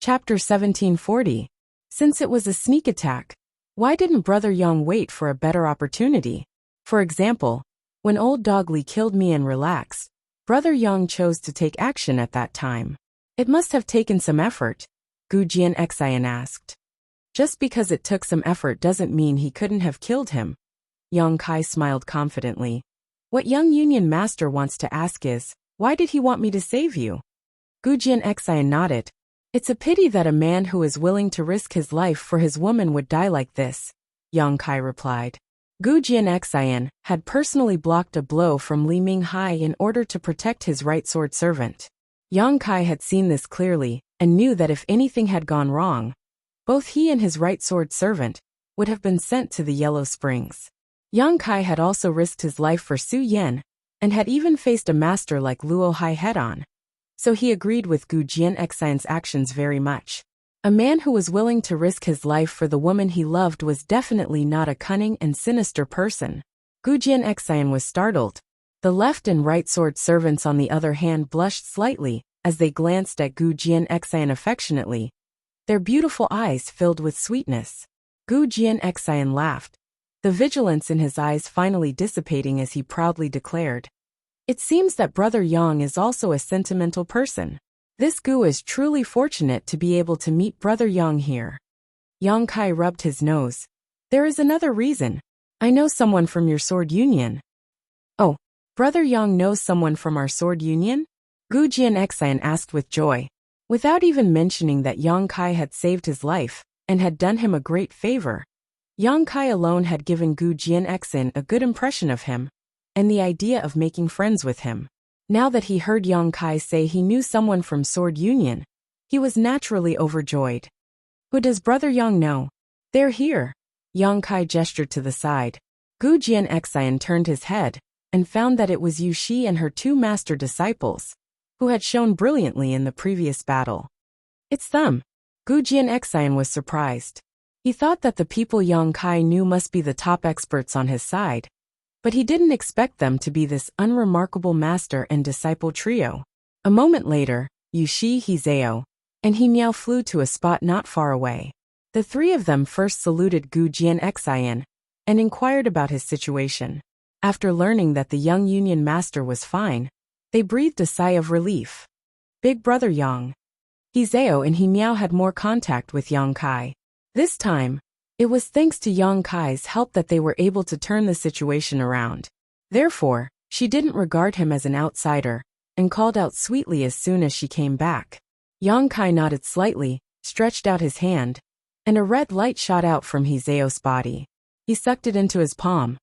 Chapter 1740. Since it was a sneak attack, why didn't Brother Yang wait for a better opportunity? For example, when Old Dog Li killed me and relaxed, Brother Yang chose to take action at that time. It must have taken some effort, Gu Jianxian asked. Just because it took some effort doesn't mean he couldn't have killed him. Yang Kai smiled confidently. What Young Union Master wants to ask is, why did he want me to save you? Gu Jianxian nodded. It's a pity that a man who is willing to risk his life for his woman would die like this, Yang Kai replied. Gu Jianxian had personally blocked a blow from Li Minghai in order to protect his right sword servant. Yang Kai had seen this clearly, and knew that if anything had gone wrong, both he and his right sword servant would have been sent to the Yellow Springs. Yang Kai had also risked his life for Su Yan, and had even faced a master like Luo Hai head-on. So he agreed with Gu Jianxian's actions very much. A man who was willing to risk his life for the woman he loved was definitely not a cunning and sinister person. Gu Jianxian was startled. The left and right sword servants on the other hand blushed slightly as they glanced at Gu Jianxian affectionately, their beautiful eyes filled with sweetness. Gu Jianxian laughed, the vigilance in his eyes finally dissipating as he proudly declared. It seems that Brother Yang is also a sentimental person. This Gu is truly fortunate to be able to meet Brother Yang here. Yang Kai rubbed his nose. There is another reason. I know someone from your sword union. Oh, Brother Yang knows someone from our sword union? Gu Jianxian asked with joy. Without even mentioning that Yang Kai had saved his life, and had done him a great favor. Yang Kai alone had given Gu Jianxian a good impression of him, and the idea of making friends with him. Now that he heard Yang Kai say he knew someone from Sword Union, he was naturally overjoyed. Who does Brother Yang know? They're here. Yang Kai gestured to the side. Gu Jianxian turned his head, and found that it was Yu Shi and her two master disciples, who had shown brilliantly in the previous battle. It's them. Gu Jianxian was surprised. He thought that the people Yang Kai knew must be the top experts on his side, but he didn't expect them to be this unremarkable master and disciple trio. A moment later, Yu Shi, Hizeo, and He Miao flew to a spot not far away. The three of them first saluted Gu Jianxian, and inquired about his situation. After learning that the young Union Master was fine, they breathed a sigh of relief. Big Brother Yang. Hizeo and He Miao had more contact with Yang Kai. This time, it was thanks to Yang Kai's help that they were able to turn the situation around. Therefore, she didn't regard him as an outsider, and called out sweetly as soon as she came back. Yang Kai nodded slightly, stretched out his hand, and a red light shot out from Hizeo's body. He sucked it into his palm.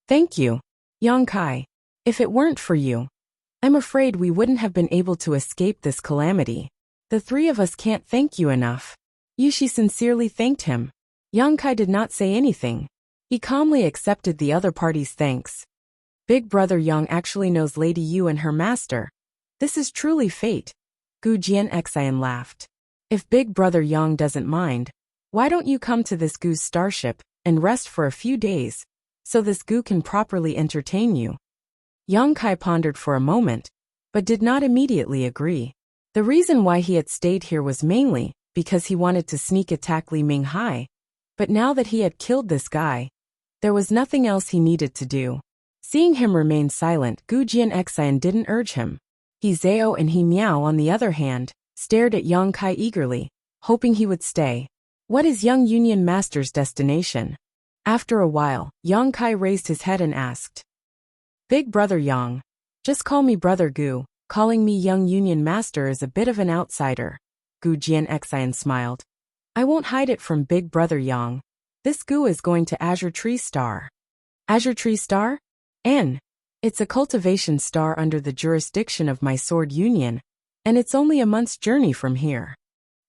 Thank you, Yang Kai. If it weren't for you, I'm afraid we wouldn't have been able to escape this calamity. The three of us can't thank you enough. Yu Shi sincerely thanked him. Yang Kai did not say anything. He calmly accepted the other party's thanks. Big Brother Yang actually knows Lady Yu and her master. This is truly fate. Gu Jianxian laughed. If Big Brother Yang doesn't mind, why don't you come to this Gu's starship and rest for a few days, so this Gu can properly entertain you? Yang Kai pondered for a moment, but did not immediately agree. The reason why he had stayed here was mainly because he wanted to sneak attack Li Minghai, but now that he had killed this guy, there was nothing else he needed to do. Seeing him remain silent, Gu Jianxian didn't urge him. Hizeo and He Miao, on the other hand, stared at Yang Kai eagerly, hoping he would stay. What is Young Union Master's destination? After a while, Yang Kai raised his head and asked. Big Brother Yang. Just call me Brother Gu. Calling me Young Union Master is a bit of an outsider. Gu Jianxian smiled. I won't hide it from Big Brother Yang. This Gu is going to Azure Tree Star. Azure Tree Star? It's a cultivation star under the jurisdiction of my sword union, and it's only a month's journey from here.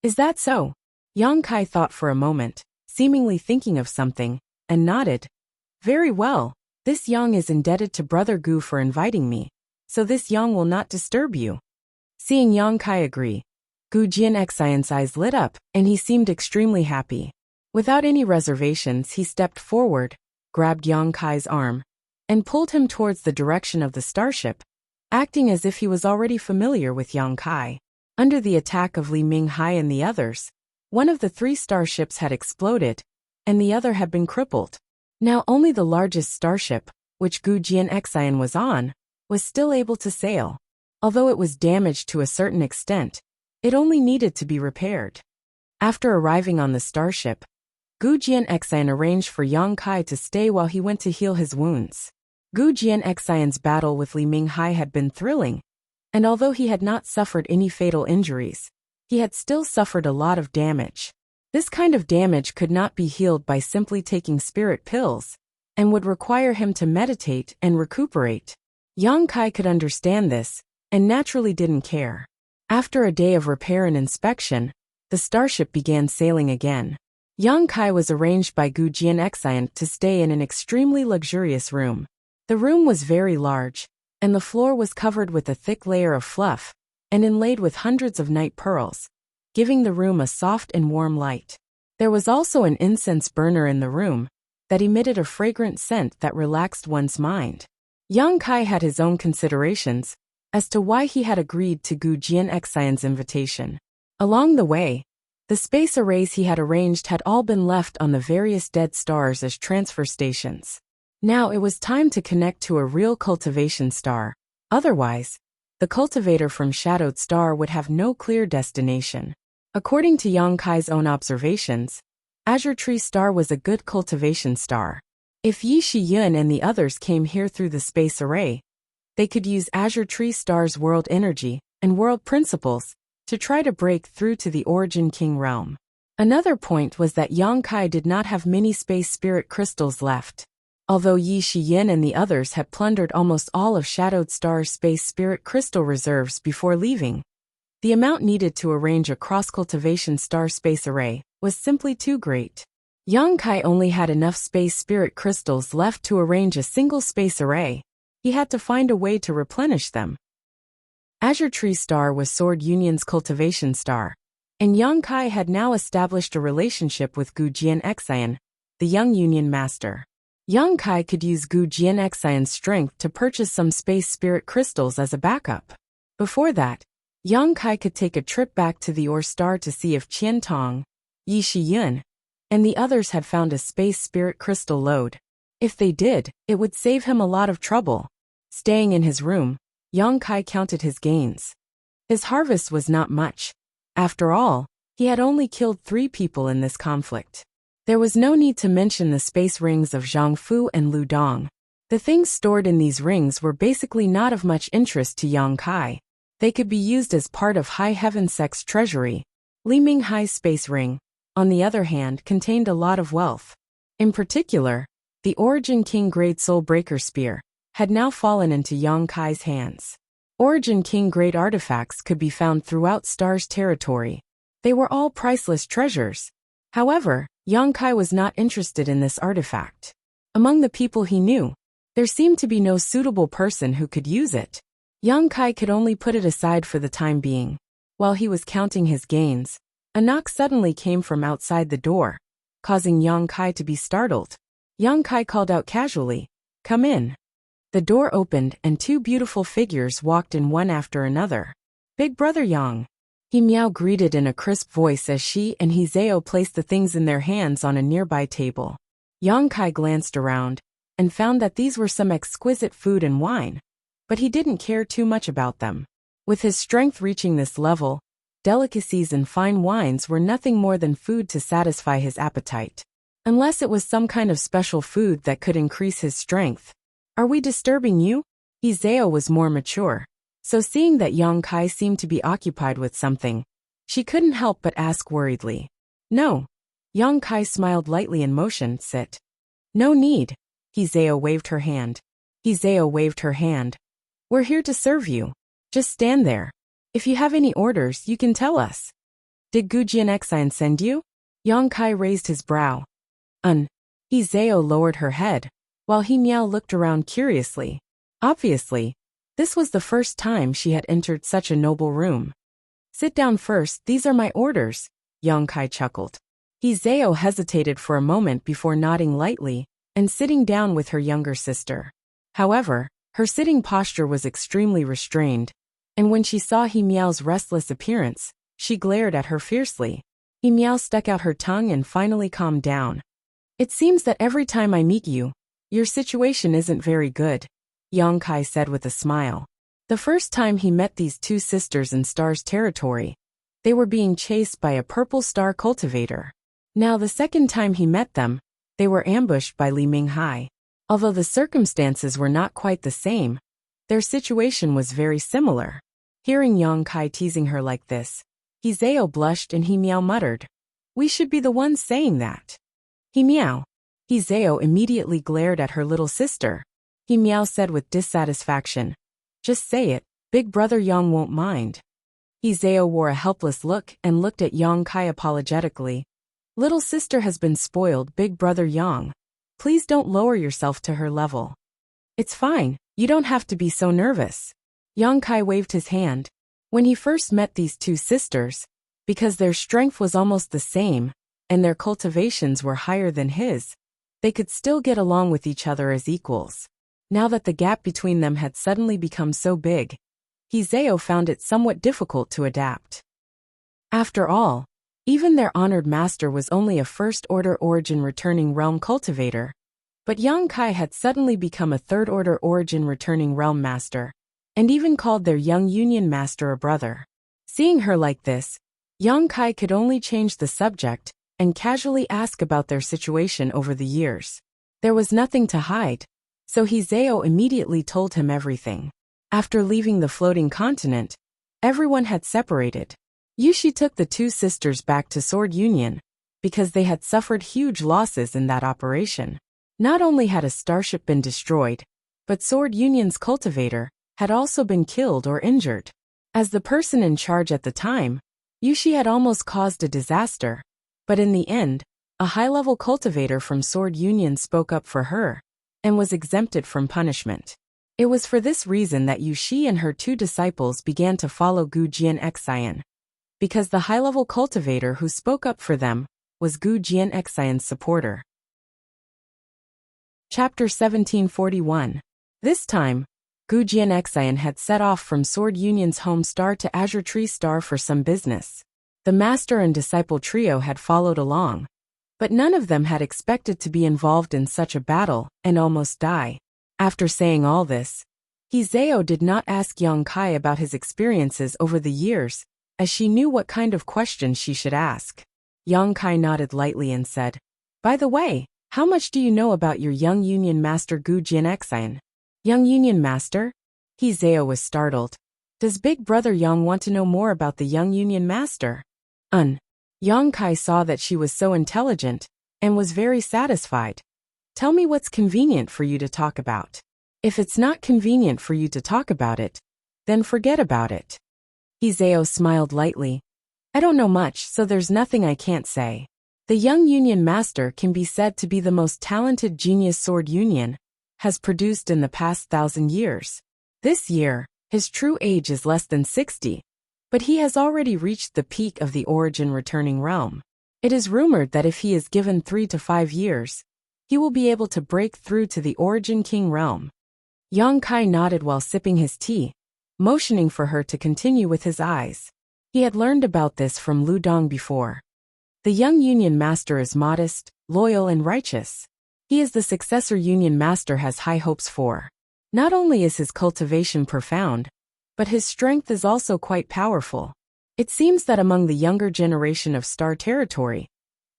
Is that so? Yang Kai thought for a moment, seemingly thinking of something, and nodded. Very well. This Yang is indebted to Brother Gu for inviting me, so this Yang will not disturb you. Seeing Yang Kai agree, Gu Jianxian's eyes lit up, and he seemed extremely happy. Without any reservations, he stepped forward, grabbed Yang Kai's arm, and pulled him towards the direction of the starship, acting as if he was already familiar with Yang Kai. Under the attack of Li Minghai and the others, one of the 3 starships had exploded, and the other had been crippled. Now only the largest starship, which Gu Jianxian was on, was still able to sail. Although it was damaged to a certain extent, it only needed to be repaired. After arriving on the starship, Gu Jianxian arranged for Yang Kai to stay while he went to heal his wounds. Gu Jianxian's battle with Li Minghai had been thrilling, and although he had not suffered any fatal injuries, he had still suffered a lot of damage. This kind of damage could not be healed by simply taking spirit pills, and would require him to meditate and recuperate. Yang Kai could understand this, and naturally didn't care. After a day of repair and inspection, the starship began sailing again. Yang Kai was arranged by Gu Jianxian to stay in an extremely luxurious room. The room was very large, and the floor was covered with a thick layer of fluff, and inlaid with hundreds of night pearls, giving the room a soft and warm light. There was also an incense burner in the room that emitted a fragrant scent that relaxed one's mind. Yang Kai had his own considerations as to why he had agreed to Gu Jianxian's invitation. Along the way, the space arrays he had arranged had all been left on the various dead stars as transfer stations. Now it was time to connect to a real cultivation star. Otherwise, the cultivator from Shadowed Star would have no clear destination. According to Yang Kai's own observations, Azure Tree Star was a good cultivation star. If Yi Shiyun and the others came here through the space array, they could use Azure Tree Star's world energy and world principles to try to break through to the Origin King realm. Another point was that Yang Kai did not have many space spirit crystals left. Although Yi Shiyun and the others had plundered almost all of Shadowed Star's space spirit crystal reserves before leaving, the amount needed to arrange a cross-cultivation star space array was simply too great. Yang Kai only had enough space spirit crystals left to arrange a single space array. He had to find a way to replenish them. Azure Tree Star was Sword Union's cultivation star, and Yang Kai had now established a relationship with Gu Jianxian, the young Union master. Yang Kai could use Gu Jianxian's strength to purchase some space spirit crystals as a backup. Before that, Yang Kai could take a trip back to the Ore Star to see if Qian Tong, Yi Shiyun, and the others had found a space spirit crystal lode. If they did, it would save him a lot of trouble. Staying in his room, Yang Kai counted his gains. His harvest was not much. After all, he had only killed 3 people in this conflict. There was no need to mention the space rings of Zhangfu and Lu Dong. The things stored in these rings were basically not of much interest to Yang Kai. They could be used as part of High Heaven Sect's treasury. Li Minghai's space ring, on the other hand, contained a lot of wealth. In particular, the Origin King Great Soul Breaker Spear had now fallen into Yang Kai's hands. Origin King Great artifacts could be found throughout Star's territory. They were all priceless treasures. However, Yang Kai was not interested in this artifact. Among the people he knew, there seemed to be no suitable person who could use it. Yang Kai could only put it aside for the time being. While he was counting his gains, a knock suddenly came from outside the door, causing Yang Kai to be startled. Yang Kai called out casually, "Come in." The door opened and 2 beautiful figures walked in one after another. "Big brother Yang," He Miao greeted in a crisp voice as she and Hizeo placed the things in their hands on a nearby table. Yang Kai glanced around and found that these were some exquisite food and wine, but he didn't care too much about them. With his strength reaching this level, delicacies and fine wines were nothing more than food to satisfy his appetite. Unless it was some kind of special food that could increase his strength. "Are we disturbing you?" Hizeo was more mature, so seeing that Yang Kai seemed to be occupied with something, she couldn't help but ask worriedly. "No." Yang Kai smiled lightly and motioned, "Sit." "No need." Hizeo waved her hand. "We're here to serve you. Just stand there. If you have any orders, you can tell us." "Did Gu Jianxian send you?" Yang Kai raised his brow. Hizeo lowered her head, while He Miao looked around curiously. Obviously, this was the first time she had entered such a noble room. "Sit down first, these are my orders," Yang Kai chuckled. Hizeo hesitated for a moment before nodding lightly and sitting down with her younger sister. However, her sitting posture was extremely restrained, and when she saw He Miao's restless appearance, she glared at her fiercely. He Miao stuck out her tongue and finally calmed down. It seems that every time I meet you, your situation isn't very good, Yang Kai said with a smile. The first time he met these two sisters in Star's territory, they were being chased by a purple star cultivator. Now the second time he met them, they were ambushed by Li Minghai. Although the circumstances were not quite the same, their situation was very similar. Hearing Yang Kai teasing her like this, He Zhao blushed and He Miao muttered, "We should be the ones saying that." He Miao. He Zhao immediately glared at her little sister. He Miao said with dissatisfaction, "Just say it, Big Brother Yang won't mind." He Zhao wore a helpless look and looked at Yang Kai apologetically. "Little sister has been spoiled, Big Brother Yang. Please don't lower yourself to her level." "It's fine, you don't have to be so nervous." Yang Kai waved his hand. When he first met these two sisters, because their strength was almost the same, and their cultivations were higher than his, they could still get along with each other as equals. Now that the gap between them had suddenly become so big, He Zhao found it somewhat difficult to adapt. After all, even their honored master was only a first-order origin returning realm cultivator, but Yang Kai had suddenly become a third-order origin returning realm master, and even called their young union master a brother. Seeing her like this, Yang Kai could only change the subject and casually ask about their situation over the years. There was nothing to hide, so He Zhao immediately told him everything. After leaving the floating continent, everyone had separated. Yushi took the two sisters back to Sword Union, because they had suffered huge losses in that operation. Not only had a starship been destroyed, but Sword Union's cultivator had also been killed or injured. As the person in charge at the time, Yushi had almost caused a disaster, but in the end, a high-level cultivator from Sword Union spoke up for her, and was exempted from punishment. It was for this reason that Yushi and her two disciples began to follow Gu Jianxian, because the high-level cultivator who spoke up for them was Gu Jianxian's supporter. Chapter 1741. This time, Gu Jianxian had set off from Sword Union's home star to Azure Tree Star for some business. The master and disciple trio had followed along, but none of them had expected to be involved in such a battle and almost die. After saying all this, He Zhao did not ask Yang Kai about his experiences over the years, as she knew what kind of questions she should ask. Yang Kai nodded lightly and said, "By the way, how much do you know about your young union master Gu Jianxian?" "Young union master?" He Zhao was startled. "Does Big Brother Yang want to know more about the young union master?" Yang Kai saw that she was so intelligent, and was very satisfied. "Tell me what's convenient for you to talk about. If it's not convenient for you to talk about it, then forget about it." He Zhao smiled lightly. "I don't know much, so there's nothing I can't say. The young union master can be said to be the most talented genius Sword Union has produced in the past 1,000 years. This year, his true age is less than 60, but he has already reached the peak of the origin returning realm. It is rumored that if he is given 3 to 5 years, he will be able to break through to the origin king realm." Yang Kai nodded while sipping his tea, motioning for her to continue with his eyes. He had learned about this from Lu Dong before. The young union master is modest, loyal and righteous. He is the successor union master has high hopes for. Not only is his cultivation profound, but his strength is also quite powerful. It seems that among the younger generation of Star Territory,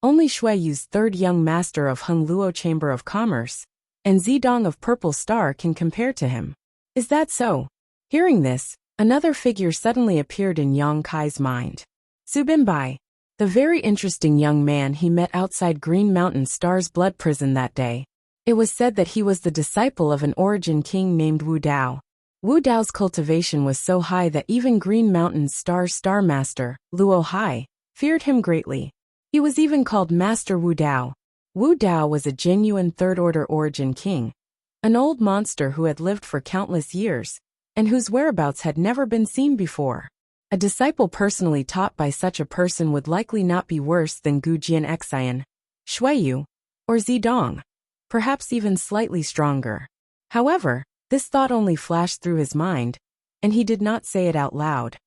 only Shui Yu's third young master of Hung Luo Chamber of Commerce, and Zidong of Purple Star can compare to him. Is that so? Hearing this, another figure suddenly appeared in Yang Kai's mind. Su Binbai, the very interesting young man he met outside Green Mountain Star's blood prison that day. It was said that he was the disciple of an origin king named Wu Dao. Wu Dao's cultivation was so high that even Green Mountain's Star Master, Luo Hai, feared him greatly. He was even called Master Wu Dao. Wu Dao was a genuine third-order origin king, an old monster who had lived for countless years, and whose whereabouts had never been seen before. A disciple personally taught by such a person would likely not be worse than Gu Jianxian, Shui Yu, or Zidong, perhaps even slightly stronger. However, this thought only flashed through his mind, and he did not say it out loud.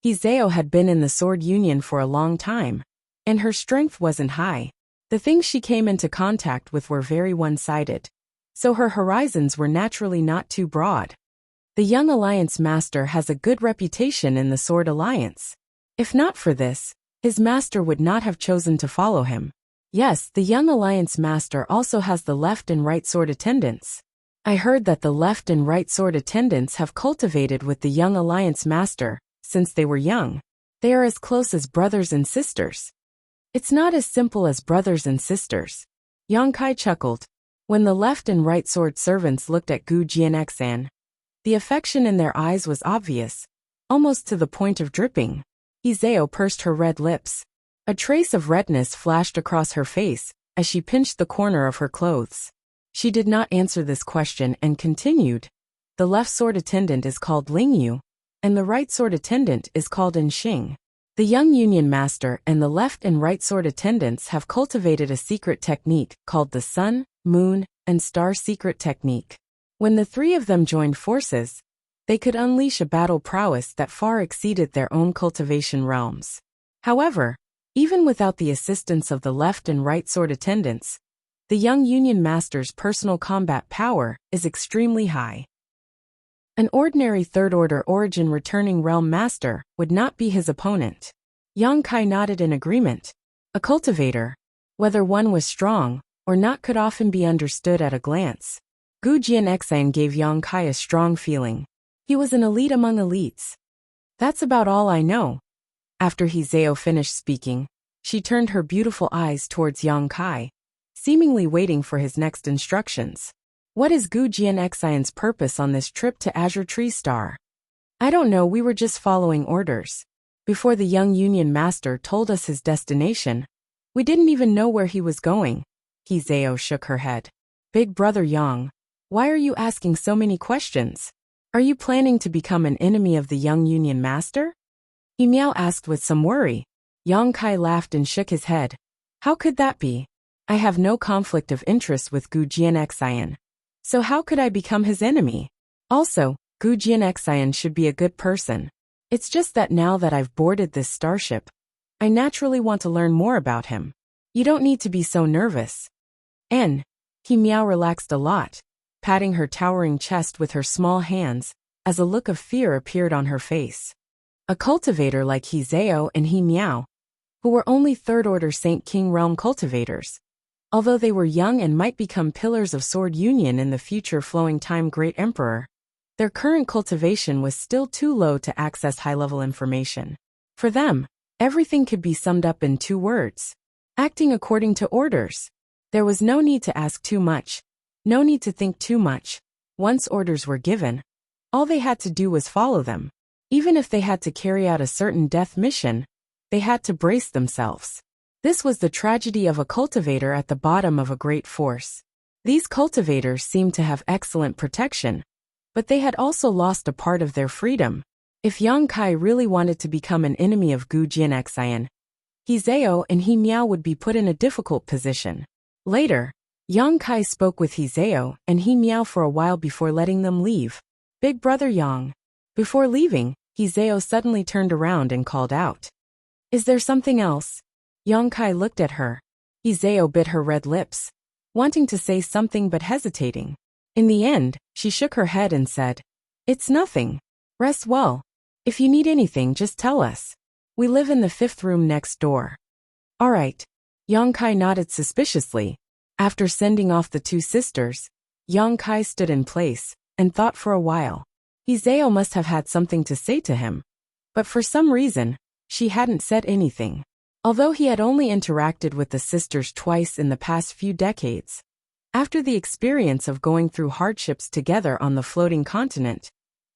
Hizeo had been in the Sword Union for a long time, and her strength wasn't high. The things she came into contact with were very one-sided, so her horizons were naturally not too broad. The young Alliance Master has a good reputation in the Sword Alliance. If not for this, his master would not have chosen to follow him. Yes, the young Alliance Master also has the left and right sword attendants. I heard that the left and right sword attendants have cultivated with the young Alliance Master since they were young. They are as close as brothers and sisters. It's not as simple as brothers and sisters. Yang Kai chuckled. When the left and right sword servants looked at Gu Jianxan, the affection in their eyes was obvious, almost to the point of dripping. Hizeo pursed her red lips. A trace of redness flashed across her face as she pinched the corner of her clothes. She did not answer this question and continued. The left sword attendant is called Lingyu, and the right sword attendant is called Enxing. The young Union Master and the left and right sword attendants have cultivated a secret technique called the Sun, Moon, and Star Secret Technique. When the three of them joined forces, they could unleash a battle prowess that far exceeded their own cultivation realms. However, even without the assistance of the left and right sword attendants, the young Union Master's personal combat power is extremely high. An ordinary third-order origin returning realm master would not be his opponent. Yang Kai nodded in agreement. A cultivator, whether one was strong or not, could often be understood at a glance. Gu Jianxan gave Yang Kai a strong feeling. He was an elite among elites. That's about all I know. After Hizeo finished speaking, she turned her beautiful eyes towards Yang Kai, seemingly waiting for his next instructions. What is Gu Jianxan's purpose on this trip to Azure Tree Star? I don't know, we were just following orders. Before the young Union Master told us his destination, we didn't even know where he was going. Hizeo shook her head. Big brother Yang, why are you asking so many questions? Are you planning to become an enemy of the young Union Master? He Miao asked with some worry. Yang Kai laughed and shook his head. How could that be? I have no conflict of interest with Gu Jianxan. So how could I become his enemy? Also, Gu Jianxan should be a good person. It's just that now that I've boarded this starship, I naturally want to learn more about him. You don't need to be so nervous. He Miao relaxed a lot, patting her towering chest with her small hands, as a look of fear appeared on her face. A cultivator like Hizeo and He Miao, who were only third-order Saint King Realm cultivators, although they were young and might become pillars of Sword Union in the future flowing time Great Emperor, their current cultivation was still too low to access high-level information. For them, everything could be summed up in 2 words: acting according to orders. There was no need to ask too much, no need to think too much. Once orders were given, all they had to do was follow them. Even if they had to carry out a certain death mission, they had to brace themselves. This was the tragedy of a cultivator at the bottom of a great force. These cultivators seemed to have excellent protection, but they had also lost a part of their freedom. If Yang Kai really wanted to become an enemy of Gu Jianxan, Hizeo and He Miao would be put in a difficult position. Later, Yang Kai spoke with Hizeo and He Miao for a while before letting them leave. Big brother Yang. Before leaving, Hizeo suddenly turned around and called out. Is there something else? Yang Kai looked at her. Hizeo bit her red lips, wanting to say something but hesitating. In the end, she shook her head and said, It's nothing. Rest well. If you need anything, just tell us. We live in the 5th room next door. All right. Yang Kai nodded suspiciously. After sending off the 2 sisters, Yang Kai stood in place and thought for a while. Hizeo must have had something to say to him, but for some reason, she hadn't said anything. Although he had only interacted with the sisters twice in the past few decades, after the experience of going through hardships together on the floating continent,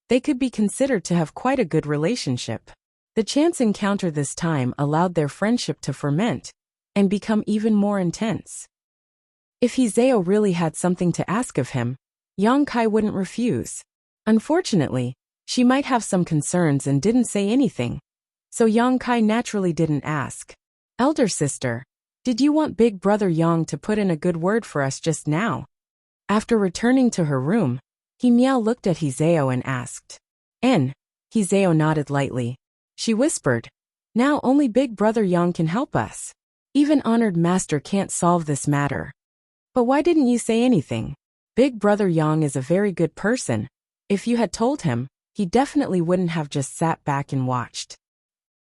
they could be considered to have quite a good relationship. The chance encounter this time allowed their friendship to ferment and become even more intense. If Hizeo really had something to ask of him, Yang Kai wouldn't refuse. Unfortunately, she might have some concerns and didn't say anything, so Yang Kai naturally didn't ask. Elder sister, did you want big brother Yang to put in a good word for us just now? After returning to her room, He Miao looked at Hizeo and asked. Hizeo nodded lightly. She whispered, "Now only Big Brother Yang can help us. Even Honored Master can't solve this matter." "But why didn't you say anything? Big Brother Yang is a very good person. If you had told him, he definitely wouldn't have just sat back and watched.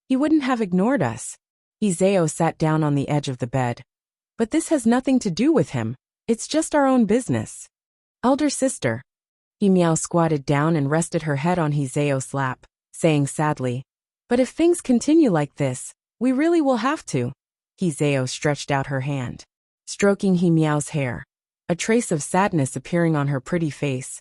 He wouldn't have ignored us." Hizeo sat down on the edge of the bed. "But this has nothing to do with him. It's just our own business." "Elder sister." Himiao squatted down and rested her head on Hizeo's lap, saying sadly, "But if things continue like this, we really will have to." Hizeo stretched out her hand, stroking Himiao's hair, a trace of sadness appearing on her pretty face.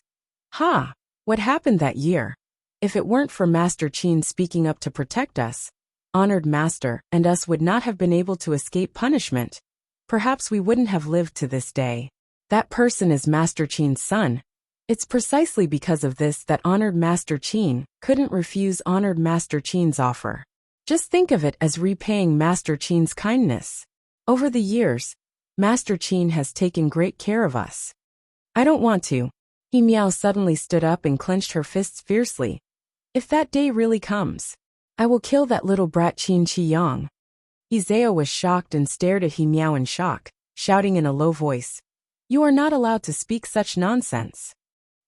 "Ha! What happened that year? If it weren't for Master Qin speaking up to protect us, Honored Master and us would not have been able to escape punishment. Perhaps we wouldn't have lived to this day. That person is Master Qin's son. It's precisely because of this that Honored Master Qin couldn't refuse Honored Master Qin's offer. Just think of it as repaying Master Qin's kindness. Over the years, Master Qin has taken great care of us." "I don't want to." Himiao suddenly stood up and clenched her fists fiercely. "If that day really comes, I will kill that little brat Qin Qiyang." Hizeo was shocked and stared at Himiao in shock, shouting in a low voice, "You are not allowed to speak such nonsense."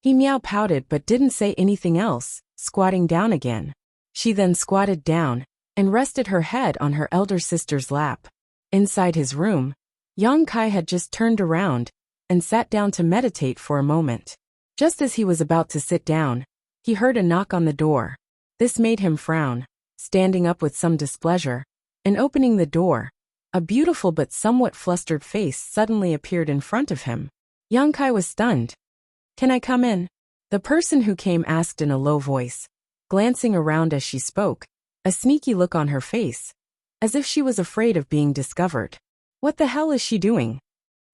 Himiao pouted but didn't say anything else, squatting down again. She then squatted down and rested her head on her elder sister's lap. Inside his room, Yang Kai had just turned around and sat down to meditate for a moment. Just as he was about to sit down, he heard a knock on the door. This made him frown, standing up with some displeasure, and opening the door. A beautiful but somewhat flustered face suddenly appeared in front of him. Yang Kai was stunned. "Can I come in?" The person who came asked in a low voice, glancing around as she spoke, a sneaky look on her face, as if she was afraid of being discovered. What the hell is she doing?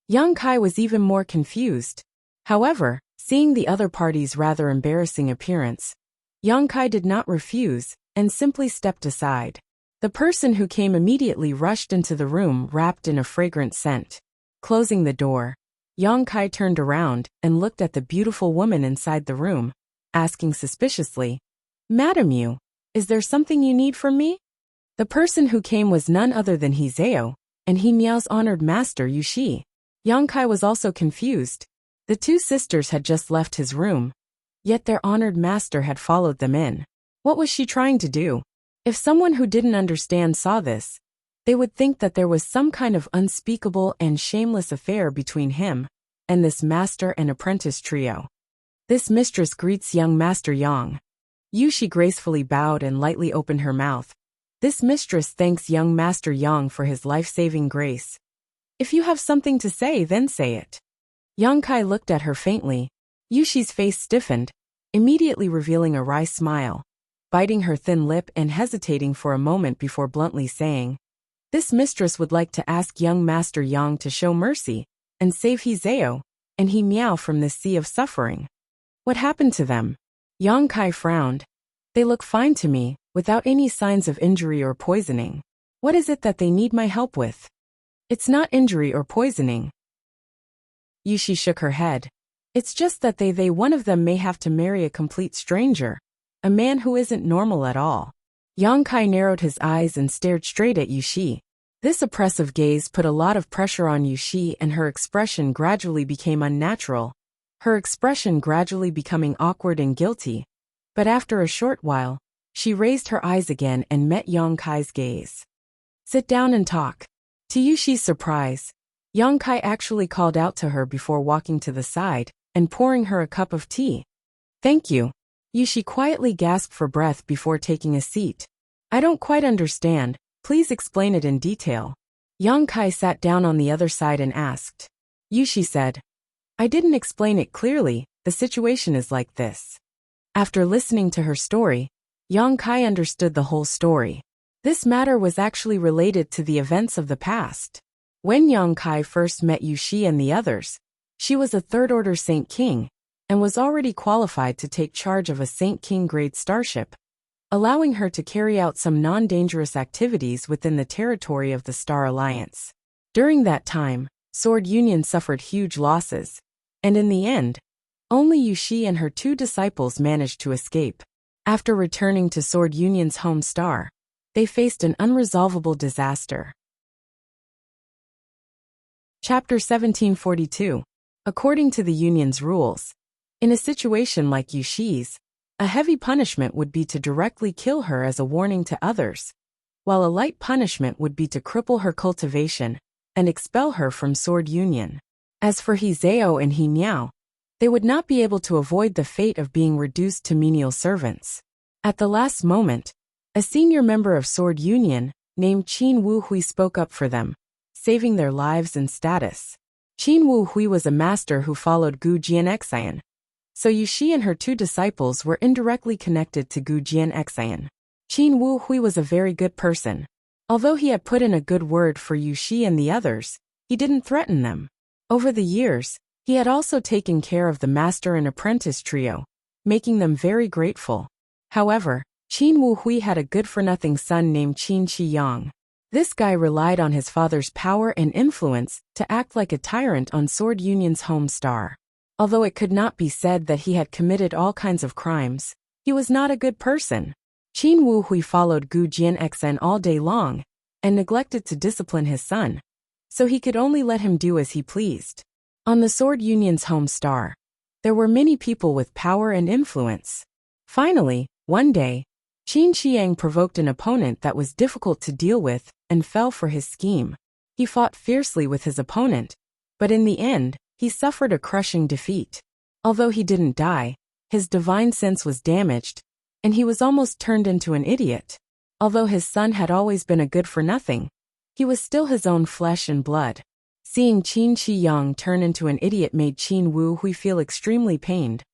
Yang Kai was even more confused. However, seeing the other party's rather embarrassing appearance, Yang Kai did not refuse and simply stepped aside. The person who came immediately rushed into the room wrapped in a fragrant scent. Closing the door, Yang Kai turned around and looked at the beautiful woman inside the room, asking suspiciously, "Madam Yu, is there something you need from me?" The person who came was none other than Hizeo, and Himiao's honored master Yushi. Yang Kai was also confused. The two sisters had just left his room, yet their honored master had followed them in. What was she trying to do? If someone who didn't understand saw this, they would think that there was some kind of unspeakable and shameless affair between him and this master and apprentice trio. "This mistress greets young Master Yang." Yushi gracefully bowed and lightly opened her mouth. "This mistress thanks young Master Yang for his life-saving grace. If you have something to say, then say it." Yang Kai looked at her faintly. Yushi's face stiffened, immediately revealing a wry smile, biting her thin lip and hesitating for a moment before bluntly saying, "This mistress would like to ask young Master Yang to show mercy and save Hizeo and Himiao from this sea of suffering." "What happened to them?" Yang Kai frowned. "They look fine to me, without any signs of injury or poisoning. What is it that they need my help with?" "It's not injury or poisoning." Yushi shook her head. "It's just that one of them may have to marry a complete stranger, a man who isn't normal at all." Yang Kai narrowed his eyes and stared straight at Yushi. This oppressive gaze put a lot of pressure on Yushi, and her expression gradually became unnatural, her expression gradually becoming awkward and guilty. But after a short while, she raised her eyes again and met Yang Kai's gaze. "Sit down and talk." To Yushi's surprise, Yang Kai actually called out to her before walking to the side and pouring her a cup of tea. "Thank you." Yushi quietly gasped for breath before taking a seat. "I don't quite understand. Please explain it in detail." Yang Kai sat down on the other side and asked. Yushi said, "I didn't explain it clearly, the situation is like this." After listening to her story, Yang Kai understood the whole story. This matter was actually related to the events of the past. When Yang Kai first met Yushi and the others, she was a third-order Saint King and was already qualified to take charge of a Saint King-grade starship, allowing her to carry out some non-dangerous activities within the territory of the Star Alliance. During that time, Sword Union suffered huge losses, and in the end, only Yushi and her two disciples managed to escape. After returning to Sword Union's home star, they faced an unresolvable disaster. Chapter 1742. According to the Union's rules, in a situation like Yushi's, a heavy punishment would be to directly kill her as a warning to others, while a light punishment would be to cripple her cultivation and expel her from Sword Union. As for Hizeo and Miao, they would not be able to avoid the fate of being reduced to menial servants. At the last moment, a senior member of Sword Union, named Qin Wuhui, spoke up for them, saving their lives and status. Qin Wuhui was a master who followed Gu Jianxian, so Yushi and her two disciples were indirectly connected to Gu Jianxian. Qin Wuhui was a very good person. Although he had put in a good word for Yushi and the others, he didn't threaten them. Over the years, he had also taken care of the master and apprentice trio, making them very grateful. However, Qin Wuhui had a good-for-nothing son named Qin Shiyang. This guy relied on his father's power and influence to act like a tyrant on Sword Union's home star. Although it could not be said that he had committed all kinds of crimes, he was not a good person. Qin Wuhui followed Gu Jianxian all day long and neglected to discipline his son, so he could only let him do as he pleased. On the Sword Union's home star, there were many people with power and influence. Finally, one day, Qin Xiang provoked an opponent that was difficult to deal with and fell for his scheme. He fought fiercely with his opponent, but in the end, he suffered a crushing defeat. Although he didn't die, his divine sense was damaged, and he was almost turned into an idiot. Although his son had always been a good-for-nothing, he was still his own flesh and blood. Seeing Qin Shiyang turn into an idiot made Qin Wuhui feel extremely pained.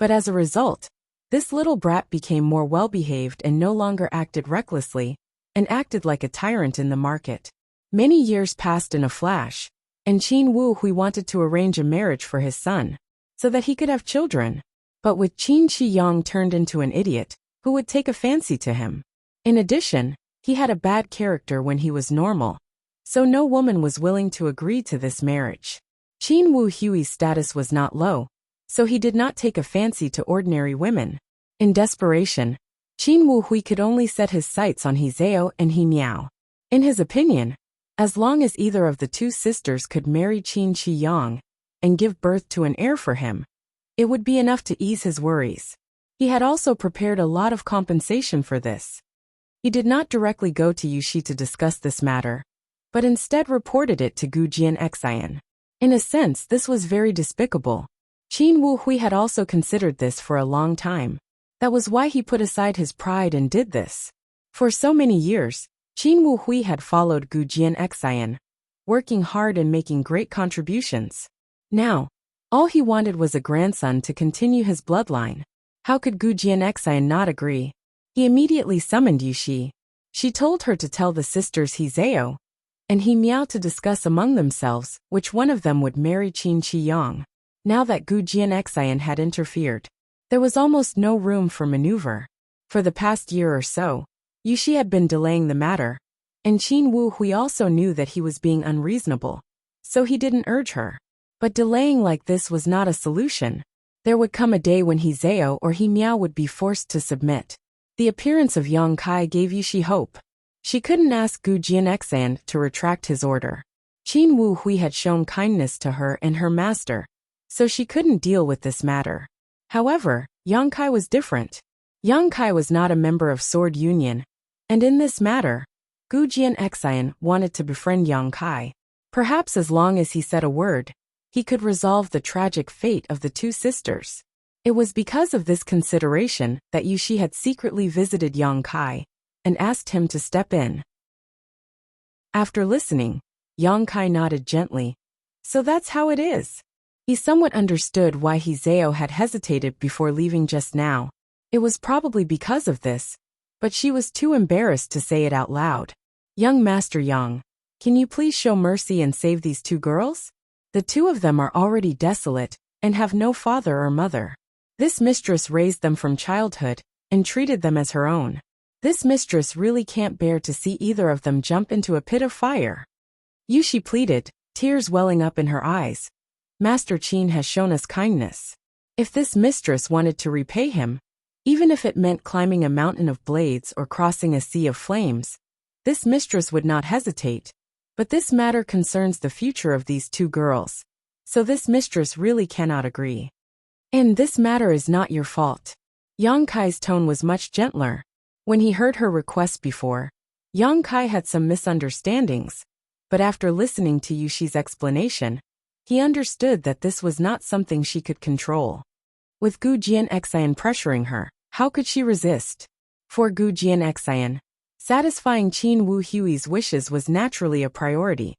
But as a result, this little brat became more well-behaved and no longer acted recklessly, and acted like a tyrant in the market. Many years passed in a flash, and Qin Wuhui wanted to arrange a marriage for his son, so that he could have children. But with Qin Shiyang turned into an idiot, who would take a fancy to him? In addition, he had a bad character when he was normal, so no woman was willing to agree to this marriage. Qin Wuhui's status was not low, so he did not take a fancy to ordinary women. In desperation, Qin Wuhui could only set his sights on Hizeo and Miao. In his opinion, as long as either of the two sisters could marry Qin Shiyang and give birth to an heir for him, it would be enough to ease his worries. He had also prepared a lot of compensation for this. He did not directly go to Yushi to discuss this matter, but instead reported it to Gu Jianxian. In a sense, this was very despicable. Qin Wuhui had also considered this for a long time. That was why he put aside his pride and did this. For so many years, Qin Wuhui had followed Gu Jianxian, working hard and making great contributions. Now, all he wanted was a grandson to continue his bloodline. How could Gu Jianxian not agree? He immediately summoned Yushi. She told her to tell the sisters Hizeo and Miao to discuss among themselves which one of them would marry Qin Shiyang. Now that Gu Jianxian had interfered, there was almost no room for maneuver. For the past year or so, Yushi had been delaying the matter, and Qin Wuhui also knew that he was being unreasonable, so he didn't urge her. But delaying like this was not a solution. There would come a day when Hizeo or Miao would be forced to submit. The appearance of Yang Kai gave Yushi hope. She couldn't ask Gu Jianxian to retract his order. Qin Wuhui had shown kindness to her and her master, so she couldn't deal with this matter. However, Yang Kai was different. Yang Kai was not a member of Sword Union, and in this matter, Gu Jianxian wanted to befriend Yang Kai. Perhaps as long as he said a word, he could resolve the tragic fate of the two sisters. It was because of this consideration that Yushi had secretly visited Yang Kai and asked him to step in. After listening, Yang Kai nodded gently. So that's how it is. He somewhat understood why Hizeo had hesitated before leaving just now. It was probably because of this, but she was too embarrassed to say it out loud. Young Master Yang, can you please show mercy and save these two girls? The two of them are already desolate and have no father or mother. This mistress raised them from childhood and treated them as her own. This mistress really can't bear to see either of them jump into a pit of fire. Yushi pleaded, tears welling up in her eyes. Master Qin has shown us kindness. If this mistress wanted to repay him, Even if it meant climbing a mountain of blades or crossing a sea of flames, this mistress would not hesitate. But this matter concerns the future of these two girls, so this mistress really cannot agree. And this matter is not your fault. Yang Kai's tone was much gentler. When he heard her request before, Yang Kai had some misunderstandings, but after listening to Yushi's explanation, he understood that this was not something she could control. With Gu Jianxian pressuring her, how could she resist? For Gu Jianxian, satisfying Qin Wu Hui's wishes was naturally a priority.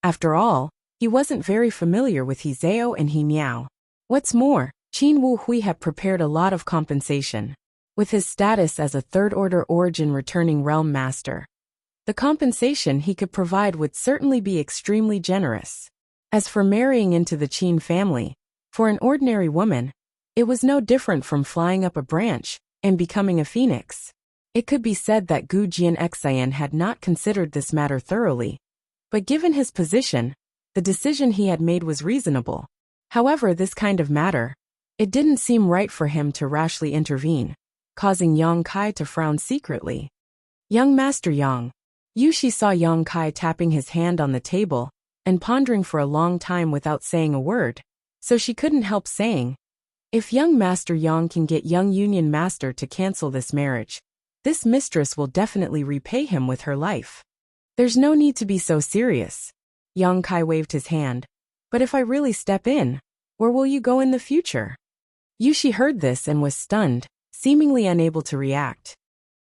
After all, he wasn't very familiar with He Zhao and He Miao. What's more, Qin Wu Hui had prepared a lot of compensation. With his status as a third-order origin returning realm master, the compensation he could provide would certainly be extremely generous. As for marrying into the Qin family, for an ordinary woman, it was no different from flying up a branch and becoming a phoenix. It could be said that Gu Jianxian had not considered this matter thoroughly, but given his position, the decision he had made was reasonable. However, this kind of matter, it didn't seem right for him to rashly intervene, causing Yang Kai to frown secretly. Young Master Yang. Yushi saw Yang Kai tapping his hand on the table and pondering for a long time without saying a word, so she couldn't help saying, if young Master Yang can get young Union Master to cancel this marriage, this mistress will definitely repay him with her life. There's no need to be so serious. Yang Kai waved his hand. But if I really step in, where will you go in the future? Yushi heard this and was stunned, seemingly unable to react.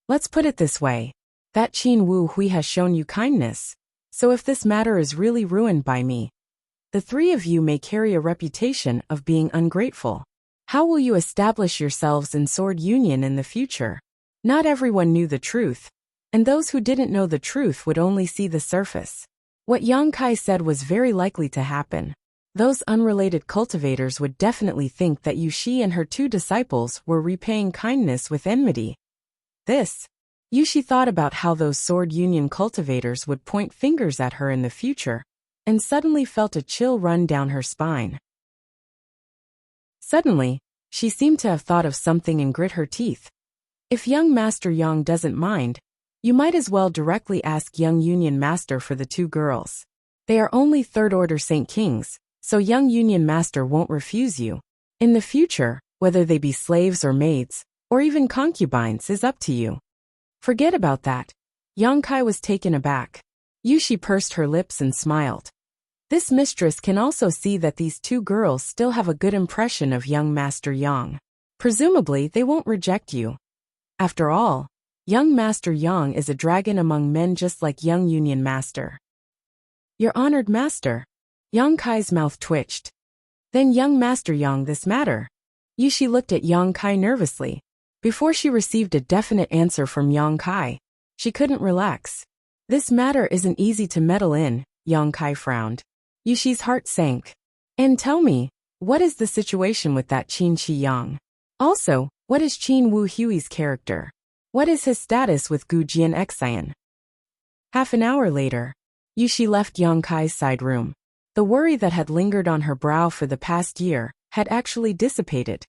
Let's put it this way. That Qin Wu Hui has shown you kindness, so if this matter is really ruined by me, the three of you may carry a reputation of being ungrateful. How will you establish yourselves in sword union in the future? Not everyone knew the truth, and those who didn't know the truth would only see the surface. What Yang Kai said was very likely to happen. Those unrelated cultivators would definitely think that Yushi and her two disciples were repaying kindness with enmity. Yushi thought about how those sword union cultivators would point fingers at her in the future, and suddenly felt a chill run down her spine. Suddenly, she seemed to have thought of something and grit her teeth. If young Master Yang doesn't mind, you might as well directly ask young Union Master for the two girls. They are only third-order Saint Kings, so young Union Master won't refuse you. In the future, whether they be slaves or maids, or even concubines is up to you. Forget about that. Yang Kai was taken aback. Yushi pursed her lips and smiled. This mistress can also see that these two girls still have a good impression of young Master Yang. Presumably, they won't reject you. After all, young Master Yang is a dragon among men just like young Union Master. Your honored master. Yang Kai's mouth twitched. Then young Master Yang, this matter. Yushi looked at Yang Kai nervously. Before she received a definite answer from Yang Kai, she couldn't relax. This matter isn't easy to meddle in, Yang Kai frowned. Yushi's heart sank. And tell me, what is the situation with that Qin Shi Yang? Also, what is Qin Wu Hui's character? What is his status with Gu Jianxian? Half an hour later, Yushi left Yang Kai's side room. The worry that had lingered on her brow for the past year had actually dissipated,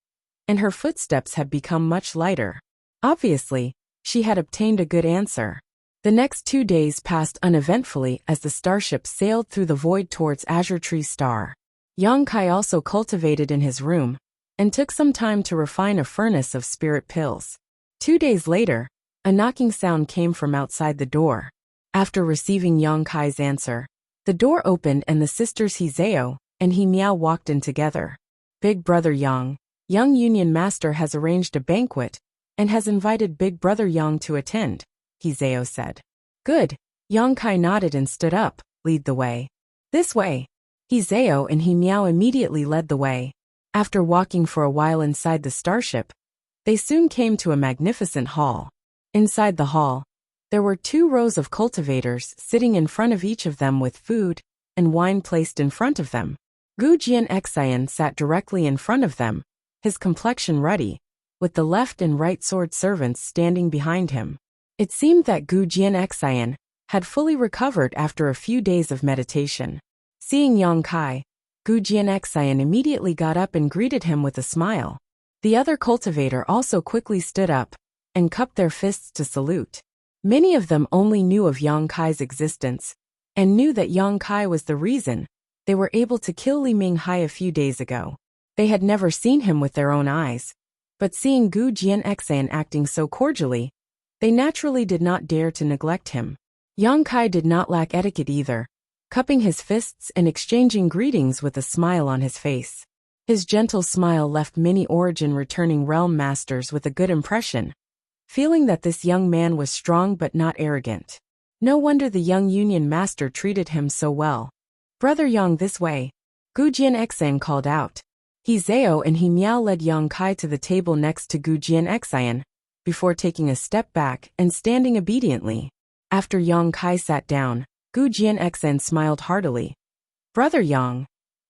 and her footsteps had become much lighter. Obviously, she had obtained a good answer. The next 2 days passed uneventfully as the starship sailed through the void towards Azure Tree Star. Yang Kai also cultivated in his room, and took some time to refine a furnace of spirit pills. 2 days later, a knocking sound came from outside the door. After receiving Yang Kai's answer, the door opened and the sisters He Zhao and He Miao walked in together. Big Brother Yang, young Union Master has arranged a banquet, and has invited Big Brother Yang to attend, He Zhao said. Good. Yang Kai nodded and stood up. Lead the way. This way. He Zhao and He Miao immediately led the way. After walking for a while inside the starship, they soon came to a magnificent hall. Inside the hall, there were 2 rows of cultivators sitting in front of each of them with food and wine placed in front of them. Gu Jianxian sat directly in front of them, his complexion ruddy, with the left and right sword servants standing behind him. It seemed that Gu Jianxian had fully recovered after a few days of meditation. Seeing Yang Kai, Gu Jianxian immediately got up and greeted him with a smile. The other cultivator also quickly stood up and cupped their fists to salute. Many of them only knew of Yang Kai's existence and knew that Yang Kai was the reason they were able to kill Li Minghai a few days ago. They had never seen him with their own eyes, but seeing Gu Jianxan acting so cordially, they naturally did not dare to neglect him. Yang Kai did not lack etiquette either, cupping his fists and exchanging greetings with a smile on his face. His gentle smile left many Origin returning realm masters with a good impression, feeling that this young man was strong but not arrogant. No wonder the young Union master treated him so well. "Brother Yang, this way," Gu Jianxan called out. He Zhao and He Miao led Yang Kai to the table next to Gu Jianxan, before taking a step back and standing obediently. After Yang Kai sat down, Gu Jianxan smiled heartily. "Brother Yang,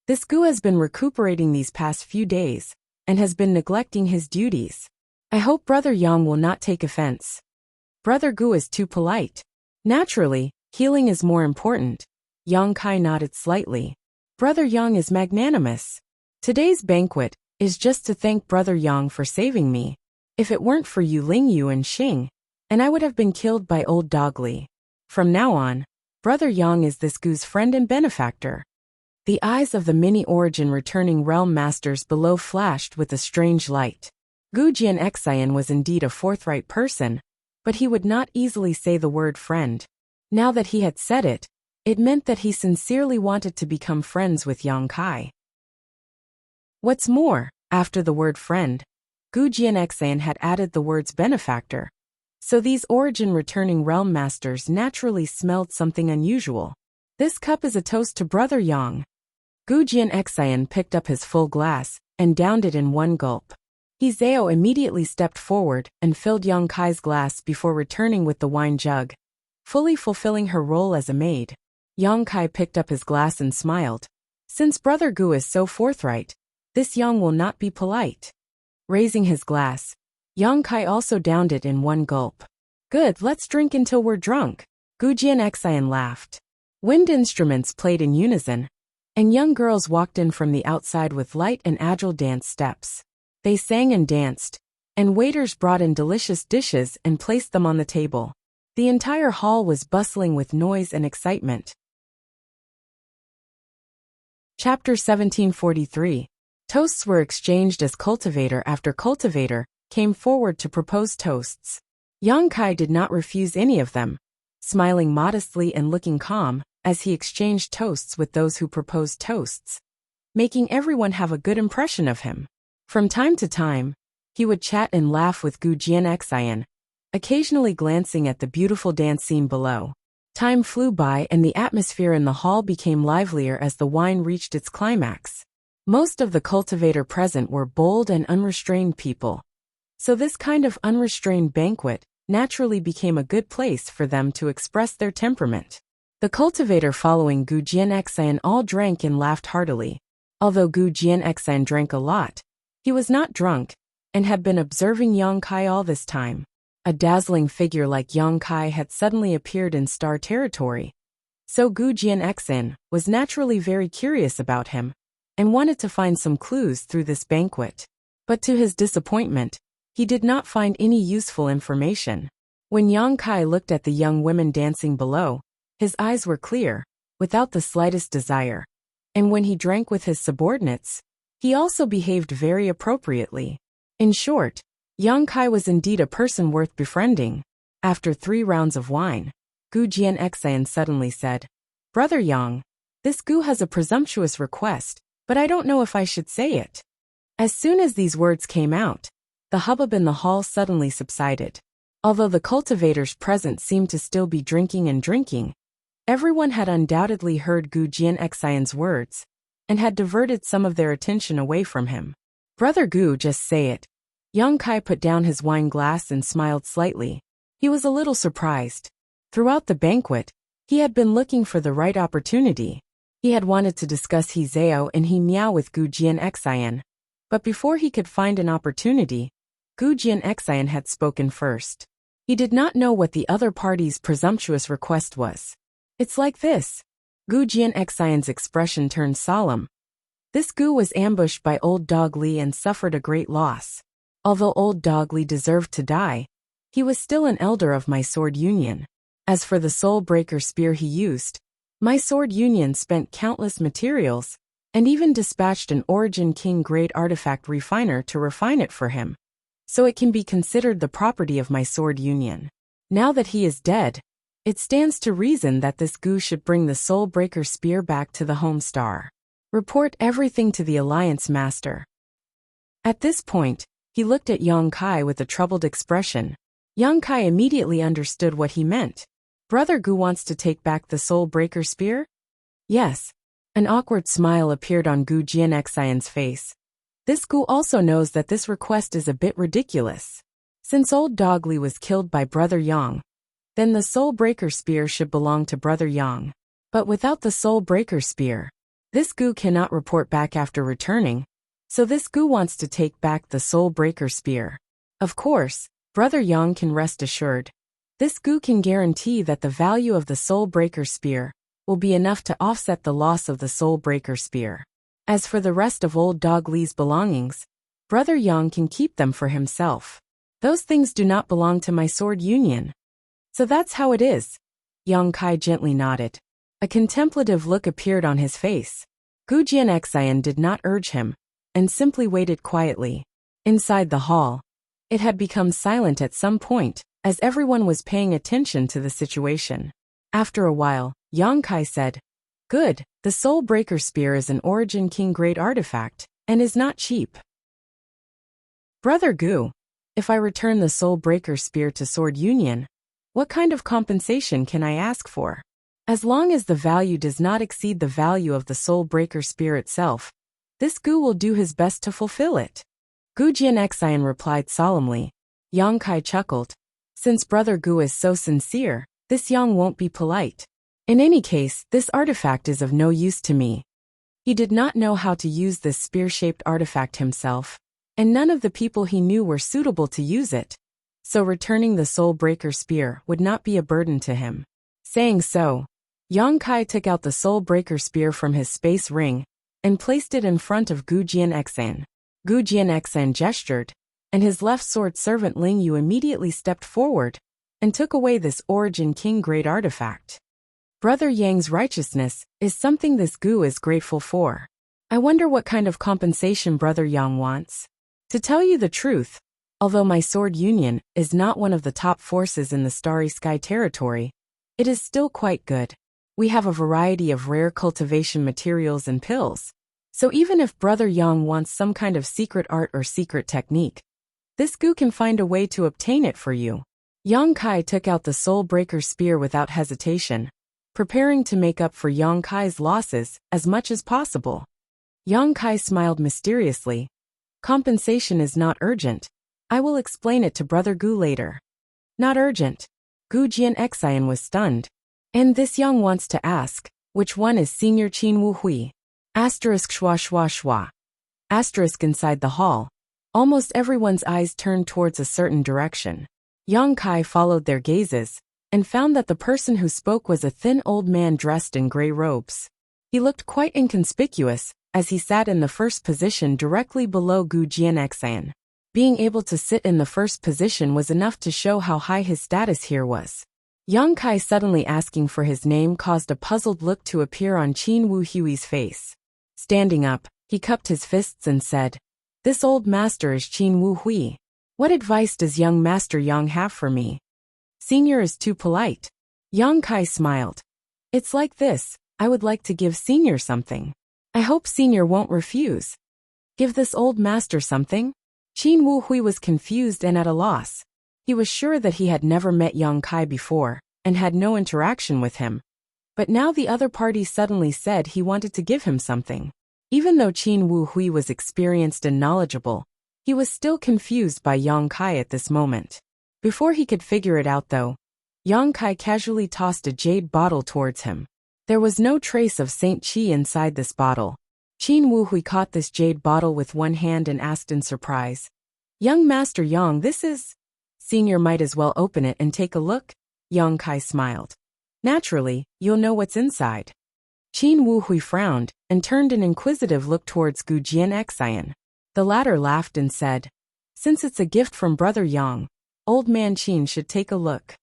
this Gu has been recuperating these past few days, and has been neglecting his duties. I hope Brother Yang will not take offense. Brother Gu is too polite." "Naturally, healing is more important." Yang Kai nodded slightly. "Brother Yang is magnanimous. Today's banquet is just to thank Brother Yang for saving me. If it weren't for you Ling Yu and Xing, and I would have been killed by old Dog Li. From now on, Brother Yang is this Gu's friend and benefactor." The eyes of the many Origin returning realm masters below flashed with a strange light. Gu Jianxan was indeed a forthright person, but he would not easily say the word friend. Now that he had said it, it meant that he sincerely wanted to become friends with Yang Kai. What's more, after the word friend, Gu Jianxan had added the words benefactor. So these Origin returning realm masters naturally smelled something unusual. "This cup is a toast to Brother Yang." Gu Jianxan picked up his full glass and downed it in one gulp. He Zhao immediately stepped forward and filled Yang Kai's glass before returning with the wine jug, fully fulfilling her role as a maid. Yang Kai picked up his glass and smiled. "Since Brother Gu is so forthright, this Yang will not be polite." Raising his glass, Yang Kai also downed it in one gulp. "Good, let's drink until we're drunk." Gu Jianxan laughed. Wind instruments played in unison, and young girls walked in from the outside with light and agile dance steps. They sang and danced, and waiters brought in delicious dishes and placed them on the table. The entire hall was bustling with noise and excitement. Chapter 1743. Toasts were exchanged as cultivator after cultivator came forward to propose toasts. Yang Kai did not refuse any of them, smiling modestly and looking calm as he exchanged toasts with those who proposed toasts, making everyone have a good impression of him. From time to time, he would chat and laugh with Gu Jianxan, occasionally glancing at the beautiful dance scene below. Time flew by and the atmosphere in the hall became livelier as the wine reached its climax. Most of the cultivator present were bold and unrestrained people, so this kind of unrestrained banquet naturally became a good place for them to express their temperament. The cultivator following Gu Jianxan all drank and laughed heartily. Although Gu Jianxan drank a lot, he was not drunk, and had been observing Yang Kai all this time. A dazzling figure like Yang Kai had suddenly appeared in star territory, so Gu Jianxan was naturally very curious about him, and wanted to find some clues through this banquet. But to his disappointment, he did not find any useful information. When Yang Kai looked at the young women dancing below, his eyes were clear, without the slightest desire. And when he drank with his subordinates, he also behaved very appropriately. In short, Yang Kai was indeed a person worth befriending. After 3 rounds of wine, Gu Jianxan suddenly said, "Brother Yang, this Gu has a presumptuous request, but I don't know if I should say it." As soon as these words came out, the hubbub in the hall suddenly subsided. Although the cultivators present seemed to still be drinking and drinking, everyone had undoubtedly heard Gu Jianxan's words, and had diverted some of their attention away from him. "Brother Gu, just say it." Yang Kai put down his wine glass and smiled slightly. He was a little surprised. Throughout the banquet, he had been looking for the right opportunity. He had wanted to discuss He Zhao and He Miao with Gu Jianxan, but before he could find an opportunity, Gu Jianxan had spoken first. He did not know what the other party's presumptuous request was. "It's like this." Gu Jianxan's expression turned solemn. This Gu was ambushed by Old Dog Li and suffered a great loss. Although Old Dog Li deserved to die, he was still an elder of my sword union. As for the soul breaker spear he used, my sword union spent countless materials, and even dispatched an Origin King grade artifact refiner to refine it for him, so it can be considered the property of my sword union. Now that he is dead, it stands to reason that this Gu should bring the soul breaker spear back to the home star. Report everything to the Alliance Master. At this point, he looked at Yang Kai with a troubled expression. Yang Kai immediately understood what he meant. Brother Gu wants to take back the soul breaker spear? Yes. An awkward smile appeared on Gu Jianxian's face. This Gu also knows that this request is a bit ridiculous. Since Old Dog Li was killed by Brother Yang, then the soul breaker spear should belong to Brother Yang. But without the soul breaker spear, this Gu cannot report back after returning, so this Gu wants to take back the soul breaker spear. Of course, Brother Yang can rest assured. This Gu can guarantee that the value of the soul breaker spear will be enough to offset the loss of the soul breaker spear. As for the rest of Old Dog Li's belongings, Brother Yang can keep them for himself. Those things do not belong to my sword union. So that's how it is. Yang Kai gently nodded. A contemplative look appeared on his face. Gu Jianxian did not urge him, and simply waited quietly. Inside the hall, it had become silent at some point, as everyone was paying attention to the situation. After a while, Yang Kai said, "Good, the Soul Breaker Spear is an Origin King grade artifact, and is not cheap. Brother Gu, if I return the Soul Breaker Spear to Sword Union, what kind of compensation can I ask for? As long as the value does not exceed the value of the Soul Breaker Spear itself, this Gu will do his best to fulfill it." Gu Jianxian replied solemnly. Yang Kai chuckled. Since Brother Gu is so sincere, this Yang won't be polite. In any case, this artifact is of no use to me. He did not know how to use this spear-shaped artifact himself, and none of the people he knew were suitable to use it, so returning the Soul Breaker Spear would not be a burden to him. Saying so, Yang Kai took out the Soul Breaker Spear from his space ring and placed it in front of Gu Jianxian. Gu Jianxian gestured, and his left sword servant Ling Yu immediately stepped forward and took away this Origin King grade artifact. Brother Yang's righteousness is something this Gu is grateful for. I wonder what kind of compensation Brother Yang wants. To tell you the truth, although my sword union is not one of the top forces in the Starry Sky territory, it is still quite good. We have a variety of rare cultivation materials and pills, so even if Brother Yang wants some kind of secret art or secret technique, this Gu can find a way to obtain it for you. Yang Kai took out the Soul Breaker Spear without hesitation, preparing to make up for Yang Kai's losses as much as possible. Yang Kai smiled mysteriously. Compensation is not urgent. I will explain it to Brother Gu later. Not urgent. Gu Jianxian was stunned. And this Yang wants to ask, which one is Senior Qin Wu Hui? Asterisk schwa schwa schwa. Asterisk inside the hall. Almost everyone's eyes turned towards a certain direction. Yang Kai followed their gazes, and found that the person who spoke was a thin old man dressed in gray robes. He looked quite inconspicuous, as he sat in the first position directly below Gu Jianxian. Being able to sit in the first position was enough to show how high his status here was. Yang Kai suddenly asking for his name caused a puzzled look to appear on Qin Wu Hui's face. Standing up, he cupped his fists and said, "This old master is Qin Wu Hui. What advice does young Master Yang have for me?" "Senior is too polite." Yang Kai smiled. "It's like this, I would like to give Senior something. I hope Senior won't refuse." "Give this old master something?" Qin Wu Hui was confused and at a loss. He was sure that he had never met Yang Kai before, and had no interaction with him. But now the other party suddenly said he wanted to give him something. Even though Qin Wu Hui was experienced and knowledgeable, he was still confused by Yang Kai at this moment. Before he could figure it out though, Yang Kai casually tossed a jade bottle towards him. There was no trace of Saint Qi inside this bottle. Qin Wu Hui caught this jade bottle with one hand and asked in surprise, "Young Master Yang, this is..." "Senior might as well open it and take a look." Yang Kai smiled. "Naturally, you'll know what's inside." Qin Wuhui frowned and turned an inquisitive look towards Gu Jianxian. The latter laughed and said, "Since it's a gift from Brother Yang, old man Qin should take a look."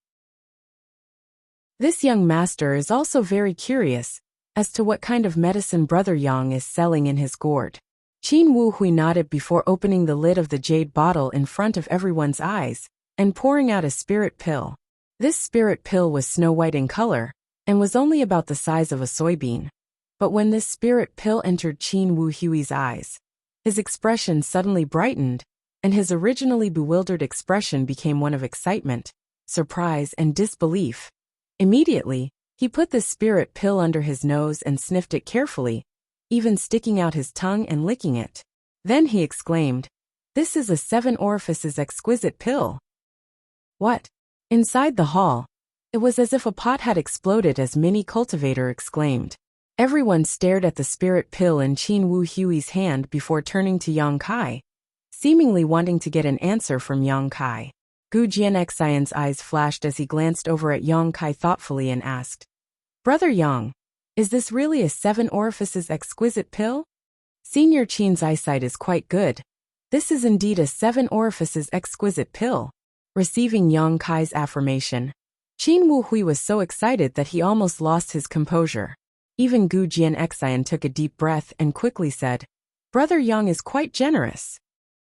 This young master is also very curious as to what kind of medicine Brother Yang is selling in his gourd. Qin Wuhui nodded before opening the lid of the jade bottle in front of everyone's eyes and pouring out a spirit pill. This spirit pill was snow white in color and was only about the size of a soybean. But when this spirit pill entered Qin Wuhui's eyes, his expression suddenly brightened, and his originally bewildered expression became one of excitement, surprise, and disbelief. Immediately, he put the spirit pill under his nose and sniffed it carefully, even sticking out his tongue and licking it. Then he exclaimed, "This is a 7 orifices exquisite pill." What? Inside the hall, it was as if a pot had exploded as Mini Cultivator exclaimed. Everyone stared at the spirit pill in Qin Wuhui's hand before turning to Yang Kai, seemingly wanting to get an answer from Yang Kai. Gu Jianxian's eyes flashed as he glanced over at Yang Kai thoughtfully and asked, "Brother Yang, is this really a 7 orifices exquisite pill?" Senior Qin's eyesight is quite good. This is indeed a 7 orifices exquisite pill. Receiving Yang Kai's affirmation, Qin Wuhui was so excited that he almost lost his composure. Even Gu Jianxian took a deep breath and quickly said, "Brother Yang is quite generous.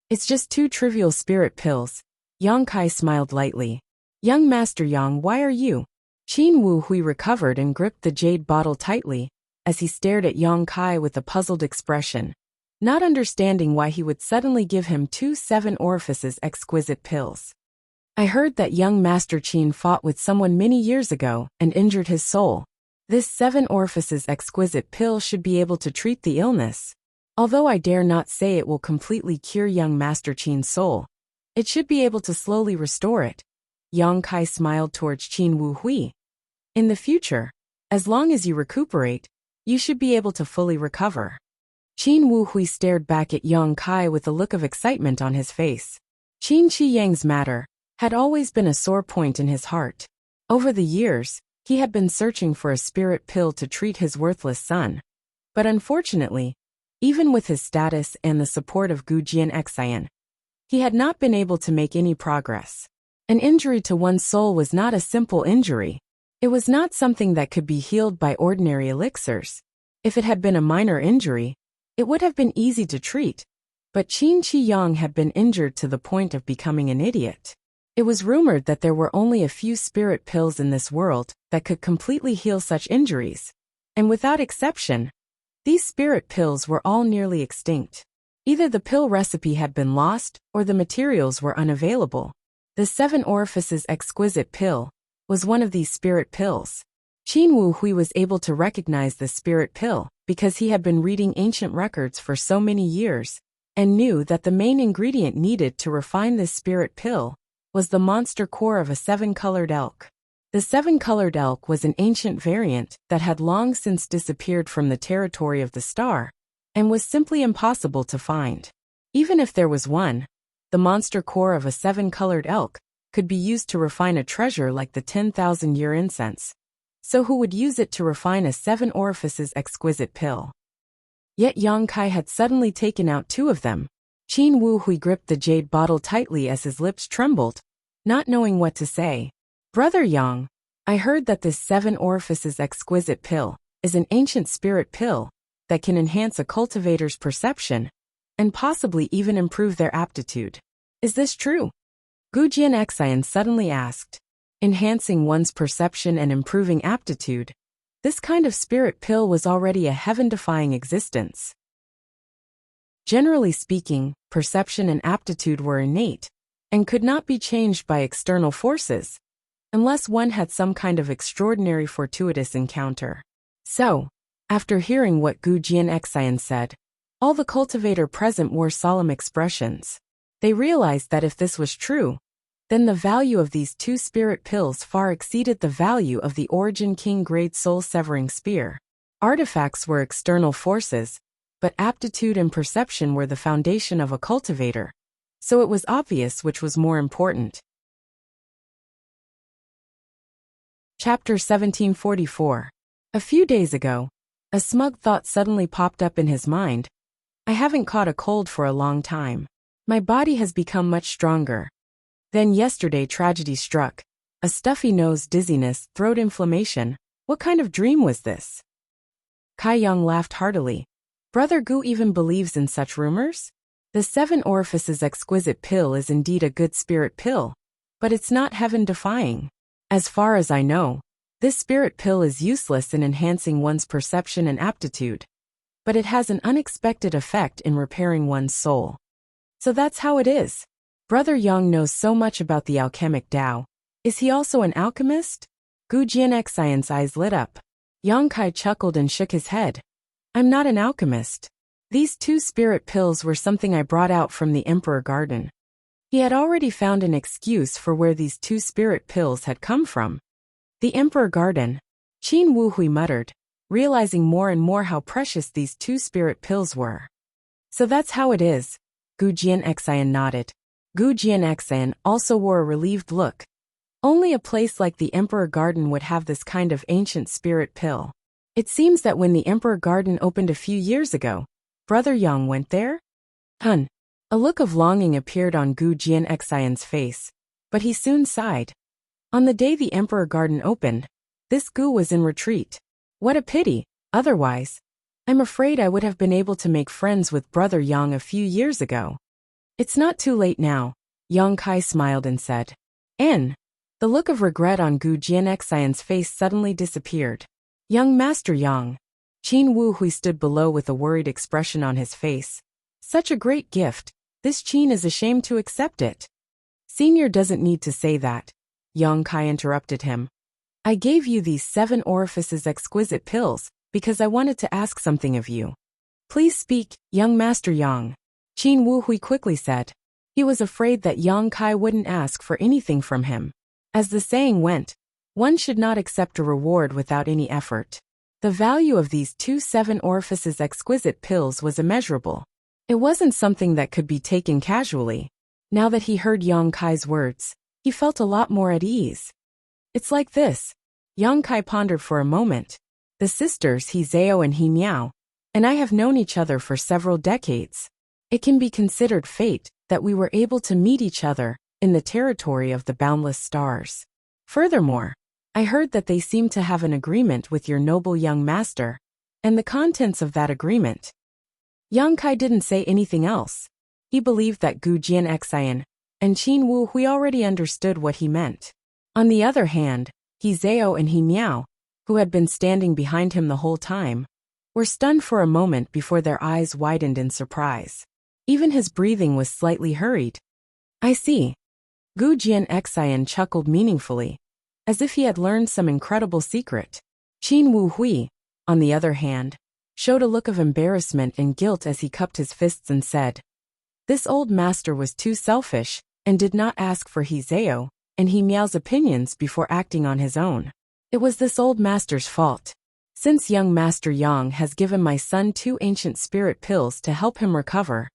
It's just 2 trivial spirit pills." Yang Kai smiled lightly. "Young Master Yang, why are you?" Qin Wuhui recovered and gripped the jade bottle tightly as he stared at Yang Kai with a puzzled expression, not understanding why he would suddenly give him 2 7 orifices exquisite pills. "I heard that young Master Qin fought with someone many years ago and injured his soul. This 7 orifices exquisite pill should be able to treat the illness. Although I dare not say it will completely cure young Master Qin's soul, it should be able to slowly restore it." Yang Kai smiled towards Qin Wuhui. "In the future, as long as you recuperate, you should be able to fully recover." Qin Wuhui stared back at Yang Kai with a look of excitement on his face. Qin Qiyang's matter had always been a sore point in his heart. Over the years, he had been searching for a spirit pill to treat his worthless son. But unfortunately, even with his status and the support of Gu Jianxian, he had not been able to make any progress. An injury to one's soul was not a simple injury. It was not something that could be healed by ordinary elixirs. If it had been a minor injury, it would have been easy to treat. But Qin Qiyang had been injured to the point of becoming an idiot. It was rumored that there were only a few spirit pills in this world that could completely heal such injuries. And without exception, these spirit pills were all nearly extinct. Either the pill recipe had been lost or the materials were unavailable. The 7 orifices exquisite pill was one of these spirit pills. Qin Wuhui was able to recognize the spirit pill because he had been reading ancient records for so many years and knew that the main ingredient needed to refine this spirit pill was the monster core of a 7-colored elk. The 7-colored elk was an ancient variant that had long since disappeared from the territory of the star and was simply impossible to find. Even if there was one, the monster core of a 7-colored elk could be used to refine a treasure like the 10,000-year incense. So who would use it to refine a 7 orifices exquisite pill? Yet Yang Kai had suddenly taken out 2 of them. Qin Wuhui gripped the jade bottle tightly as his lips trembled, not knowing what to say. "Brother Yang, I heard that this 7 orifices exquisite pill is an ancient spirit pill that can enhance a cultivator's perception and possibly even improve their aptitude. Is this true?" Gu Jianxian suddenly asked. Enhancing one's perception and improving aptitude, this kind of spirit pill was already a heaven-defying existence. Generally speaking, perception and aptitude were innate and could not be changed by external forces, unless one had some kind of extraordinary fortuitous encounter. So, after hearing what Gu Jianxian said, all the cultivator present wore solemn expressions. They realized that if this was true, then the value of these 2 spirit pills far exceeded the value of the Origin King Grade Soul-Severing Spear. Artifacts were external forces, but aptitude and perception were the foundation of a cultivator, so it was obvious which was more important. Chapter 1744. A few days ago, A smug thought suddenly popped up in his mind. I haven't caught a cold for a long time. My body has become much stronger. Then yesterday tragedy struck. A stuffy nose, dizziness, throat inflammation. What kind of dream was this? Kai Yang laughed heartily. Brother Gu even believes in such rumors? The 7 orifices exquisite pill is indeed a good spirit pill, but it's not heaven-defying. As far as I know, this spirit pill is useless in enhancing one's perception and aptitude, but it has an unexpected effect in repairing one's soul. So that's how it is. Brother Yang knows so much about the alchemic Tao. Is he also an alchemist? Gu Jianxian's eyes lit up. Yang Kai chuckled and shook his head. I'm not an alchemist. These 2 spirit pills were something I brought out from the Emperor Garden. He had already found an excuse for where these 2 spirit pills had come from. The Emperor Garden, Qin Wuhui muttered, realizing more and more how precious these 2 spirit pills were. So that's how it is. Gu Jianxian nodded. Gu Jianxian also wore a relieved look. Only a place like the Emperor Garden would have this kind of ancient spirit pill. It seems that when the Emperor Garden opened a few years ago, Brother Yang went there? A look of longing appeared on Gu Jianxian's face, but he soon sighed. On the day the Emperor Garden opened, this Gu was in retreat. What a pity, otherwise, I'm afraid I would have been able to make friends with Brother Yang a few years ago. It's not too late now, Yang Kai smiled and said. The look of regret on Gu Jianxian's face suddenly disappeared. Young Master Yang. Qin Wuhui stood below with a worried expression on his face. Such a great gift, this Qin is ashamed to accept it. Senior doesn't need to say that. Yang Kai interrupted him. I gave you these 7 orifices exquisite pills, because I wanted to ask something of you. Please speak, young Master Yang. Qin Wuhui quickly said. He was afraid that Yang Kai wouldn't ask for anything from him. As the saying went, one should not accept a reward without any effort. The value of these 2 7 orifices exquisite pills was immeasurable. It wasn't something that could be taken casually. Now that he heard Yang Kai's words, he felt a lot more at ease. It's like this. Yang Kai pondered for a moment. The sisters He Zhao and He Miao, and I have known each other for several decades. It can be considered fate that we were able to meet each other in the territory of the boundless stars. Furthermore, I heard that they seem to have an agreement with your noble young master, and the contents of that agreement. Yang Kai didn't say anything else. He believed that Gu Jianxian and Qin Wuhui already understood what he meant. On the other hand, He Zhao and He Miao, who had been standing behind him the whole time, were stunned for a moment before their eyes widened in surprise. Even his breathing was slightly hurried. I see. Gu Jianxian chuckled meaningfully, as if he had learned some incredible secret. Qin Wuhui, on the other hand, showed a look of embarrassment and guilt as he cupped his fists and said, this old master was too selfish and did not ask for He Zhao and He Miao's opinions before acting on his own. It was this old master's fault. Since young Master Yang has given my son 2 ancient spirit pills to help him recover,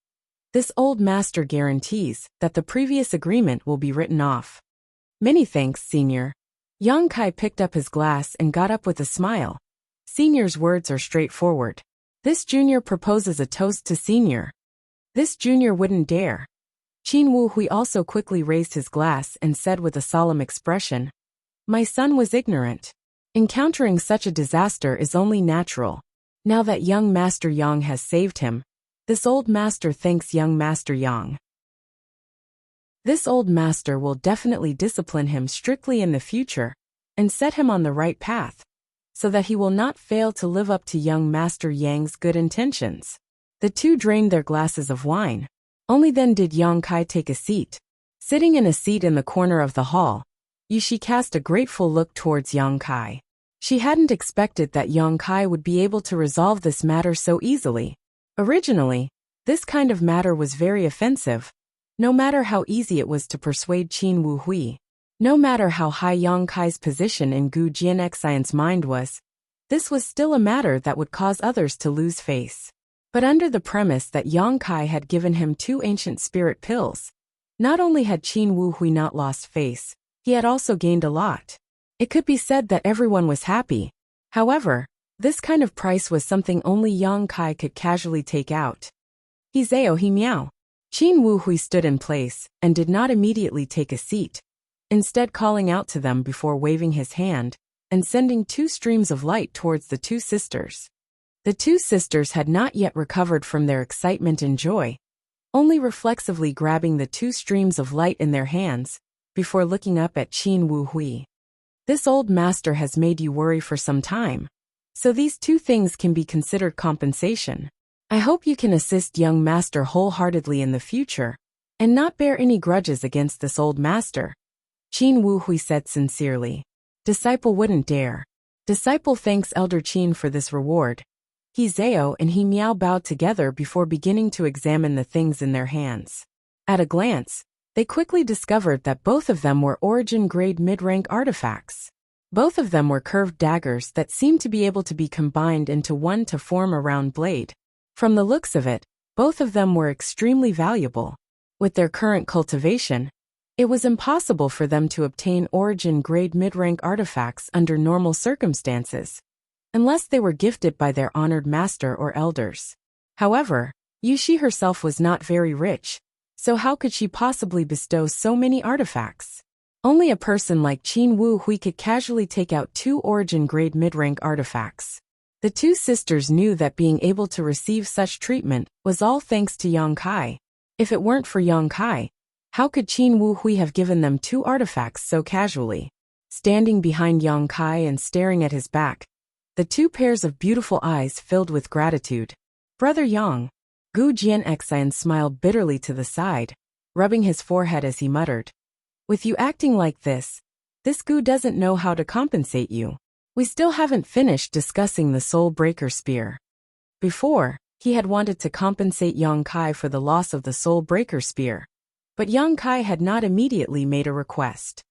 this old master guarantees that the previous agreement will be written off. Many thanks, Senior. Yang Kai picked up his glass and got up with a smile. Senior's words are straightforward. This junior proposes a toast to Senior. This junior wouldn't dare. Qin Wuhui also quickly raised his glass and said with a solemn expression, my son was ignorant. Encountering such a disaster is only natural. Now that young Master Yang has saved him, this old master thanks young Master Yang. This old master will definitely discipline him strictly in the future and set him on the right path, so that he will not fail to live up to young Master Yang's good intentions. The 2 drained their glasses of wine. Only then did Yang Kai take a seat. Sitting in a seat in the corner of the hall, Yushi cast a grateful look towards Yang Kai. She hadn't expected that Yang Kai would be able to resolve this matter so easily. Originally, this kind of matter was very offensive. No matter how easy it was to persuade Qin Wuhui, no matter how high Yang Kai's position in Gu Jianxian's mind was, this was still a matter that would cause others to lose face. But under the premise that Yang Kai had given him 2 ancient spirit pills, not only had Qin Wuhui not lost face, he had also gained a lot. It could be said that everyone was happy. However, This kind of price was something only Yang Kai could casually take out. Hizeo he meow. Qin Wu Hui stood in place and did not immediately take a seat, instead calling out to them before waving his hand and sending two streams of light towards the two sisters. The two sisters had not yet recovered from their excitement and joy, only reflexively grabbing the two streams of light in their hands before looking up at Qin Wu Hui. This old master has made you worry for some time, so these two things can be considered compensation. I hope you can assist young master wholeheartedly in the future, and not bear any grudges against this old master. Qin Wu Hui said sincerely. Disciple wouldn't dare. Disciple thanks Elder Qin for this reward. Hizeo and he meow bowed together before beginning to examine the things in their hands. At a glance, they quickly discovered that both of them were origin-grade mid-rank artifacts. Both of them were curved daggers that seemed to be able to be combined into one to form a round blade. From the looks of it, both of them were extremely valuable. With their current cultivation, it was impossible for them to obtain origin-grade mid-rank artifacts under normal circumstances, unless they were gifted by their honored master or elders. However, Yushi herself was not very rich, so how could she possibly bestow so many artifacts? Only a person like Qin Wu Hui could casually take out two origin-grade mid-rank artifacts. The two sisters knew that being able to receive such treatment was all thanks to Yang Kai. If it weren't for Yang Kai, how could Qin Wu Hui have given them two artifacts so casually? Standing behind Yang Kai and staring at his back, the two pairs of beautiful eyes filled with gratitude. Brother Yang. Gu Jianxian smiled bitterly to the side, rubbing his forehead as he muttered. With you acting like this Gu doesn't know how to compensate you. We still haven't finished discussing the Soul Breaker Spear. Before, he had wanted to compensate Yang Kai for the loss of the Soul Breaker Spear, but Yang Kai had not immediately made a request.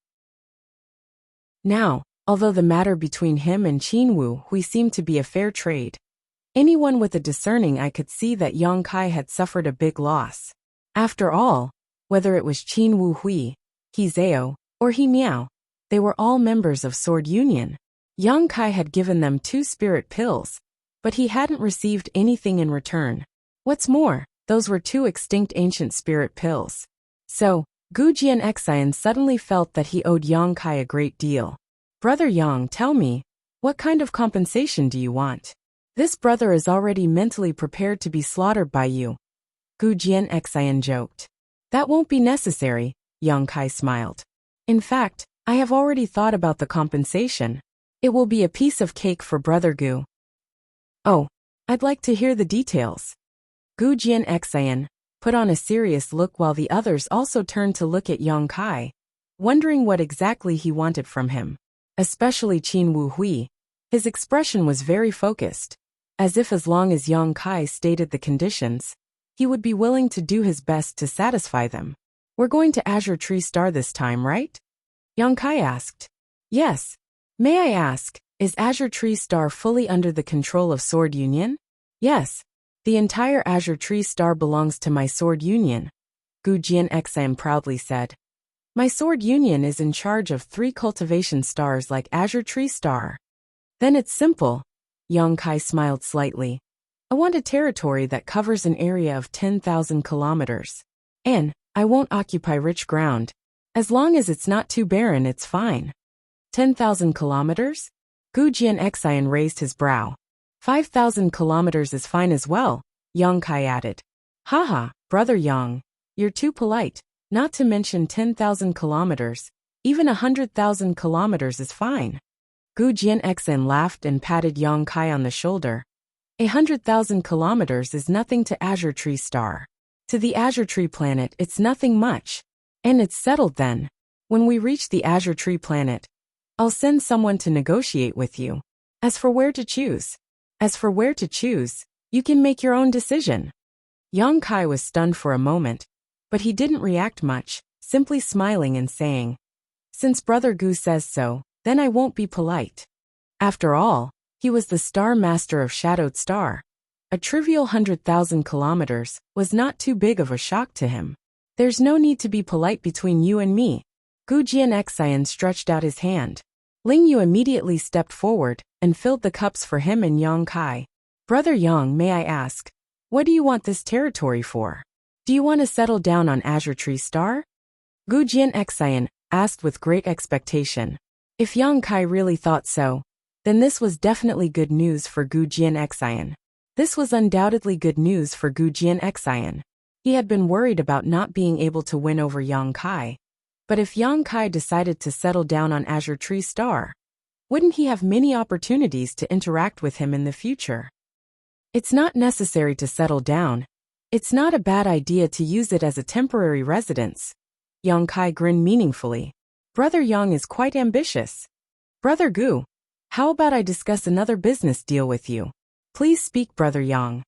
Now, although the matter between him and Qin Wu Hui seemed to be a fair trade, anyone with a discerning eye could see that Yang Kai had suffered a big loss. After all, whether it was Qin Wu Hui, Hizeo, or He Miao, they were all members of Sword Union. Yang Kai had given them two spirit pills, but he hadn't received anything in return. What's more, those were two extinct ancient spirit pills. So, Gu Jianxian suddenly felt that he owed Yang Kai a great deal. Brother Yang, tell me, what kind of compensation do you want? This brother is already mentally prepared to be slaughtered by you. Gu Jianxian joked. That won't be necessary, Yang Kai smiled. In fact, I have already thought about the compensation. It will be a piece of cake for Brother Gu. Oh, I'd like to hear the details. Gu Jianxian put on a serious look while the others also turned to look at Yang Kai, wondering what exactly he wanted from him. Especially Qin Wu Hui. His expression was very focused, as if as long as Yang Kai stated the conditions, he would be willing to do his best to satisfy them. We're going to Azure Tree Star this time, right? Yang Kai asked. Yes. May I ask, is Azure Tree Star fully under the control of Sword Union? Yes. The entire Azure Tree Star belongs to my Sword Union, Gu Jianxian proudly said. My Sword Union is in charge of 3 cultivation stars like Azure Tree Star. Then it's simple. Yang Kai smiled slightly. I want a territory that covers an area of 10,000 kilometers. And I won't occupy rich ground. As long as it's not too barren, it's fine. 10,000 kilometers? Gu Jianxian raised his brow. 5,000 kilometers is fine as well, Yang Kai added. Haha, Brother Yang, you're too polite. Not to mention 10,000 kilometers, even 100,000 kilometers is fine. Gu Jianxian laughed and patted Yang Kai on the shoulder. 100,000 kilometers is nothing to Azure Tree Star. To the Azure Tree Planet, it's nothing much. And it's settled then. When we reach the Azure Tree Planet, I'll send someone to negotiate with you. As for where to choose, you can make your own decision. Yang Kai was stunned for a moment, but he didn't react much, simply smiling and saying, Since Brother Gu says so, then I won't be polite. After all, he was the Star Master of Shadowed Star. A trivial 100,000 kilometers was not too big of a shock to him. There's no need to be polite between you and me. Gu Jianxian stretched out his hand. Ling Yu immediately stepped forward and filled the cups for him and Yang Kai. Brother Yang, may I ask, what do you want this territory for? Do you want to settle down on Azure Tree Star? Gu Jianxian asked with great expectation. If Yang Kai really thought so, then this was definitely good news for Gu Jianxian. This was undoubtedly good news for Gu Jianxian. He had been worried about not being able to win over Yang Kai. But if Yang Kai decided to settle down on Azure Tree Star, wouldn't he have many opportunities to interact with him in the future? It's not necessary to settle down. It's not a bad idea to use it as a temporary residence. Yang Kai grinned meaningfully. Brother Yang is quite ambitious. Brother Gu, how about I discuss another business deal with you? Please speak, Brother Yang.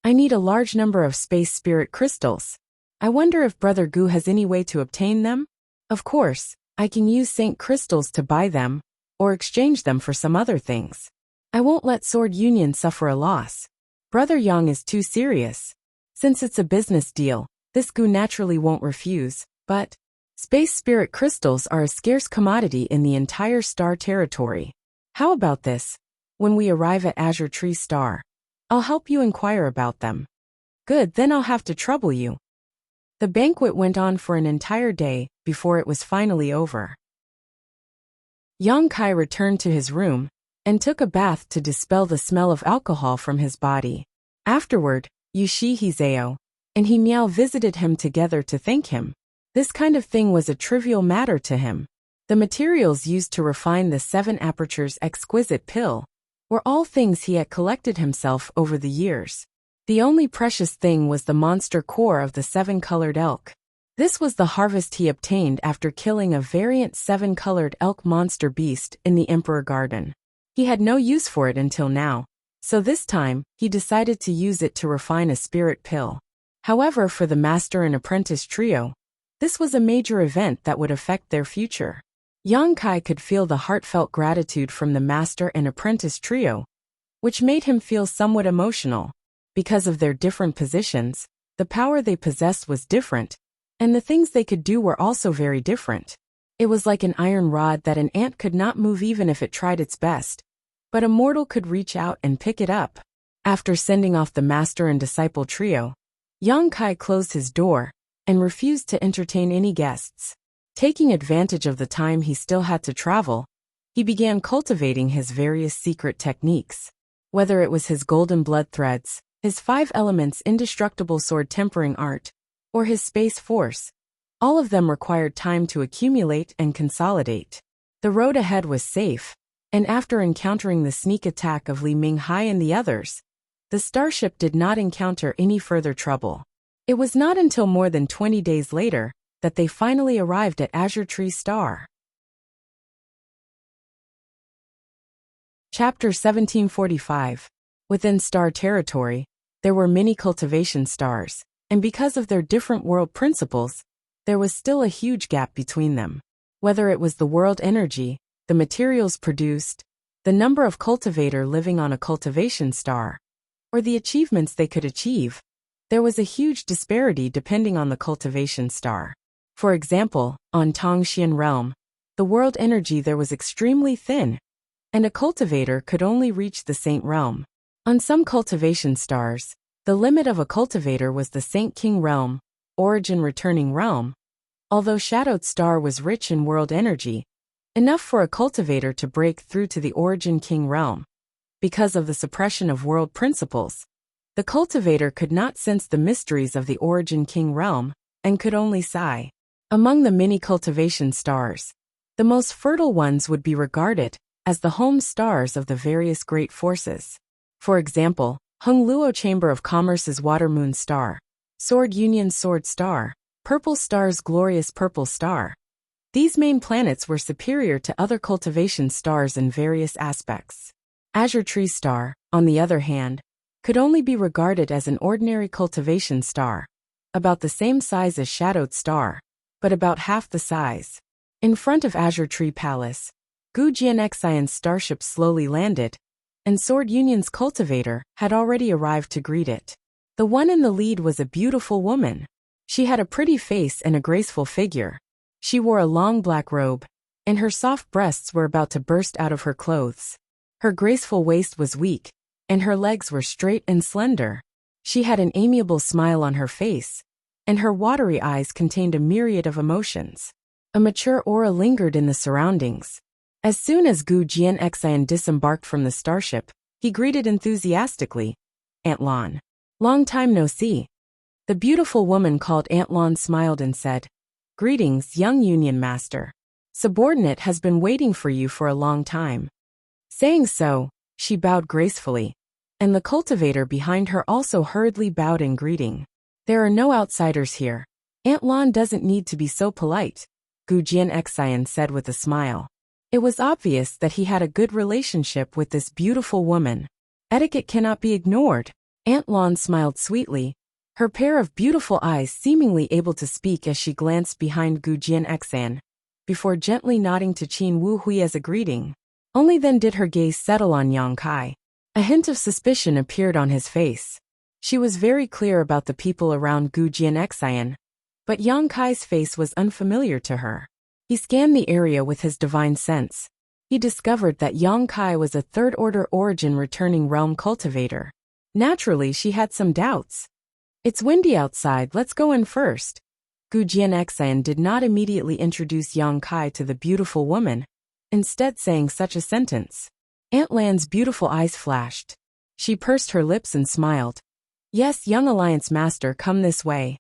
I need a large number of space spirit crystals. I wonder if Brother Gu has any way to obtain them? Of course, I can use Saint crystals to buy them, or exchange them for some other things. I won't let Sword Union suffer a loss. Brother Yang is too serious. Since it's a business deal, this Gu naturally won't refuse, but space spirit crystals are a scarce commodity in the entire star territory. How about this? When we arrive at Azure Tree Star, I'll help you inquire about them. Good, then I'll have to trouble you. The banquet went on for an entire day before it was finally over. Yang Kai returned to his room and took a bath to dispel the smell of alcohol from his body. Afterward, Yu Shi Hizeo and He Miao visited him together to thank him. This kind of thing was a trivial matter to him. The materials used to refine the 7 apertures exquisite pill were all things he had collected himself over the years. The only precious thing was the monster core of the 7-colored elk. This was the harvest he obtained after killing a variant 7-colored elk monster beast in the Emperor Garden. He had no use for it until now, so this time, he decided to use it to refine a spirit pill. However, for the master and apprentice trio, this was a major event that would affect their future. Yang Kai could feel the heartfelt gratitude from the master and apprentice trio, which made him feel somewhat emotional. Because of their different positions, the power they possessed was different, and the things they could do were also very different. It was like an iron rod that an ant could not move even if it tried its best, but a mortal could reach out and pick it up. After sending off the master and disciple trio, Yang Kai closed his door and refused to entertain any guests. Taking advantage of the time he still had to travel, he began cultivating his various secret techniques. Whether it was his golden blood threads, his 5 elements indestructible sword tempering art, or his space force, all of them required time to accumulate and consolidate. The road ahead was safe, and after encountering the sneak attack of Li Minghai and the others, the starship did not encounter any further trouble. It was not until more than 20 days later that they finally arrived at Azure Tree Star. Chapter 1745. Within star territory, there were many cultivation stars, and because of their different world principles, there was still a huge gap between them. Whether it was the world energy, the materials produced, the number of cultivator living on a cultivation star, or the achievements they could achieve, there was a huge disparity depending on the cultivation star. For example, on Tongxian realm, the world energy there was extremely thin, and a cultivator could only reach the Saint realm. On some cultivation stars, the limit of a cultivator was the Saint King realm, origin returning realm. Although Shadowed Star was rich in world energy, enough for a cultivator to break through to the origin king realm. Because of the suppression of world principles, the cultivator could not sense the mysteries of the origin king realm, and could only sigh. Among the many cultivation stars, the most fertile ones would be regarded as the home stars of the various great forces. For example, Hung Luo Chamber of Commerce's Water Moon Star, Sword Union's Sword Star, Purple Star's Glorious Purple Star. These main planets were superior to other cultivation stars in various aspects. Azure Tree Star, on the other hand, could only be regarded as an ordinary cultivation star, about the same size as Shadowed Star, but about half the size. In front of Azure Tree Palace, Gu Jianxian's starship slowly landed, and Sword Union's cultivator had already arrived to greet it. The one in the lead was a beautiful woman. She had a pretty face and a graceful figure. She wore a long black robe, and her soft breasts were about to burst out of her clothes. Her graceful waist was weak, and her legs were straight and slender. She had an amiable smile on her face, and her watery eyes contained a myriad of emotions. A mature aura lingered in the surroundings. As soon as Gu Jianxian disembarked from the starship, he greeted enthusiastically, "Aunt Lan. Long time no see." The beautiful woman called Aunt Lan smiled and said, "Greetings, young Union Master. Subordinate has been waiting for you for a long time." Saying so, she bowed gracefully, and the cultivator behind her also hurriedly bowed in greeting. "There are no outsiders here. Aunt Lan doesn't need to be so polite," Gu Jianxian said with a smile. It was obvious that he had a good relationship with this beautiful woman. Etiquette cannot be ignored. Aunt Lan smiled sweetly, her pair of beautiful eyes seemingly able to speak as she glanced behind Gu Jianxian, before gently nodding to Qin Wu Hui as a greeting. Only then did her gaze settle on Yang Kai. A hint of suspicion appeared on his face. She was very clear about the people around Gu Jianxian, but Yang Kai's face was unfamiliar to her. He scanned the area with his divine sense. He discovered that Yang Kai was a third-order origin returning realm cultivator. Naturally, she had some doubts. "It's windy outside, let's go in first." Gu Jianxian did not immediately introduce Yang Kai to the beautiful woman, instead saying such a sentence. Aunt Lan's beautiful eyes flashed. She pursed her lips and smiled. "Yes, young Alliance Master, come this way."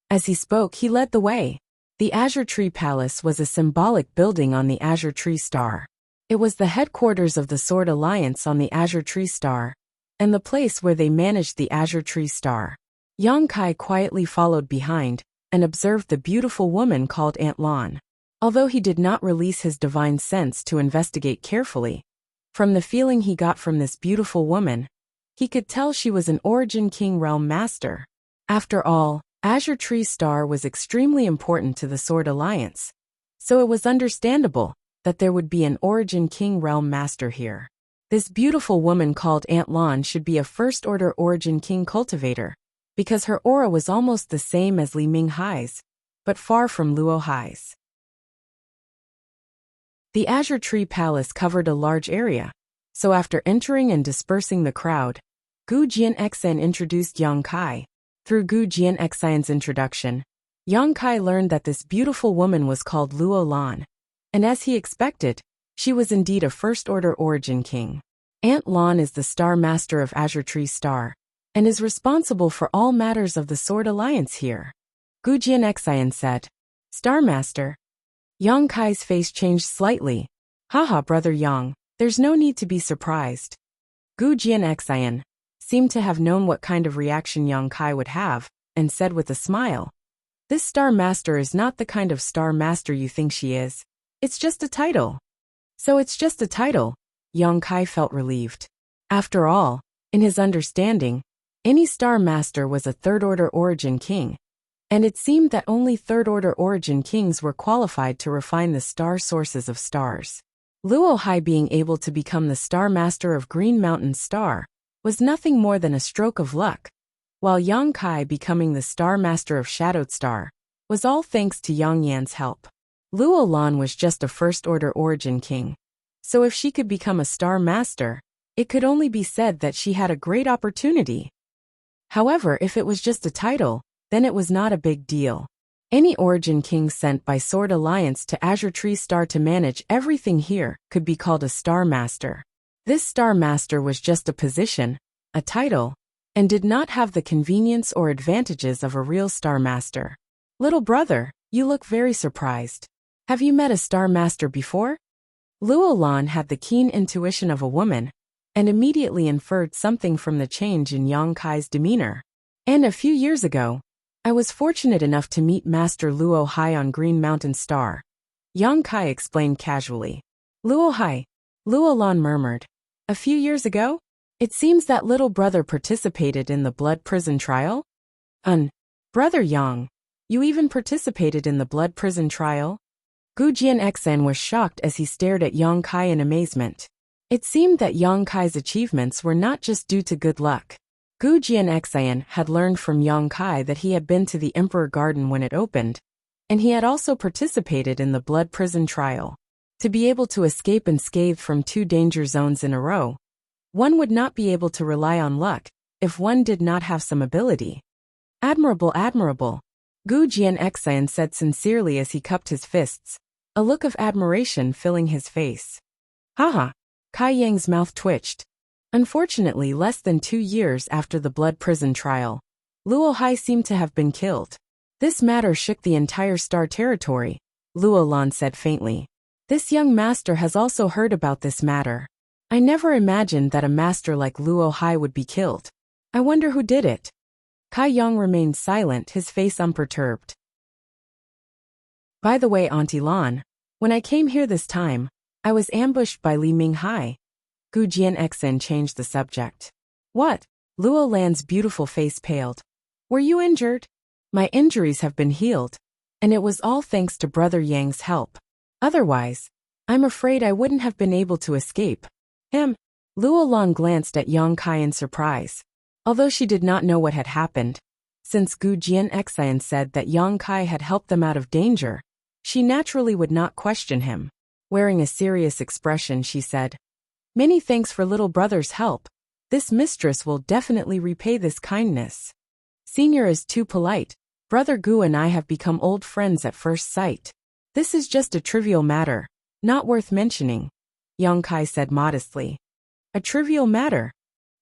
As he spoke, he led the way. The Azure Tree Palace was a symbolic building on the Azure Tree Star. It was the headquarters of the Sword Alliance on the Azure Tree Star, and the place where they managed the Azure Tree Star. Yang Kai quietly followed behind, and observed the beautiful woman called Aunt Lan. Although he did not release his divine sense to investigate carefully, from the feeling he got from this beautiful woman, he could tell she was an Origin King Realm Master. After all, Azure Tree Star was extremely important to the Sword Alliance, so it was understandable that there would be an Origin King Realm Master here. This beautiful woman called Aunt Lan should be a first-order Origin King cultivator, because her aura was almost the same as Li Ming Hai's, but far from Luo Hai's. The Azure Tree Palace covered a large area, so after entering and dispersing the crowd, Gu Jianxian introduced Yang Kai. Through Gu Jianxian's introduction, Yang Kai learned that this beautiful woman was called Luo Lan, and as he expected, she was indeed a first-order Origin King. Aunt Lan is the Star Master of Azure Tree Star, and is responsible for all matters of the Sword Alliance here. Gu Jianxian said, "Star Master." Yang Kai's face changed slightly. "Haha, brother Yang, there's no need to be surprised." Gu Jianxian seemed to have known what kind of reaction Yang Kai would have, and said with a smile, "This Star Master is not the kind of Star Master you think she is. It's just a title." "So it's just a title," Yang Kai felt relieved. After all, in his understanding, any Star Master was a third-order Origin King, and it seemed that only third-order Origin Kings were qualified to refine the star sources of stars. Luo Hai being able to become the Star Master of Green Mountain Star was nothing more than a stroke of luck, while Yang Kai becoming the Star Master of Shadowed Star was all thanks to Yang Yan's help. Luo Lan was just a first-order Origin King, so if she could become a Star Master, it could only be said that she had a great opportunity. However, if it was just a title, then it was not a big deal. Any Origin King sent by Sword Alliance to Azure Tree Star to manage everything here could be called a Star Master. This Star Master was just a position, a title, and did not have the convenience or advantages of a real Star Master. "Little brother, you look very surprised. Have you met a Star Master before?" Luo Lan had the keen intuition of a woman, and immediately inferred something from the change in Yang Kai's demeanor. "And a few years ago, I was fortunate enough to meet Master Luo Hai on Green Mountain Star," Yang Kai explained casually. "Luo Hai," Luo Lan murmured. "A few years ago? It seems that little brother participated in the Blood Prison trial?" Brother Yang, you even participated in the Blood Prison trial?" Gu Jianxian was shocked as he stared at Yang Kai in amazement. It seemed that Yang Kai's achievements were not just due to good luck. Gu Jianxian had learned from Yang Kai that he had been to the Emperor Garden when it opened, and he had also participated in the Blood Prison trial. To be able to escape unscathed from 2 danger zones in a row, one would not be able to rely on luck if one did not have some ability. Admirable, admirable, Gu Jianxian said sincerely as he cupped his fists, a look of admiration filling his face. Haha, Kai Yang's mouth twitched. Unfortunately, less than 2 years after the blood prison trial, Luo Hai seemed to have been killed. This matter shook the entire Star territory, Luo Lan said faintly. This young master has also heard about this matter. I never imagined that a master like Luo Hai would be killed. I wonder who did it. Kai Yang remained silent, his face unperturbed. By the way, Auntie Lan, when I came here this time, I was ambushed by Li Minghai. Gu Jianxian changed the subject. What? Luo Lan's beautiful face paled. Were you injured? My injuries have been healed, and it was all thanks to Brother Yang's help. Otherwise, I'm afraid I wouldn't have been able to escape. Luo Lan glanced at Yang Kai in surprise. Although she did not know what had happened, since Gu Jianxian said that Yang Kai had helped them out of danger, she naturally would not question him. Wearing a serious expression, she said, Many thanks for little brother's help. This mistress will definitely repay this kindness. Senior is too polite. Brother Gu and I have become old friends at first sight. This is just a trivial matter, not worth mentioning, Yang Kai said modestly. A trivial matter?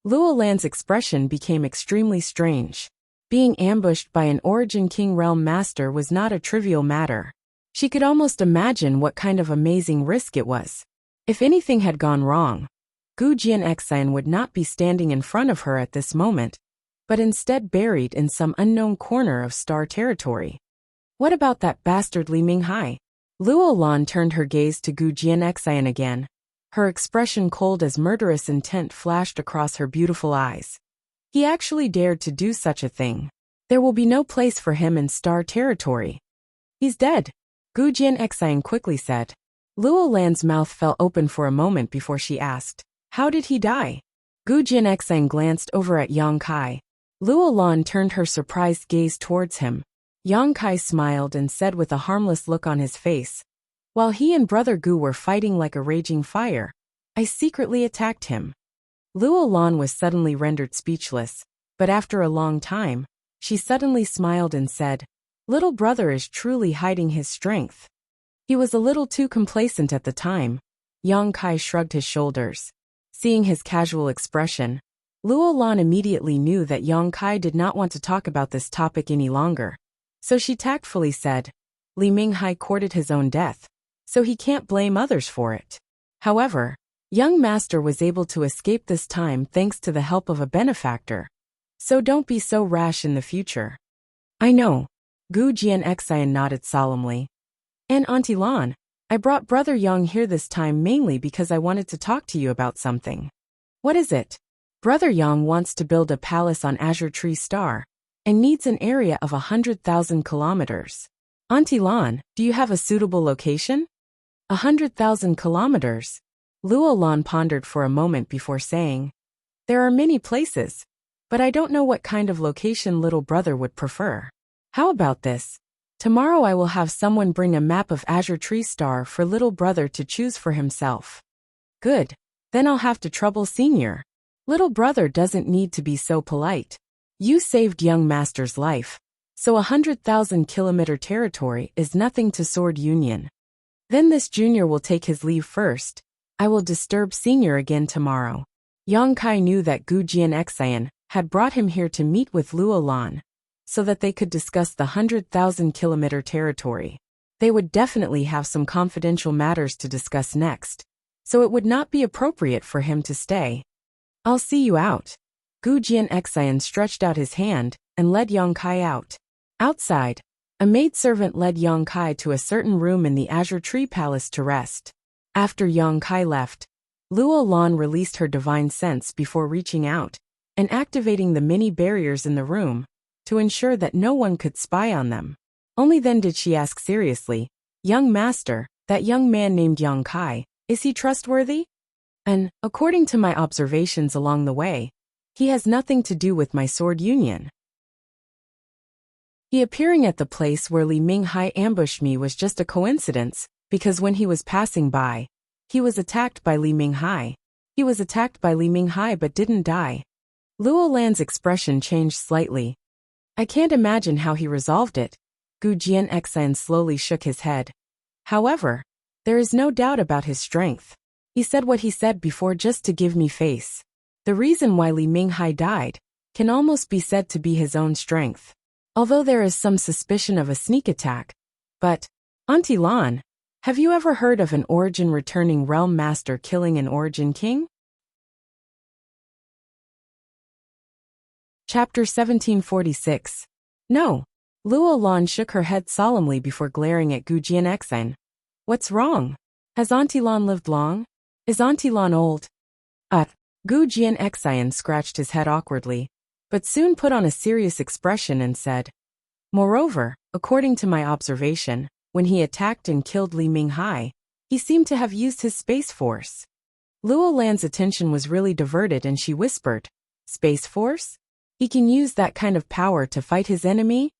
Luo Lan's expression became extremely strange. Being ambushed by an Origin King Realm Master was not a trivial matter. She could almost imagine what kind of amazing risk it was. If anything had gone wrong, Gu Jianxian would not be standing in front of her at this moment, but instead buried in some unknown corner of Star territory. What about that bastard Li Minghai? Luo Lan turned her gaze to Gu Jianxian again. Her expression cold as murderous intent flashed across her beautiful eyes. He actually dared to do such a thing. There will be no place for him in Star territory. He's dead, Gu Jianxian quickly said. Luo Lan's mouth fell open for a moment before she asked, How did he die? Gu Jianxian glanced over at Yang Kai. Luo Lan turned her surprised gaze towards him. Yang Kai smiled and said with a harmless look on his face, While he and Brother Gu were fighting like a raging fire, I secretly attacked him. Luo Lan was suddenly rendered speechless, but after a long time, she suddenly smiled and said, Little brother is truly hiding his strength. He was a little too complacent at the time. Yang Kai shrugged his shoulders. Seeing his casual expression, Luo Lan immediately knew that Yang Kai did not want to talk about this topic any longer. So she tactfully said, Li Minghai courted his own death, so he can't blame others for it. However, young master was able to escape this time thanks to the help of a benefactor. So don't be so rash in the future. I know, Gu Jianxian nodded solemnly. And Auntie Lan, I brought Brother Yang here this time mainly because I wanted to talk to you about something. What is it? Brother Yang wants to build a palace on Azure Tree Star, and needs an area of 100,000 kilometers. Auntie Lan, do you have a suitable location? 100,000 kilometers? Luo Lan pondered for a moment before saying, There are many places, but I don't know what kind of location little brother would prefer. How about this? Tomorrow I will have someone bring a map of Azure Tree Star for little brother to choose for himself. Good. Then I'll have to trouble Senior. Little brother doesn't need to be so polite. You saved young master's life, so 100,000 kilometer territory is nothing to Sword Union. Then this junior will take his leave first. I will disturb Senior again tomorrow. Yang Kai knew that Gu Jianxian had brought him here to meet with Luo Lan, so that they could discuss the 100,000 kilometer territory. They would definitely have some confidential matters to discuss next, so it would not be appropriate for him to stay. I'll see you out. Gu Jianxian stretched out his hand and led Yang Kai out. Outside, a maidservant led Yang Kai to a certain room in the Azure Tree Palace to rest. After Yang Kai left, Luo Lan released her divine sense before reaching out and activating the many barriers in the room to ensure that no one could spy on them. Only then did she ask seriously, Young master, that young man named Yang Kai, is he trustworthy? And, according to my observations along the way, he has nothing to do with my Sword Union. He appearing at the place where Li Minghai ambushed me was just a coincidence, Because when he was passing by, he was attacked by Li Minghai. He was attacked by Li Minghai but didn't die. Luo Lan's expression changed slightly. I can't imagine how he resolved it. Gu Jianxan slowly shook his head. However, there is no doubt about his strength. He said what he said before just to give me face. The reason why Li Minghai died can almost be said to be his own strength. Although there is some suspicion of a sneak attack. But, Auntie Lan, have you ever heard of an origin returning realm master killing an origin king? Chapter 1746. No. Luo Lan shook her head solemnly before glaring at Gu Jianxan. What's wrong? Has Auntie Lan lived long? Is Auntie Lan old? Gu Jianxan scratched his head awkwardly, but soon put on a serious expression and said, Moreover, according to my observation, when he attacked and killed Li Minghai, he seemed to have used his space force. Luo Lan's attention was really diverted and she whispered, Space force? He can use that kind of power to fight his enemy?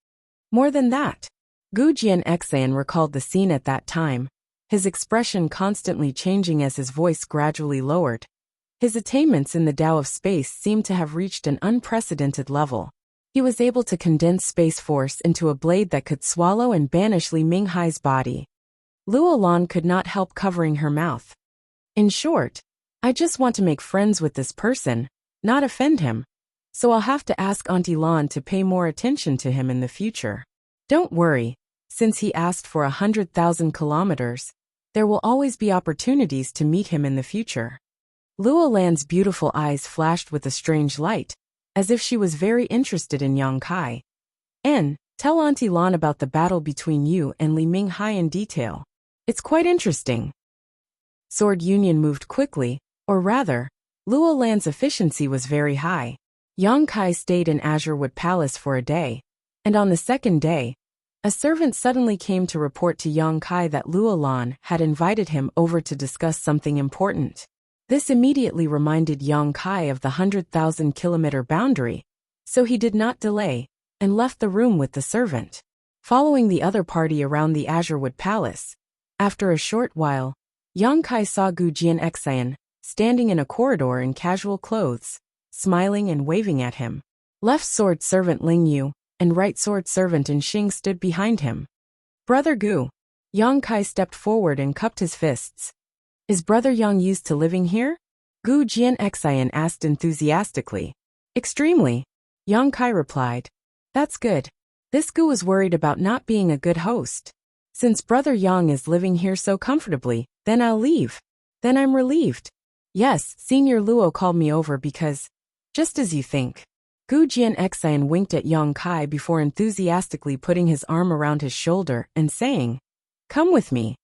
More than that. Gu Jianxan recalled the scene at that time, his expression constantly changing as his voice gradually lowered. His attainments in the Tao of space seemed to have reached an unprecedented level. He was able to condense space force into a blade that could swallow and banish Li Minghai's body. Luo Lan could not help covering her mouth. In short, I just want to make friends with this person, not offend him. So I'll have to ask Auntie Lan to pay more attention to him in the future. Don't worry, since he asked for 100,000 kilometers, there will always be opportunities to meet him in the future. Luo Lan's beautiful eyes flashed with a strange light, as if she was very interested in Yang Kai. Tell Auntie Lan about the battle between you and Li Minghai in detail. It's quite interesting. Sword Union moved quickly, or rather, Luo Lan's efficiency was very high. Yang Kai stayed in Azurewood Palace for a day, and on the second day, a servant suddenly came to report to Yang Kai that Luo Lan had invited him over to discuss something important. This immediately reminded Yang Kai of the 100,000-kilometer boundary, so he did not delay, and left the room with the servant. Following the other party around the Azurewood Palace, after a short while, Yang Kai saw Gu Jianxan, standing in a corridor in casual clothes, smiling and waving at him. Left sword servant Ling Yu and right sword servant In Xing stood behind him. Brother Gu. Yang Kai stepped forward and cupped his fists. Is Brother Yang used to living here? Gu Jianxan asked enthusiastically. Extremely. Yang Kai replied. That's good. This Gu was worried about not being a good host. Since Brother Yang is living here so comfortably, then I'll leave. Then I'm relieved. Yes, Senior Luo called me over because, just as you think. Gu Jianxan winked at Yang Kai before enthusiastically putting his arm around his shoulder and saying, Come with me.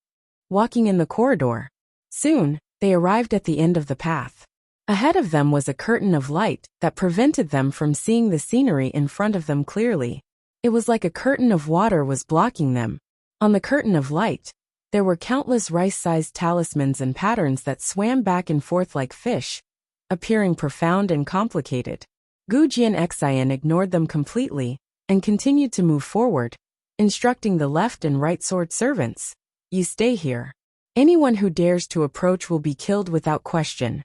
Walking in the corridor. Soon, they arrived at the end of the path. Ahead of them was a curtain of light that prevented them from seeing the scenery in front of them clearly. It was like a curtain of water was blocking them. On the curtain of light, there were countless rice-sized talismans and patterns that swam back and forth like fish, appearing profound and complicated. Gu Jianxan ignored them completely and continued to move forward, instructing the left and right sword servants, You stay here. Anyone who dares to approach will be killed without question.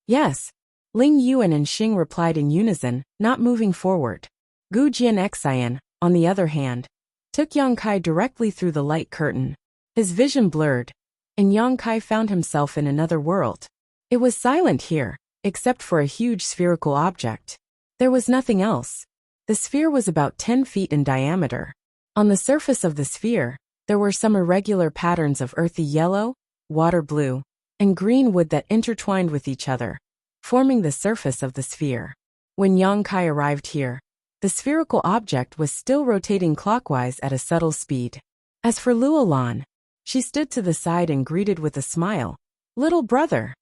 Yes. Ling Yu and In Xing replied in unison, not moving forward. Gu Jianxan, on the other hand, took Yang Kai directly through the light curtain. His vision blurred, and Yang Kai found himself in another world. It was silent here, except for a huge spherical object. There was nothing else. The sphere was about 10 feet in diameter. On the surface of the sphere, there were some irregular patterns of earthy yellow, water blue, and green wood that intertwined with each other, forming the surface of the sphere. When Yang Kai arrived here, the spherical object was still rotating clockwise at a subtle speed. As for Luo Lan, she stood to the side and greeted with a smile. Little brother.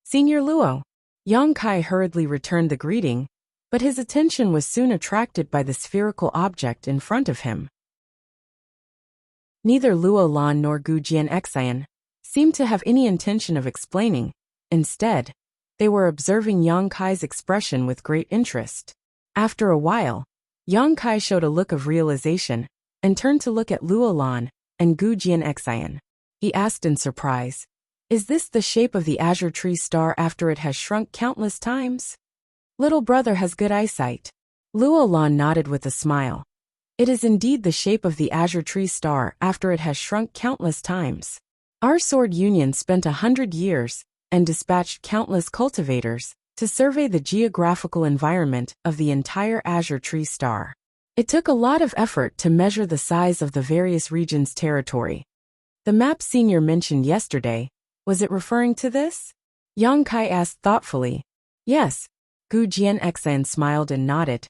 Senior Luo. Yang Kai hurriedly returned the greeting, but his attention was soon attracted by the spherical object in front of him. Neither Luo Lan nor Gu Jianxan seemed to have any intention of explaining. Instead, they were observing Yang Kai's expression with great interest. After a while, Yang Kai showed a look of realization and turned to look at Luo Lan and Gu Jianxan. he asked in surprise. Is this the shape of the azure tree star after it has shrunk countless times? Little brother has good eyesight. Luo Lan nodded with a smile. It is indeed the shape of the azure tree star after it has shrunk countless times. Our sword union spent 100 years and dispatched countless cultivators to survey the geographical environment of the entire azure tree star. It took a lot of effort to measure the size of the various regions' territory. The map Senior mentioned yesterday, was it referring to this? Yang Kai asked thoughtfully. Yes. Gu Jianxan smiled and nodded.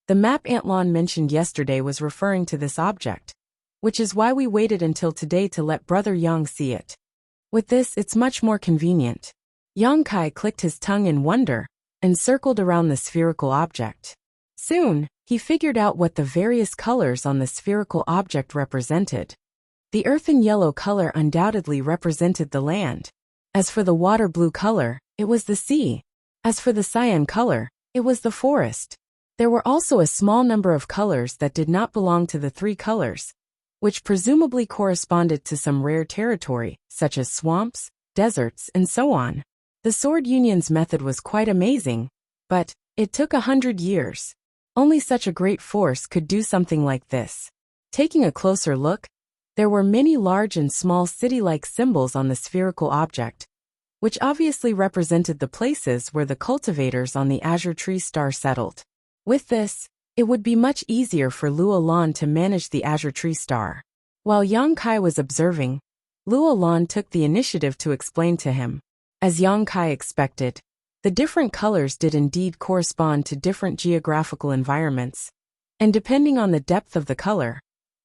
The map Aunt Lan mentioned yesterday was referring to this object, which is why we waited until today to let Brother Yang see it. With this, it's much more convenient. Yang Kai clicked his tongue in wonder and circled around the spherical object. Soon, he figured out what the various colors on the spherical object represented. The earthen yellow color undoubtedly represented the land. As for the water blue color, it was the sea. As for the cyan color, it was the forest. There were also a small number of colors that did not belong to the three colors, which presumably corresponded to some rare territory, such as swamps, deserts, and so on. The Sword Union's method was quite amazing, but it took 100 years. Only such a great force could do something like this. Taking a closer look, there were many large and small city-like symbols on the spherical object, which obviously represented the places where the cultivators on the azure tree star settled. With this, it would be much easier for Luo Lan to manage the azure tree star. While Yang Kai was observing, Luo Lan took the initiative to explain to him. As Yang Kai expected, the different colors did indeed correspond to different geographical environments, and depending on the depth of the color,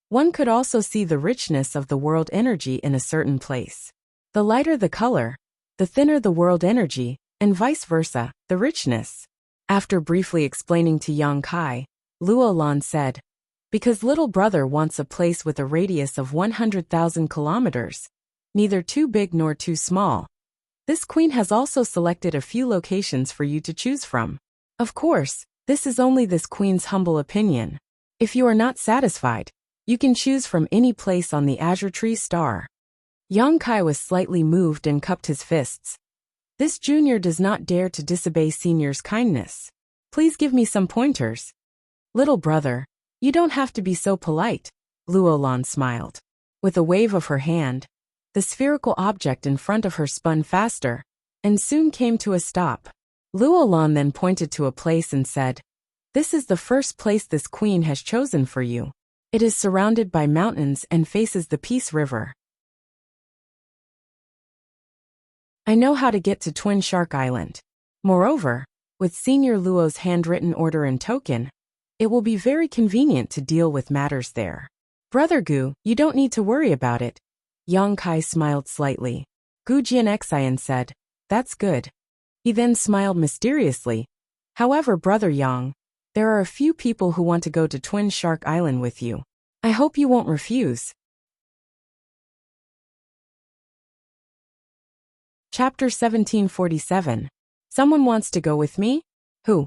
one could also see the richness of the world energy in a certain place. The lighter the color, the thinner the world energy, and vice versa, the richness. After briefly explaining to Yang Kai, Luo Lan said, because little brother wants a place with a radius of 100,000 kilometers, neither too big nor too small. This queen has also selected a few locations for you to choose from. Of course, this is only this queen's humble opinion. If you are not satisfied, you can choose from any place on the azure tree star. Yang Kai was slightly moved and cupped his fists. This junior does not dare to disobey senior's kindness. Please give me some pointers. Little brother, you don't have to be so polite, Luo Lan smiled. With a wave of her hand, the spherical object in front of her spun faster, and soon came to a stop. Luo Lan then pointed to a place and said, this is the first place this queen has chosen for you. It is surrounded by mountains and faces the Peace River. I know how to get to Twin Shark Island. Moreover, with Senior Luo's handwritten order and token, it will be very convenient to deal with matters there. Brother Gu, you don't need to worry about it. Yang Kai smiled slightly. Gu Jianxian said, that's good. He then smiled mysteriously. However, Brother Yang, there are a few people who want to go to Twin Shark Island with you. I hope you won't refuse. Chapter 1747. Someone wants to go with me? Who?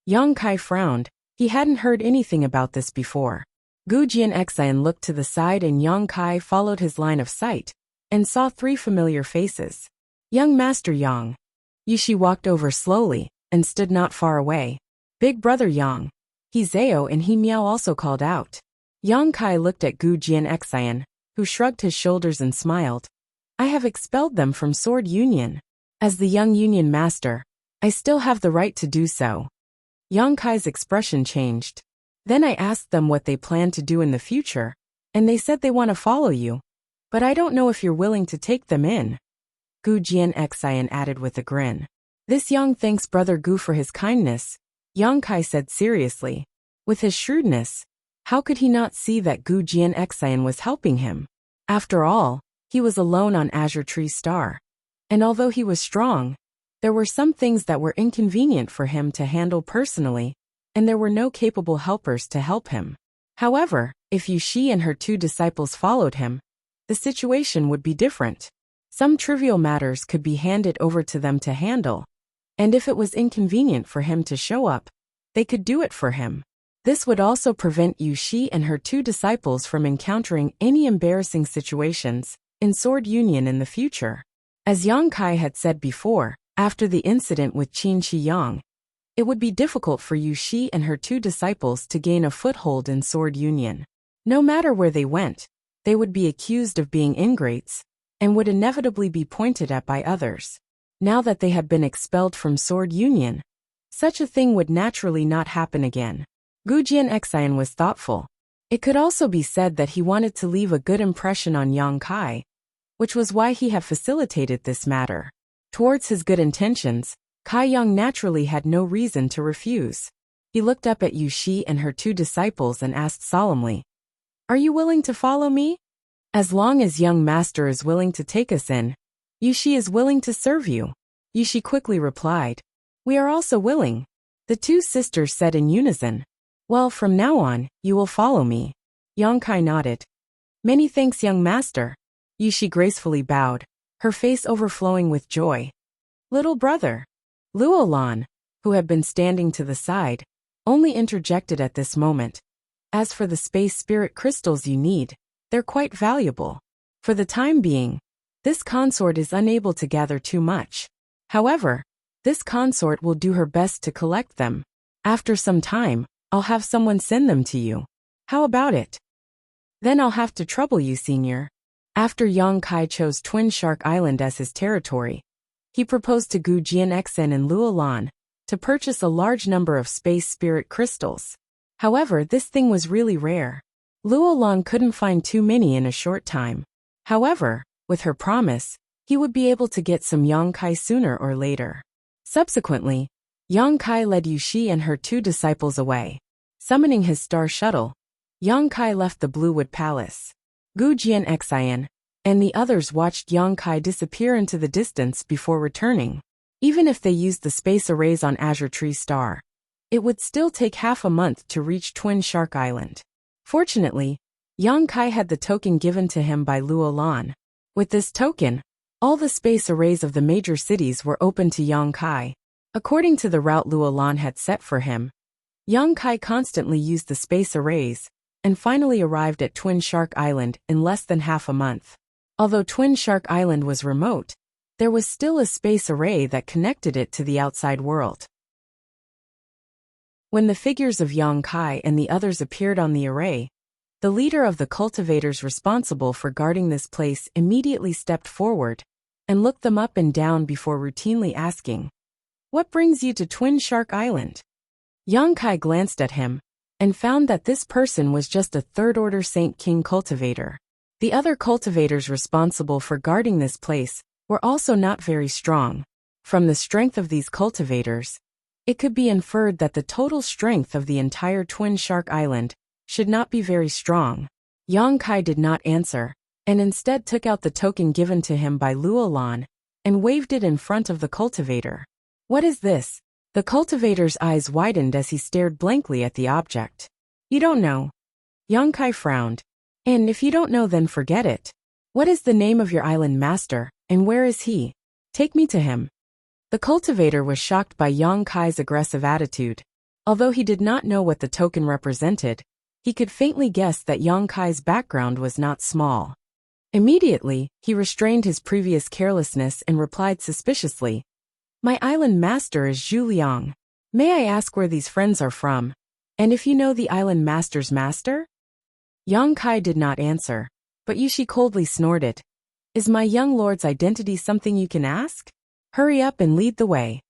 Yang Kai frowned. He hadn't heard anything about this before. Gu Jianxian looked to the side and Yang Kai followed his line of sight and saw three familiar faces. Young Master Yang. Yushi walked over slowly and stood not far away. Big Brother Yang. He Zhao and He Miao also called out. Yang Kai looked at Gu Jianxian, who shrugged his shoulders and smiled. I have expelled them from Sword Union. As the young Union Master, I still have the right to do so. Yang Kai's expression changed. Then I asked them what they plan to do in the future, and they said they want to follow you. But I don't know if you're willing to take them in. Gu Jianxian added with a grin. This Yang thanks Brother Gu for his kindness, Yang Kai said seriously. With his shrewdness, how could he not see that Gu Jianxian was helping him? After all, he was alone on Azure Tree Star. And although he was strong, there were some things that were inconvenient for him to handle personally, and there were no capable helpers to help him. However, if Yushi and her two disciples followed him, the situation would be different. Some trivial matters could be handed over to them to handle, and if it was inconvenient for him to show up, they could do it for him. This would also prevent Yushi and her two disciples from encountering any embarrassing situations in Sword Union in the future. As Yang Kai had said before, after the incident with Qin Shi Yang, it would be difficult for Yu Shi and her 2 disciples to gain a foothold in Sword Union. No matter where they went, they would be accused of being ingrates, and would inevitably be pointed at by others. Now that they had been expelled from Sword Union, such a thing would naturally not happen again. Gu Jianxian was thoughtful. It could also be said that he wanted to leave a good impression on Yang Kai, which was why he had facilitated this matter. Towards his good intentions, Kai Yang naturally had no reason to refuse. He looked up at Yu Shi and her 2 disciples and asked solemnly, "Are you willing to follow me? As long as young master is willing to take us in, Yu Shi is willing to serve you." Yu Shi quickly replied, "We are also willing." The 2 sisters said in unison, "Well, from now on, you will follow me." Yang Kai nodded. "Many thanks, young master." Yu Shi gracefully bowed, her face overflowing with joy. "Little brother." Luo Lan, who had been standing to the side, only interjected at this moment. "As for the space spirit crystals you need, they're quite valuable. For the time being, this consort is unable to gather too much. However, this consort will do her best to collect them. After some time, I'll have someone send them to you. How about it? Then I'll have to trouble you, senior." After Yang Kai chose Twin Shark Island as his territory, he proposed to Gu Jianxian and Luo Lan to purchase a large number of space spirit crystals. However, this thing was really rare. Luo Lan couldn't find too many in a short time. However, with her promise, he would be able to get some Yang Kai sooner or later. Subsequently, Yang Kai led Yu Shi and her 2 disciples away. Summoning his star shuttle, Yang Kai left the Bluewood Palace. Gu Jianxian and the others watched Yang Kai disappear into the distance before returning. Even if they used the space arrays on Azure Tree Star, it would still take half a month to reach Twin Shark Island. Fortunately, Yang Kai had the token given to him by Luo Lan. With this token, all the space arrays of the major cities were open to Yang Kai. According to the route Luo Lan had set for him, Yang Kai constantly used the space arrays, and finally arrived at Twin Shark Island in less than half a month. Although Twin Shark Island was remote, there was still a space array that connected it to the outside world. When the figures of Yang Kai and the others appeared on the array, the leader of the cultivators responsible for guarding this place immediately stepped forward and looked them up and down before routinely asking, "What brings you to Twin Shark Island?" Yang Kai glanced at him and found that this person was just a 3rd-order Saint King cultivator. The other cultivators responsible for guarding this place were also not very strong. From the strength of these cultivators, it could be inferred that the total strength of the entire Twin Shark Island should not be very strong. Yang Kai did not answer, and instead took out the token given to him by Luo Lan and waved it in front of the cultivator. "What is this?" The cultivator's eyes widened as he stared blankly at the object. "You don't know." Yang Kai frowned. "And if you don't know, then forget it. What is the name of your island master, and where is he? Take me to him." The cultivator was shocked by Yang Kai's aggressive attitude. Although he did not know what the token represented, he could faintly guess that Yang Kai's background was not small. Immediately, he restrained his previous carelessness and replied suspiciously, "My island master is Zhu Liang. May I ask where these friends are from? And if you know the island master's master?" Yang Kai did not answer, but Yu Shi coldly snorted, "Is my young lord's identity something you can ask? Hurry up and lead the way."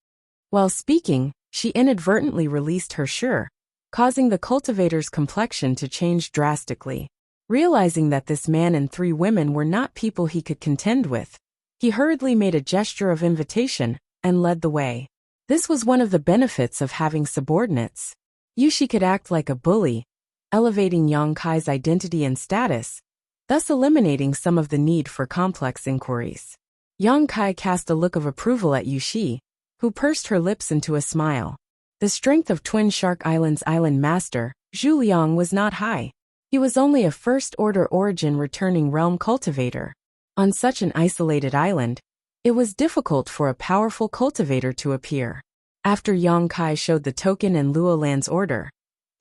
While speaking, she inadvertently released her sure, causing the cultivator's complexion to change drastically. Realizing that this man and 3 women were not people he could contend with, he hurriedly made a gesture of invitation and led the way. This was one of the benefits of having subordinates. Yu Shi could act like a bully, elevating Yang Kai's identity and status, thus eliminating some of the need for complex inquiries. Yang Kai cast a look of approval at Yu Shi, who pursed her lips into a smile. The strength of Twin Shark Island's island master, Zhu Liang, was not high. He was only a 1st-order origin returning realm cultivator. On such an isolated island, it was difficult for a powerful cultivator to appear. After Yang Kai showed the token and Luo Lan's order,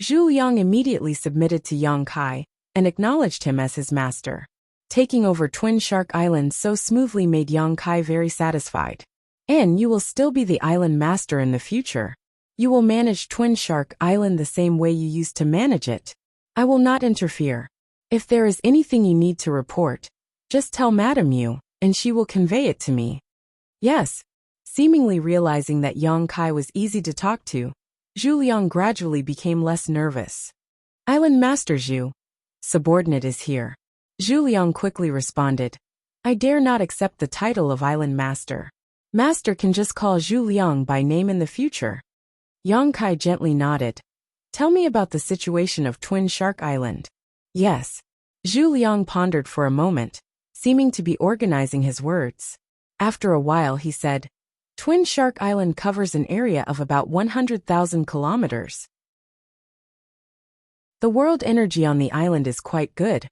Zhu Liang immediately submitted to Yang Kai and acknowledged him as his master. Taking over Twin Shark Island so smoothly made Yang Kai very satisfied. And you will still be the island master in the future. You will manage Twin Shark Island the same way you used to manage it. I will not interfere. If there is anything you need to report, just tell Madame Yu, and she will convey it to me. Yes. Seemingly realizing that Yang Kai was easy to talk to, Zhu Liang gradually became less nervous. Island Master Zhu. Subordinate is here. Zhu Liang quickly responded. I dare not accept the title of Island Master. Master can just call Zhu Liang by name in the future. Yang Kai gently nodded. Tell me about the situation of Twin Shark Island. Yes. Zhu Liang pondered for a moment, seeming to be organizing his words. After a while he said, Twin Shark Island covers an area of about 100,000 kilometers. The world energy on the island is quite good,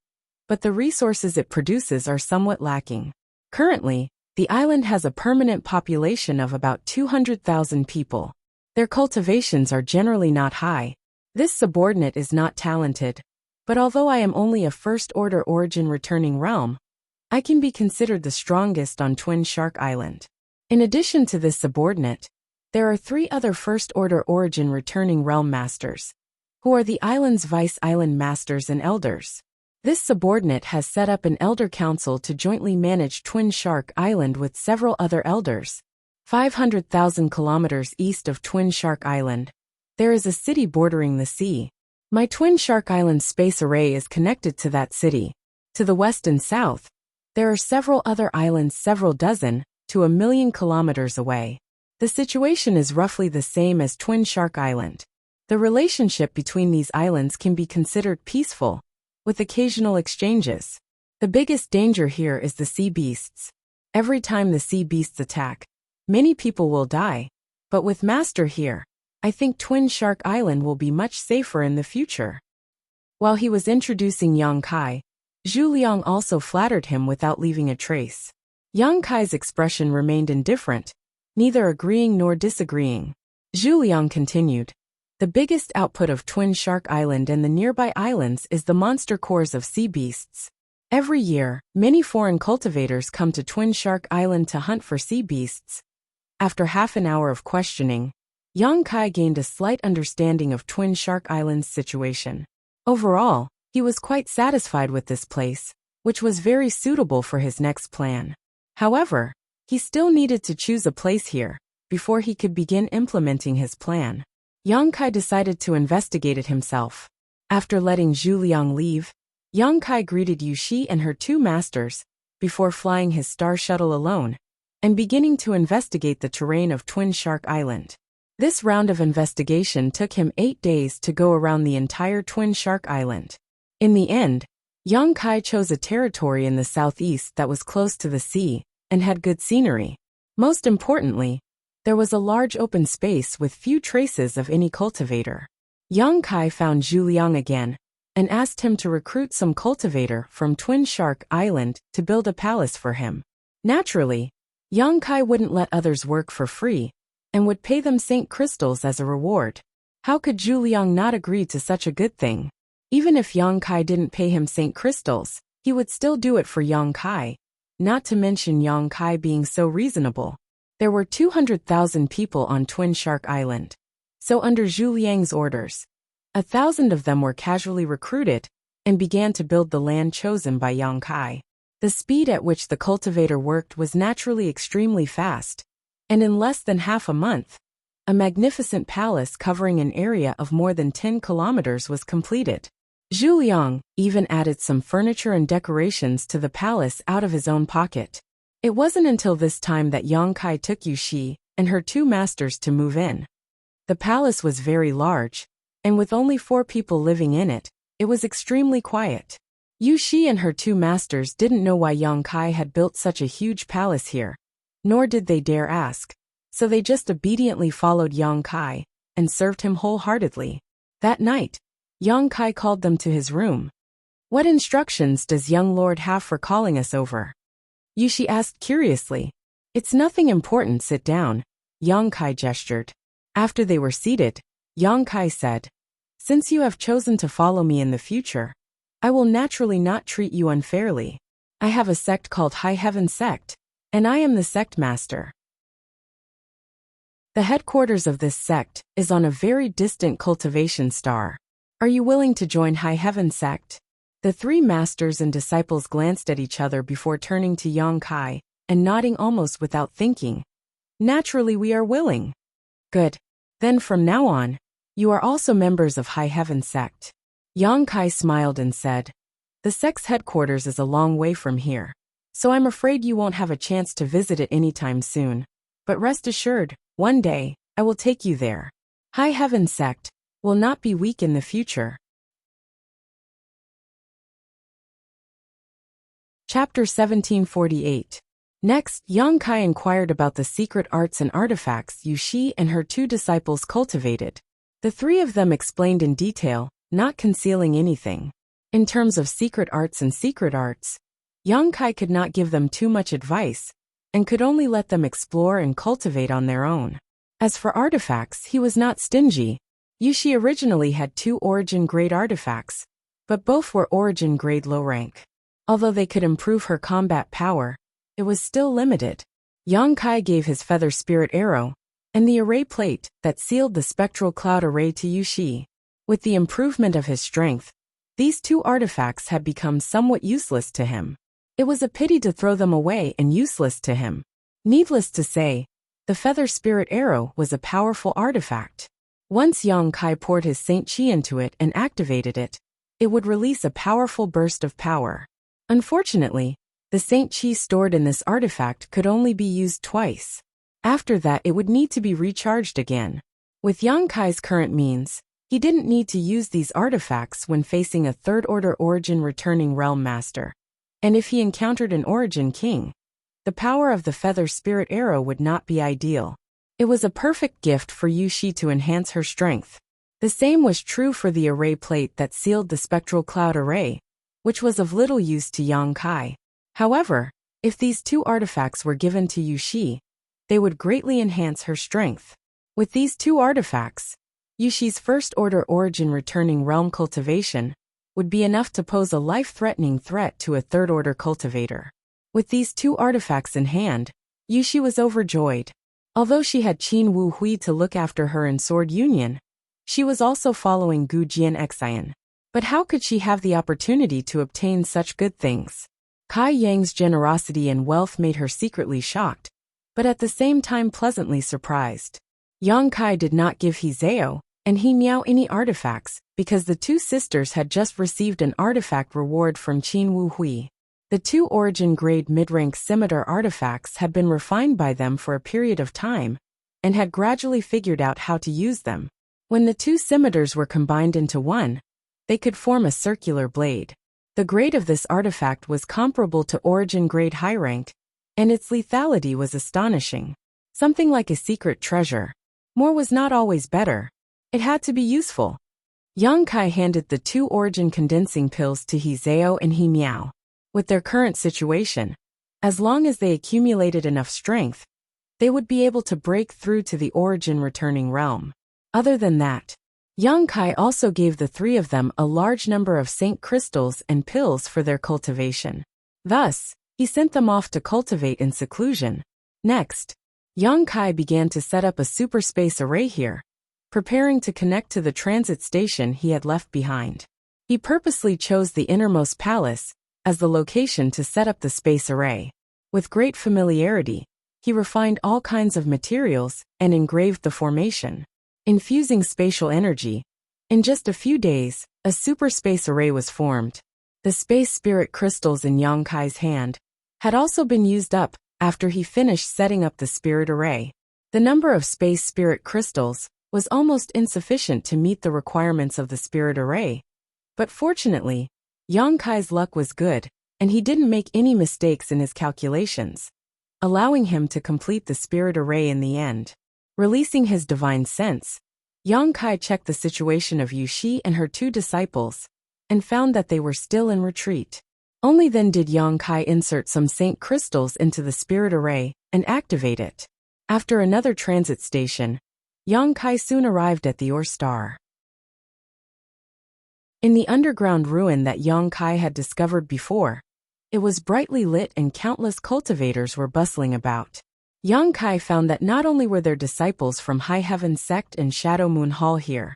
but the resources it produces are somewhat lacking. Currently, the island has a permanent population of about 200,000 people. Their cultivations are generally not high. This subordinate is not talented, but although I am only a first-order origin returning realm, I can be considered the strongest on Twin Shark Island. In addition to this subordinate, there are 3 other first-order origin returning realm masters, who are the island's vice-island masters and elders. This subordinate has set up an elder council to jointly manage Twin Shark Island with several other elders. 500,000 kilometers east of Twin Shark Island, there is a city bordering the sea. My Twin Shark Island space array is connected to that city. To the west and south, there are several other islands several dozen to 1,000,000 kilometers away. The situation is roughly the same as Twin Shark Island. The relationship between these islands can be considered peaceful, with occasional exchanges. The biggest danger here is the sea beasts. Every time the sea beasts attack, many people will die. But with Master here, I think Twin Shark Island will be much safer in the future. While he was introducing Yang Kai, Zhu Liang also flattered him without leaving a trace. Yang Kai's expression remained indifferent, neither agreeing nor disagreeing. Zhu Liang continued. The biggest output of Twin Shark Island and the nearby islands is the monster cores of sea beasts. Every year, many foreign cultivators come to Twin Shark Island to hunt for sea beasts. After half an hour of questioning, Yang Kai gained a slight understanding of Twin Shark Island's situation. Overall, he was quite satisfied with this place, which was very suitable for his next plan. However, he still needed to choose a place here, before he could begin implementing his plan. Yang Kai decided to investigate it himself. After letting Zhu Liang leave, Yang Kai greeted Yu Shi and her 2 masters, before flying his star shuttle alone, and beginning to investigate the terrain of Twin Shark Island. This round of investigation took him 8 days to go around the entire Twin Shark Island. In the end, Yang Kai chose a territory in the southeast that was close to the sea, and had good scenery. Most importantly, there was a large open space with few traces of any cultivator. Yang Kai found Zhu Liang again, and asked him to recruit some cultivator from Twin Shark Island to build a palace for him. Naturally, Yang Kai wouldn't let others work for free, and would pay them Saint Crystals as a reward. How could Zhu Liang not agree to such a good thing? Even if Yang Kai didn't pay him Saint Crystals, he would still do it for Yang Kai, not to mention Yang Kai being so reasonable. There were 200,000 people on Twin Shark Island. So under Zhu Liang's orders, 1,000 of them were casually recruited, and began to build the land chosen by Yang Kai. The speed at which the cultivator worked was naturally extremely fast, and in less than half a month, a magnificent palace covering an area of more than 10 kilometers was completed. Zhu Liang even added some furniture and decorations to the palace out of his own pocket. It wasn't until this time that Yang Kai took Yu Shi and her 2 masters to move in. The palace was very large, and with only 4 people living in it, it was extremely quiet. Yu Shi and her 2 masters didn't know why Yang Kai had built such a huge palace here, nor did they dare ask, so they just obediently followed Yang Kai, and served him wholeheartedly. That night, Yang Kai called them to his room. What instructions does young lord have for calling us over? Yu Shi asked curiously. It's nothing important, sit down, Yang Kai gestured. After they were seated, Yang Kai said, since you have chosen to follow me in the future, I will naturally not treat you unfairly. I have a sect called High Heaven Sect, and I am the sect master. The headquarters of this sect is on a very distant cultivation star. Are you willing to join High Heaven Sect? The three masters and disciples glanced at each other before turning to Yang Kai and nodding almost without thinking. Naturally, we are willing. Good. Then from now on, you are also members of High Heaven Sect. Yang Kai smiled and said, the sect's headquarters is a long way from here, so I'm afraid you won't have a chance to visit it anytime soon. But rest assured, one day, I will take you there. High Heaven Sect will not be weak in the future. Chapter 1748. Next, Yang Kai inquired about the secret arts and artifacts Yu Shi and her two disciples cultivated. The three of them explained in detail, not concealing anything. In terms of secret arts, Yang Kai could not give them too much advice, and could only let them explore and cultivate on their own. As for artifacts, he was not stingy. Yu Shi originally had 2 origin-grade artifacts, but both were origin-grade low rank. Although they could improve her combat power, it was still limited. Yang Kai gave his feather spirit arrow and the array plate that sealed the spectral cloud array to Yu Shi. With the improvement of his strength, these 2 artifacts had become somewhat useless to him. It was a pity to throw them away and useless to him. Needless to say, the feather spirit arrow was a powerful artifact. Once Yang Kai poured his Saint Chi into it and activated it, it would release a powerful burst of power. Unfortunately, the Saint Chi stored in this artifact could only be used twice. After that, it would need to be recharged again. With Yang Kai's current means, he didn't need to use these artifacts when facing a third-order origin returning realm master. And if he encountered an origin king, the power of the feather spirit arrow would not be ideal. It was a perfect gift for Yu Shi to enhance her strength. The same was true for the array plate that sealed the spectral cloud array, which was of little use to Yang Kai. However, if these 2 artifacts were given to Yu Shi, they would greatly enhance her strength. With these 2 artifacts, Yu Shi's first-order origin returning realm cultivation would be enough to pose a life-threatening threat to a third-order cultivator. With these 2 artifacts in hand, Yu Shi was overjoyed. Although she had Qin Wu Hui to look after her in Sword Union, she was also following Gu Jian Xian. But how could she have the opportunity to obtain such good things? Kai Yang's generosity and wealth made her secretly shocked, but at the same time pleasantly surprised. Yang Kai did not give He Zhao and He Miao any artifacts, because the 2 sisters had just received an artifact reward from Qin Wu Hui. The 2 origin-grade mid-rank scimitar artifacts had been refined by them for a period of time, and had gradually figured out how to use them. When the 2 scimitars were combined into one, they could form a circular blade. The grade of this artifact was comparable to origin-grade high rank, and its lethality was astonishing. Something like a secret treasure. More was not always better. It had to be useful. Yang Kai handed the 2 origin condensing pills to He Zhao and He Miao. With their current situation, as long as they accumulated enough strength, they would be able to break through to the origin returning realm. Other than that, Yang Kai also gave the 3 of them a large number of Saint crystals and pills for their cultivation. Thus, he sent them off to cultivate in seclusion. Next, Yang Kai began to set up a superspace array here, preparing to connect to the transit station he had left behind. He purposely chose the innermost palace as the location to set up the space array. With great familiarity, he refined all kinds of materials and engraved the formation. Infusing spatial energy, in just a few days, a superspace array was formed. The space spirit crystals in Yang Kai's hand had also been used up after he finished setting up the spirit array. The number of space spirit crystals was almost insufficient to meet the requirements of the spirit array. But fortunately, Yang Kai's luck was good, and he didn't make any mistakes in his calculations, allowing him to complete the spirit array in the end. Releasing his divine sense, Yang Kai checked the situation of Yu Shi and her 2 disciples, and found that they were still in retreat. Only then did Yang Kai insert some Saint crystals into the spirit array and activate it. After another transit station, Yang Kai soon arrived at the Ore Star. In the underground ruin that Yang Kai had discovered before, It was brightly lit and countless cultivators were bustling about. Yang Kai found that not only were there disciples from High Heaven Sect and Shadow Moon Hall here,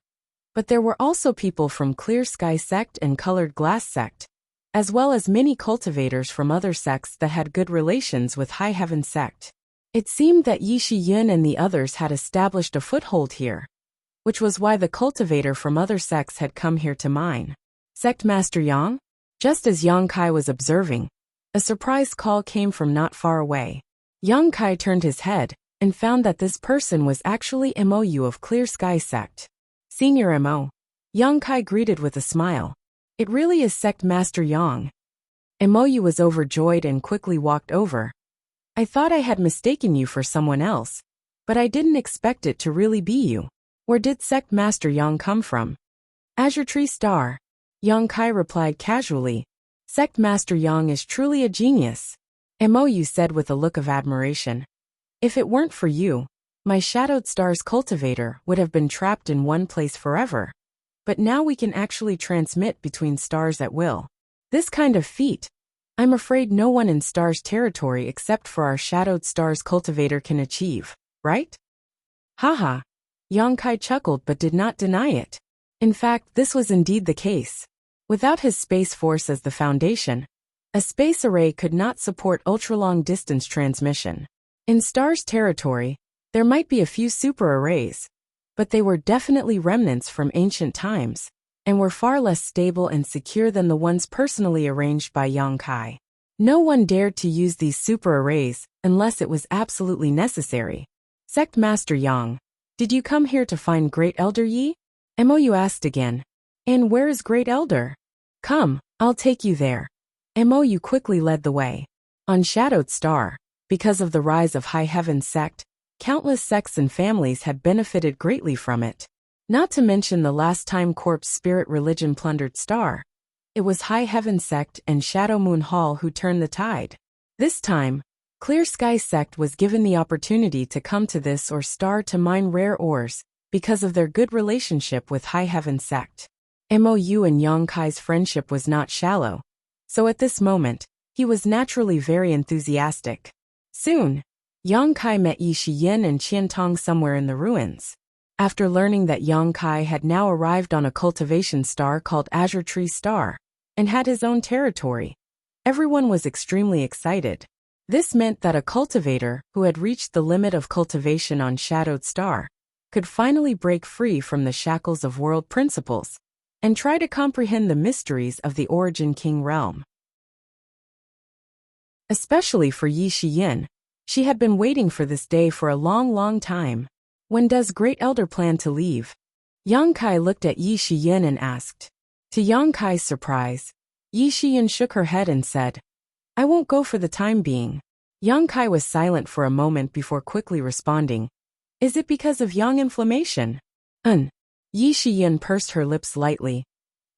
but there were also people from Clear Sky Sect and Colored Glass Sect, as well as many cultivators from other sects that had good relations with High Heaven Sect. It seemed that Yi Shiyin and the others had established a foothold here, which was why the cultivator from other sects had come here to mine. Sect Master Yang? Just as Yang Kai was observing, a surprise call came from not far away. Yang Kai turned his head and found that this person was actually MOU of Clear Sky Sect. Senior MO. Yang Kai greeted with a smile. It really is Sect Master Yang. MOU was overjoyed and quickly walked over. I thought I had mistaken you for someone else, but I didn't expect it to really be you. Where did Sect Master Yang come from? Azure Tree Star. Yang Kai replied casually. Sect Master Yang is truly a genius. MOU said with a look of admiration. If it weren't for you, my Shadowed Stars cultivator would have been trapped in one place forever. But now we can actually transmit between stars at will. This kind of feat, I'm afraid no one in Stars territory except for our Shadowed Stars cultivator can achieve, right? Haha. Yang Kai chuckled but did not deny it. In fact, this was indeed the case. Without his space force as the foundation, a space array could not support ultra-long distance transmission. In Stars territory, there might be a few super arrays, but they were definitely remnants from ancient times, and were far less stable and secure than the ones personally arranged by Yang Kai. No one dared to use these super arrays unless it was absolutely necessary. Sect Master Yang, did you come here to find Great Elder Yi? MOU asked again. And where is Great Elder? Come, I'll take you there. MOU quickly led the way. On Shadowed Star, because of the rise of High Heaven Sect, countless sects and families had benefited greatly from it. Not to mention the last time Corpse Spirit Religion plundered Star. It was High Heaven Sect and Shadow Moon Hall who turned the tide. This time, Clear Sky Sect was given the opportunity to come to this or Star to mine rare ores, because of their good relationship with High Heaven Sect. MOU and Yang Kai's friendship was not shallow, so at this moment, he was naturally very enthusiastic. Soon, Yang Kai met Yi Shiyin and Qian Tong somewhere in the ruins. After learning that Yang Kai had now arrived on a cultivation star called Azure Tree Star, and had his own territory, everyone was extremely excited. This meant that a cultivator who had reached the limit of cultivation on Shadowed Star could finally break free from the shackles of world principles and try to comprehend the mysteries of the Origin King realm. Especially for Yi Shiyin, she had been waiting for this day for a long time. When does Great Elder plan to leave? Yang Kai looked at Yi Shiyin and asked. To Yang Kai's surprise, Yi Shiyin shook her head and said, I won't go for the time being. Yang Kai was silent for a moment before quickly responding. Is it because of yang inflammation? Yi Shiyin pursed her lips lightly.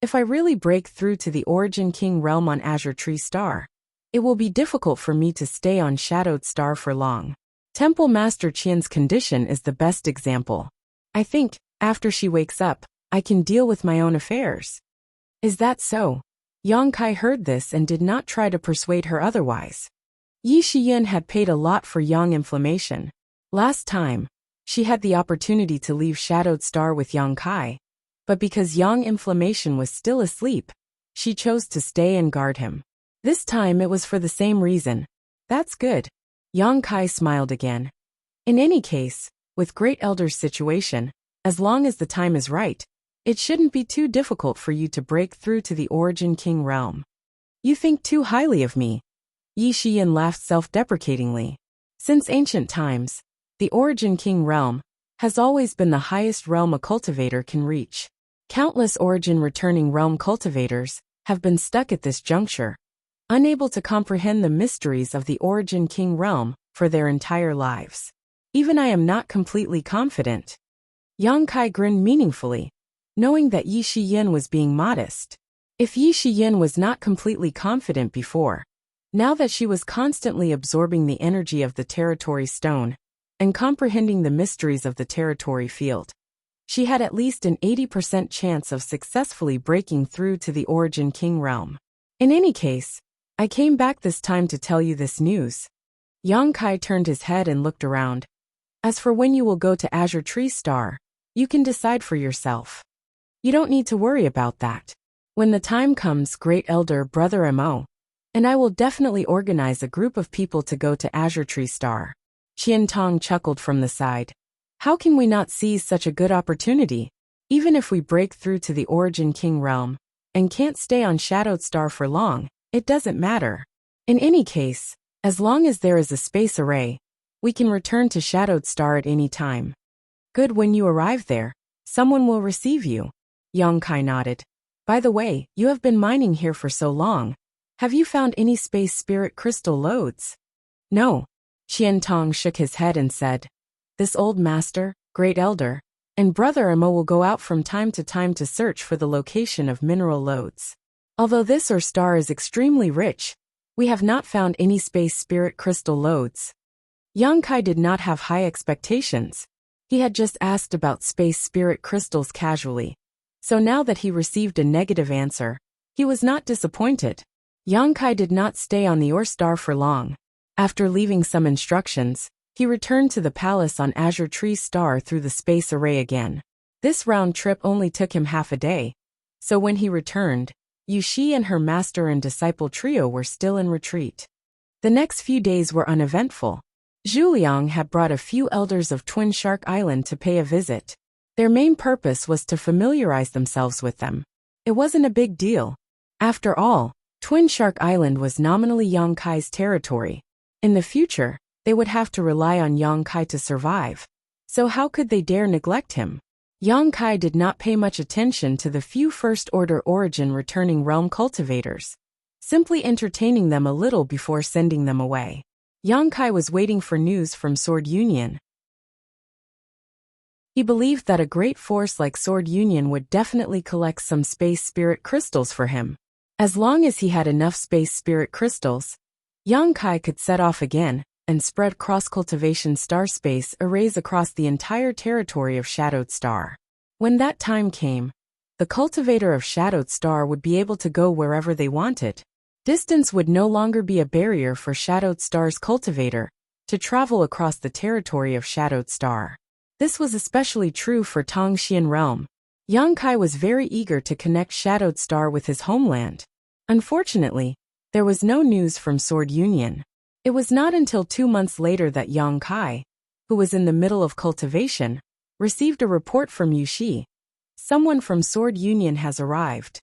If I really break through to the Origin King realm on Azure Tree Star, it will be difficult for me to stay on Shadowed Star for long. Temple Master Qian's condition is the best example. I think, after she wakes up, I can deal with my own affairs. Is that so? Yang Kai heard this and did not try to persuade her otherwise. Yi Shiyin had paid a lot for yang inflammation. Last time, she had the opportunity to leave Shadowed Star with Yang Kai, but because yang inflammation was still asleep, she chose to stay and guard him. This time it was for the same reason. That's good. Yang Kai smiled again. In any case, with Great Elder's situation, as long as the time is right, it shouldn't be too difficult for you to break through to the Origin King realm. You think too highly of me. Yi Shiyin laughed self-deprecatingly. Since ancient times, the Origin King realm has always been the highest realm a cultivator can reach. Countless Origin returning realm cultivators have been stuck at this juncture, unable to comprehend the mysteries of the Origin King realm for their entire lives. Even I am not completely confident. Yang Kai grinned meaningfully, knowing that Yi Shiyin was being modest. If Yi Shiyin was not completely confident before, now that she was constantly absorbing the energy of the territory stone and comprehending the mysteries of the territory field, she had at least an 80% chance of successfully breaking through to the Origin King realm. In any case, I came back this time to tell you this news. Yang Kai turned his head and looked around. As for when you will go to Azure Tree Star, you can decide for yourself. You don't need to worry about that. When the time comes, Great Elder Brother Mo, and I will definitely organize a group of people to go to Azure Tree Star. Qian Tong chuckled from the side. How can we not seize such a good opportunity? Even if we break through to the Origin King realm, and can't stay on Shadowed Star for long, it doesn't matter. In any case, as long as there is a space array, we can return to Shadowed Star at any time. Good, when you arrive there, someone will receive you. Yang Kai nodded. By the way, you have been mining here for so long. Have you found any space spirit crystal lodes? No. Qian Tong shook his head and said, this old master, Great Elder, and Brother Mo will go out from time to search for the location of mineral lodes. Although this or star is extremely rich, we have not found any space spirit crystal lodes. Yang Kai did not have high expectations. He had just asked about space spirit crystals casually. So now that he received a negative answer, he was not disappointed. Yang Kai did not stay on the Ore Star for long. After leaving some instructions, he returned to the palace on Azure Tree Star through the space array again. This round trip only took him half a day. So when he returned, Yuxi and her master and disciple trio were still in retreat. The next few days were uneventful. Zhu Liang had brought a few elders of Twin Shark Island to pay a visit. Their main purpose was to familiarize themselves with them. It wasn't a big deal. After all, Twin Shark Island was nominally Yang Kai's territory. In the future, they would have to rely on Yang Kai to survive. So how could they dare neglect him? Yang Kai did not pay much attention to the few First Order Origin returning realm cultivators, simply entertaining them a little before sending them away. Yang Kai was waiting for news from Sword Union. He believed that a great force like Sword Union would definitely collect some space spirit crystals for him. As long as he had enough space spirit crystals, Yang Kai could set off again and spread cross-cultivation star space arrays across the entire territory of Shadowed Star. When that time came, the cultivator of Shadowed Star would be able to go wherever they wanted. Distance would no longer be a barrier for Shadowed Star's cultivator to travel across the territory of Shadowed Star. This was especially true for Tongxian Realm. Yang Kai was very eager to connect Shadowed Star with his homeland. Unfortunately, there was no news from Sword Union. It was not until 2 months later that Yang Kai, who was in the middle of cultivation, received a report from Yuxi. Someone from Sword Union has arrived.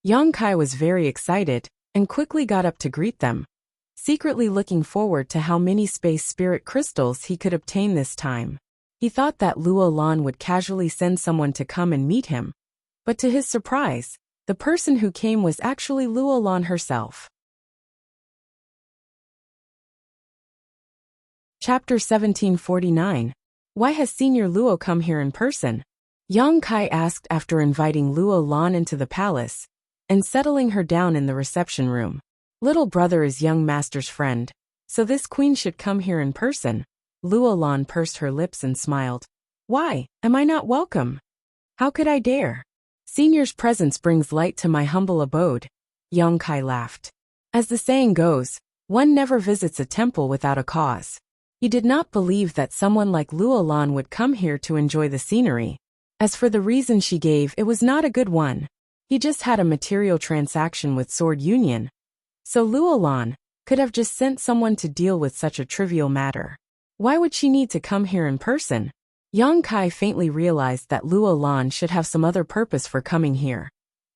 Yang Kai was very excited and quickly got up to greet them, secretly looking forward to how many space spirit crystals he could obtain this time. He thought that Luo Lan would casually send someone to come and meet him, but to his surprise, the person who came was actually Luo Lan herself. Chapter 1749. Why has Senior Luo come here in person? Yang Kai asked after inviting Luo Lan into the palace and settling her down in the reception room. Little brother is young master's friend, so this queen should come here in person. Luo Lan pursed her lips and smiled. Why, am I not welcome? How could I dare? Senior's presence brings light to my humble abode. Yang Kai laughed. As the saying goes, one never visits a temple without a cause. He did not believe that someone like Luo Lan would come here to enjoy the scenery. As for the reason she gave, it was not a good one. He just had a material transaction with Sword Union. So Luo Lan could have just sent someone to deal with such a trivial matter. Why would she need to come here in person? Yang Kai faintly realized that Luo Lan should have some other purpose for coming here.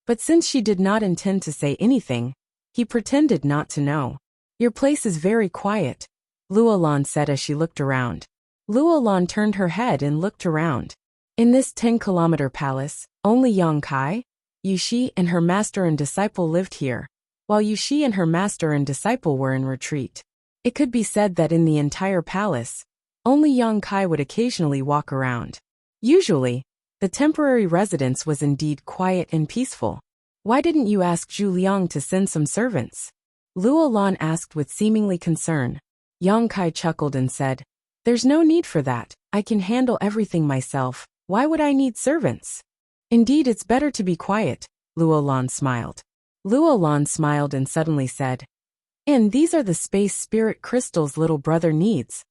But since she did not intend to say anything, he pretended not to know. Your place is very quiet, Luo Lan said as she looked around. Luo Lan turned her head and looked around. In this 10-kilometer palace, only Yang Kai, Yuxi and her master and disciple lived here, while Yuxi and her master and disciple were in retreat. It could be said that in the entire palace, only Yang Kai would occasionally walk around. Usually, the temporary residence was indeed quiet and peaceful. Why didn't you ask Zhu Liang to send some servants? Luo Lan asked with seemingly concern. Yang Kai chuckled and said, There's no need for that, I can handle everything myself, why would I need servants? Indeed, it's better to be quiet, Luo Lan smiled. Luo Lan smiled and suddenly said, And these are the space spirit crystals little brother needs.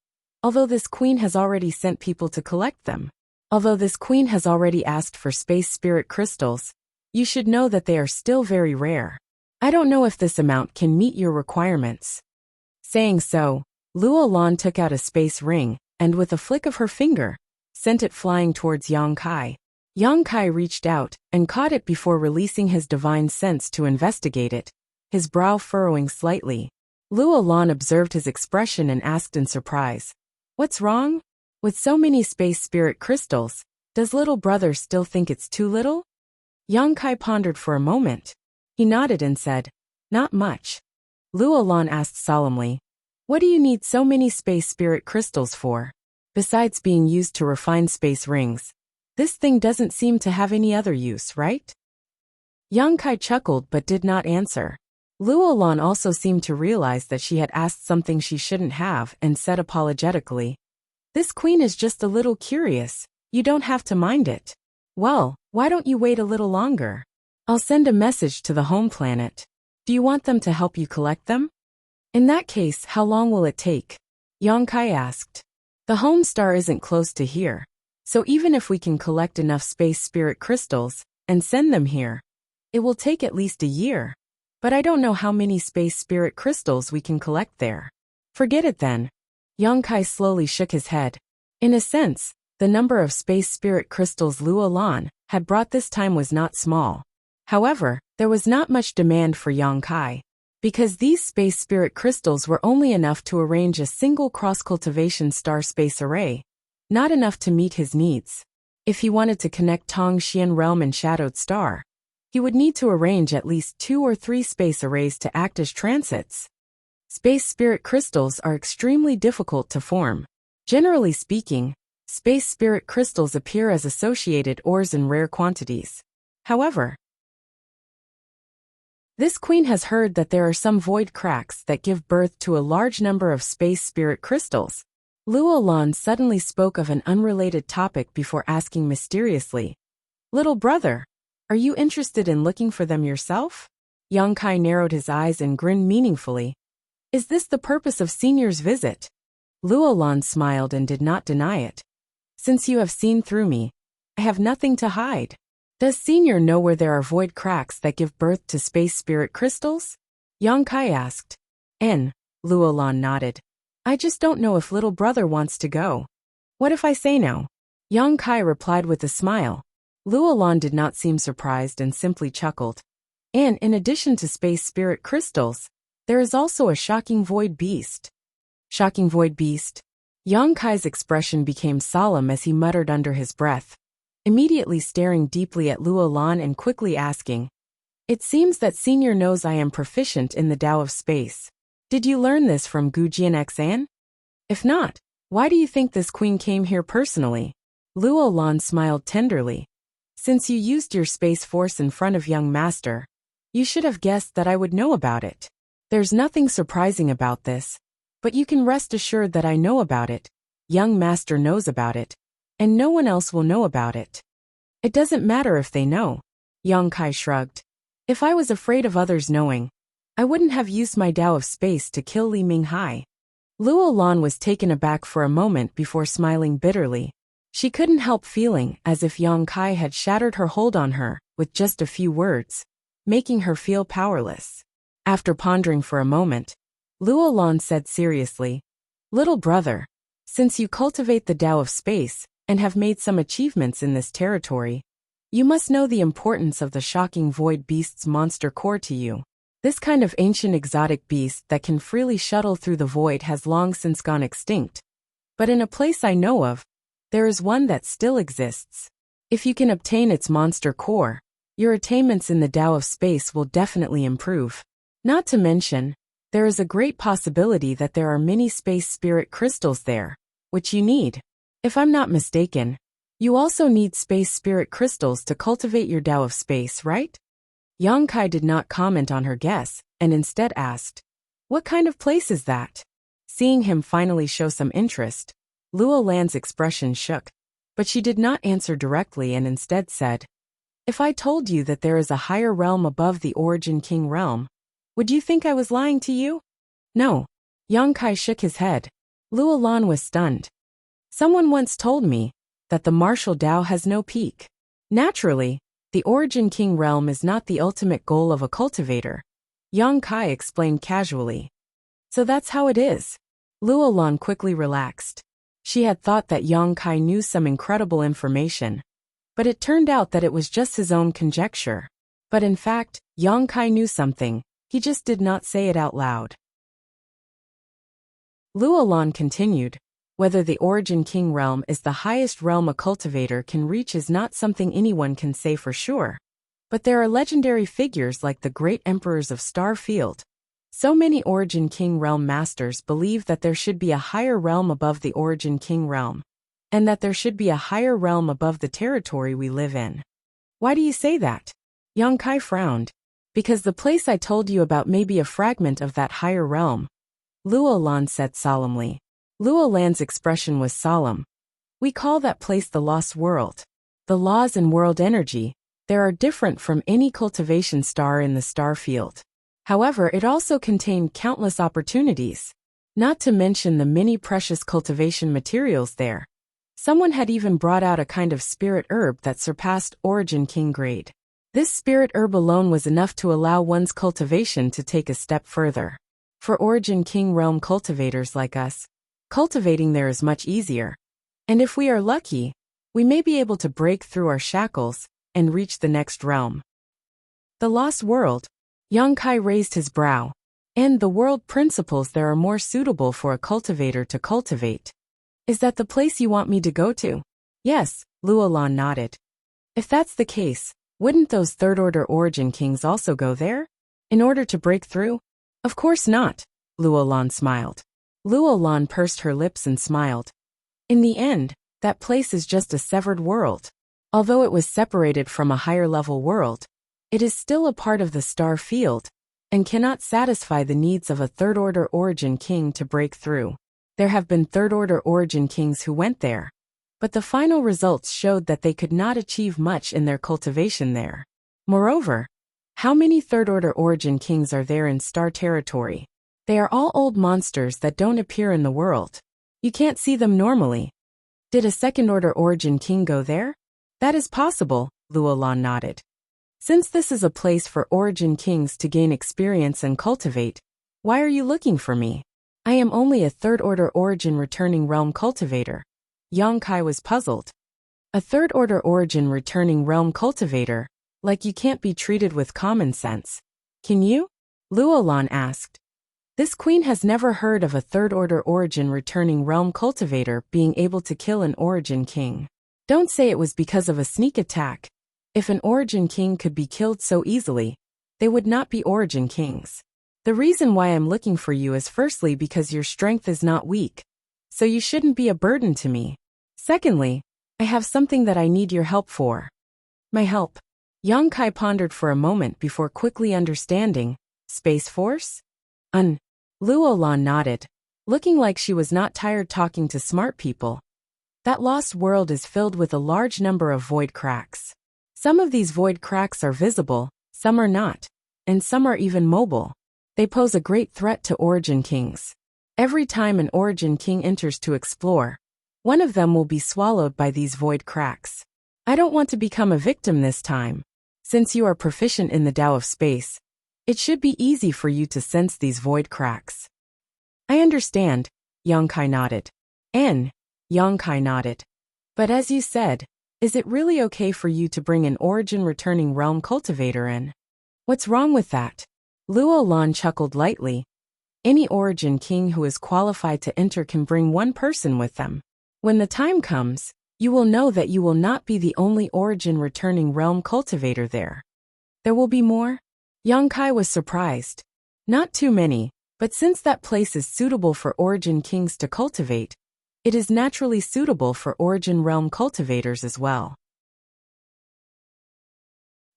Although this queen has already sent people to collect them. Although this queen has already asked for space spirit crystals, you should know that they are still very rare. I don't know if this amount can meet your requirements. Saying so, Luo Lan took out a space ring, and with a flick of her finger, sent it flying towards Yang Kai. Yang Kai reached out and caught it before releasing his divine sense to investigate it, his brow furrowing slightly. Luo Lan observed his expression and asked in surprise, "What's wrong? With so many space spirit crystals, does little brother still think it's too little?" Yang Kai pondered for a moment. He nodded and said, "Not much." Luo Lan asked solemnly, "What do you need so many space spirit crystals for? Besides being used to refine space rings, this thing doesn't seem to have any other use, right?" Yang Kai chuckled but did not answer. Luo Lan also seemed to realize that she had asked something she shouldn't have and said apologetically, "This queen is just a little curious, you don't have to mind it." "Well, why don't you wait a little longer? I'll send a message to the home planet. Do you want them to help you collect them?" "In that case, how long will it take?" Yang Kai asked. "The home star isn't close to here, so even if we can collect enough space spirit crystals and send them here, it will take at least a year. But I don't know how many space spirit crystals we can collect there." "Forget it then." Yang Kai slowly shook his head. In a sense, the number of space spirit crystals Luo Lan had brought this time was not small. However, there was not much demand for Yang Kai, because these space spirit crystals were only enough to arrange a single cross-cultivation star space array, not enough to meet his needs. If he wanted to connect Tong Xian Realm and Shadowed Star, he would need to arrange at least 2 or 3 space arrays to act as transits. Space spirit crystals are extremely difficult to form. Generally speaking, space spirit crystals appear as associated ores in rare quantities. However, this queen has heard that there are some void cracks that give birth to a large number of space spirit crystals. Luo Lan suddenly spoke of an unrelated topic before asking mysteriously, "Little brother, are you interested in looking for them yourself?" Yang Kai narrowed his eyes and grinned meaningfully. "Is this the purpose of Senior's visit?" Luo Lan smiled and did not deny it. "Since you have seen through me, I have nothing to hide. Does Senior know where there are void cracks that give birth to space spirit crystals?" Yang Kai asked. Luo Lan nodded. "I just don't know if little brother wants to go." "What if I say no?" Yang Kai replied with a smile. Luo Lan did not seem surprised and simply chuckled. "And in addition to space spirit crystals, there is also a shocking void beast." "Shocking void beast?" Yang Kai's expression became solemn as he muttered under his breath, immediately staring deeply at Luo Lan and quickly asking, "It seems that Senior knows I am proficient in the Tao of Space. Did you learn this from Gujian Xan? If not, why do you think this queen came here personally?" Luo Lan smiled tenderly. "Since you used your space force in front of young master, you should have guessed that I would know about it. There's nothing surprising about this, but you can rest assured that I know about it, young master knows about it, and no one else will know about it." "It doesn't matter if they know." Yang Kai shrugged. "If I was afraid of others knowing, I wouldn't have used my Tao of Space to kill Li Minghai." Luo Lan was taken aback for a moment before smiling bitterly. She couldn't help feeling as if Yang Kai had shattered her hold on her with just a few words, making her feel powerless. After pondering for a moment, Luo Lan said seriously, "Little brother, since you cultivate the Tao of Space and have made some achievements in this territory, you must know the importance of the shocking void beast's monster core to you. This kind of ancient exotic beast that can freely shuttle through the void has long since gone extinct. But in a place I know of, there is one that still exists. If you can obtain its monster core, your attainments in the Tao of Space will definitely improve. Not to mention, there is a great possibility that there are many space spirit crystals there, which you need. If I'm not mistaken, you also need space spirit crystals to cultivate your Tao of Space, right?" Yang Kai did not comment on her guess, and instead asked, "What kind of place is that?" Seeing him finally show some interest, Luo Lan's expression shook, but she did not answer directly and instead said, "If I told you that there is a higher realm above the Origin King realm, would you think I was lying to you?" No. Yang Kai shook his head. Luo Lan was stunned. Someone once told me that the martial Tao has no peak. Naturally, the Origin King realm is not the ultimate goal of a cultivator, Yang Kai explained casually. So that's how it is. Luo Lan quickly relaxed. She had thought that Yang Kai knew some incredible information, but it turned out that it was just his own conjecture. But in fact, Yang Kai knew something, he just did not say it out loud. Luo Lan continued, whether the Origin King realm is the highest realm a cultivator can reach is not something anyone can say for sure. But there are legendary figures like the great emperors of Star Field. So many Origin King realm masters believe that there should be a higher realm above the Origin King realm, and that there should be a higher realm above the territory we live in. Why do you say that? Yang Kai frowned. Because the place I told you about may be a fragment of that higher realm, Luo Lan said solemnly. Luo Lan's expression was solemn. We call that place the Lost World. The laws and world energy there are different from any cultivation star in the star field. However, it also contained countless opportunities, not to mention the many precious cultivation materials there. Someone had even brought out a kind of spirit herb that surpassed Origin King grade. This spirit herb alone was enough to allow one's cultivation to take a step further. For Origin King realm cultivators like us, cultivating there is much easier. And if we are lucky, we may be able to break through our shackles and reach the next realm. The Lost World. Yang Kai raised his brow. And the world principles there are more suitable for a cultivator to cultivate. Is that the place you want me to go to? Yes, Luo Lan nodded. If that's the case, wouldn't those third-order Origin Kings also go there? In order to break through? Of course not, Luo Lan smiled. Luo Lan pursed her lips and smiled. In the end, that place is just a severed world. Although it was separated from a higher-level world, it is still a part of the star field, and cannot satisfy the needs of a third-order Origin King to break through. There have been third-order Origin Kings who went there, but the final results showed that they could not achieve much in their cultivation there. Moreover, how many third-order Origin Kings are there in star territory? They are all old monsters that don't appear in the world. You can't see them normally. Did a second-order Origin King go there? That is possible, Luo Lan nodded. Since this is a place for Origin Kings to gain experience and cultivate, why are you looking for me? I am only a third-order Origin returning realm cultivator. Yang Kai was puzzled. A third-order Origin returning realm cultivator? Like you can't be treated with common sense. Can you? Luo Lan asked. This queen has never heard of a third-order Origin returning realm cultivator being able to kill an Origin King. Don't say it was because of a sneak attack. If an Origin King could be killed so easily, they would not be Origin Kings. The reason why I'm looking for you is firstly because your strength is not weak, so you shouldn't be a burden to me. Secondly, I have something that I need your help for. My help? Yang Kai pondered for a moment before quickly understanding. Space Force? Luo Lan nodded, looking like she was not tired talking to smart people. That lost world is filled with a large number of void cracks. Some of these void cracks are visible, some are not, and some are even mobile. They pose a great threat to Origin Kings. Every time an Origin King enters to explore, one of them will be swallowed by these void cracks. I don't want to become a victim this time. Since you are proficient in the Tao of space, it should be easy for you to sense these void cracks. I understand, Yang Kai nodded. Yang Kai nodded. But as you said, is it really okay for you to bring an Origin returning realm cultivator in? What's wrong with that? Luo Lan chuckled lightly. Any Origin King who is qualified to enter can bring one person with them. When the time comes, you will know that you will not be the only Origin returning realm cultivator there. There will be more? Yang Kai was surprised. Not too many, but since that place is suitable for Origin Kings to cultivate, it is naturally suitable for Origin realm cultivators as well.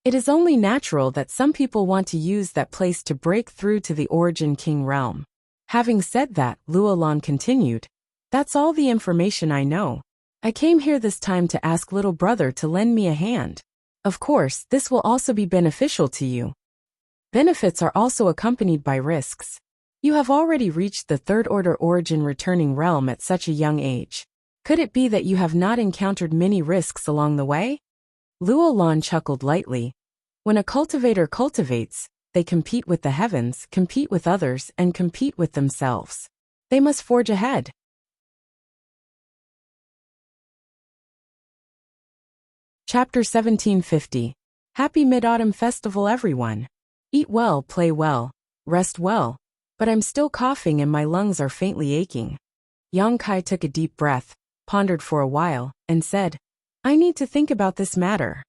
It is only natural that some people want to use that place to break through to the Origin King realm. Having said that, Luo Lan continued, that's all the information I know. I came here this time to ask little brother to lend me a hand. Of course, this will also be beneficial to you. Benefits are also accompanied by risks. You have already reached the third-order origin returning realm at such a young age. Could it be that you have not encountered many risks along the way? Luo Lan chuckled lightly. When a cultivator cultivates, they compete with the heavens, compete with others, and compete with themselves. They must forge ahead. Chapter 1750. Happy Mid-Autumn Festival, everyone. Eat well, play well, rest well, but I'm still coughing and my lungs are faintly aching. Yang Kai took a deep breath, pondered for a while, and said, I need to think about this matter.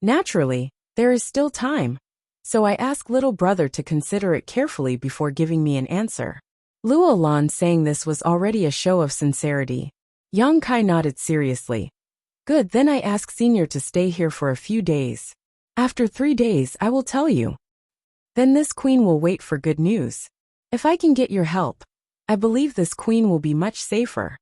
Naturally, there is still time, so I ask little brother to consider it carefully before giving me an answer. Luo Lan saying this was already a show of sincerity. Yang Kai nodded seriously. Good, then I ask Senior to stay here for a few days. After 3 days I will tell you. Then this queen will wait for good news. If I can get your help, I believe this queen will be much safer.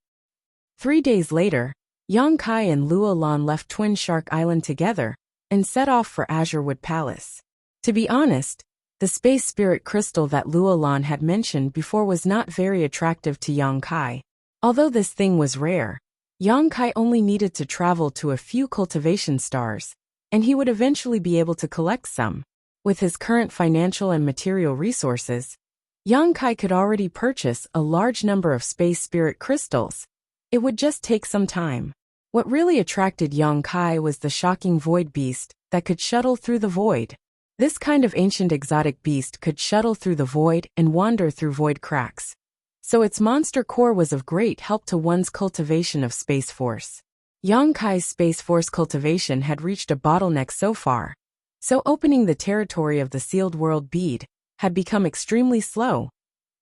3 days later, Yang Kai and Luo Lan left Twin Shark Island together and set off for Azurewood Palace. To be honest, the space spirit crystal that Luo Lan had mentioned before was not very attractive to Yang Kai. Although this thing was rare, Yang Kai only needed to travel to a few cultivation stars, and he would eventually be able to collect some. With his current financial and material resources, Yang Kai could already purchase a large number of space spirit crystals. It would just take some time. What really attracted Yang Kai was the shocking void beast that could shuttle through the void. This kind of ancient exotic beast could shuttle through the void and wander through void cracks. So its monster core was of great help to one's cultivation of Space Force. Yang Kai's Space Force cultivation had reached a bottleneck so far, so opening the territory of the sealed world bead had become extremely slow.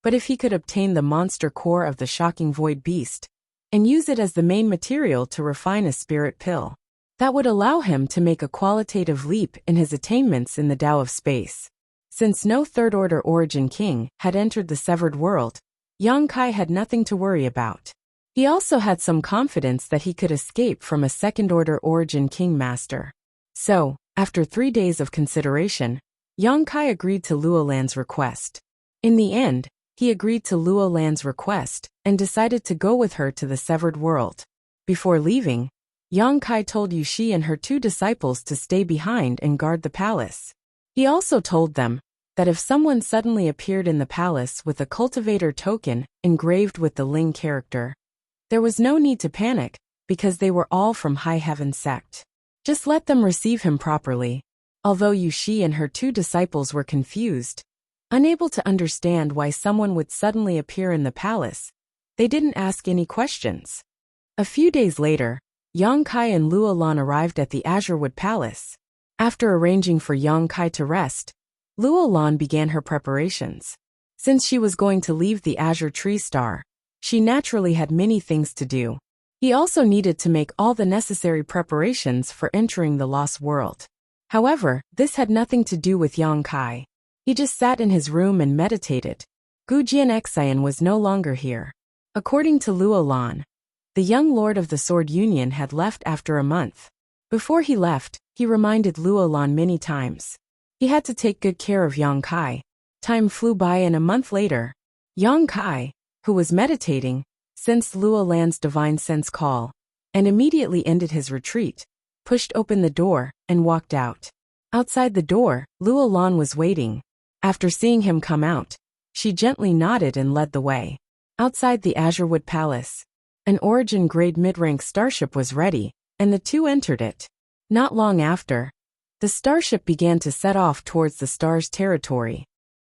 But if he could obtain the monster core of the shocking void beast, and use it as the main material to refine a spirit pill, that would allow him to make a qualitative leap in his attainments in the Tao of space. Since no third-order origin king had entered the severed world, Yang Kai had nothing to worry about. He also had some confidence that he could escape from a second-order origin king master. So, after 3 days of consideration, Yang Kai agreed to Luo Lan's request. In the end, he agreed to Luo Lan's request and decided to go with her to the severed world. Before leaving, Yang Kai told Yuxi and her 2 disciples to stay behind and guard the palace. He also told them that if someone suddenly appeared in the palace with a cultivator token engraved with the Ling character, there was no need to panic because they were all from High Heaven sect. Just let them receive him properly. Although Yuxi and her 2 disciples were confused, unable to understand why someone would suddenly appear in the palace, they didn't ask any questions. A few days later, Yang Kai and Luo Lan arrived at the Azurewood Palace. After arranging for Yang Kai to rest, Luo Lan began her preparations. Since she was going to leave the Azure Tree Star, she naturally had many things to do. He also needed to make all the necessary preparations for entering the Lost World. However, this had nothing to do with Yang Kai. He just sat in his room and meditated. Gu Jianxian was no longer here. According to Luo Lan, the young lord of the Sword Union had left after a month. Before he left, he reminded Luo Lan many times. He had to take good care of Yang Kai. Time flew by and a month later, Yang Kai, who was meditating, sensed Luo Lan's divine sense call, and immediately ended his retreat, pushed open the door, and walked out. Outside the door, Luo Lan was waiting. After seeing him come out, she gently nodded and led the way. Outside the Azurewood Palace, an origin-grade mid-rank starship was ready, and the 2 entered it. Not long after, the starship began to set off towards the star's territory.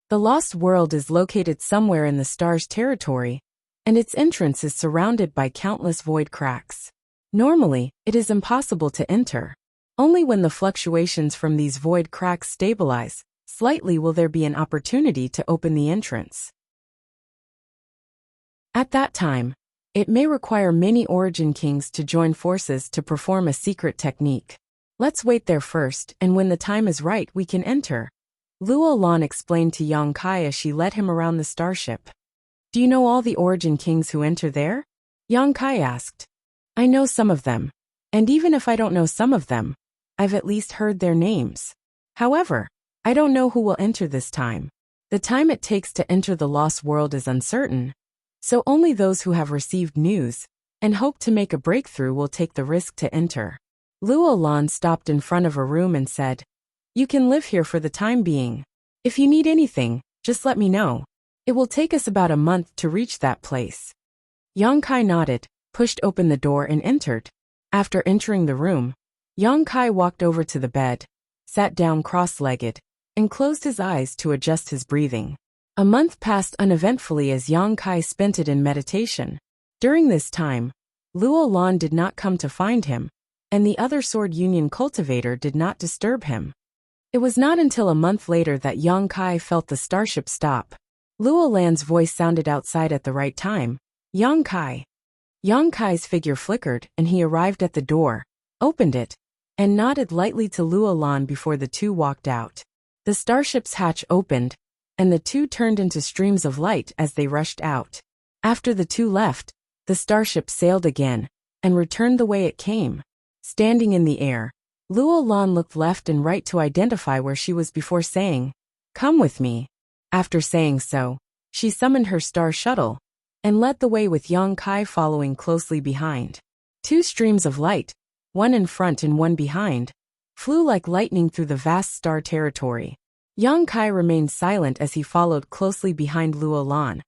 The Lost World is located somewhere in the star's territory, and its entrance is surrounded by countless void cracks. Normally, it is impossible to enter. Only when the fluctuations from these void cracks stabilize slightly will there be an opportunity to open the entrance. At that time, it may require many origin kings to join forces to perform a secret technique. Let's wait there first, and when the time is right we can enter. Luo Lan explained to Yang Kai as she led him around the starship. Do you know all the origin kings who enter there? Yang Kai asked. I know some of them. And even if I don't know some of them, I've at least heard their names. However, I don't know who will enter this time. The time it takes to enter the lost world is uncertain, so only those who have received news and hope to make a breakthrough will take the risk to enter. Luo Lan stopped in front of a room and said, "You can live here for the time being. If you need anything, just let me know. It will take us about a month to reach that place." Yang Kai nodded, pushed open the door and entered. After entering the room, Yang Kai walked over to the bed, sat down cross-legged, and closed his eyes to adjust his breathing. A month passed uneventfully as Yang Kai spent it in meditation. During this time, Luo Lan did not come to find him, and the other Sword Union cultivator did not disturb him. It was not until a month later that Yang Kai felt the starship stop. Luo Lan's voice sounded outside at the right time. "Yang Kai." Yang Kai's figure flickered and he arrived at the door, opened it, and nodded lightly to Luo Lan before the two walked out. The starship's hatch opened, and the two turned into streams of light as they rushed out. After the two left, the starship sailed again, and returned the way it came. Standing in the air, Luo Lan looked left and right to identify where she was before saying, "Come with me." After saying so, she summoned her star shuttle, and led the way with Yang Kai following closely behind. Two streams of light, one in front and one behind, flew like lightning through the vast star territory. Yang Kai remained silent as he followed closely behind Luo Lan,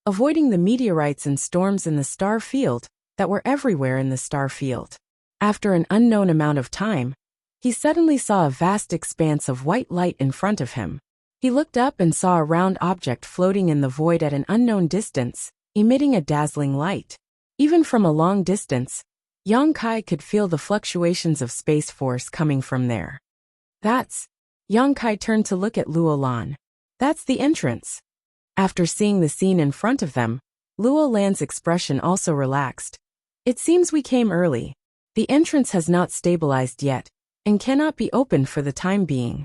avoiding the meteorites and storms in the star field that were everywhere in the star field. After an unknown amount of time, he suddenly saw a vast expanse of white light in front of him. He looked up and saw a round object floating in the void at an unknown distance, emitting a dazzling light. Even from a long distance, Yang Kai could feel the fluctuations of space force coming from there. Yang Kai turned to look at Luo Lan. "That's the entrance." After seeing the scene in front of them, Luo Lan's expression also relaxed. "It seems we came early. The entrance has not stabilized yet, and cannot be opened for the time being.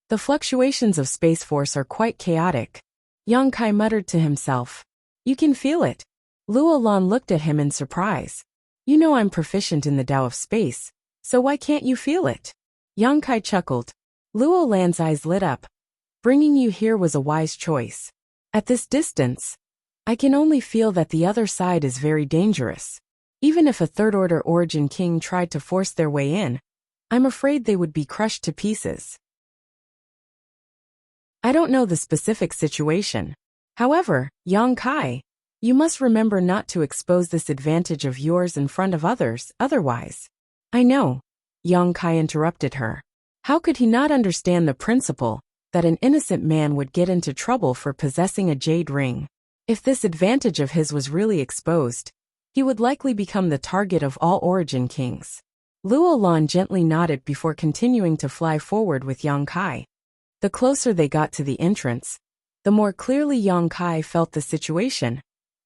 The fluctuations of space force are quite chaotic." Yang Kai muttered to himself. "You can feel it." Luo Lan looked at him in surprise. "You know I'm proficient in the Tao of space, so why can't you feel it?" Yang Kai chuckled. Luo Lan's eyes lit up. "Bringing you here was a wise choice. At this distance, I can only feel that the other side is very dangerous. Even if a third-order origin king tried to force their way in, I'm afraid they would be crushed to pieces. I don't know the specific situation. However, Yang Kai, you must remember not to expose this advantage of yours in front of others, otherwise." "I know," Yang Kai interrupted her. How could he not understand the principle that an innocent man would get into trouble for possessing a jade ring? If this advantage of his was really exposed, he would likely become the target of all origin kings. Luo Lan gently nodded before continuing to fly forward with Yang Kai. The closer they got to the entrance, the more clearly Yang Kai felt the situation,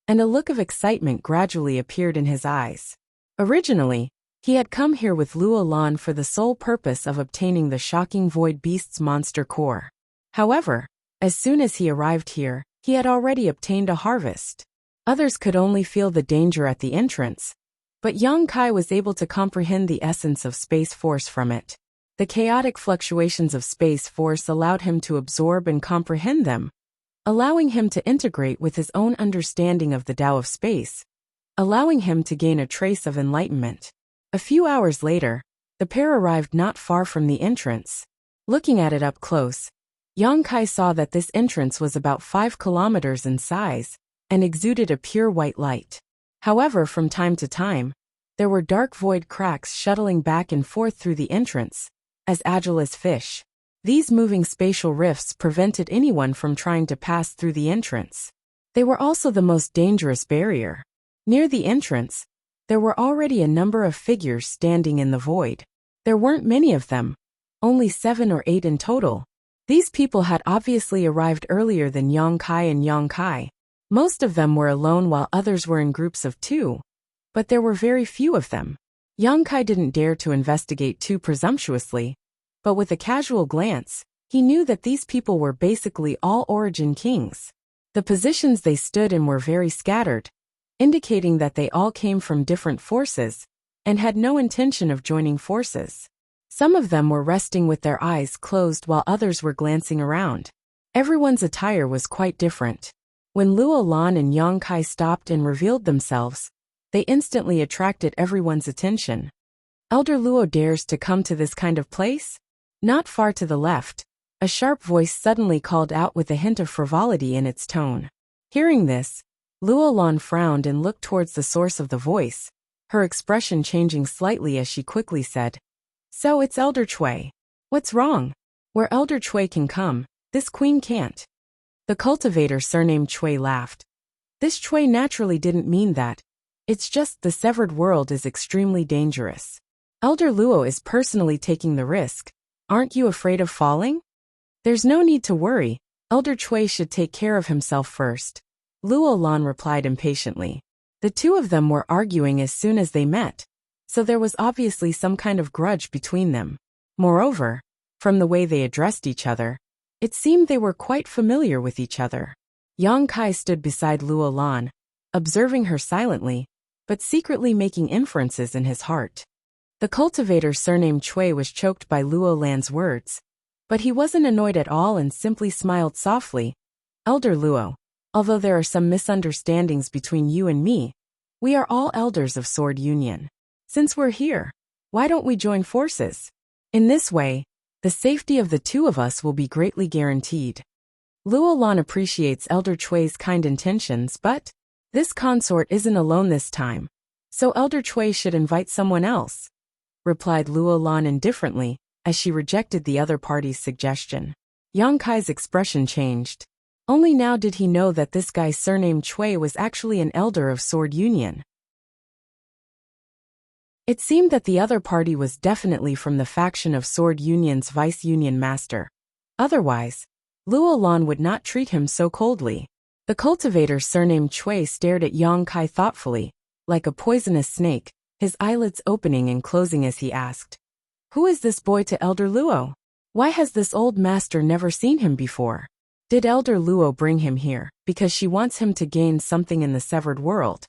and a look of excitement gradually appeared in his eyes. Originally, he had come here with Luo Lan for the sole purpose of obtaining the shocking Void Beast's monster core. However, as soon as he arrived here, he had already obtained a harvest. Others could only feel the danger at the entrance, but Yang Kai was able to comprehend the essence of space force from it. The chaotic fluctuations of space force allowed him to absorb and comprehend them, allowing him to integrate with his own understanding of the Tao of space, allowing him to gain a trace of enlightenment. A few hours later, the pair arrived not far from the entrance. Looking at it up close, Yang Kai saw that this entrance was about 5 kilometers in size and exuded a pure white light. However, from time to time, there were dark void cracks shuttling back and forth through the entrance, as agile as fish. These moving spatial rifts prevented anyone from trying to pass through the entrance. They were also the most dangerous barrier. Near the entrance, there were already a number of figures standing in the void. There weren't many of them, only 7 or 8 in total. These people had obviously arrived earlier than Yang Kai and Yang Kai. Most of them were alone while others were in groups of 2. But there were very few of them. Yang Kai didn't dare to investigate too presumptuously, but with a casual glance, he knew that these people were basically all origin kings. The positions they stood in were very scattered, indicating that they all came from different forces, and had no intention of joining forces. Some of them were resting with their eyes closed while others were glancing around. Everyone's attire was quite different. When Luo Lan and Yang Kai stopped and revealed themselves, they instantly attracted everyone's attention. Elder Luo dares to come to this kind of place? Not far to the left, a sharp voice suddenly called out with a hint of frivolity in its tone. Hearing this, Luo Lan frowned and looked towards the source of the voice, her expression changing slightly as she quickly said, "So it's Elder Chui. What's wrong? Where Elder Chui can come, this queen can't." The cultivator surnamed Chui laughed. This Chui naturally didn't mean that. It's just the severed world is extremely dangerous. Elder Luo is personally taking the risk. Aren't you afraid of falling? There's no need to worry. Elder Chui should take care of himself first. Luo Lan replied impatiently. The two of them were arguing as soon as they met, so there was obviously some kind of grudge between them. Moreover, from the way they addressed each other, it seemed they were quite familiar with each other. Yang Kai stood beside Luo Lan, observing her silently, but secretly making inferences in his heart. The cultivator surnamed Chui was choked by Luo Lan's words, but he wasn't annoyed at all and simply smiled softly. Elder Luo, although there are some misunderstandings between you and me, we are all elders of Sword Union. Since we're here, why don't we join forces? In this way, the safety of the two of us will be greatly guaranteed. Luo Lan appreciates Elder Chui's kind intentions, but this consort isn't alone this time, so Elder Chui should invite someone else, replied Luo Lan indifferently, as she rejected the other party's suggestion. Yang Kai's expression changed. Only now did he know that this guy surnamed Chui was actually an elder of Sword Union. It seemed that the other party was definitely from the faction of Sword Union's vice-union master. Otherwise, Luo Lan would not treat him so coldly. The cultivator surnamed Chui stared at Yang Kai thoughtfully, like a poisonous snake, his eyelids opening and closing as he asked, "Who is this boy to Elder Luo? Why has this old master never seen him before? Did Elder Luo bring him here because she wants him to gain something in the severed world?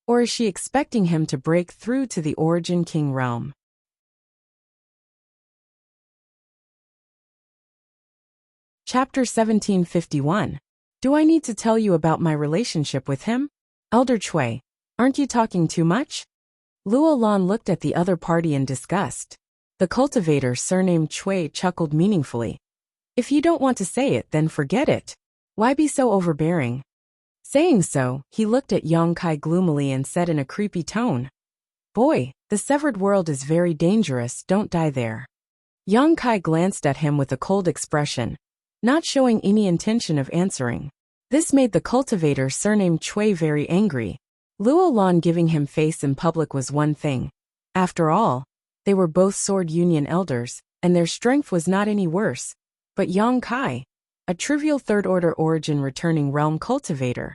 Or is she expecting him to break through to the Origin King realm?" Chapter 1751. Do I need to tell you about my relationship with him? Elder Chui, aren't you talking too much? Luo Lan looked at the other party in disgust. The cultivator surnamed Chui chuckled meaningfully. If you don't want to say it, then forget it. Why be so overbearing? Saying so, he looked at Yang Kai gloomily and said in a creepy tone, "Boy, the severed world is very dangerous, don't die there." Yang Kai glanced at him with a cold expression, not showing any intention of answering. This made the cultivator surnamed Chui very angry. Luo Lan giving him face in public was one thing. After all, they were both Sword Union elders, and their strength was not any worse. But Yang Kai, a trivial third-order origin returning realm cultivator,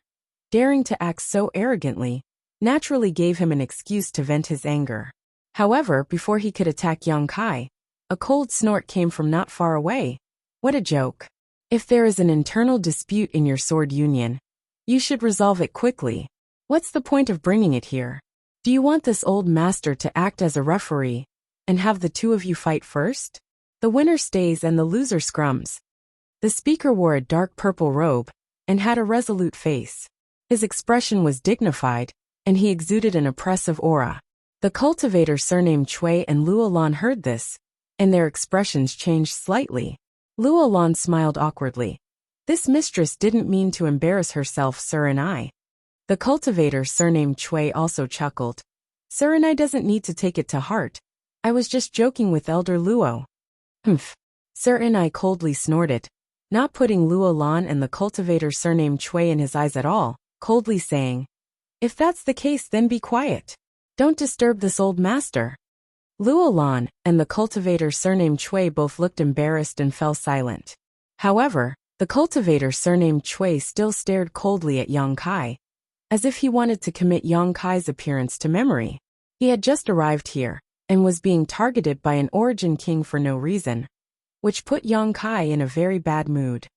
daring to act so arrogantly, naturally gave him an excuse to vent his anger. However, before he could attack Yang Kai, a cold snort came from not far away. What a joke. If there is an internal dispute in your Sword Union, you should resolve it quickly. What's the point of bringing it here? Do you want this old master to act as a referee and have the two of you fight first? The winner stays and the loser scrums. The speaker wore a dark purple robe and had a resolute face. His expression was dignified, and he exuded an oppressive aura. The cultivator surnamed Chui and Luo Lan heard this, and their expressions changed slightly. Luo Lan smiled awkwardly. This mistress didn't mean to embarrass herself, sir, and I. The cultivator surnamed Chui also chuckled. Sir, and I doesn't need to take it to heart. I was just joking with Elder Luo. Humph. Sir, and I coldly snorted, not putting Luo Lan and the cultivator surnamed Chui in his eyes at all, coldly saying, "If that's the case, then be quiet. Don't disturb this old master." Luo Lan and the cultivator surnamed Chui both looked embarrassed and fell silent. However, the cultivator surnamed Chui still stared coldly at Yang Kai, as if he wanted to commit Yang Kai's appearance to memory. He had just arrived here, and was being targeted by an Origin King for no reason, which put Yang Kai in a very bad mood.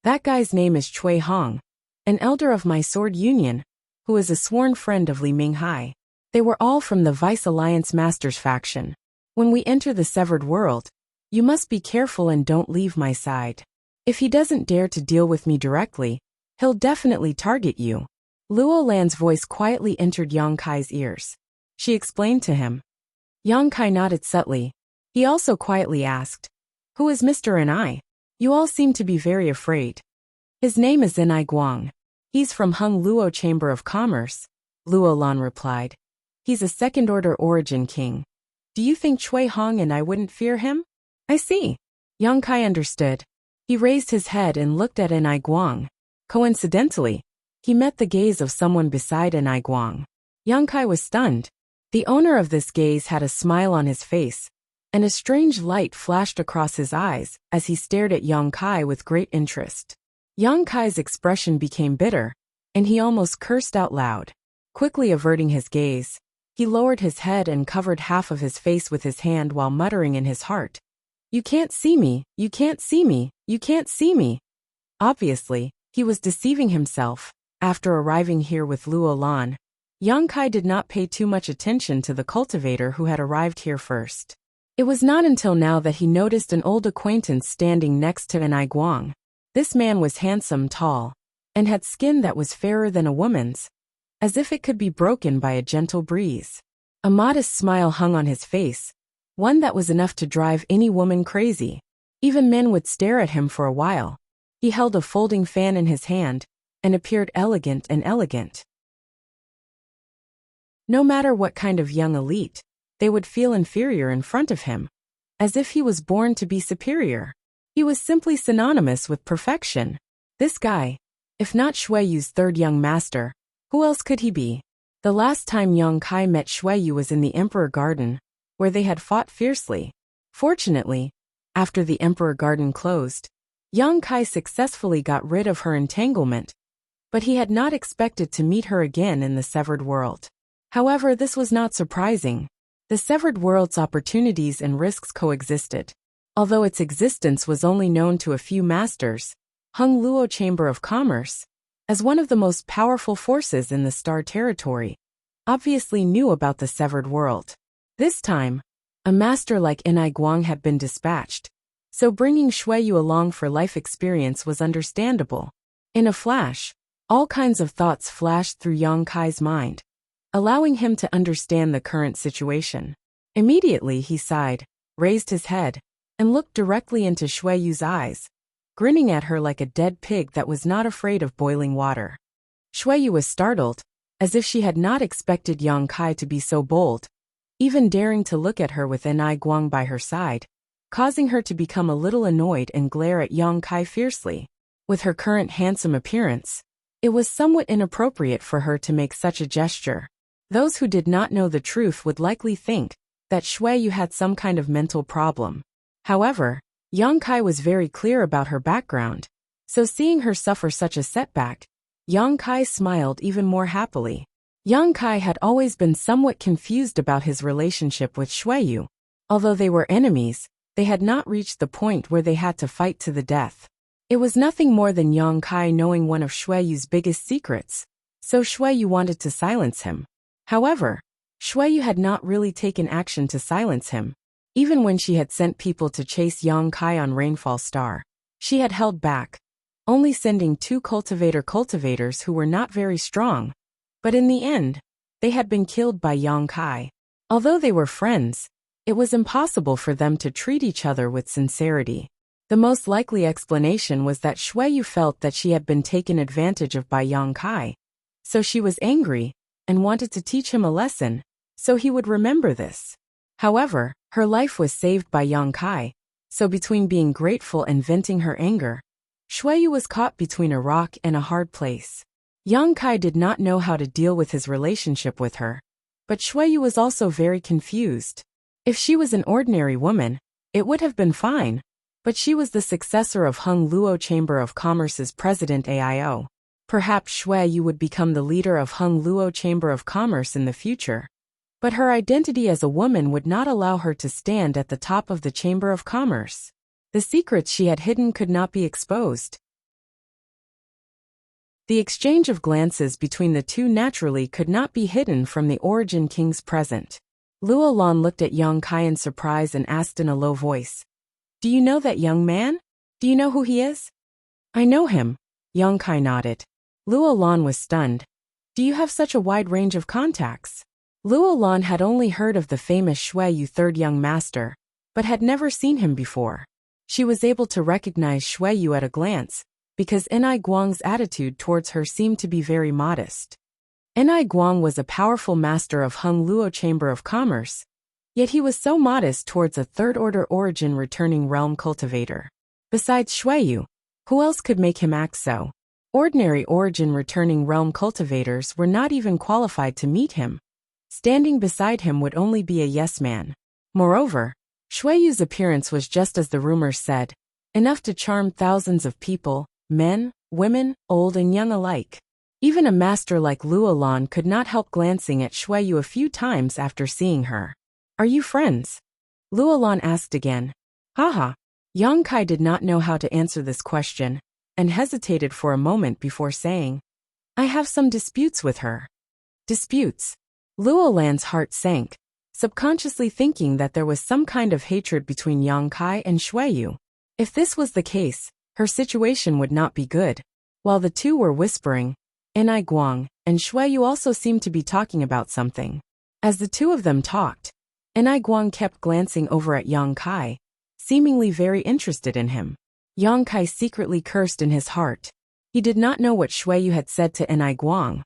That guy's name is Chui Hong, an elder of my Sword Union, who is a sworn friend of Li Minghai. They were all from the Vice Alliance Masters faction. When we enter the severed world, you must be careful and don't leave my side. If he doesn't dare to deal with me directly, he'll definitely target you. Luo Lan's voice quietly entered Yang Kai's ears. She explained to him. Yang Kai nodded subtly. He also quietly asked, "Who is Mr. Enai? You all seem to be very afraid." "His name is Enai Guang. He's from Hung Luo Chamber of Commerce," Luo Lan replied. "He's a second-order origin king. Do you think Chui Hong and I wouldn't fear him?" "I see." Yang Kai understood. He raised his head and looked at Enai Guang. Coincidentally, he met the gaze of someone beside Enai Guang. Yang Kai was stunned. The owner of this gaze had a smile on his face, and a strange light flashed across his eyes as he stared at Yang Kai with great interest. Yang Kai's expression became bitter, and he almost cursed out loud. Quickly averting his gaze, he lowered his head and covered half of his face with his hand while muttering in his heart, "You can't see me, you can't see me, you can't see me." Obviously, he was deceiving himself. After arriving here with Luo Lan, Yang Kai did not pay too much attention to the cultivator who had arrived here first. It was not until now that he noticed an old acquaintance standing next to Enai Guang. This man was handsome, tall, and had skin that was fairer than a woman's, as if it could be broken by a gentle breeze. A modest smile hung on his face, one that was enough to drive any woman crazy. Even men would stare at him for a while. He held a folding fan in his hand, and appeared elegant and elegant. No matter what kind of young elite, they would feel inferior in front of him, as if he was born to be superior. He was simply synonymous with perfection. This guy, if not Xueyu's third young master, who else could he be? The last time Yang Kai met Xueyu was in the Emperor Garden, where they had fought fiercely. Fortunately, after the Emperor Garden closed, Yang Kai successfully got rid of her entanglement, but he had not expected to meet her again in the Severed World. However, this was not surprising. The Severed World's opportunities and risks coexisted. Although its existence was only known to a few masters, Hung Luo Chamber of Commerce, as one of the most powerful forces in the Star Territory, obviously knew about the Severed World. This time, a master like Enai Guang had been dispatched, so bringing Xueyu along for life experience was understandable. In a flash, all kinds of thoughts flashed through Yang Kai's mind, allowing him to understand the current situation. Immediately he sighed, raised his head, and looked directly into Xueyu's eyes, grinning at her like a dead pig that was not afraid of boiling water. Xueyu was startled, as if she had not expected Yang Kai to be so bold, even daring to look at her with Enai Guang by her side, causing her to become a little annoyed and glare at Yang Kai fiercely. With her current handsome appearance, it was somewhat inappropriate for her to make such a gesture. Those who did not know the truth would likely think that Xueyu had some kind of mental problem. However, Yang Kai was very clear about her background, so seeing her suffer such a setback, Yang Kai smiled even more happily. Yang Kai had always been somewhat confused about his relationship with Xueyu. Although they were enemies, they had not reached the point where they had to fight to the death. It was nothing more than Yang Kai knowing one of Xueyu's biggest secrets, so Xueyu wanted to silence him. However, Xueyu had not really taken action to silence him. Even when she had sent people to chase Yang Kai on Rainfall Star, she had held back, only sending 2 cultivators who were not very strong. But in the end, they had been killed by Yang Kai. Although they were friends, it was impossible for them to treat each other with sincerity. The most likely explanation was that Xueyu felt that she had been taken advantage of by Yang Kai, so she was angry and wanted to teach him a lesson, so he would remember this. However, her life was saved by Yang Kai, so between being grateful and venting her anger, Xueyu was caught between a rock and a hard place. Yang Kai did not know how to deal with his relationship with her, but Xueyu was also very confused. If she was an ordinary woman, it would have been fine, but she was the successor of Hung Luo Chamber of Commerce's president AIO. Perhaps Xueyu would become the leader of Hung Luo Chamber of Commerce in the future. But her identity as a woman would not allow her to stand at the top of the Chamber of Commerce. The secrets she had hidden could not be exposed. The exchange of glances between the two naturally could not be hidden from the Origin Kings present. Luo Lan looked at Yang Kai in surprise and asked in a low voice, "Do you know that young man? Do you know who he is?" I know him. Yang Kai nodded. Luo Lan was stunned. Do you have such a wide range of contacts? Luo Lan had only heard of the famous Shui Yu third young master, but had never seen him before. She was able to recognize Shui Yu at a glance, because Enai Guang's attitude towards her seemed to be very modest. Enai Guang was a powerful master of Hung Luo Chamber of Commerce, yet he was so modest towards a third-order origin returning realm cultivator. Besides Shui Yu, who else could make him act so? Ordinary origin returning realm cultivators were not even qualified to meet him. Standing beside him would only be a yes man. Moreover, Shui Yu's appearance was just as the rumors said, enough to charm thousands of people, men, women, old and young alike. Even a master like Luo Lan could not help glancing at Shui Yu a few times after seeing her. Are you friends? Luo Lan asked again. Haha. Yang Kai did not know how to answer this question, and hesitated for a moment before saying, I have some disputes with her. Disputes? Luo Lan's heart sank, subconsciously thinking that there was some kind of hatred between Yang Kai and Shui Yu. If this was the case, her situation would not be good. While the two were whispering, Enai Guang and Shui Yu also seemed to be talking about something. As the two of them talked, Enai Guang kept glancing over at Yang Kai, seemingly very interested in him. Yang Kai secretly cursed in his heart. He did not know what Shui Yu had said to Enai Guang,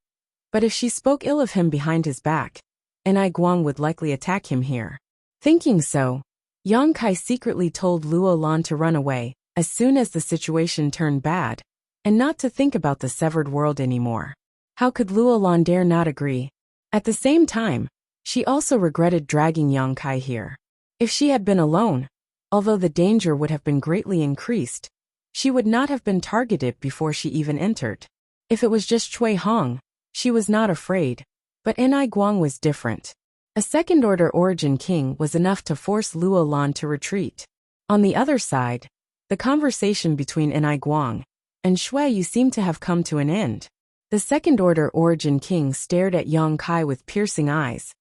but if she spoke ill of him behind his back, Enai Guang would likely attack him here. Thinking so, Yang Kai secretly told Luo Lan to run away as soon as the situation turned bad, and not to think about the severed world anymore. How could Luo Lan dare not agree? At the same time, she also regretted dragging Yang Kai here. If she had been alone, although the danger would have been greatly increased, she would not have been targeted before she even entered. If it was just Chui Hong, she was not afraid, but Enai Guang was different. A second-order origin king was enough to force Luo Lan to retreat. On the other side, the conversation between Enai Guang and Shui Yu seemed to have come to an end. The second-order origin king stared at Yang Kai with piercing eyes,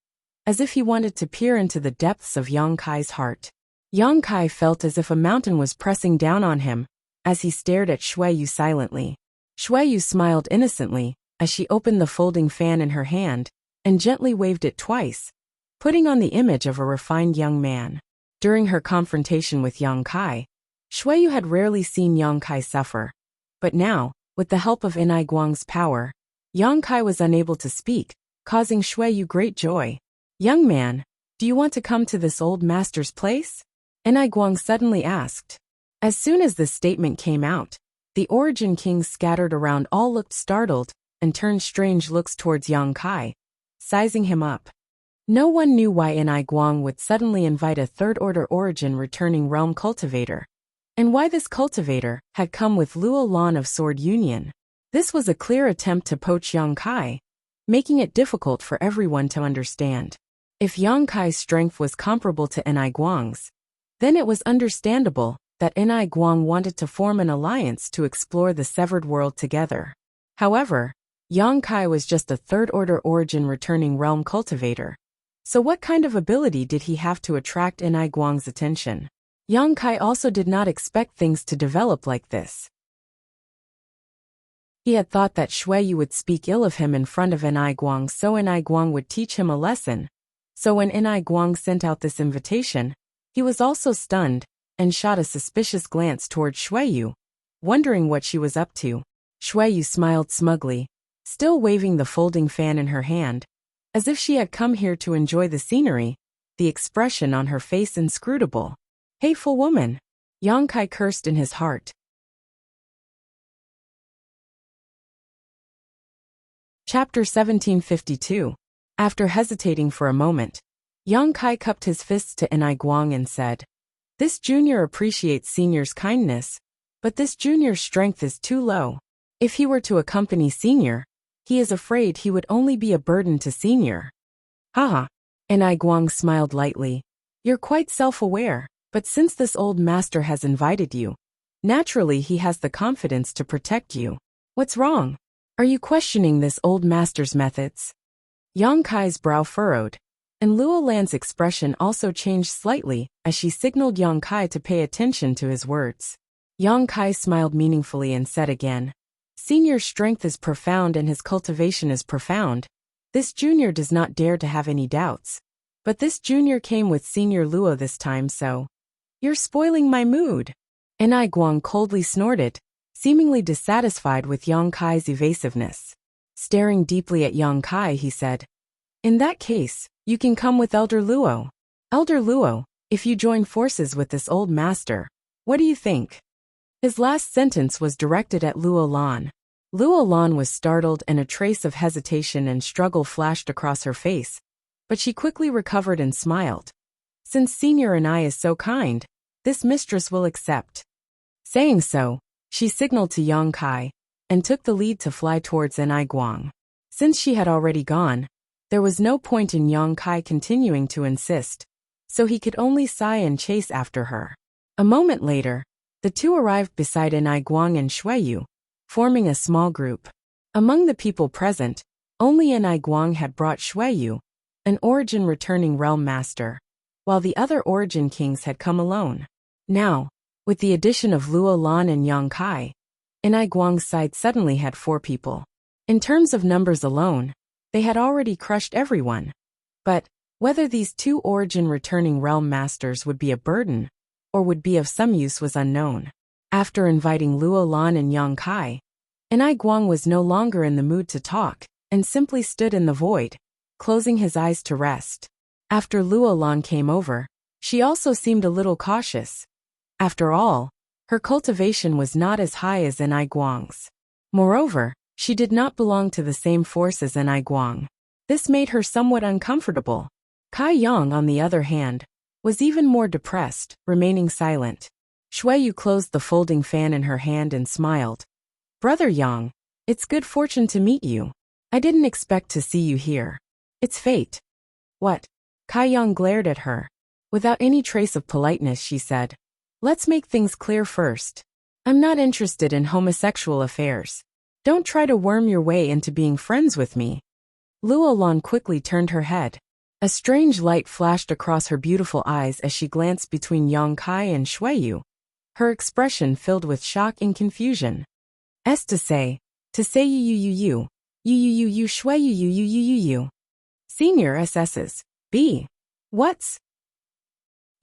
as if he wanted to peer into the depths of Yang Kai's heart. Yang Kai felt as if a mountain was pressing down on him, as he stared at Shui Yu silently. Shui Yu smiled innocently, as she opened the folding fan in her hand, and gently waved it twice, putting on the image of a refined young man. During her confrontation with Yang Kai, Shui Yu had rarely seen Yang Kai suffer, but now, with the help of Enai Guang's power, Yang Kai was unable to speak, causing Shui Yu great joy. Young man, do you want to come to this old master's place? Enai Guang suddenly asked. As soon as this statement came out, the origin kings scattered around all looked startled and turned strange looks towards Yang Kai, sizing him up. No one knew why Enai Guang would suddenly invite a third-order origin returning realm cultivator, and why this cultivator had come with Luo Lan of Sword Union. This was a clear attempt to poach Yang Kai, making it difficult for everyone to understand. If Yang Kai's strength was comparable to Enai Guang's, then it was understandable that Enai Guang wanted to form an alliance to explore the severed world together. However, Yang Kai was just a third-order origin returning realm cultivator. So what kind of ability did he have to attract Enai Guang's attention? Yang Kai also did not expect things to develop like this. He had thought that Shui Yu would speak ill of him in front of Enai Guang so Enai Guang would teach him a lesson. So when Enai Guang sent out this invitation, he was also stunned, and shot a suspicious glance toward Shui Yu, wondering what she was up to. Shui Yu smiled smugly, still waving the folding fan in her hand, as if she had come here to enjoy the scenery, the expression on her face inscrutable. Hateful woman! Yang Kai cursed in his heart. Chapter 1752. After hesitating for a moment, Yang Kai cupped his fists to Enai Guang and said, This junior appreciates senior's kindness, but this junior's strength is too low. If he were to accompany senior, he is afraid he would only be a burden to senior. Haha. Enai Guang smiled lightly. You're quite self-aware, but since this old master has invited you, naturally he has the confidence to protect you. What's wrong? Are you questioning this old master's methods? Yang Kai's brow furrowed, and Luo Lan's expression also changed slightly as she signaled Yang Kai to pay attention to his words. Yang Kai smiled meaningfully and said again, Senior's strength is profound and his cultivation is profound. This junior does not dare to have any doubts. But this junior came with Senior Luo this time, so... You're spoiling my mood. Enai Guang coldly snorted, seemingly dissatisfied with Yang Kai's evasiveness. Staring deeply at Yang Kai, he said, In that case, you can come with Elder Luo. Elder Luo, if you join forces with this old master, what do you think? His last sentence was directed at Luo Lan. Luo Lan was startled and a trace of hesitation and struggle flashed across her face, but she quickly recovered and smiled. Since Senior Enai is so kind, this mistress will accept. Saying so, she signaled to Yang Kai and took the lead to fly towards Enai Guang. Since she had already gone, there was no point in Yang Kai continuing to insist, so he could only sigh and chase after her. A moment later, the two arrived beside Enai Guang and Xueyu, forming a small group. Among the people present, only Enai Guang had brought Xueyu, an origin returning realm master, while the other origin kings had come alone. Now, with the addition of Luo Lan and Yang Kai, Enai Guang's side suddenly had 4 people. In terms of numbers alone, they had already crushed everyone. But whether these 2 origin returning realm masters would be a burden, or would be of some use was unknown. After inviting Luo Lan and Yang Kai, Enai Guang was no longer in the mood to talk, and simply stood in the void, closing his eyes to rest. After Luo Lan came over, she also seemed a little cautious. After all, her cultivation was not as high as Enai Guang's. Moreover, she did not belong to the same force as Enai Guang. This made her somewhat uncomfortable. Kai Yang, on the other hand, was even more depressed, remaining silent. Xueyu closed the folding fan in her hand and smiled. Brother Yang, it's good fortune to meet you. I didn't expect to see you here. It's fate. What? Kai Yang glared at her. Without any trace of politeness, she said, Let's make things clear first. I'm not interested in homosexual affairs. Don't try to worm your way into being friends with me. Luo Lan quickly turned her head. A strange light flashed across her beautiful eyes as she glanced between Yang Kai and Xueyu, her expression filled with shock and confusion. To say you, Xueyu you. Senior SS's, B. What's?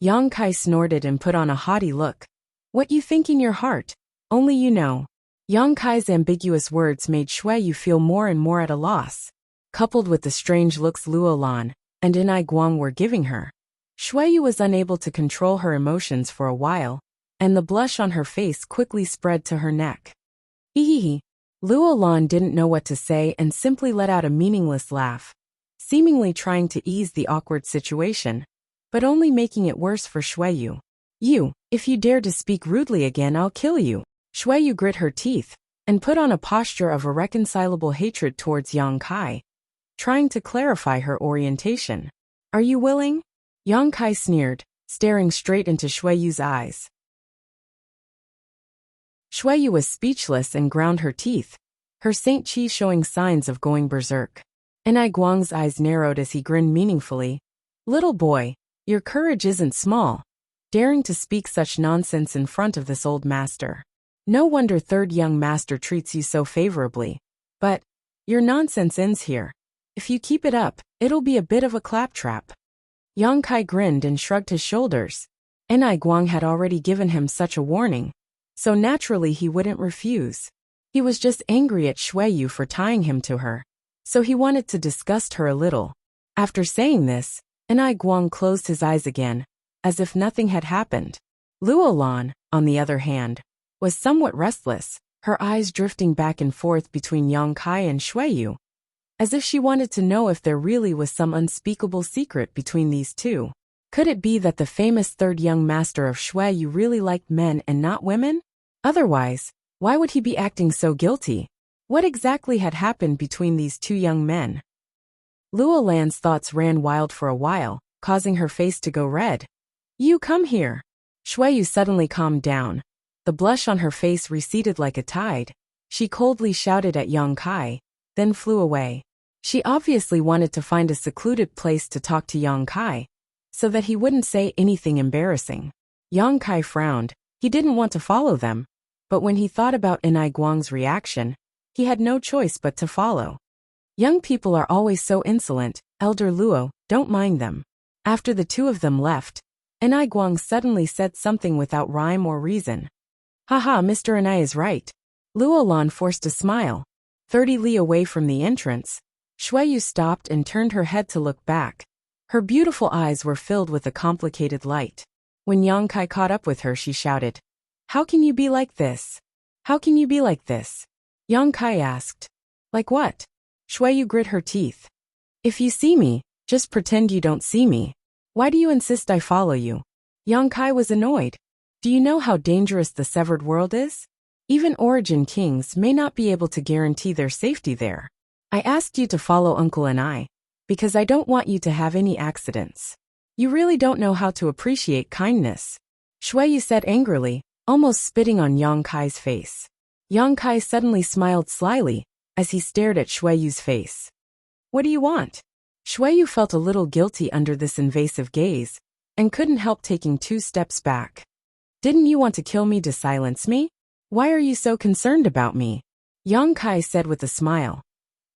Yang Kai snorted and put on a haughty look. What you think in your heart, only you know. Yang Kai's ambiguous words made Xueyu feel more and more at a loss. Coupled with the strange looks Luo Lan and Enai Guang were giving her, Xueyu was unable to control her emotions for a while, and the blush on her face quickly spread to her neck. Hehehe. Luo Lan didn't know what to say and simply let out a meaningless laugh, seemingly trying to ease the awkward situation, but only making it worse for Xueyu. If you dare to speak rudely again, I'll kill you. Xueyu grit her teeth and put on a posture of irreconcilable hatred towards Yang Kai, trying to clarify her orientation. Are you willing? Yang Kai sneered, staring straight into Xueyu's eyes. Xueyu was speechless and ground her teeth, her Saint Qi showing signs of going berserk. Enai Guang's eyes narrowed as he grinned meaningfully. Little boy, your courage isn't small, daring to speak such nonsense in front of this old master. No wonder third young master treats you so favorably. But your nonsense ends here. If you keep it up, it'll be a bit of a claptrap. Yang Kai grinned and shrugged his shoulders. Enai Guang had already given him such a warning, so naturally he wouldn't refuse. He was just angry at Xueyu for tying him to her, so he wanted to disgust her a little. After saying this, Enai Guang closed his eyes again, as if nothing had happened. Luo Lan, on the other hand, was somewhat restless, her eyes drifting back and forth between Yang Kai and Xueyu, as if she wanted to know if there really was some unspeakable secret between these two. Could it be that the famous third young master of Xueyu really liked men and not women? Otherwise, why would he be acting so guilty? What exactly had happened between these two young men? Luo Lan's thoughts ran wild for a while, causing her face to go red. You come here. Xueyu suddenly calmed down. The blush on her face receded like a tide. She coldly shouted at Yang Kai, then flew away. She obviously wanted to find a secluded place to talk to Yang Kai, so that he wouldn't say anything embarrassing. Yang Kai frowned, He didn't want to follow them, but when he thought about Enai Guang's reaction, he had no choice but to follow. Young people are always so insolent, Elder Luo, don't mind them. After the two of them left, Enai Guang suddenly said something without rhyme or reason. Haha, Mr. Enai is right. Luo Lan forced a smile. 30 li away from the entrance, Shuiyu stopped and turned her head to look back. Her beautiful eyes were filled with a complicated light. When Yang Kai caught up with her, she shouted, "How can you be like this? How can you be like this?" Yang Kai asked. Like what? Shuiyu grit her teeth. If you see me, just pretend you don't see me. Why do you insist I follow you? Yang Kai was annoyed. Do you know how dangerous the severed world is? Even origin kings may not be able to guarantee their safety there. I asked you to follow Uncle and I, because I don't want you to have any accidents. You really don't know how to appreciate kindness. Shuiyu said angrily, almost spitting on Yang Kai's face. Yang Kai suddenly smiled slyly, as he stared at Shuiyu's face. What do you want? Shuiyu felt a little guilty under this invasive gaze, and couldn't help taking 2 steps back. Didn't you want to kill me to silence me? Why are you so concerned about me? Yang Kai said with a smile.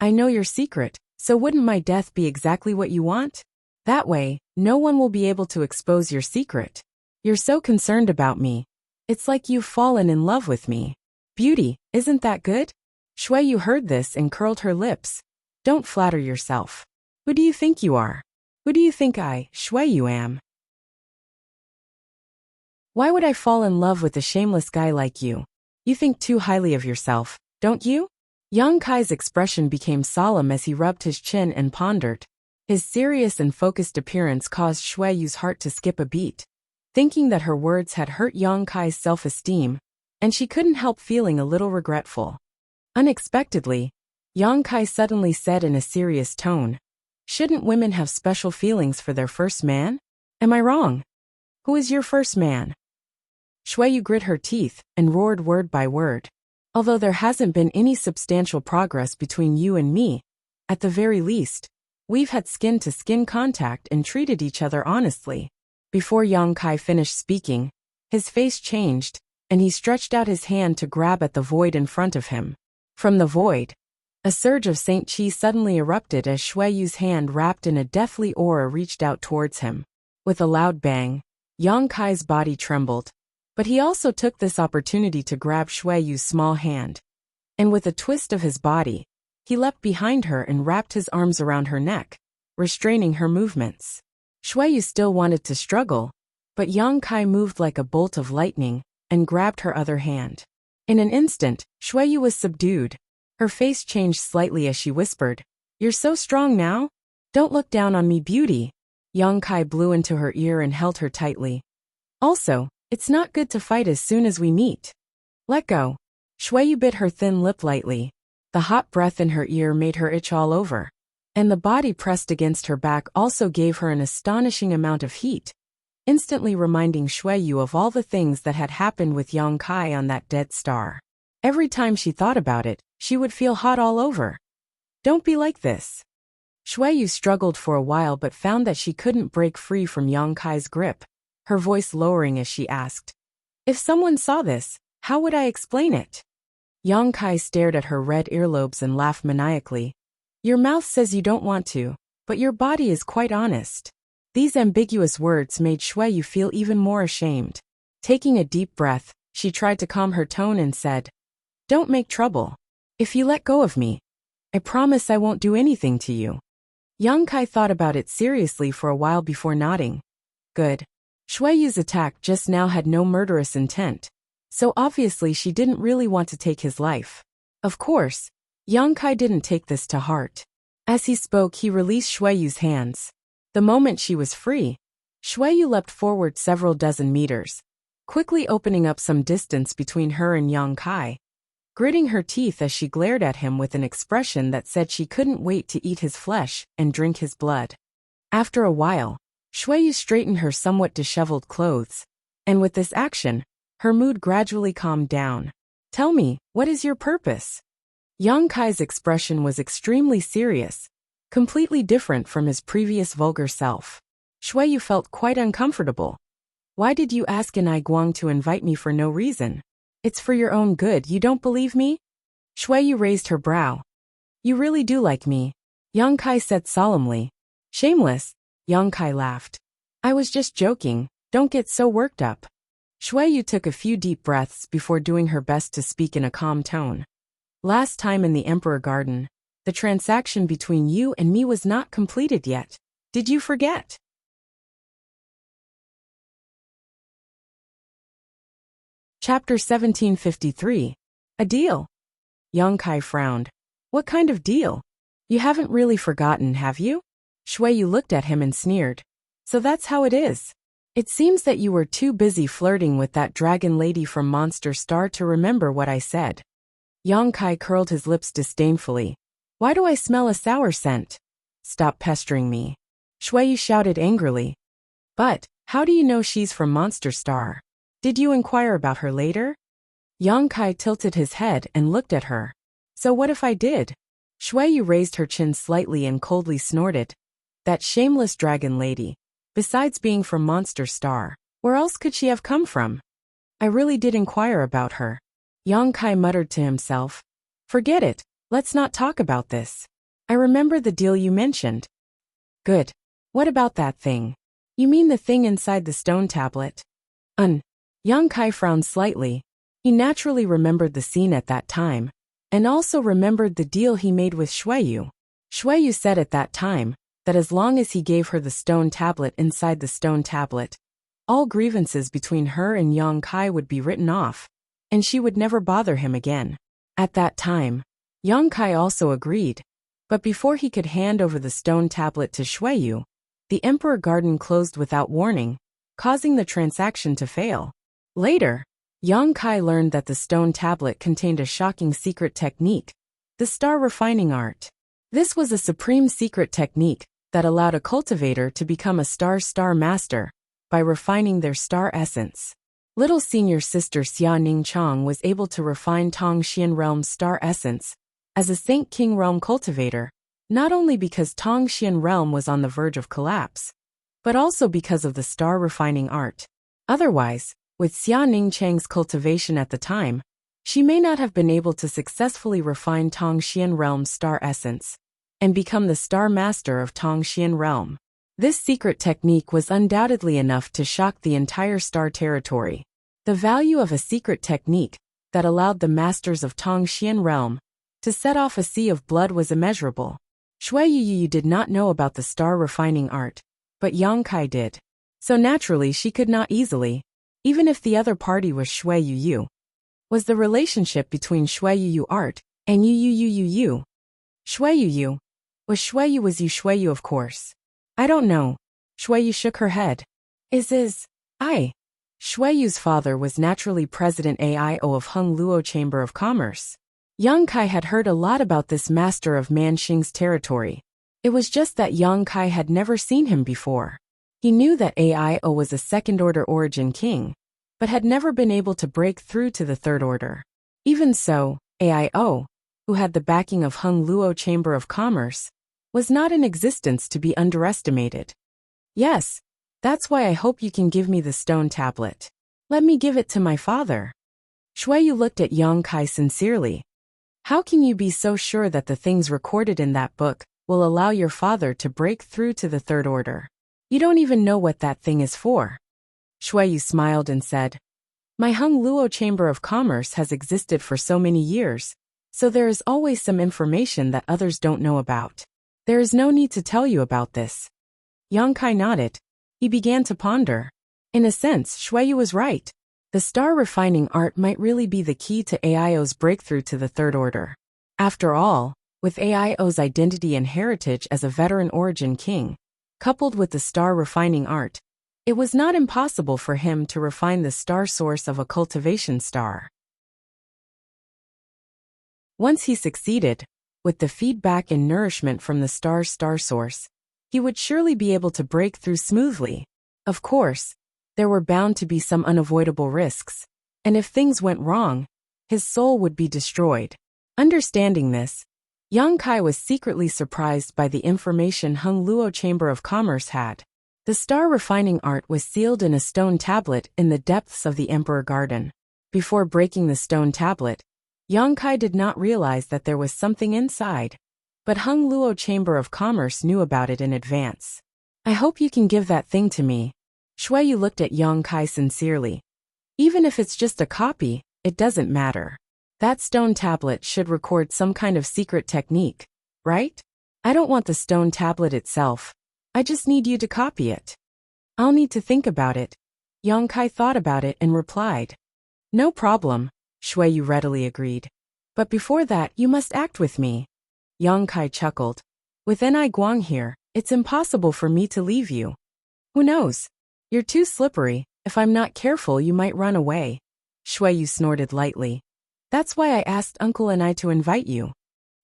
I know your secret, so wouldn't my death be exactly what you want? That way, no one will be able to expose your secret. You're so concerned about me. It's like you've fallen in love with me. Beauty, isn't that good? Shuiyu heard this and curled her lips. Don't flatter yourself. Who do you think you are? Who do you think I, Shuiyu, am? Why would I fall in love with a shameless guy like you? You think too highly of yourself, don't you? Yang Kai's expression became solemn as he rubbed his chin and pondered. His serious and focused appearance caused Shuiyu's heart to skip a beat, thinking that her words had hurt Yang Kai's self-esteem, and she couldn't help feeling a little regretful. Unexpectedly, Yang Kai suddenly said in a serious tone, "Shouldn't women have special feelings for their first man? Am I wrong? Who is your first man?" Shuiyu grit her teeth and roared word by word. Although there hasn't been any substantial progress between you and me, at the very least, we've had skin-to-skin contact and treated each other honestly. Before Yang Kai finished speaking, his face changed, and he stretched out his hand to grab at the void in front of him. From the void, a surge of Saint Chi suddenly erupted as Shuiyu's hand wrapped in a deathly aura reached out towards him. With a loud bang, Yang Kai's body trembled, but he also took this opportunity to grab Shuiyu's small hand. And with a twist of his body, he leapt behind her and wrapped his arms around her neck, restraining her movements. Shuiyu still wanted to struggle, but Yang Kai moved like a bolt of lightning and grabbed her other hand. In an instant, Shuiyu was subdued. Her face changed slightly as she whispered, "You're so strong now? Don't look down on me, beauty." Yang Kai blew into her ear and held her tightly. Also, it's not good to fight as soon as we meet. Let go. Shuiyu bit her thin lip lightly. The hot breath in her ear made her itch all over, and the body pressed against her back also gave her an astonishing amount of heat, instantly reminding Shuiyu of all the things that had happened with Yang Kai on that dead star. Every time she thought about it, she would feel hot all over. Don't be like this. Shuiyu struggled for a while but found that she couldn't break free from Yang Kai's grip, her voice lowering as she asked, "If someone saw this, how would I explain it?" Yang Kai stared at her red earlobes and laughed maniacally. "Your mouth says you don't want to, but your body is quite honest." These ambiguous words made Shuiyu feel even more ashamed. Taking a deep breath, she tried to calm her tone and said, "Don't make trouble. If you let go of me, I promise I won't do anything to you." Yang Kai thought about it seriously for a while before nodding. Good. Shuiyu's attack just now had no murderous intent, so obviously she didn't really want to take his life. Of course, Yang Kai didn't take this to heart. As he spoke, he released Shuiyu's hands. The moment she was free, Shuiyu leapt forward several dozen meters, quickly opening up some distance between her and Yang Kai, gritting her teeth as she glared at him with an expression that said she couldn't wait to eat his flesh and drink his blood. After a while, Shuiyu straightened her somewhat disheveled clothes, and with this action, her mood gradually calmed down. "Tell me, what is your purpose?" Yang Kai's expression was extremely serious, completely different from his previous vulgar self. Shuiyu felt quite uncomfortable. Why did you ask An Guang to invite me for no reason? It's for your own good, you don't believe me? Shuiyu raised her brow. You really do like me, Yang Kai said solemnly. Shameless, Yang Kai laughed. I was just joking, don't get so worked up. Shuiyu took a few deep breaths before doing her best to speak in a calm tone. Last time in the Emperor Garden, the transaction between you and me was not completed yet. Did you forget? Chapter 1753. A deal. Yang Kai frowned. What kind of deal? You haven't really forgotten, have you? Shuiyu looked at him and sneered. So that's how it is. It seems that you were too busy flirting with that dragon lady from Monster Star to remember what I said. Yang Kai curled his lips disdainfully. Why do I smell a sour scent? Stop pestering me. Shuiyu shouted angrily. But, how do you know she's from Monster Star? Did you inquire about her later? Yang Kai tilted his head and looked at her. So what if I did? Shuiyu raised her chin slightly and coldly snorted. That shameless dragon lady. Besides being from Monster Star, where else could she have come from? I really did inquire about her. Yang Kai muttered to himself. Forget it, let's not talk about this. I remember the deal you mentioned. Good. What about that thing? You mean the thing inside the stone tablet? Yang Kai frowned slightly. He naturally remembered the scene at that time, and also remembered the deal he made with Shuiyu. Shuiyu said at that time that as long as he gave her the stone tablet inside the stone tablet, all grievances between her and Yang Kai would be written off, and she would never bother him again. At that time, Yang Kai also agreed, but before he could hand over the stone tablet to Shuiyu, the Emperor Garden closed without warning, causing the transaction to fail. Later, Yang Kai learned that the stone tablet contained a shocking secret technique, the star refining art. This was a supreme secret technique that allowed a cultivator to become a star master by refining their star essence. Little senior sister Xia Ning Chang was able to refine Tong Xian Realm's star essence as a Saint King Realm cultivator, not only because Tong Xian Realm was on the verge of collapse, but also because of the star refining art. Otherwise, with Xia Ning Chang's cultivation at the time, she may not have been able to successfully refine Tong Xian Realm's star essence and become the star master of Tong Xian Realm. This secret technique was undoubtedly enough to shock the entire star territory. The value of a secret technique that allowed the masters of Tong Xian Realm to set off a sea of blood was immeasurable. Shuiyu did not know about the star refining art, but Yang Kai did. So naturally she could not easily, even if the other party was Shuiyu. Was the relationship between Shuiyu art and Yu? Shuiyu. Was you Shuiyu of course. I don't know. Shuiyu shook her head. Shuiyu's father was naturally President Aio of Hung Luo Chamber of Commerce. Yang Kai had heard a lot about this master of Manxing's territory. It was just that Yang Kai had never seen him before. He knew that Aio was a second-order origin king, but had never been able to break through to the third order. Even so, Aio, who had the backing of Hung Luo Chamber of Commerce, was not in existence to be underestimated. Yes, that's why I hope you can give me the stone tablet. Let me give it to my father. Shuiyu looked at Yang Kai sincerely. How can you be so sure that the things recorded in that book will allow your father to break through to the third order? You don't even know what that thing is for. Shuiyu smiled and said, My Hung Luo Chamber of Commerce has existed for so many years, so there is always some information that others don't know about. There is no need to tell you about this. Yang Kai nodded. He began to ponder. In a sense, Shuiyu was right. The star refining art might really be the key to Aio's breakthrough to the third order. After all, with Aio's identity and heritage as a veteran origin king, coupled with the star refining art, it was not impossible for him to refine the star source of a cultivation star. Once he succeeded, with the feedback and nourishment from the star's star source, he would surely be able to break through smoothly. Of course, there were bound to be some unavoidable risks, and if things went wrong, his soul would be destroyed. Understanding this, Yang Kai was secretly surprised by the information Hung Luo Chamber of Commerce had. The star refining art was sealed in a stone tablet in the depths of the Emperor Garden. Before breaking the stone tablet, Yang Kai did not realize that there was something inside. But Hung Luo Chamber of Commerce knew about it in advance. I hope you can give that thing to me. Shuiyu looked at Yang Kai sincerely. Even if it's just a copy, it doesn't matter. That stone tablet should record some kind of secret technique, right? I don't want the stone tablet itself. I just need you to copy it. I'll need to think about it. Yang Kai thought about it and replied. No problem, Shuiyu readily agreed. But before that, you must act with me. Yang Kai chuckled. With Ni Guang here, it's impossible for me to leave you. Who knows? You're too slippery. If I'm not careful, you might run away. Shuiyu snorted lightly. That's why I asked Uncle Ni to invite you.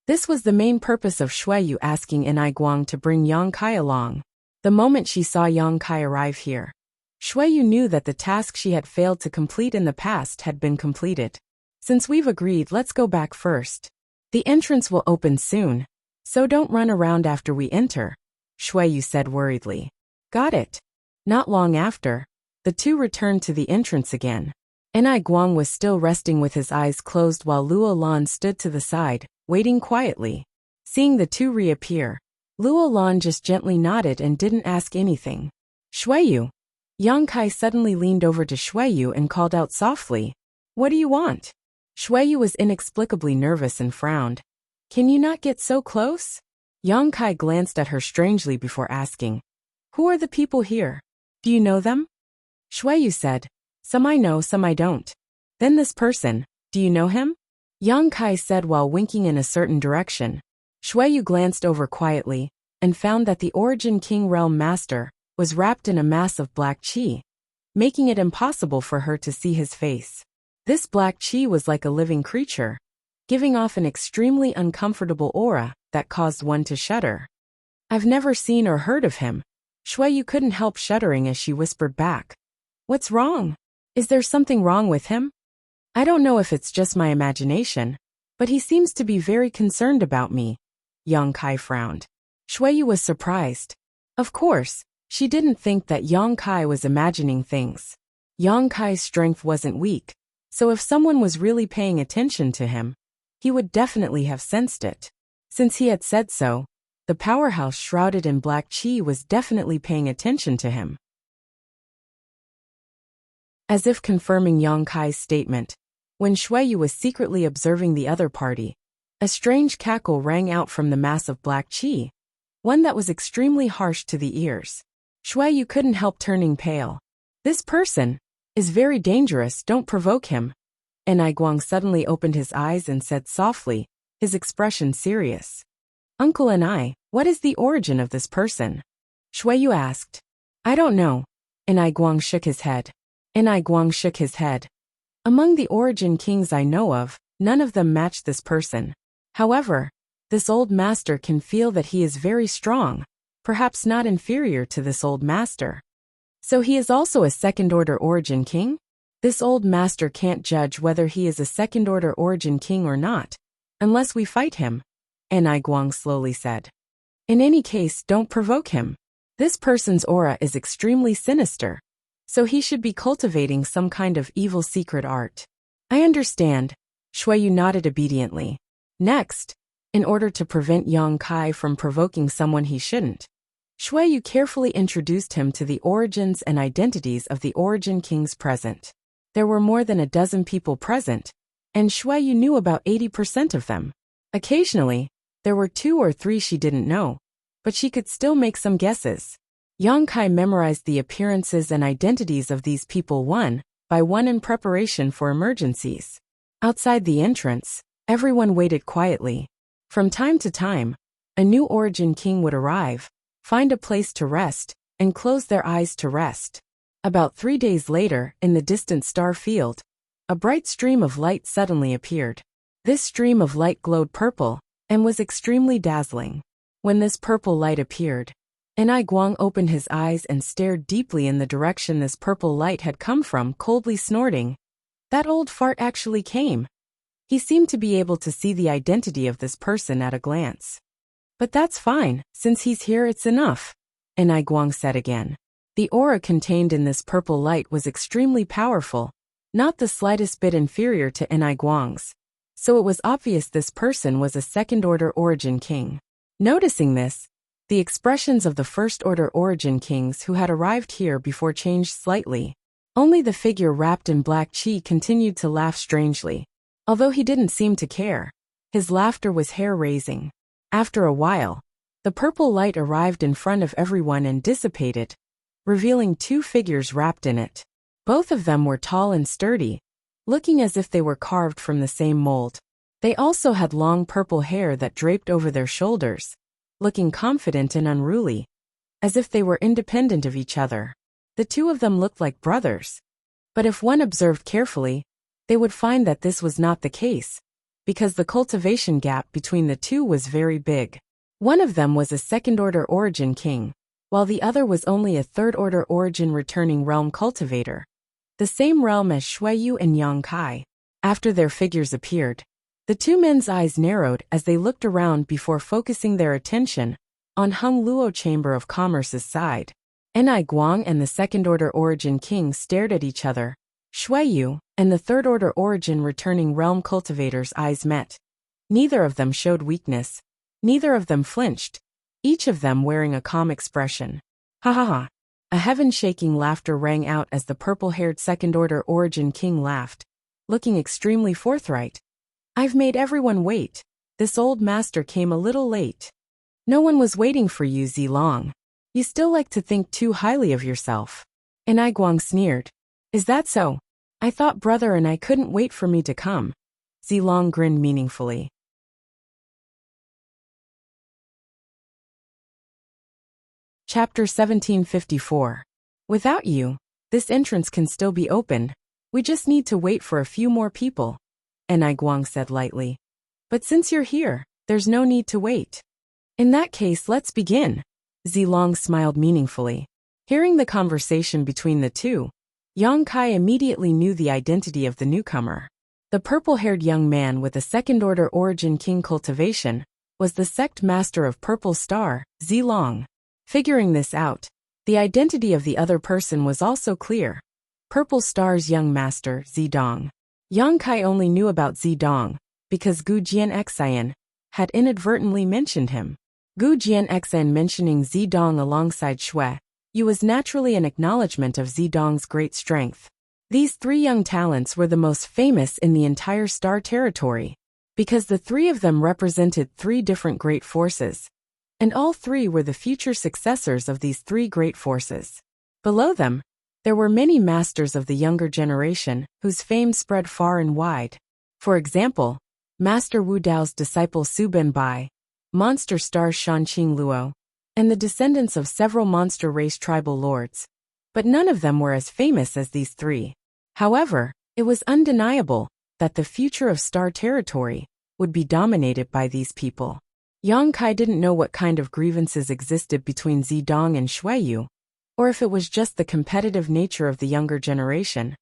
This was the main purpose of Shuiyu asking Ni Guang to bring Yang Kai along. The moment she saw Yang Kai arrive here, Shuiyu knew that the task she had failed to complete in the past had been completed. Since we've agreed, let's go back first. The entrance will open soon, so don't run around after we enter, Shuiyu said worriedly. Got it. Not long after, the two returned to the entrance again. Ni Guang was still resting with his eyes closed while Luo Lan stood to the side, waiting quietly. Seeing the two reappear, Luo Lan just gently nodded and didn't ask anything. Shuiyu. Yang Kai suddenly leaned over to Shuiyu and called out softly. What do you want? Shuiyu was inexplicably nervous and frowned. Can you not get so close? Yang Kai glanced at her strangely before asking. Who are the people here? Do you know them? Shuiyu said. Some I know, some I don't. Then this person, do you know him? Yang Kai said while winking in a certain direction. Shuiyu glanced over quietly and found that the Origin King Realm Master was wrapped in a mass of black qi, making it impossible for her to see his face. This black qi was like a living creature, giving off an extremely uncomfortable aura that caused one to shudder. I've never seen or heard of him. Shuiyu couldn't help shuddering as she whispered back. What's wrong? Is there something wrong with him? I don't know if it's just my imagination, but he seems to be very concerned about me. Yang Kai frowned. Shuiyu was surprised. Of course, she didn't think that Yang Kai was imagining things. Yang Kai's strength wasn't weak, so if someone was really paying attention to him, he would definitely have sensed it. Since he had said so, the powerhouse shrouded in black qi was definitely paying attention to him. As if confirming Yang Kai's statement, when Shuiyu was secretly observing the other party, a strange cackle rang out from the mass of black qi, one that was extremely harsh to the ears. Shuiyu couldn't help turning pale. This person is very dangerous, don't provoke him. Ni Guang suddenly opened his eyes and said softly, his expression serious. Uncle Ni, what is the origin of this person? Shuiyu asked. I don't know. Ni Guang shook his head. Ni Guang shook his head. Among the Origin Kings I know of, none of them match this person. However, this old master can feel that he is very strong, perhaps not inferior to this old master. So he is also a second-order Origin King? This old master can't judge whether he is a second-order Origin King or not, unless we fight him, Ni Guang slowly said. In any case, don't provoke him. This person's aura is extremely sinister, so he should be cultivating some kind of evil secret art. I understand. Shuiyu nodded obediently. Next, in order to prevent Yang Kai from provoking someone he shouldn't, Shuiyu carefully introduced him to the origins and identities of the Origin Kings present. There were more than a dozen people present, and Shuiyu knew about 80% of them. Occasionally, there were 2 or 3 she didn't know, but she could still make some guesses. Yang Kai memorized the appearances and identities of these people one by one in preparation for emergencies. Outside the entrance, everyone waited quietly. From time to time, a new Origin King would arrive, find a place to rest, and close their eyes to rest. About 3 days later, in the distant star field, a bright stream of light suddenly appeared. This stream of light glowed purple and was extremely dazzling. When this purple light appeared, Ni Guang opened his eyes and stared deeply in the direction this purple light had come from, coldly snorting. That old fart actually came. He seemed to be able to see the identity of this person at a glance. But that's fine, since he's here it's enough, Ni Guang said again. The aura contained in this purple light was extremely powerful, not the slightest bit inferior to Enai Guang's. So it was obvious this person was a second-order origin king. Noticing this, the expressions of the first-order origin kings who had arrived here before changed slightly. Only the figure wrapped in black chi continued to laugh strangely. Although he didn't seem to care, his laughter was hair-raising. After a while, the purple light arrived in front of everyone and dissipated, revealing two figures wrapped in it. Both of them were tall and sturdy, looking as if they were carved from the same mold. They also had long purple hair that draped over their shoulders, looking confident and unruly, as if they were independent of each other. The two of them looked like brothers. But if one observed carefully, they would find that this was not the case, because the cultivation gap between the two was very big. One of them was a second-order origin king, while the other was only a third-order origin returning realm cultivator, the same realm as Shuiyu and Yang Kai. After their figures appeared, the two men's eyes narrowed as they looked around before focusing their attention on Hung Luo Chamber of Commerce's side. Enai Guang and the second-order origin king stared at each other. Shuiyu and the third-order origin returning realm cultivator's eyes met. Neither of them showed weakness. Neither of them flinched, each of them wearing a calm expression. Ha ha ha. A heaven-shaking laughter rang out as the purple-haired second-order origin king laughed, looking extremely forthright. I've made everyone wait. This old master came a little late. No one was waiting for you, Zilong. You still like to think too highly of yourself. Enai Guang sneered. Is that so? I thought brother and I couldn't wait for me to come. Zilong grinned meaningfully. Chapter 1754. Without you, this entrance can still be opened. We just need to wait for a few more people, Enai Guang said lightly. But since you're here, there's no need to wait. In that case, let's begin. Zilong smiled meaningfully. Hearing the conversation between the two, Yang Kai immediately knew the identity of the newcomer. The purple-haired young man with a second-order origin king cultivation was the sect master of Purple Star, Zilong. Figuring this out, the identity of the other person was also clear. Purple Star's young master, Zidong. Yang Kai only knew about Zidong because Gu Jianxian had inadvertently mentioned him. Gu Jianxian mentioning Zidong alongside Shui Yu was naturally an acknowledgement of Zidong's great strength. These three young talents were the most famous in the entire Star Territory, because the three of them represented three different great forces, and all three were the future successors of these three great forces. Below them, there were many masters of the younger generation whose fame spread far and wide. For example, Master Wu Dao's disciple Su Benbai, monster star Shanqing Luo, and the descendants of several monster race tribal lords. But none of them were as famous as these three. However, it was undeniable that the future of Star Territory would be dominated by these people. Yang Kai didn't know what kind of grievances existed between Zidong and Shuiyu, or if it was just the competitive nature of the younger generation.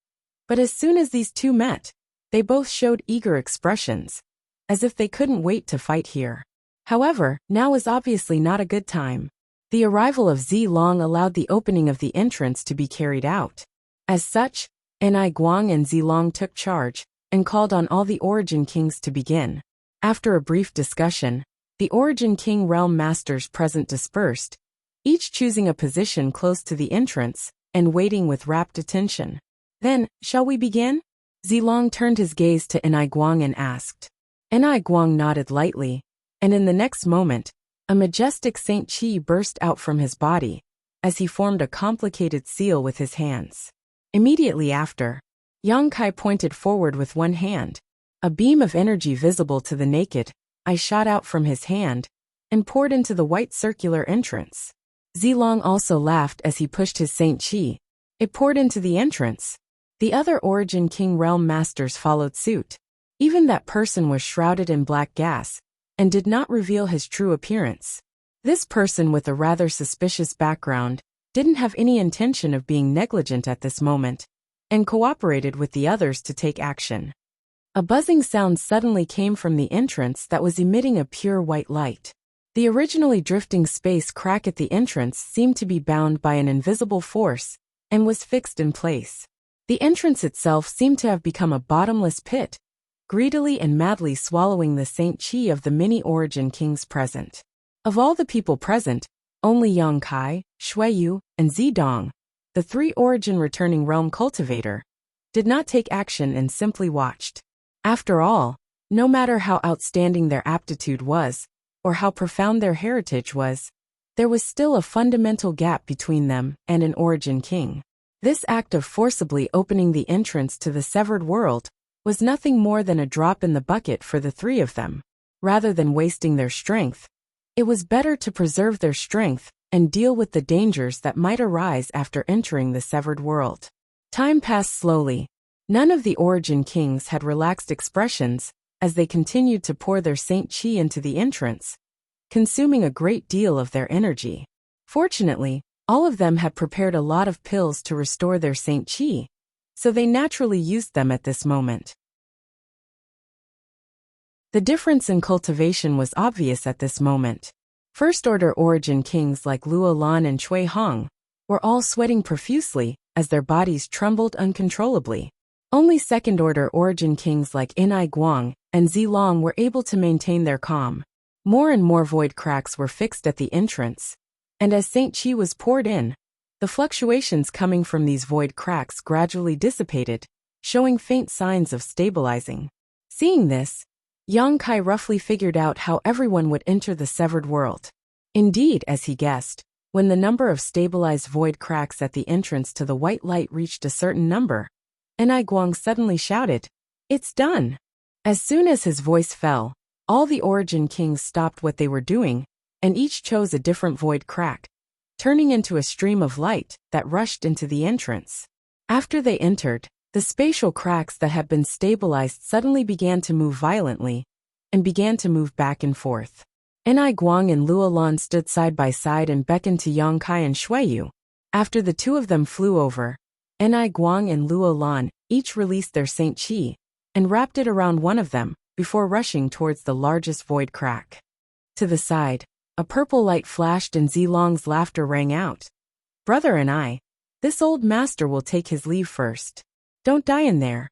But as soon as these two met, they both showed eager expressions, as if they couldn't wait to fight here. However, now was obviously not a good time. The arrival of Zilong allowed the opening of the entrance to be carried out. As such, Enai Guang and Zilong took charge and called on all the Origin Kings to begin. After a brief discussion, the Origin King realm masters present dispersed, each choosing a position close to the entrance and waiting with rapt attention. Then, shall we begin? Zilong turned his gaze to Enai Guang and asked. Enai Guang nodded lightly, and in the next moment, a majestic Saint Qi burst out from his body, as he formed a complicated seal with his hands. Immediately after, Yang Kai pointed forward with one hand. A beam of energy visible to the naked eye shot out from his hand and poured into the white circular entrance. Zilong also laughed as he pushed his Saint Qi. It poured into the entrance. The other Origin King realm masters followed suit. Even that person was shrouded in black gas and did not reveal his true appearance. This person with a rather suspicious background didn't have any intention of being negligent at this moment and cooperated with the others to take action. A buzzing sound suddenly came from the entrance that was emitting a pure white light. The originally drifting space crack at the entrance seemed to be bound by an invisible force and was fixed in place. The entrance itself seemed to have become a bottomless pit, greedily and madly swallowing the Saint Chi of the many origin kings present. Of all the people present, only Yang Kai, Shuiyu, and Zidong, the three origin returning realm cultivator, did not take action and simply watched. After all, no matter how outstanding their aptitude was, or how profound their heritage was, there was still a fundamental gap between them and an origin king. This act of forcibly opening the entrance to the severed world was nothing more than a drop in the bucket for the three of them. Rather than wasting their strength, it was better to preserve their strength and deal with the dangers that might arise after entering the severed world. Time passed slowly. None of the origin kings had relaxed expressions as they continued to pour their Saint Chi into the entrance, consuming a great deal of their energy. Fortunately, all of them had prepared a lot of pills to restore their Saint Chi, so they naturally used them at this moment. The difference in cultivation was obvious at this moment. First-order origin kings like Luo Lan and Cui Hong were all sweating profusely as their bodies trembled uncontrollably. Only second-order origin kings like Inai Guang and Zilong were able to maintain their calm. More and more void cracks were fixed at the entrance, and as Saint Chi was poured in, the fluctuations coming from these void cracks gradually dissipated, showing faint signs of stabilizing. Seeing this, Yang Kai roughly figured out how everyone would enter the severed world. Indeed, as he guessed, when the number of stabilized void cracks at the entrance to the white light reached a certain number, Enai Guang suddenly shouted, "It's done!" As soon as his voice fell, all the origin kings stopped what they were doing, and each chose a different void crack, turning into a stream of light that rushed into the entrance. After they entered, the spatial cracks that had been stabilized suddenly began to move violently, and began to move back and forth. Enai Guang and Luo Lan stood side by side and beckoned to Yang Kai and Shuiyu. After the two of them flew over, Enai Guang and Luo Lan each released their Saint Chi, and wrapped it around one of them, before rushing towards the largest void crack. To the side, a purple light flashed and Zilong's laughter rang out. "Brother and I, this old master will take his leave first. Don't die in there."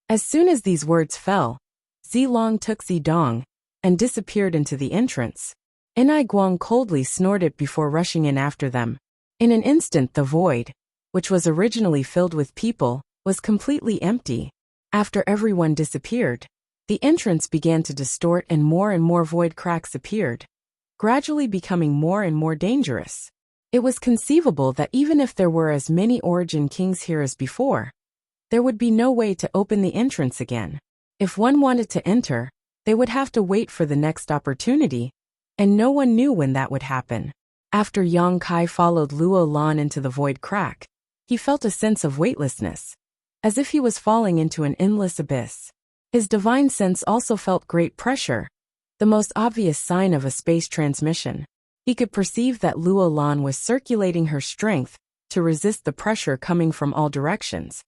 As soon as these words fell, Zilong took Zidong and disappeared into the entrance. Enai Guang coldly snorted before rushing in after them. In an instant the void, which was originally filled with people, was completely empty. After everyone disappeared, the entrance began to distort and more void cracks appeared, gradually becoming more and more dangerous. It was conceivable that even if there were as many origin kings here as before, there would be no way to open the entrance again. If one wanted to enter, they would have to wait for the next opportunity, and no one knew when that would happen. After Yang Kai followed Luo Lan into the void crack, he felt a sense of weightlessness, as if he was falling into an endless abyss. His divine sense also felt great pressure, the most obvious sign of a space transmission. He could perceive that Luo Lan was circulating her strength to resist the pressure coming from all directions.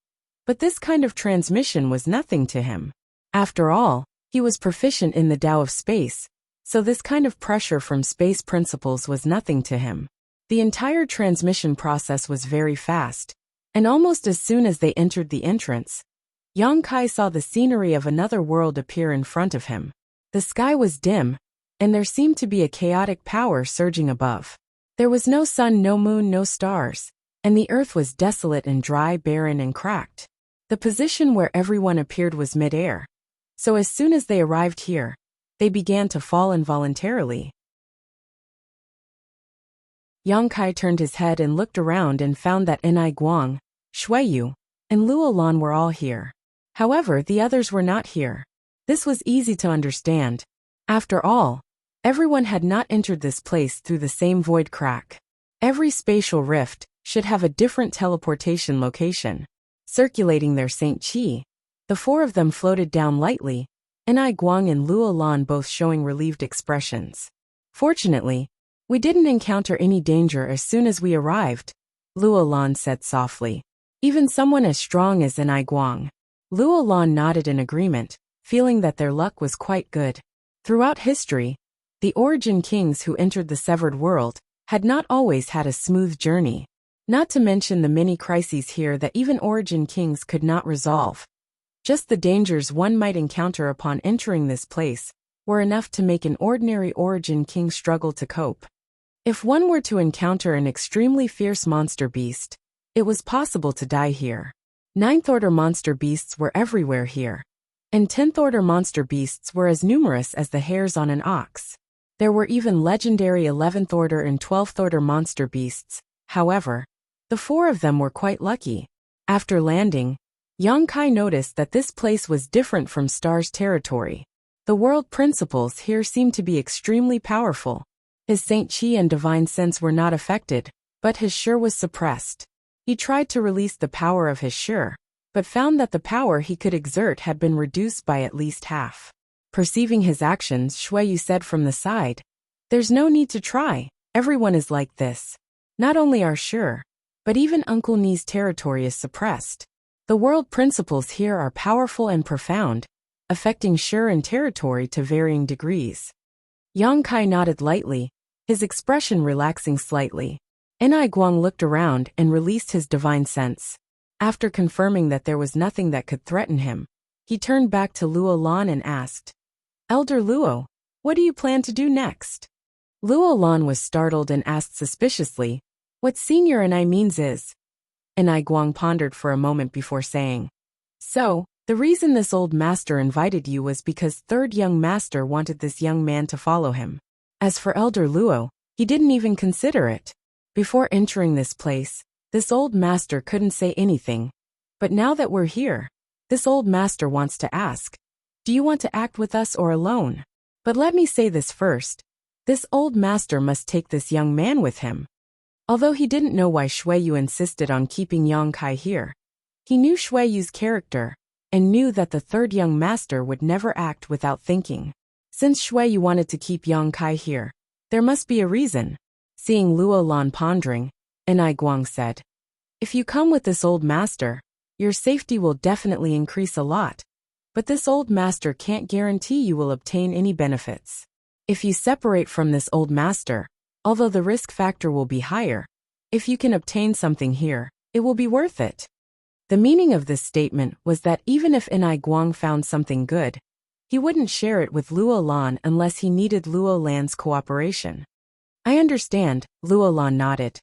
But this kind of transmission was nothing to him. After all, he was proficient in the Tao of space, so this kind of pressure from space principles was nothing to him. The entire transmission process was very fast, and almost as soon as they entered the entrance, Yang Kai saw the scenery of another world appear in front of him. The sky was dim, and there seemed to be a chaotic power surging above. There was no sun, no moon, no stars, and the earth was desolate and dry, barren and cracked. The position where everyone appeared was mid-air, so as soon as they arrived here, they began to fall involuntarily. Yang Kai turned his head and looked around and found that Enai Guang, Shuiyu, and Luo Lan were all here. However, the others were not here. This was easy to understand. After all, everyone had not entered this place through the same void crack. Every spatial rift should have a different teleportation location. Circulating their Saint Chi, the four of them floated down lightly, Enai Guang and Luo Lan both showing relieved expressions. "Fortunately, we didn't encounter any danger as soon as we arrived," Luo Lan said softly. "Even someone as strong as Enai Guang." Luo Lan nodded in agreement, feeling that their luck was quite good. Throughout history, The origin kings who entered the severed world had not always had a smooth journey. Not to mention the many crises here that even origin kings could not resolve. Just the dangers one might encounter upon entering this place were enough to make an ordinary origin king struggle to cope. If one were to encounter an extremely fierce monster beast, it was possible to die here. Ninth-order monster beasts were everywhere here, and 10th-order monster beasts were as numerous as the hairs on an ox. There were even legendary 11th-order and 12th-order monster beasts. However, the four of them were quite lucky. After landing, Yang Kai noticed that this place was different from Star's territory. The world principles here seemed to be extremely powerful. His Saint Chi and Divine Sense were not affected, but his Shi was suppressed. He tried to release the power of his Shi, but found that the power he could exert had been reduced by at least half. Perceiving his actions, Shueyu said from the side, "There's no need to try, everyone is like this. Not only our Shi, but even Uncle Ni's territory is suppressed. The world principles here are powerful and profound, affecting Shi and territory to varying degrees." Yang Kai nodded lightly, his expression relaxing slightly. Enai Guang looked around and released his divine sense. After confirming that there was nothing that could threaten him, he turned back to Luo Lan and asked, "Elder Luo, what do you plan to do next?" Luo Lan was startled and asked suspiciously, "What Senior Enai means is?" Enai Guang pondered for a moment before saying, "So, the reason this old master invited you was because third young master wanted this young man to follow him. As for Elder Luo, he didn't even consider it. Before entering this place, this old master couldn't say anything. But now that we're here, this old master wants to ask, do you want to act with us or alone? But let me say this first. This old master must take this young man with him." Although he didn't know why Shueyu insisted on keeping Yang Kai here, he knew Shueyu's character and knew that the third young master would never act without thinking. Since Shueyu wanted to keep Yang Kai here, there must be a reason. Seeing Luo Lan pondering, Enai Guang said, "If you come with this old master, your safety will definitely increase a lot. But this old master can't guarantee you will obtain any benefits. If you separate from this old master, although the risk factor will be higher, if you can obtain something here, it will be worth it." The meaning of this statement was that even if Enai Guang found something good, he wouldn't share it with Luo Lan unless he needed Luo Lan's cooperation. "I understand," Luo Lan nodded.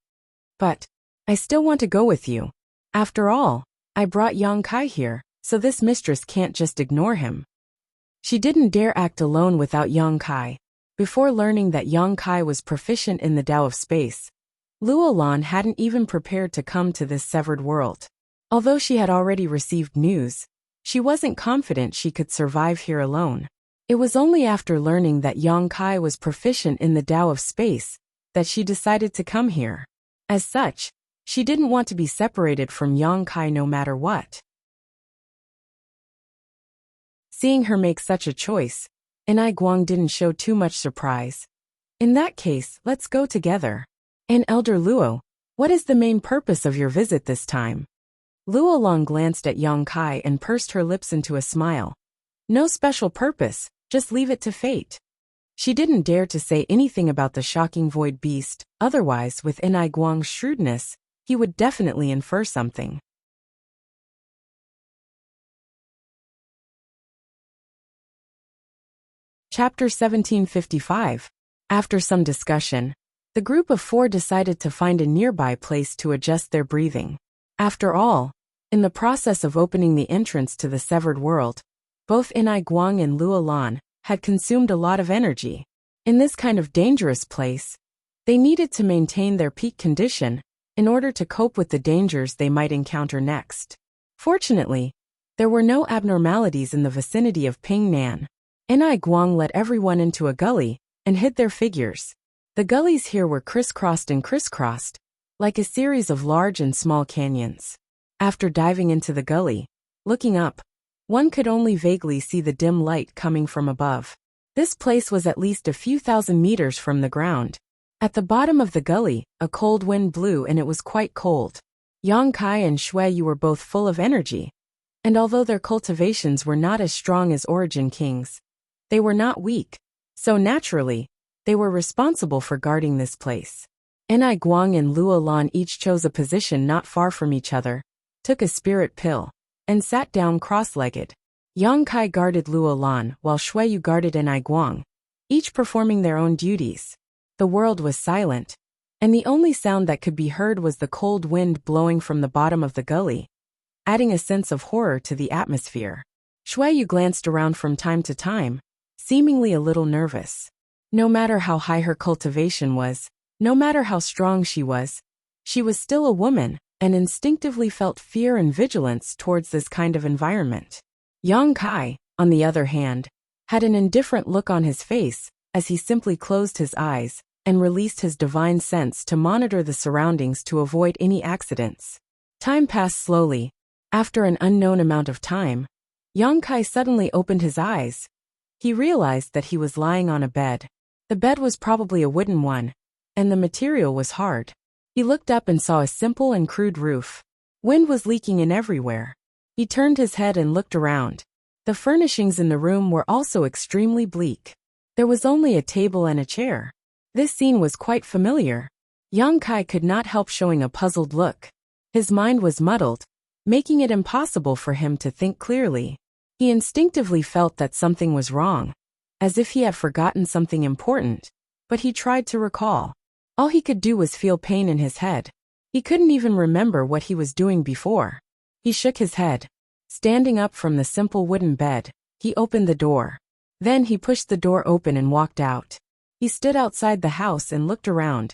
"But I still want to go with you. After all, I brought Yang Kai here, so this mistress can't just ignore him." She didn't dare act alone without Yang Kai. Before learning that Yang Kai was proficient in the Tao of space, Luo Lan hadn't even prepared to come to this severed world. Although she had already received news, she wasn't confident she could survive here alone. It was only after learning that Yang Kai was proficient in the Tao of space that she decided to come here. As such, she didn't want to be separated from Yang Kai no matter what. Seeing her make such a choice, Enai Guang didn't show too much surprise. "In that case, let's go together. And Elder Luo, what is the main purpose of your visit this time?" Luo Lan glanced at Yang Kai and pursed her lips into a smile. "No special purpose, just leave it to fate." She didn't dare to say anything about the shocking void beast, otherwise with Enai Guang's shrewdness, he would definitely infer something. Chapter 1755. After some discussion, the group of four decided to find a nearby place to adjust their breathing. After all, in the process of opening the entrance to the severed world, both Enai Guang and Luo Lan had consumed a lot of energy. In this kind of dangerous place, they needed to maintain their peak condition in order to cope with the dangers they might encounter next. Fortunately, there were no abnormalities in the vicinity of Ping Nan. Enai Guang led everyone into a gully and hid their figures. The gullies here were crisscrossed and crisscrossed, like a series of large and small canyons. After diving into the gully, looking up, one could only vaguely see the dim light coming from above. This place was at least a few thousand meters from the ground. At the bottom of the gully, a cold wind blew and it was quite cold. Yang Kai and Shueyu were both full of energy, and although their cultivations were not as strong as Origin King's, they were not weak, so naturally, They were responsible for guarding this place. Enai Guang and Luo Lan each chose a position not far from each other, took a spirit pill, and sat down cross-legged. Yang Kai guarded Luo Lan while Shuiyu guarded Enai Guang, each performing their own duties. The world was silent, and the only sound that could be heard was the cold wind blowing from the bottom of the gully, adding a sense of horror to the atmosphere. Shuiyu glanced around from time to time, seemingly a little nervous. No matter how high her cultivation was, no matter how strong she was still a woman, and instinctively felt fear and vigilance towards this kind of environment. Yang Kai, on the other hand, had an indifferent look on his face as he simply closed his eyes and released his divine sense to monitor the surroundings to avoid any accidents. Time passed slowly. After an unknown amount of time, Yang Kai suddenly opened his eyes. He realized that he was lying on a bed. The bed was probably a wooden one, and the material was hard. He looked up and saw a simple and crude roof. Wind was leaking in everywhere. He turned his head and looked around. The furnishings in the room were also extremely bleak. There was only a table and a chair. This scene was quite familiar. Yang Kai could not help showing a puzzled look. His mind was muddled, making it impossible for him to think clearly. He instinctively felt that something was wrong, as if he had forgotten something important, but he tried to recall. All he could do was feel pain in his head. He couldn't even remember what he was doing before. He shook his head. Standing up from the simple wooden bed, he opened the door. Then he pushed the door open and walked out. He stood outside the house and looked around.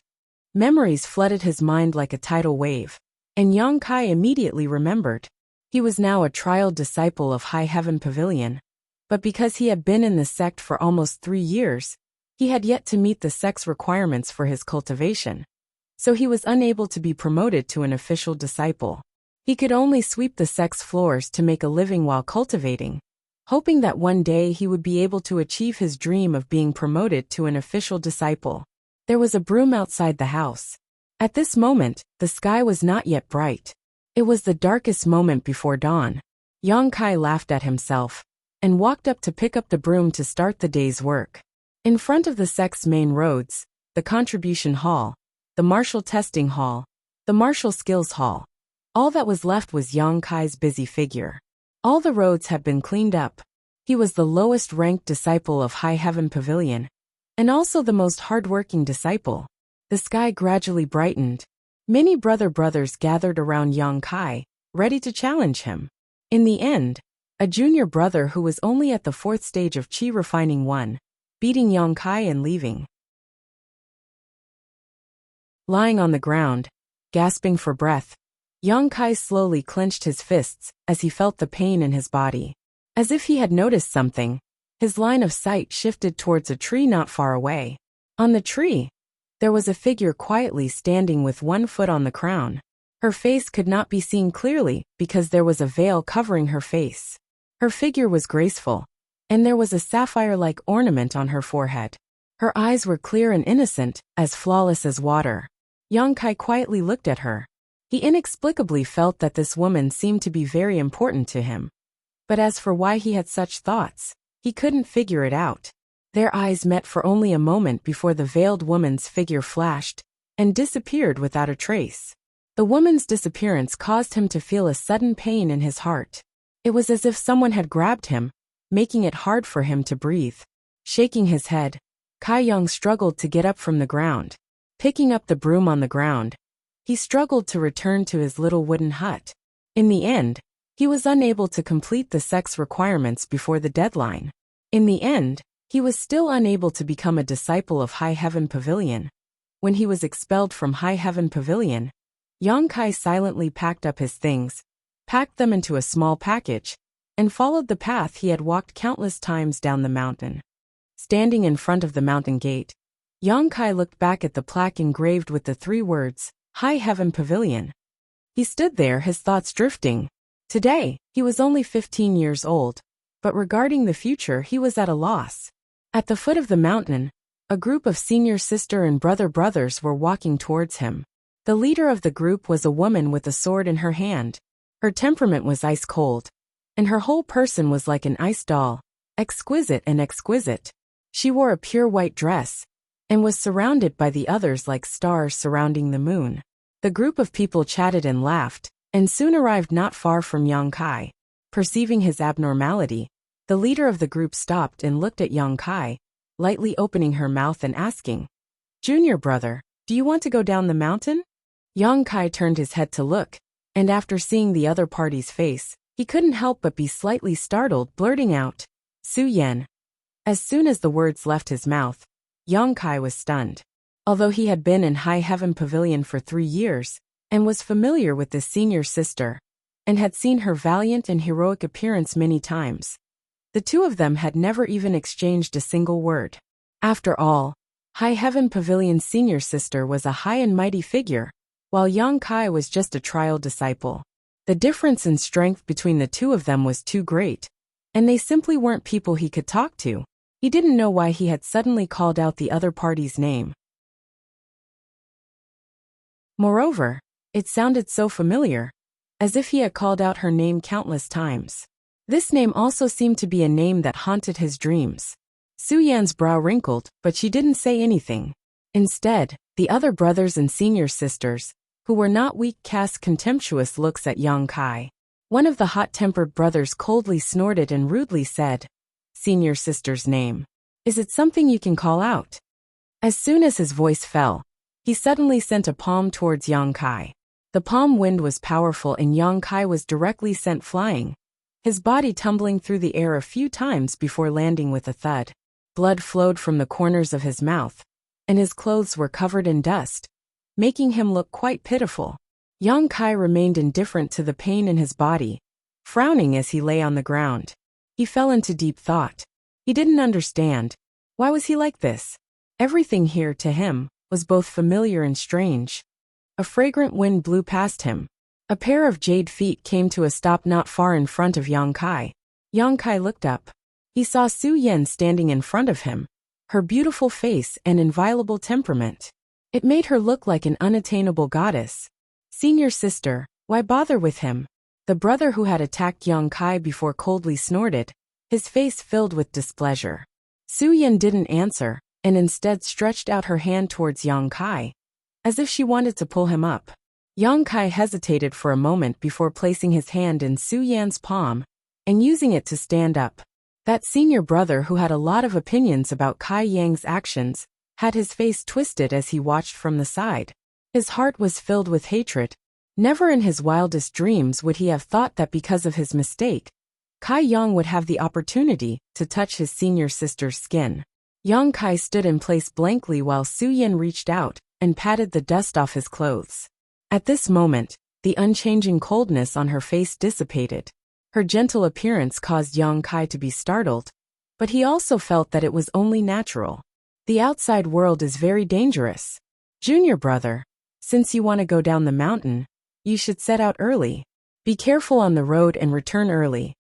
Memories flooded his mind like a tidal wave, and Yang Kai immediately remembered. He was now a trial disciple of High Heaven Pavilion, but because he had been in the sect for almost 3 years, he had yet to meet the sect's requirements for his cultivation, so he was unable to be promoted to an official disciple. He could only sweep the sect's floors to make a living while cultivating, hoping that one day he would be able to achieve his dream of being promoted to an official disciple. There was a broom outside the house. At this moment, the sky was not yet bright. It was the darkest moment before dawn. Yang Kai laughed at himself and walked up to pick up the broom to start the day's work. In front of the sect's main roads, the contribution hall, the martial testing hall, the martial skills hall, all that was left was Yang Kai's busy figure. All the roads had been cleaned up. He was the lowest ranked disciple of High Heaven Pavilion, and also the most hardworking disciple. The sky gradually brightened. Many brothers gathered around Yang Kai, ready to challenge him. In the end, a junior brother who was only at the 4th stage of Qi refining won, beating Yang Kai and leaving. Lying on the ground, gasping for breath, Yang Kai slowly clenched his fists as he felt the pain in his body. As if he had noticed something, his line of sight shifted towards a tree not far away. On the tree, there was a figure quietly standing with one foot on the crown. Her face could not be seen clearly because there was a veil covering her face. Her figure was graceful, and there was a sapphire-like ornament on her forehead. Her eyes were clear and innocent, as flawless as water. Yang Kai quietly looked at her. He inexplicably felt that this woman seemed to be very important to him. But as for why he had such thoughts, he couldn't figure it out. Their eyes met for only a moment before the veiled woman's figure flashed and disappeared without a trace. The woman's disappearance caused him to feel a sudden pain in his heart. It was as if someone had grabbed him, making it hard for him to breathe. Shaking his head, Kai Yang struggled to get up from the ground. Picking up the broom on the ground, he struggled to return to his little wooden hut. In the end, he was unable to complete the sect's requirements before the deadline. In the end, he was still unable to become a disciple of High Heaven Pavilion. When he was expelled from High Heaven Pavilion, Yang Kai silently packed up his things, packed them into a small package, and followed the path he had walked countless times down the mountain. Standing in front of the mountain gate, Yang Kai looked back at the plaque engraved with the 3 words, High Heaven Pavilion. He stood there, his thoughts drifting. Today, he was only 15 years old, but regarding the future he was at a loss. At the foot of the mountain, a group of senior sister and brothers were walking towards him. The leader of the group was a woman with a sword in her hand. Her temperament was ice cold, and her whole person was like an ice doll, exquisite and exquisite. She wore a pure white dress, and was surrounded by the others like stars surrounding the moon. The group of people chatted and laughed, and soon arrived not far from Yang Kai. Perceiving his abnormality, the leader of the group stopped and looked at Yang Kai, lightly opening her mouth and asking, "Junior brother, do you want to go down the mountain?" Yang Kai turned his head to look, and after seeing the other party's face, he couldn't help but be slightly startled, blurting out, "Su Yan." As soon as the words left his mouth, Yang Kai was stunned. Although he had been in High Heaven Pavilion for 3 years, and was familiar with the senior sister, and had seen her valiant and heroic appearance many times, the two of them had never even exchanged a single word. After all, High Heaven Pavilion's senior sister was a high and mighty figure, while Yang Kai was just a trial disciple. The difference in strength between the two of them was too great, and they simply weren't people he could talk to. He didn't know why he had suddenly called out the other party's name. Moreover, it sounded so familiar, as if he had called out her name countless times. This name also seemed to be a name that haunted his dreams. Su Yan's brow wrinkled, but she didn't say anything. Instead, the other brothers and senior sisters, who were not weak, cast contemptuous looks at Yang Kai. One of the hot-tempered brothers coldly snorted and rudely said, "Senior sister's name. Is it something you can call out?" As soon as his voice fell, he suddenly sent a palm towards Yang Kai. The palm wind was powerful and Yang Kai was directly sent flying, his body tumbling through the air a few times before landing with a thud. Blood flowed from the corners of his mouth, and his clothes were covered in dust, making him look quite pitiful. Yang Kai remained indifferent to the pain in his body, frowning as he lay on the ground. He fell into deep thought. He didn't understand. Why was he like this? Everything here, to him, was both familiar and strange. A fragrant wind blew past him. A pair of jade feet came to a stop not far in front of Yang Kai. Yang Kai looked up. He saw Su Yan standing in front of him, her beautiful face and inviolable temperament. It made her look like an unattainable goddess. "Senior sister, why bother with him?" The brother who had attacked Yang Kai before coldly snorted, his face filled with displeasure. Su Yan didn't answer, and instead stretched out her hand towards Yang Kai, as if she wanted to pull him up. Yang Kai hesitated for a moment before placing his hand in Su Yan's palm and using it to stand up. That senior brother who had a lot of opinions about Kai Yang's actions had his face twisted as he watched from the side. His heart was filled with hatred. Never in his wildest dreams would he have thought that because of his mistake, Kai Yang would have the opportunity to touch his senior sister's skin. Yang Kai stood in place blankly while Su Yan reached out and patted the dust off his clothes. At this moment, the unchanging coldness on her face dissipated. Her gentle appearance caused Yang Kai to be startled, but he also felt that it was only natural. The outside world is very dangerous. "Junior brother, since you want to go down the mountain, you should set out early. Be careful on the road and return early."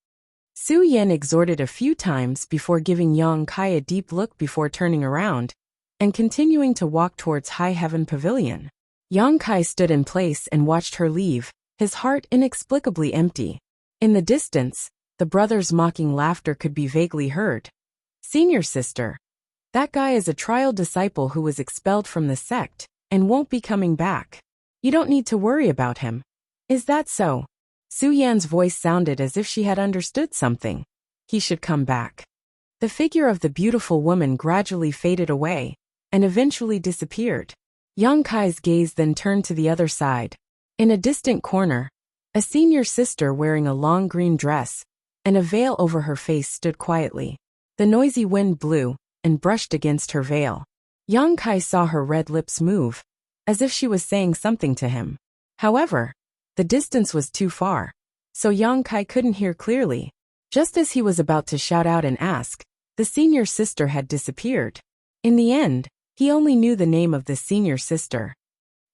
Su Yan exhorted a few times before giving Yang Kai a deep look before turning around and continuing to walk towards High Heaven Pavilion. Yang Kai stood in place and watched her leave, his heart inexplicably empty. In the distance, the brothers' mocking laughter could be vaguely heard. "Senior sister, that guy is a trial disciple who was expelled from the sect and won't be coming back. You don't need to worry about him. Is that so?" Su Yan's voice sounded as if she had understood something. "He should come back." The figure of the beautiful woman gradually faded away and eventually disappeared. Yang Kai's gaze then turned to the other side. In a distant corner, a senior sister wearing a long green dress and a veil over her face stood quietly. The noisy wind blew and brushed against her veil. Yang Kai saw her red lips move, as if she was saying something to him. However, the distance was too far, so Yang Kai couldn't hear clearly. Just as he was about to shout out and ask, the senior sister had disappeared. In the end, he only knew the name of the senior sister.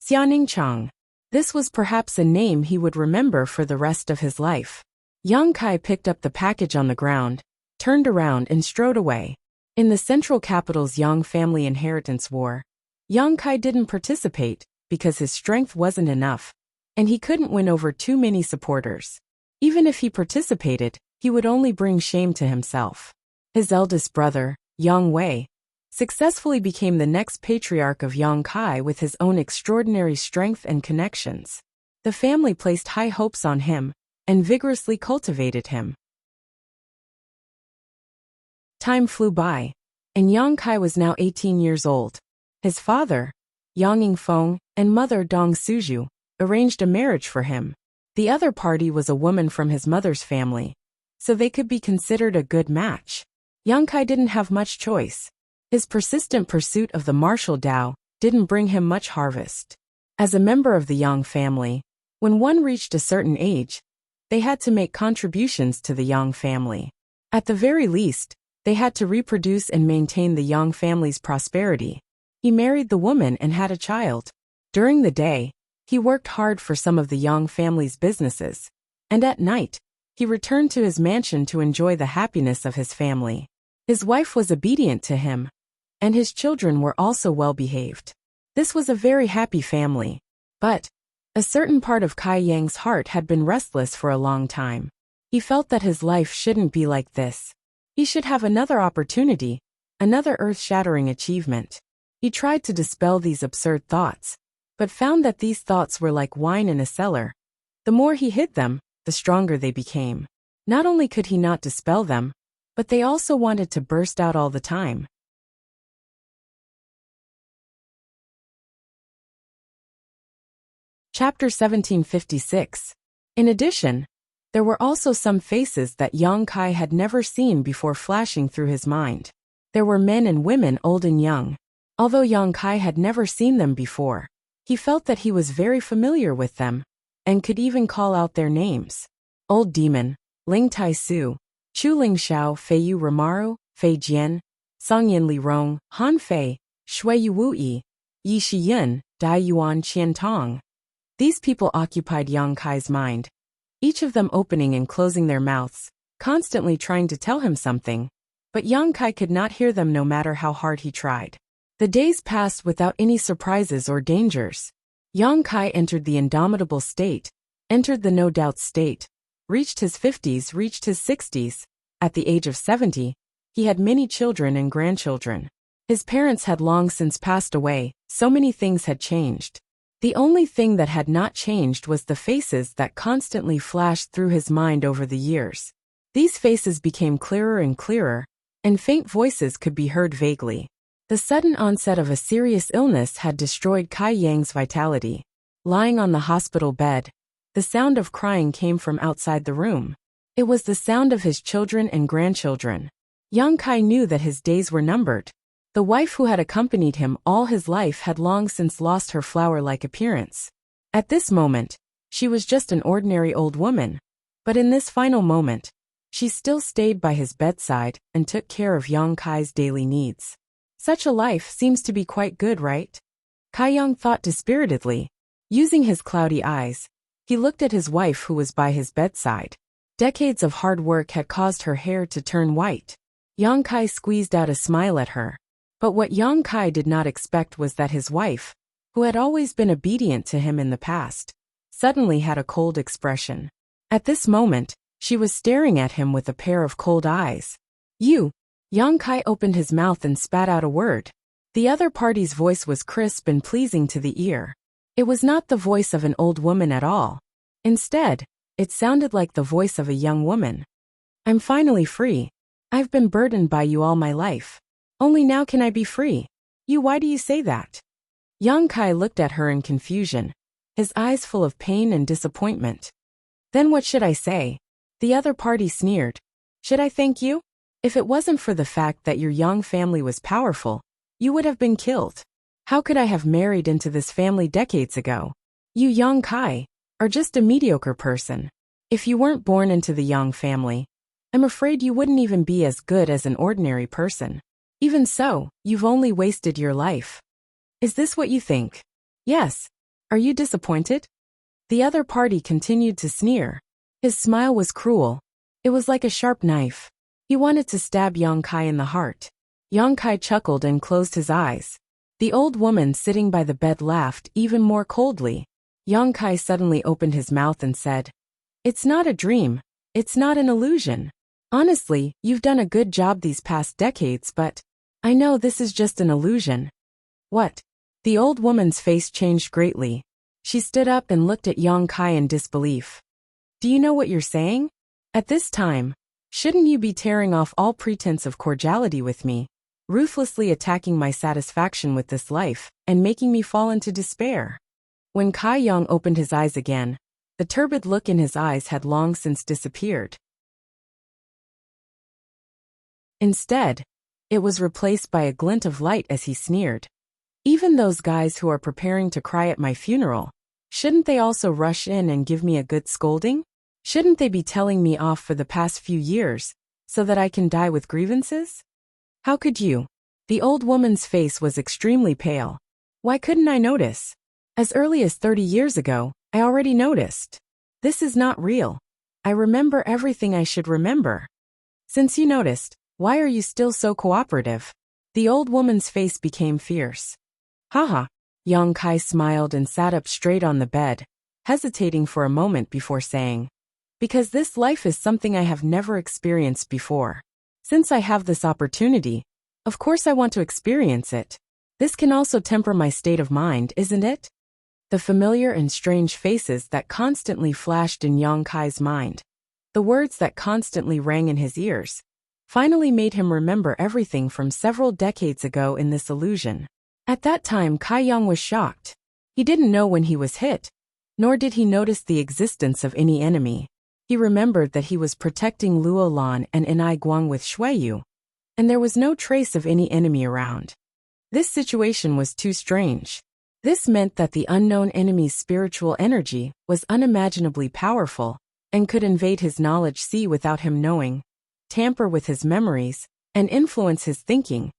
Xianing Chang. This was perhaps a name he would remember for the rest of his life. Yang Kai picked up the package on the ground, turned around and strode away. In the central capital's Yang family inheritance war, Yang Kai didn't participate because his strength wasn't enough, and he couldn't win over too many supporters. Even if he participated, he would only bring shame to himself. His eldest brother, Yang Wei, successfully became the next patriarch of Yongkai with his own extraordinary strength and connections. The family placed high hopes on him and vigorously cultivated him. Time flew by, and Yongkai was now 18 years old. His father, Yang Yingfeng, and mother Dong Suju, arranged a marriage for him. The other party was a woman from his mother's family, so they could be considered a good match. Yongkai didn't have much choice. His persistent pursuit of the martial Dao didn't bring him much harvest. As a member of the Yang family, when one reached a certain age, they had to make contributions to the Yang family. At the very least, they had to reproduce and maintain the Yang family's prosperity. He married the woman and had a child. During the day, he worked hard for some of the Yang family's businesses, and at night, he returned to his mansion to enjoy the happiness of his family. His wife was obedient to him, and his children were also well-behaved. This was a very happy family, but a certain part of Kai Yang's heart had been restless for a long time. He felt that his life shouldn't be like this. He should have another opportunity, another earth-shattering achievement. He tried to dispel these absurd thoughts, but found that these thoughts were like wine in a cellar. The more he hid them, the stronger they became. Not only could he not dispel them, but they also wanted to burst out all the time. Chapter 1756. In addition, there were also some faces that Yongkai had never seen before flashing through his mind. There were men and women old and young. Although Yongkai had never seen them before, he felt that he was very familiar with them, and could even call out their names. Old Demon, Ling Tai Su, Chu Ling Xiao, Fei Yu Ramaru, Fei Jian, Song Yin Li Rong, Han Fei, Shui Yu Wu Yi, Yi Shi Yun, Dai Yuan Qian Tong. These people occupied Yongkai's mind, each of them opening and closing their mouths, constantly trying to tell him something, but Yongkai could not hear them no matter how hard he tried. The days passed without any surprises or dangers. Yongkai entered the indomitable state, entered the no-doubt state, reached his 50s, reached his 60s. At the age of 70, he had many children and grandchildren. His parents had long since passed away, so many things had changed. The only thing that had not changed was the faces that constantly flashed through his mind over the years. These faces became clearer and clearer, and faint voices could be heard vaguely. The sudden onset of a serious illness had destroyed Kai Yang's vitality. Lying on the hospital bed, the sound of crying came from outside the room. It was the sound of his children and grandchildren. Yongkai knew that his days were numbered. The wife who had accompanied him all his life had long since lost her flower-like appearance. At this moment, she was just an ordinary old woman. But in this final moment, she still stayed by his bedside and took care of Yongkai's daily needs. Such a life seems to be quite good, right? Kai Yang thought dispiritedly. Using his cloudy eyes, he looked at his wife who was by his bedside. Decades of hard work had caused her hair to turn white. Yongkai squeezed out a smile at her. But what Yongkai did not expect was that his wife, who had always been obedient to him in the past, suddenly had a cold expression. At this moment, she was staring at him with a pair of cold eyes. "You." Yongkai opened his mouth and spat out a word. The other party's voice was crisp and pleasing to the ear. It was not the voice of an old woman at all. Instead, it sounded like the voice of a young woman. "I'm finally free. I've been burdened by you all my life. Only now can I be free." "You, why do you say that?" Yongkai looked at her in confusion, his eyes full of pain and disappointment. "Then what should I say?" The other party sneered. "Should I thank you? If it wasn't for the fact that your Yang family was powerful, you would have been killed. How could I have married into this family decades ago? You Yongkai are just a mediocre person. If you weren't born into the Yang family, I'm afraid you wouldn't even be as good as an ordinary person. Even so, you've only wasted your life. Is this what you think? Yes. Are you disappointed?" The other party continued to sneer. His smile was cruel. It was like a sharp knife. He wanted to stab Yongkai in the heart. Yongkai chuckled and closed his eyes. The old woman sitting by the bed laughed even more coldly. Yongkai suddenly opened his mouth and said, "It's not a dream. It's not an illusion. Honestly, you've done a good job these past decades, but I know this is just an illusion. What? The old woman's face changed greatly. She stood up and looked at Yang Kai in disbelief. Do you know what you're saying? At this time, shouldn't you be tearing off all pretense of cordiality with me, ruthlessly attacking my satisfaction with this life, and making me fall into despair? When Kai Yang opened his eyes again, the turbid look in his eyes had long since disappeared. Instead, it was replaced by a glint of light as he sneered. Even those guys who are preparing to cry at my funeral, shouldn't they also rush in and give me a good scolding? Shouldn't they be telling me off for the past few years, so that I can die with grievances? How could you? The old woman's face was extremely pale. Why couldn't I notice? As early as 30 years ago, I already noticed. This is not real. I remember everything I should remember. Since you noticed, why are you still so cooperative? The old woman's face became fierce. Haha. Yang Kai smiled and sat up straight on the bed, hesitating for a moment before saying, because this life is something I have never experienced before. Since I have this opportunity, of course I want to experience it. This can also temper my state of mind, isn't it? The familiar and strange faces that constantly flashed in Yang Kai's mind, the words that constantly rang in his ears, finally made him remember everything from several decades ago in this illusion. At that time Kai Yang was shocked. He didn't know when he was hit, nor did he notice the existence of any enemy. He remembered that he was protecting Luo Lan and Enai Guang with Shuiyu, and there was no trace of any enemy around. This situation was too strange. This meant that the unknown enemy's spiritual energy was unimaginably powerful, and could invade his knowledge sea without him knowing, tamper with his memories, and influence his thinking,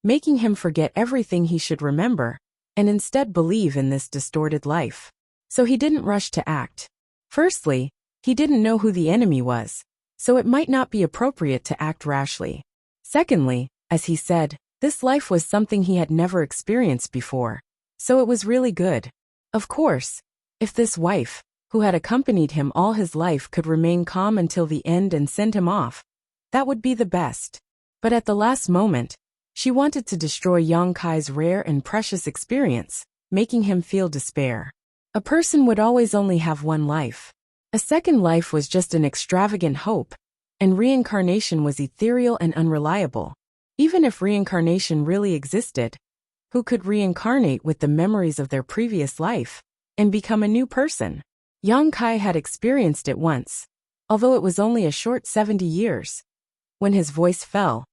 making him forget everything he should remember, and instead believe in this distorted life. So he didn't rush to act. Firstly, he didn't know who the enemy was, so it might not be appropriate to act rashly. Secondly, as he said, this life was something he had never experienced before, so it was really good. Of course, if this wife, who had accompanied him all his life, could remain calm until the end and send him off, that would be the best. But at the last moment, she wanted to destroy Yang Kai's rare and precious experience, making him feel despair. A person would always only have one life. A second life was just an extravagant hope, and reincarnation was ethereal and unreliable. Even if reincarnation really existed, who could reincarnate with the memories of their previous life and become a new person? Yang Kai had experienced it once, although it was only a short 70 years. When his voice fell,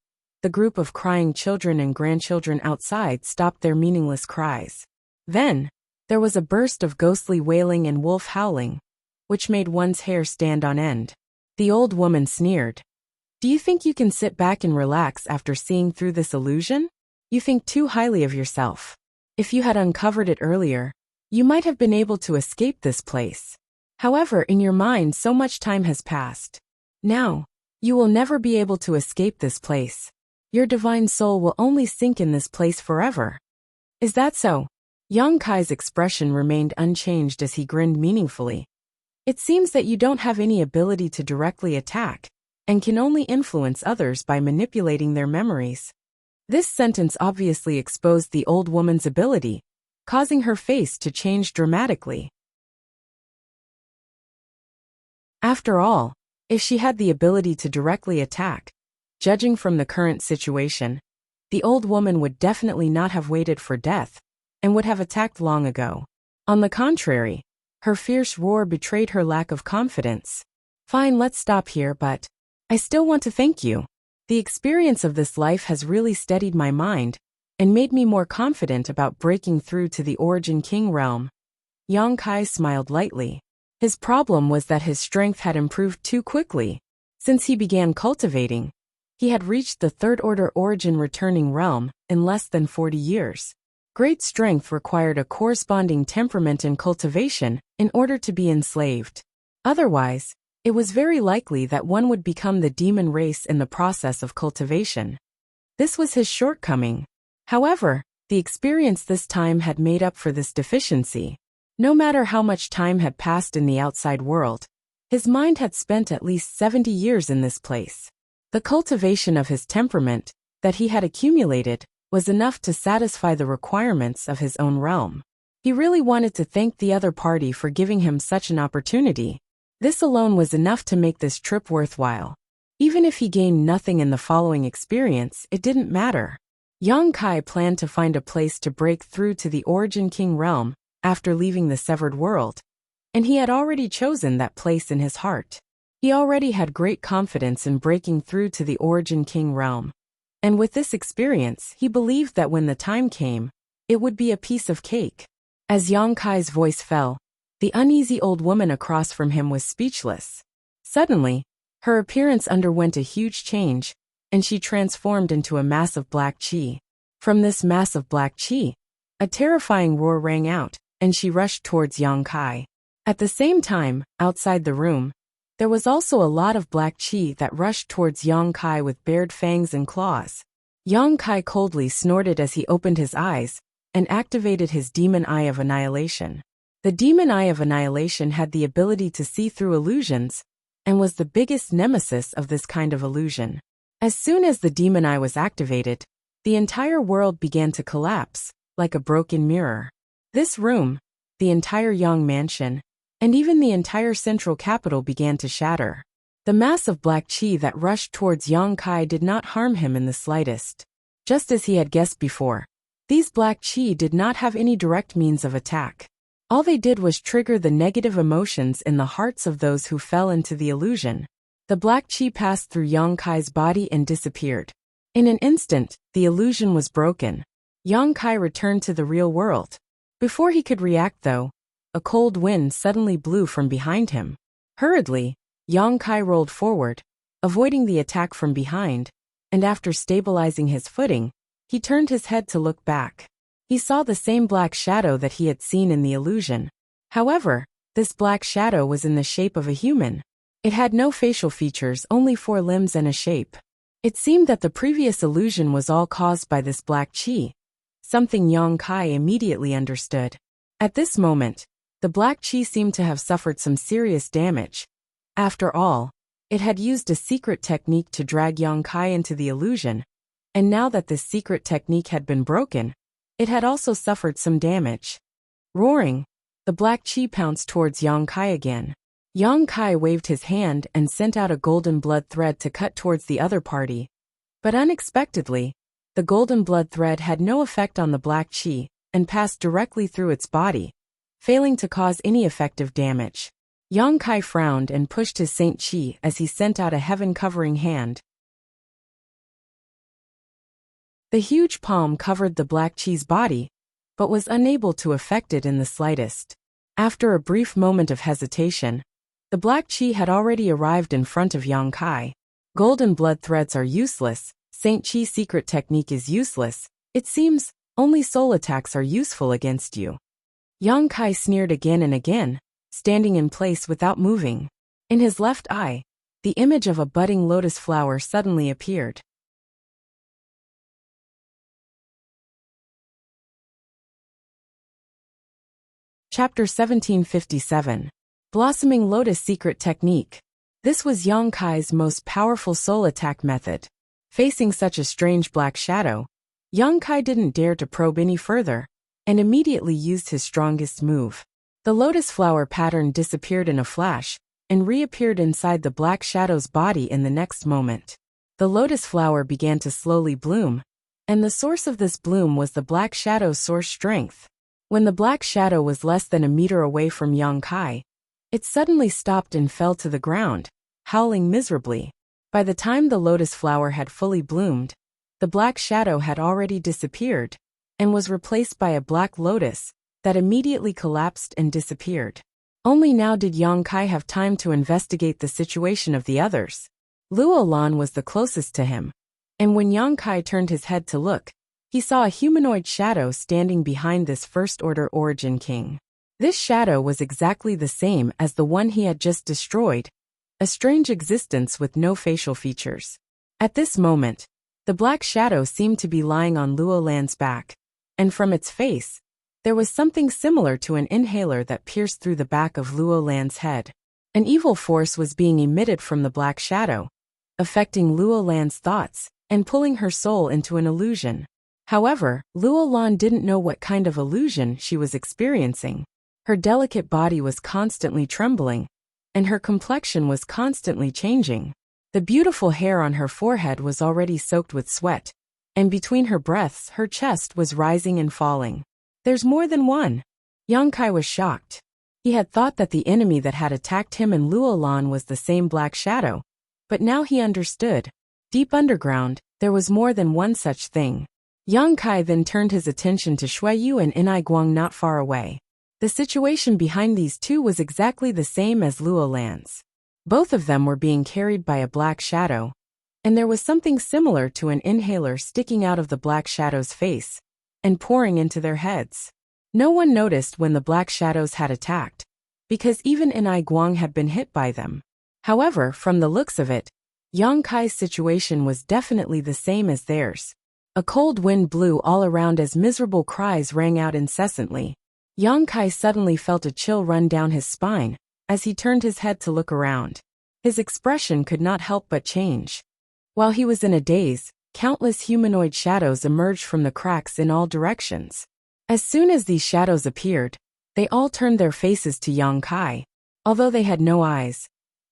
the group of crying children and grandchildren outside stopped their meaningless cries. Then, there was a burst of ghostly wailing and wolf howling, which made one's hair stand on end. The old woman sneered. Do you think you can sit back and relax after seeing through this illusion? You think too highly of yourself. If you had uncovered it earlier, you might have been able to escape this place. However, in your mind so much time has passed. Now, you will never be able to escape this place. Your divine soul will only sink in this place forever. Is that so? Yang Kai's expression remained unchanged as he grinned meaningfully. It seems that you don't have any ability to directly attack, and can only influence others by manipulating their memories. This sentence obviously exposed the old woman's ability, causing her face to change dramatically. After all, if she had the ability to directly attack, judging from the current situation, the old woman would definitely not have waited for death, and would have attacked long ago. On the contrary, her fierce roar betrayed her lack of confidence. Fine, let's stop here, but I still want to thank you. The experience of this life has really steadied my mind, and made me more confident about breaking through to the Origin King realm. Yang Kai smiled lightly. His problem was that his strength had improved too quickly. Since he began cultivating, he had reached the Third Order Origin Returning Realm in less than 40 years. Great strength required a corresponding temperament and cultivation in order to be enslaved. Otherwise, it was very likely that one would become the demon race in the process of cultivation. This was his shortcoming. However, the experience this time had made up for this deficiency. No matter how much time had passed in the outside world, his mind had spent at least 70 years in this place. The cultivation of his temperament that he had accumulated was enough to satisfy the requirements of his own realm. He really wanted to thank the other party for giving him such an opportunity. This alone was enough to make this trip worthwhile. Even if he gained nothing in the following experience, it didn't matter. Yang Kai planned to find a place to break through to the Origin King realm after leaving the Severed World, and he had already chosen that place in his heart. He already had great confidence in breaking through to the Origin King realm, and with this experience, he believed that when the time came, it would be a piece of cake. As Yang Kai's voice fell, the uneasy old woman across from him was speechless. Suddenly, her appearance underwent a huge change, and she transformed into a mass of black chi. From this mass of black chi, a terrifying roar rang out, and she rushed towards Yang Kai. At the same time, outside the room, there was also a lot of black chi that rushed towards Yang Kai with bared fangs and claws. Yang Kai coldly snorted as he opened his eyes and activated his Demon Eye of Annihilation. The Demon Eye of Annihilation had the ability to see through illusions and was the biggest nemesis of this kind of illusion. As soon as the Demon Eye was activated, the entire world began to collapse, like a broken mirror. This room, the entire Yang Mansion, and even the entire central capital began to shatter. The mass of black chi that rushed towards Yang Kai did not harm him in the slightest. Just as he had guessed before, these black chi did not have any direct means of attack. All they did was trigger the negative emotions in the hearts of those who fell into the illusion. The black chi passed through Yang Kai's body and disappeared. In an instant, the illusion was broken. Yang Kai returned to the real world. Before he could react though, a cold wind suddenly blew from behind him. Hurriedly, Yang Kai rolled forward, avoiding the attack from behind, and after stabilizing his footing, he turned his head to look back. He saw the same black shadow that he had seen in the illusion. However, this black shadow was in the shape of a human. It had no facial features, only 4 limbs and a shape. It seemed that the previous illusion was all caused by this black chi, something Yang Kai immediately understood. At this moment, the black chi seemed to have suffered some serious damage. After all, it had used a secret technique to drag Yang Kai into the illusion, and now that this secret technique had been broken, it had also suffered some damage. Roaring, the black chi pounced towards Yang Kai again. Yang Kai waved his hand and sent out a golden blood thread to cut towards the other party. But unexpectedly, the golden blood thread had no effect on the black chi and passed directly through its body, failing to cause any effective damage. Yang Kai frowned and pushed his Saint Chi as he sent out a heaven-covering hand. The huge palm covered the black chi's body, but was unable to affect it in the slightest. After a brief moment of hesitation, the black chi had already arrived in front of Yang Kai. Golden blood threads are useless, Saint Chi's secret technique is useless, it seems, only soul attacks are useful against you. Yang Kai sneered again and again, standing in place without moving. In his left eye, the image of a budding lotus flower suddenly appeared. Chapter 1757. Blossoming Lotus Secret Technique. This was Yang Kai's most powerful soul attack method. Facing such a strange black shadow, Yang Kai didn't dare to probe any further, and immediately used his strongest move. The lotus flower pattern disappeared in a flash, and reappeared inside the black shadow's body in the next moment. The lotus flower began to slowly bloom, and the source of this bloom was the black shadow's source strength. When the black shadow was less than a meter away from Yang Kai, it suddenly stopped and fell to the ground, howling miserably. By the time the lotus flower had fully bloomed, the black shadow had already disappeared, and was replaced by a black lotus that immediately collapsed and disappeared. Only now did Yang Kai have time to investigate the situation of the others. Luo Lan was the closest to him, and when Yang Kai turned his head to look, he saw a humanoid shadow standing behind this First-Order Origin King. This shadow was exactly the same as the one he had just destroyed, a strange existence with no facial features. At this moment, the black shadow seemed to be lying on Luo Lan's back, and from its face, there was something similar to an inhaler that pierced through the back of Luo Lan's head. An evil force was being emitted from the black shadow, affecting Luo Lan's thoughts and pulling her soul into an illusion. However, Luo Lan didn't know what kind of illusion she was experiencing. Her delicate body was constantly trembling, and her complexion was constantly changing. The beautiful hair on her forehead was already soaked with sweat, and between her breaths her chest was rising and falling. There's more than one. Yang Kai was shocked. He had thought that the enemy that had attacked him and Luo Lan was the same black shadow, but now he understood. Deep underground, there was more than one such thing. Yang Kai then turned his attention to Shui Yu and Inai Guang not far away. The situation behind these two was exactly the same as Luo Lan's. Both of them were being carried by a black shadow, and there was something similar to an inhaler sticking out of the black shadow's face and pouring into their heads. No one noticed when the black shadows had attacked, because even Inai Guang had been hit by them. However, from the looks of it, Yang Kai's situation was definitely the same as theirs. A cold wind blew all around as miserable cries rang out incessantly. Yang Kai suddenly felt a chill run down his spine as he turned his head to look around. His expression could not help but change. While he was in a daze, countless humanoid shadows emerged from the cracks in all directions. As soon as these shadows appeared, they all turned their faces to Yang Kai. Although they had no eyes,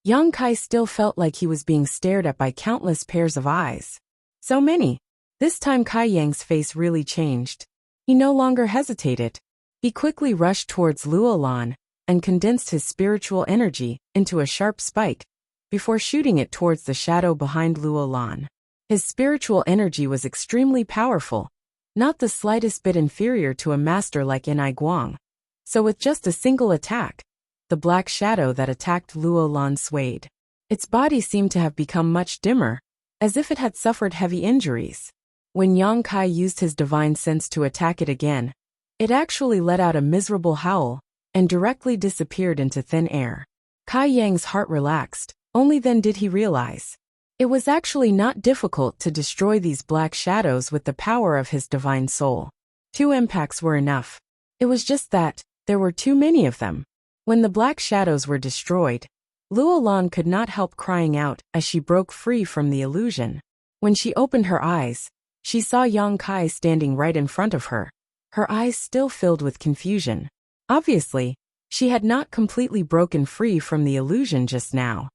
Yang Kai still felt like he was being stared at by countless pairs of eyes. So many. This time Kai Yang's face really changed. He no longer hesitated. He quickly rushed towards Luo Lan and condensed his spiritual energy into a sharp spike before shooting it towards the shadow behind Luo Lan. His spiritual energy was extremely powerful, not the slightest bit inferior to a master like Inai Guang. So with just a single attack, the black shadow that attacked Luo Lan swayed. Its body seemed to have become much dimmer, as if it had suffered heavy injuries. When Yang Kai used his divine sense to attack it again, it actually let out a miserable howl and directly disappeared into thin air. Kai Yang's heart relaxed. Only then did he realize it was actually not difficult to destroy these black shadows with the power of his divine soul. 2 impacts were enough. It was just that there were too many of them. When the black shadows were destroyed, Luo Lan could not help crying out as she broke free from the illusion. When she opened her eyes, she saw Yang Kai standing right in front of her, her eyes still filled with confusion. Obviously, she had not completely broken free from the illusion just now.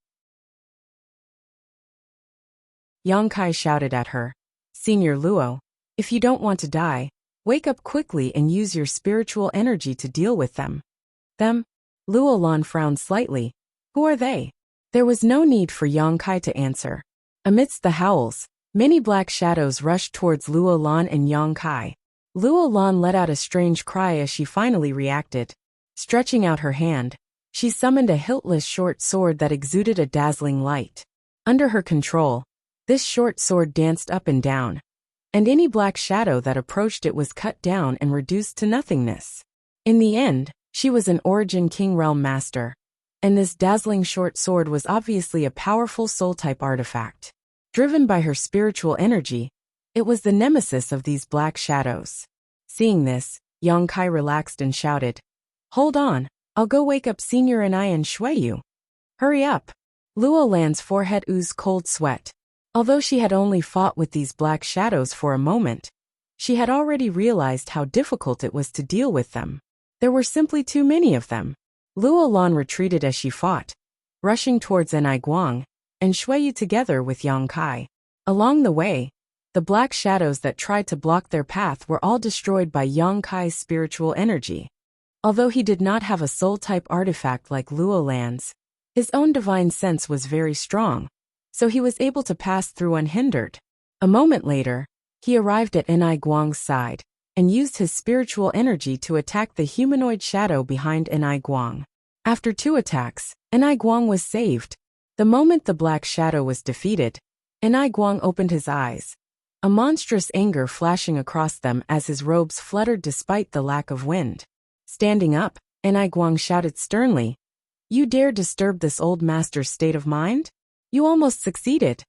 Yang Kai shouted at her, "Senior Luo, if you don't want to die, wake up quickly and use your spiritual energy to deal with them." Them? Luo Lan frowned slightly. Who are they? There was no need for Yang Kai to answer. Amidst the howls, many black shadows rushed towards Luo Lan and Yang Kai. Luo Lan let out a strange cry as she finally reacted. Stretching out her hand, she summoned a hiltless short sword that exuded a dazzling light. Under her control, this short sword danced up and down, and any black shadow that approached it was cut down and reduced to nothingness. In the end, she was an Origin King Realm Master, and this dazzling short sword was obviously a powerful soul-type artifact. Driven by her spiritual energy, it was the nemesis of these black shadows. Seeing this, Yang Kai relaxed and shouted, "Hold on, I'll go wake up Senior Anai and Shui Yu." Hurry up. Luo Lan's forehead oozed cold sweat. Although she had only fought with these black shadows for a moment, she had already realized how difficult it was to deal with them. There were simply too many of them. Luo Lan retreated as she fought, rushing towards Inai Guang and Shui Yu together with Yang Kai. Along the way, the black shadows that tried to block their path were all destroyed by Yang Kai's spiritual energy. Although he did not have a soul-type artifact like Luo Lan's, his own divine sense was very strong, so he was able to pass through unhindered. A moment later, he arrived at Inai Guang's side and used his spiritual energy to attack the humanoid shadow behind Inai Guang. After 2 attacks, Inai Guang was saved. The moment the black shadow was defeated, Inai Guang opened his eyes, a monstrous anger flashing across them as his robes fluttered despite the lack of wind. Standing up, Inai Guang shouted sternly, "You dare disturb this old master's state of mind? You almost succeeded."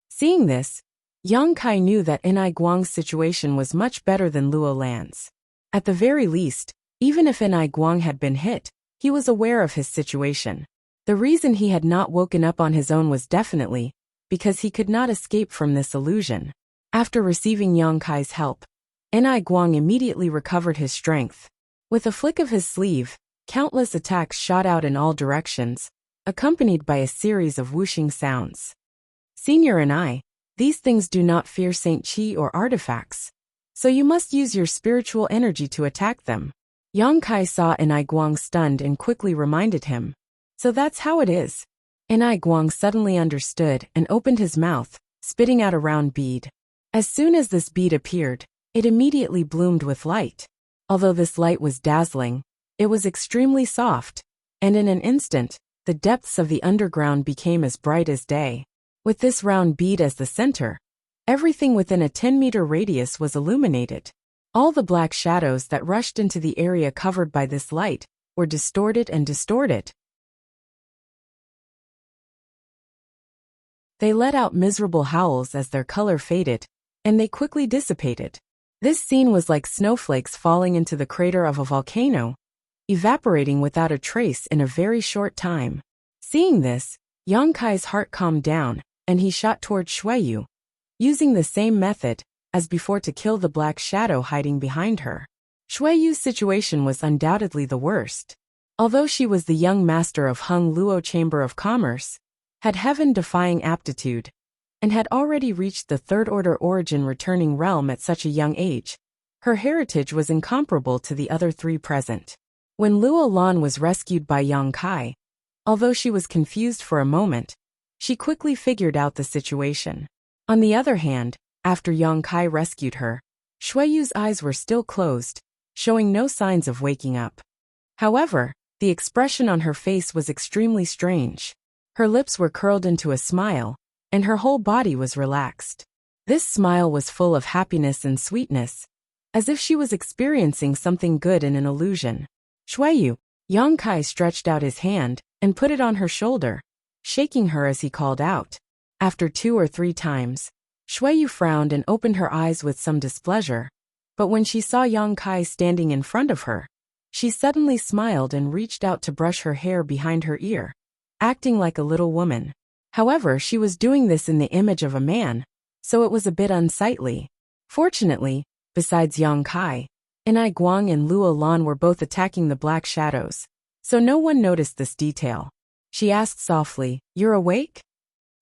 Seeing this, Yang Kai knew that Inai Guang's situation was much better than Luo Lan's. At the very least, even if Inai Guang had been hit, he was aware of his situation. The reason he had not woken up on his own was definitely because he could not escape from this illusion. After receiving Yang Kai's help, Enai Guang immediately recovered his strength. With a flick of his sleeve, countless attacks shot out in all directions, accompanied by a series of whooshing sounds. Senior Enai, these things do not fear Saint Qi or artifacts, so you must use your spiritual energy to attack them. Yang Kai saw Enai Guang stunned and quickly reminded him. So that's how it is. Enai Guang suddenly understood and opened his mouth, spitting out a round bead. As soon as this bead appeared, it immediately bloomed with light. Although this light was dazzling, it was extremely soft, and in an instant, the depths of the underground became as bright as day. With this round bead as the center, everything within a 10-meter radius was illuminated. All the black shadows that rushed into the area covered by this light were distorted and distorted. They let out miserable howls as their color faded, and they quickly dissipated. This scene was like snowflakes falling into the crater of a volcano, evaporating without a trace in a very short time. Seeing this, Yang Kai's heart calmed down, and he shot toward Shuiyu, using the same method as before to kill the black shadow hiding behind her. Shuiyu's situation was undoubtedly the worst. Although she was the young master of Hung Luo Chamber of Commerce, had heaven-defying aptitude, and had already reached the third-order origin returning realm at such a young age, her heritage was incomparable to the other three present. When Luo Lan was rescued by Yang Kai, although she was confused for a moment, she quickly figured out the situation. On the other hand, after Yang Kai rescued her, Shuiyu's eyes were still closed, showing no signs of waking up. However, the expression on her face was extremely strange. Her lips were curled into a smile, and her whole body was relaxed. This smile was full of happiness and sweetness, as if she was experiencing something good in an illusion. Shuiyu, Yang Kai stretched out his hand and put it on her shoulder, shaking her as he called out. After 2 or 3 times, Shuiyu frowned and opened her eyes with some displeasure, but when she saw Yang Kai standing in front of her, she suddenly smiled and reached out to brush her hair behind her ear, acting like a little woman. However, she was doing this in the image of a man, so it was a bit unsightly. Fortunately, besides Yang Kai, Enai Guang and Luo Lan were both attacking the black shadows, so no one noticed this detail. She asked softly, "You're awake?"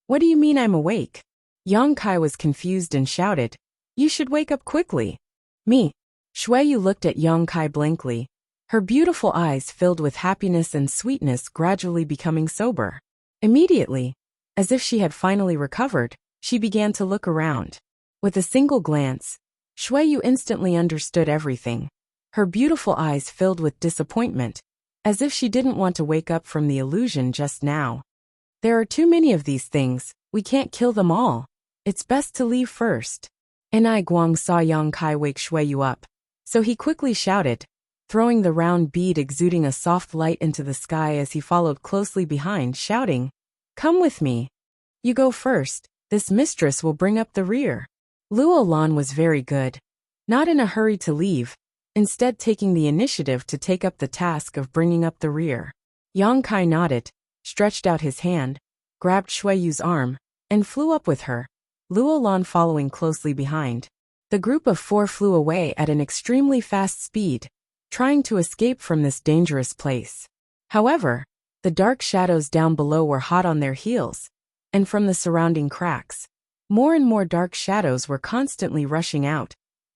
"What do you mean I'm awake?" Yang Kai was confused and shouted, "You should wake up quickly." "Me?" Shuiyu looked at Yang Kai blankly, her beautiful eyes filled with happiness and sweetness gradually becoming sober. Immediately, as if she had finally recovered, she began to look around. With a single glance, Shuiyu instantly understood everything. Her beautiful eyes filled with disappointment, as if she didn't want to wake up from the illusion just now. "There are too many of these things, we can't kill them all. It's best to leave first." Enai Guang saw Yang Kai wake Shuiyu up, so he quickly shouted, throwing the round bead exuding a soft light into the sky as he followed closely behind, shouting, "Come with me. You go first, this mistress will bring up the rear." Luo Lan was very good, not in a hurry to leave, instead taking the initiative to take up the task of bringing up the rear. Yang Kai nodded, stretched out his hand, grabbed Shuiyu's arm, and flew up with her, Luo Lan following closely behind. The group of 4 flew away at an extremely fast speed, trying to escape from this dangerous place. However, the dark shadows down below were hot on their heels, and from the surrounding cracks, more and more dark shadows were constantly rushing out,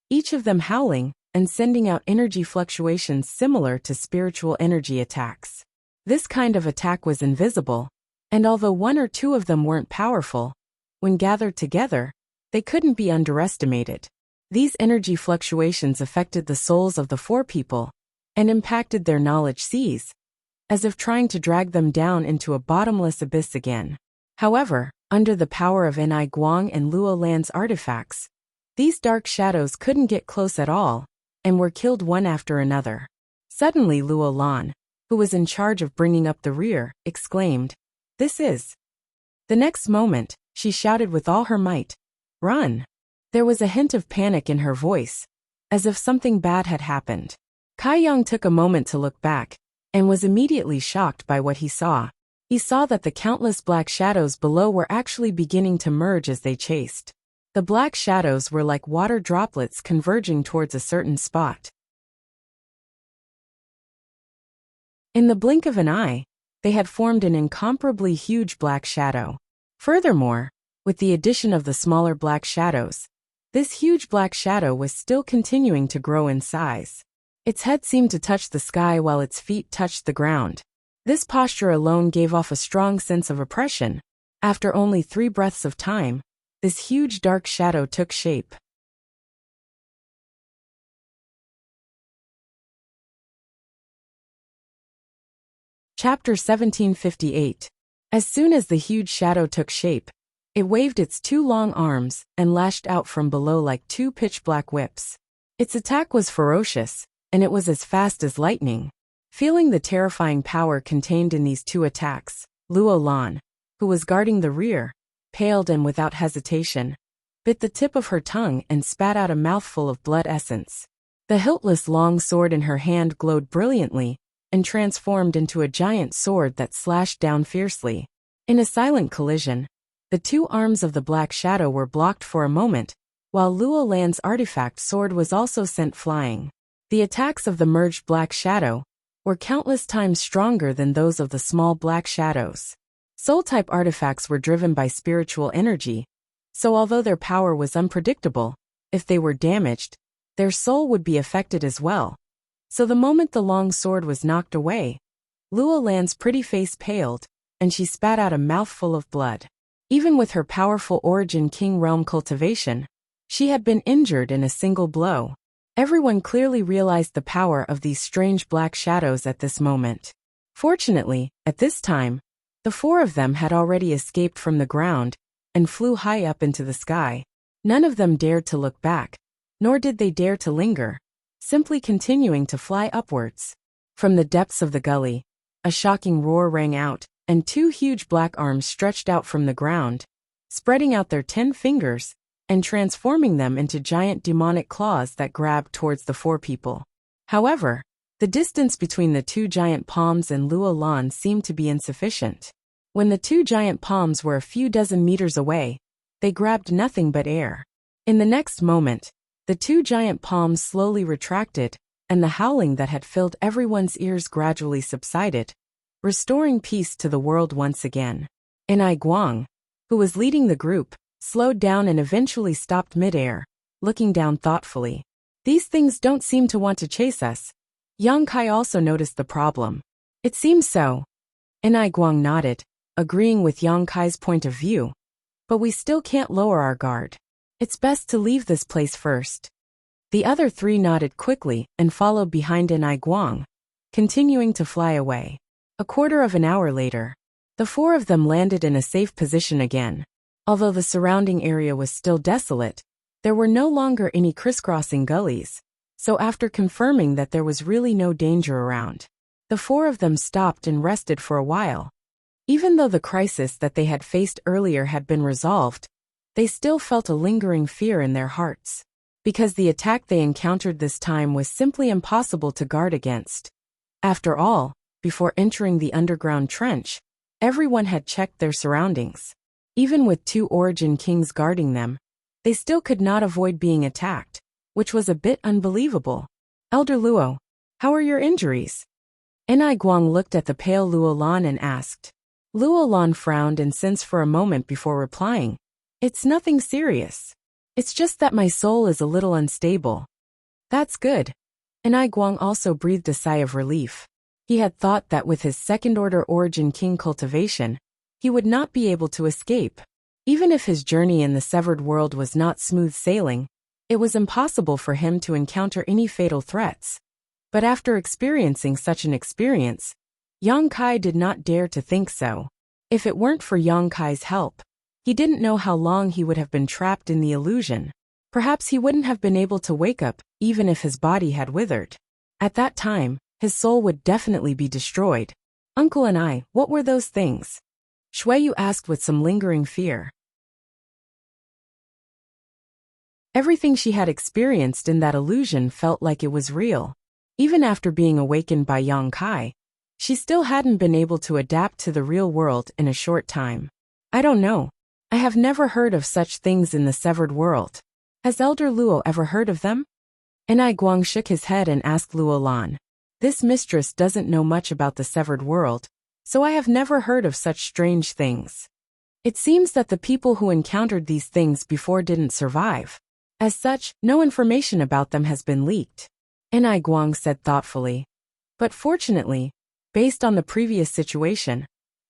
each of them howling and sending out energy fluctuations similar to spiritual energy attacks. This kind of attack was invisible, and although 1 or 2 of them weren't powerful, when gathered together, they couldn't be underestimated. These energy fluctuations affected the souls of the 4 people and impacted their knowledge seas, as if trying to drag them down into a bottomless abyss again. However, under the power of Enai Guang and Luo Lan's artifacts, these dark shadows couldn't get close at all, and were killed one after another. Suddenly Luo Lan, who was in charge of bringing up the rear, exclaimed, "This is..." The next moment, she shouted with all her might, "Run!" There was a hint of panic in her voice, as if something bad had happened. Kai Yang took a moment to look back, and was immediately shocked by what he saw. He saw that the countless black shadows below were actually beginning to merge as they chased. The black shadows were like water droplets converging towards a certain spot. In the blink of an eye, they had formed an incomparably huge black shadow. Furthermore, with the addition of the smaller black shadows, this huge black shadow was still continuing to grow in size. Its head seemed to touch the sky while its feet touched the ground. This posture alone gave off a strong sense of oppression. After only 3 breaths of time, this huge dark shadow took shape. Chapter 1758. As soon as the huge shadow took shape, it waved its 2 long arms and lashed out from below like 2 pitch-black whips. Its attack was ferocious, and it was as fast as lightning. Feeling the terrifying power contained in these 2 attacks, Luo Lan, who was guarding the rear, paled and without hesitation, bit the tip of her tongue and spat out a mouthful of blood essence. The hiltless long sword in her hand glowed brilliantly and transformed into a giant sword that slashed down fiercely. In a silent collision, the 2 arms of the black shadow were blocked for a moment, while Luo Lan's artifact sword was also sent flying. The attacks of the merged black shadow were countless times stronger than those of the small black shadows. Soul-type artifacts were driven by spiritual energy, so although their power was unpredictable, if they were damaged, their soul would be affected as well. So the moment the long sword was knocked away, Luo Lan's pretty face paled, and she spat out a mouthful of blood. Even with her powerful Origin King realm cultivation, she had been injured in a single blow. Everyone clearly realized the power of these strange black shadows at this moment. Fortunately, at this time, the 4 of them had already escaped from the ground and flew high up into the sky. None of them dared to look back, nor did they dare to linger, simply continuing to fly upwards. From the depths of the gully, a shocking roar rang out, and 2 huge black arms stretched out from the ground, spreading out their 10 fingers and transforming them into giant demonic claws that grabbed towards the 4 people. However, the distance between the 2 giant palms and Luo Lan seemed to be insufficient. When the 2 giant palms were a few dozen meters away, they grabbed nothing but air. In the next moment, the 2 giant palms slowly retracted, and the howling that had filled everyone's ears gradually subsided, restoring peace to the world once again. Enai Guang, who was leading the group, slowed down and eventually stopped midair, looking down thoughtfully. These things don't seem to want to chase us. Yang Kai also noticed the problem. It seems so. Enai Guang nodded, agreeing with Yang Kai's point of view. But we still can't lower our guard. It's best to leave this place first. The other 3 nodded quickly and followed behind Enai Guang, continuing to fly away. A quarter of an hour later, the 4 of them landed in a safe position again. Although the surrounding area was still desolate, there were no longer any crisscrossing gullies, so after confirming that there was really no danger around, the 4 of them stopped and rested for a while. Even though the crisis that they had faced earlier had been resolved, they still felt a lingering fear in their hearts, because the attack they encountered this time was simply impossible to guard against. After all, before entering the underground trench, everyone had checked their surroundings. Even with 2 Origin Kings guarding them, they still could not avoid being attacked, which was a bit unbelievable. Elder Luo, how are your injuries? Enai Guang looked at the pale Luo Lan and asked. Luo Lan frowned and sensed for a moment before replying. It's nothing serious. It's just that my soul is a little unstable. That's good. Enai Guang also breathed a sigh of relief. He had thought that with his second-order Origin King cultivation, he would not be able to escape. Even if his journey in the severed world was not smooth sailing, it was impossible for him to encounter any fatal threats. But after experiencing such an experience, Yang Kai did not dare to think so. If it weren't for Yang Kai's help, he didn't know how long he would have been trapped in the illusion. Perhaps he wouldn't have been able to wake up, even if his body had withered. At that time, his soul would definitely be destroyed. Uncle and I, what were those things? Shuiyu asked with some lingering fear. Everything she had experienced in that illusion felt like it was real. Even after being awakened by Yang Kai, she still hadn't been able to adapt to the real world in a short time. I don't know. I have never heard of such things in the severed world. Has Elder Luo ever heard of them? Enai Guang shook his head and asked Luo Lan. This mistress doesn't know much about the severed world, so I have never heard of such strange things. It seems that the people who encountered these things before didn't survive. As such, no information about them has been leaked. Enai Guang said thoughtfully. But fortunately, based on the previous situation,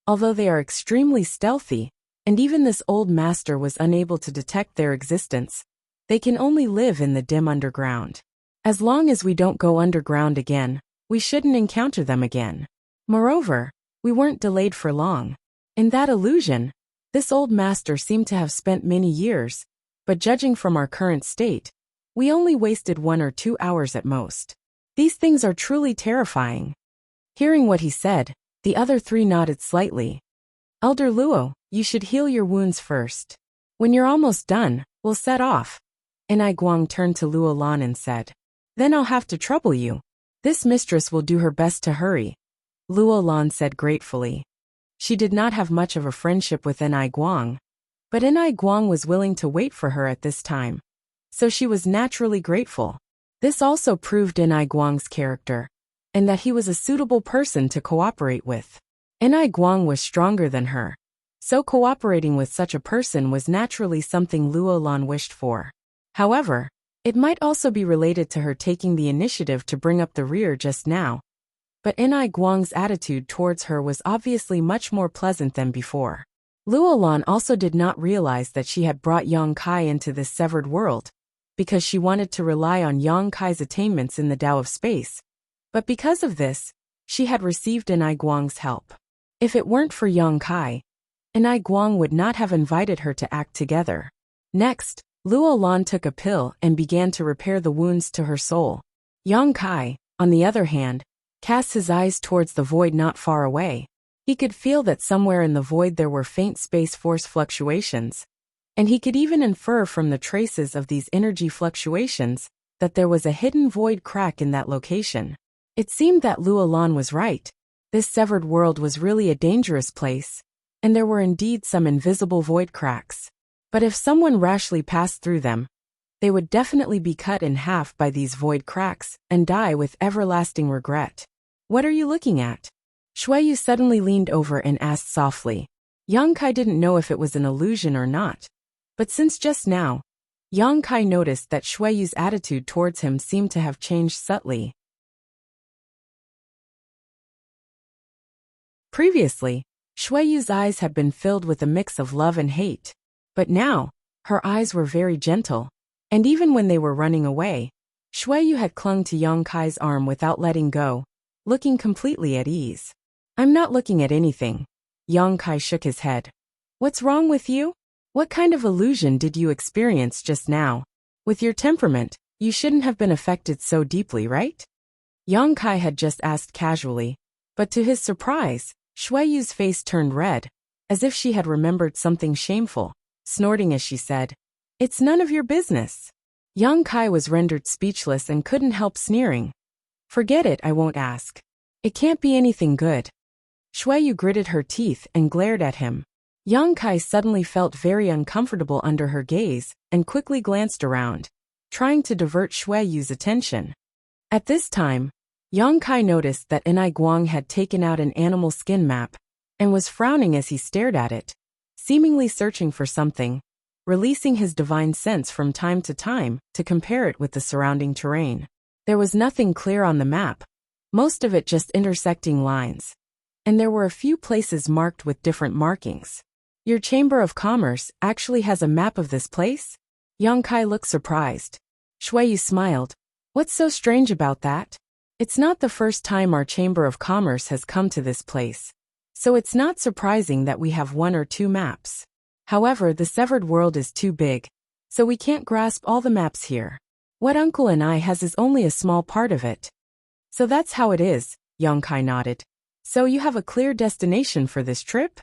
although they are extremely stealthy, and even this old master was unable to detect their existence, they can only live in the dim underground. As long as we don't go underground again, we shouldn't encounter them again. Moreover, we weren't delayed for long. In that illusion, this old master seemed to have spent many years, but judging from our current state, we only wasted 1 or 2 hours at most. These things are truly terrifying. Hearing what he said, the other 3 nodded slightly. Elder Luo, you should heal your wounds first. When you're almost done, we'll set off. Enai Guang turned to Luo Lan and said. Then I'll have to trouble you. This mistress will do her best to hurry. Luo Lan said gratefully. She did not have much of a friendship with Enai Guang, but Enai Guang was willing to wait for her at this time, so she was naturally grateful. This also proved Enai Guang's character, and that he was a suitable person to cooperate with. Enai Guang was stronger than her, so cooperating with such a person was naturally something Luo Lan wished for. However, it might also be related to her taking the initiative to bring up the rear just now, but Enai Guang's attitude towards her was obviously much more pleasant than before. Luo Lan also did not realize that she had brought Yang Kai into this severed world, because she wanted to rely on Yang Kai's attainments in the Tao of space, but because of this, she had received Enai Guang's help. If it weren't for Yang Kai, Enai Guang would not have invited her to act together. Next, Luo Lan took a pill and began to repair the wounds to her soul. Yang Kai, on the other hand, cast his eyes towards the void not far away. He could feel that somewhere in the void there were faint space force fluctuations, and he could even infer from the traces of these energy fluctuations that there was a hidden void crack in that location. It seemed that Luo Lan was right. This severed world was really a dangerous place, and there were indeed some invisible void cracks. But if someone rashly passed through them, they would definitely be cut in half by these void cracks and die with everlasting regret. What are you looking at? Shuiyu suddenly leaned over and asked softly. Yang Kai didn't know if it was an illusion or not, but since just now, Yang Kai noticed that Shuiyu's attitude towards him seemed to have changed subtly. Previously, Shuiyu's eyes had been filled with a mix of love and hate. But now, her eyes were very gentle, and even when they were running away, Shuiyu had clung to Yang Kai's arm without letting go, looking completely at ease. I'm not looking at anything. Yang Kai shook his head. What's wrong with you? What kind of illusion did you experience just now? With your temperament, you shouldn't have been affected so deeply, right? Yang Kai had just asked casually, but to his surprise, Shuiyu's face turned red, as if she had remembered something shameful. Snorting as she said, It's none of your business. Yang Kai was rendered speechless and couldn't help sneering. Forget it, I won't ask. It can't be anything good. Shuiyu gritted her teeth and glared at him. Yang Kai suddenly felt very uncomfortable under her gaze and quickly glanced around, trying to divert Shuiyu's attention. At this time, Yang Kai noticed that Enai Guang had taken out an animal skin map and was frowning as he stared at it, seemingly searching for something, releasing his divine sense from time to compare it with the surrounding terrain. There was nothing clear on the map, most of it just intersecting lines, and there were a few places marked with different markings. Your Chamber of Commerce actually has a map of this place? Yang Kai looked surprised. Shuiyu smiled. What's so strange about that? It's not the first time our Chamber of Commerce has come to this place, so it's not surprising that we have 1 or 2 maps. However, the severed world is too big, so we can't grasp all the maps here. What Uncle and I has is only a small part of it. So that's how it is, Yang Kai nodded. So you have a clear destination for this trip?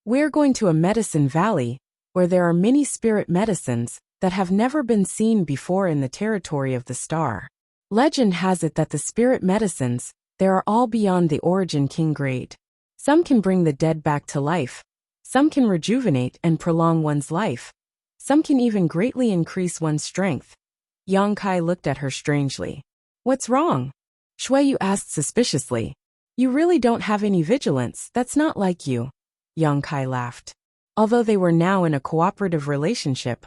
We're going to a medicine valley, where there are many spirit medicines that have never been seen before in the territory of the star. Legend has it that the spirit medicines, they are all beyond the origin king grade. Some can bring the dead back to life, Some can rejuvenate and prolong one's life. Some can even greatly increase one's strength. Yang Kai looked at her strangely. What's wrong? Shuiyu asked suspiciously. You really don't have any vigilance, that's not like you. Yang Kai laughed. Although they were now in a cooperative relationship,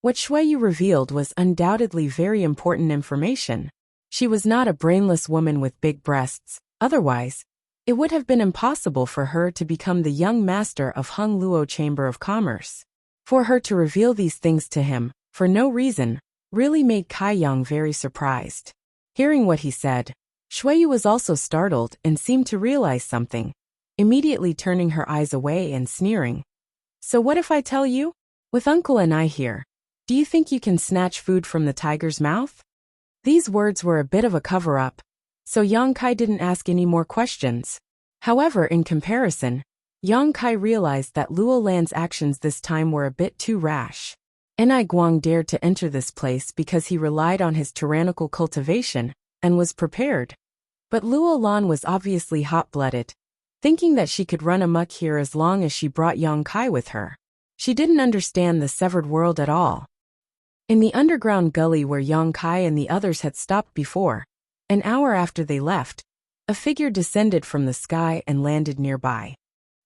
what Shuiyu revealed was undoubtedly very important information. She was not a brainless woman with big breasts, otherwise, it would have been impossible for her to become the young master of Hung Luo Chamber of Commerce. For her to reveal these things to him, for no reason, really made Kai Yang very surprised. Hearing what he said, Shuiyu was also startled and seemed to realize something, immediately turning her eyes away and sneering. So what if I tell you? With Uncle and I here, do you think you can snatch food from the tiger's mouth? These words were a bit of a cover-up, so Yang Kai didn't ask any more questions. However, in comparison, Yang Kai realized that Luo Lan's actions this time were a bit too rash. Enai Guang dared to enter this place because he relied on his tyrannical cultivation and was prepared. But Luo Lan was obviously hot-blooded, thinking that she could run amok here as long as she brought Yang Kai with her. She didn't understand the severed world at all. In the underground gully where Yang Kai and the others had stopped before, an hour after they left, a figure descended from the sky and landed nearby.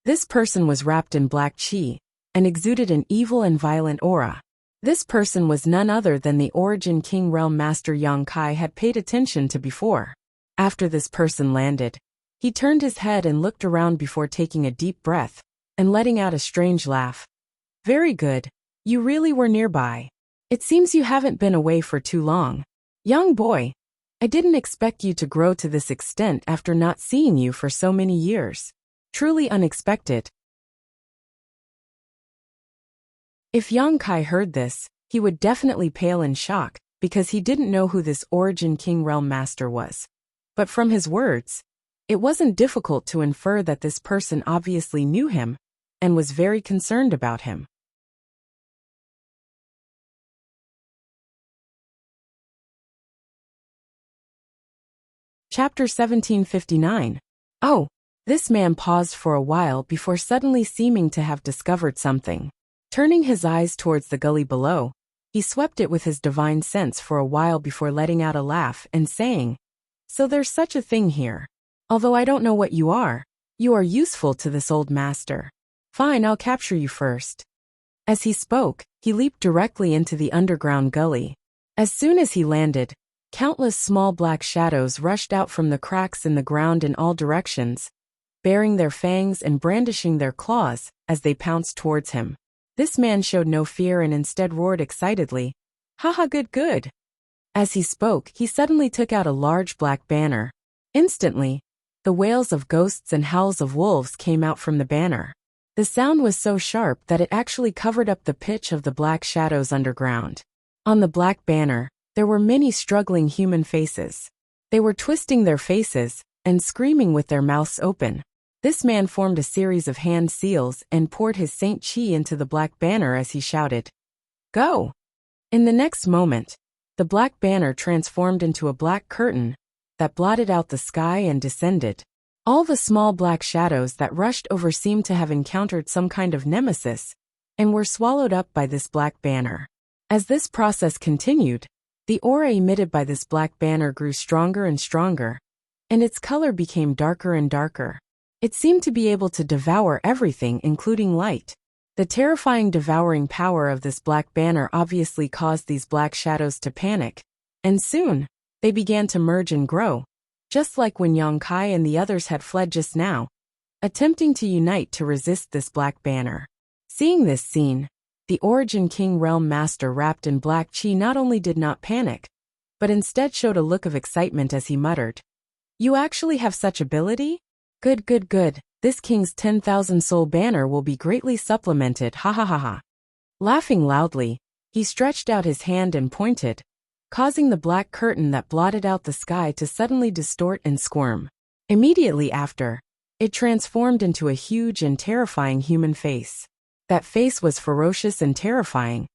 This person was wrapped in black qi and exuded an evil and violent aura. This person was none other than the Origin King Realm Master Yang Kai had paid attention to before. After this person landed, he turned his head and looked around before taking a deep breath and letting out a strange laugh. Very good, you really were nearby. It seems you haven't been away for too long. Young boy, I didn't expect you to grow to this extent after not seeing you for so many years. Truly unexpected. If Yang Kai heard this, he would definitely pale in shock, because he didn't know who this Origin King Realm Master was. But from his words, it wasn't difficult to infer that this person obviously knew him, and was very concerned about him. Chapter 1759. Oh, this man paused for a while before suddenly seeming to have discovered something. Turning his eyes towards the gully below, he swept it with his divine sense for a while before letting out a laugh and saying, So there's such a thing here. Although I don't know what you are useful to this old master. Fine, I'll capture you first. As he spoke, he leaped directly into the underground gully. As soon as he landed, countless small black shadows rushed out from the cracks in the ground in all directions, baring their fangs and brandishing their claws as they pounced towards him. This man showed no fear and instead roared excitedly, Haha, good, good. As he spoke, he suddenly took out a large black banner. Instantly, the wails of ghosts and howls of wolves came out from the banner. The sound was so sharp that it actually covered up the pitch of the black shadows underground. On the black banner, there were many struggling human faces. They were twisting their faces and screaming with their mouths open. This man formed a series of hand seals and poured his Saint Qi into the black banner as he shouted, Go! In the next moment, the black banner transformed into a black curtain that blotted out the sky and descended. All the small black shadows that rushed over seemed to have encountered some kind of nemesis and were swallowed up by this black banner. As this process continued, the aura emitted by this black banner grew stronger and stronger, and its color became darker and darker. It seemed to be able to devour everything, including light. The terrifying devouring power of this black banner obviously caused these black shadows to panic, and soon, they began to merge and grow, just like when Yang Kai and the others had fled just now, attempting to unite to resist this black banner. Seeing this scene, the Origin King Realm Master wrapped in black qi not only did not panic, but instead showed a look of excitement as he muttered, You actually have such ability? Good, good, good. This king's 10,000 soul banner will be greatly supplemented, ha ha ha ha. Laughing loudly, he stretched out his hand and pointed, causing the black curtain that blotted out the sky to suddenly distort and squirm. Immediately after, it transformed into a huge and terrifying human face. That face was ferocious and terrifying,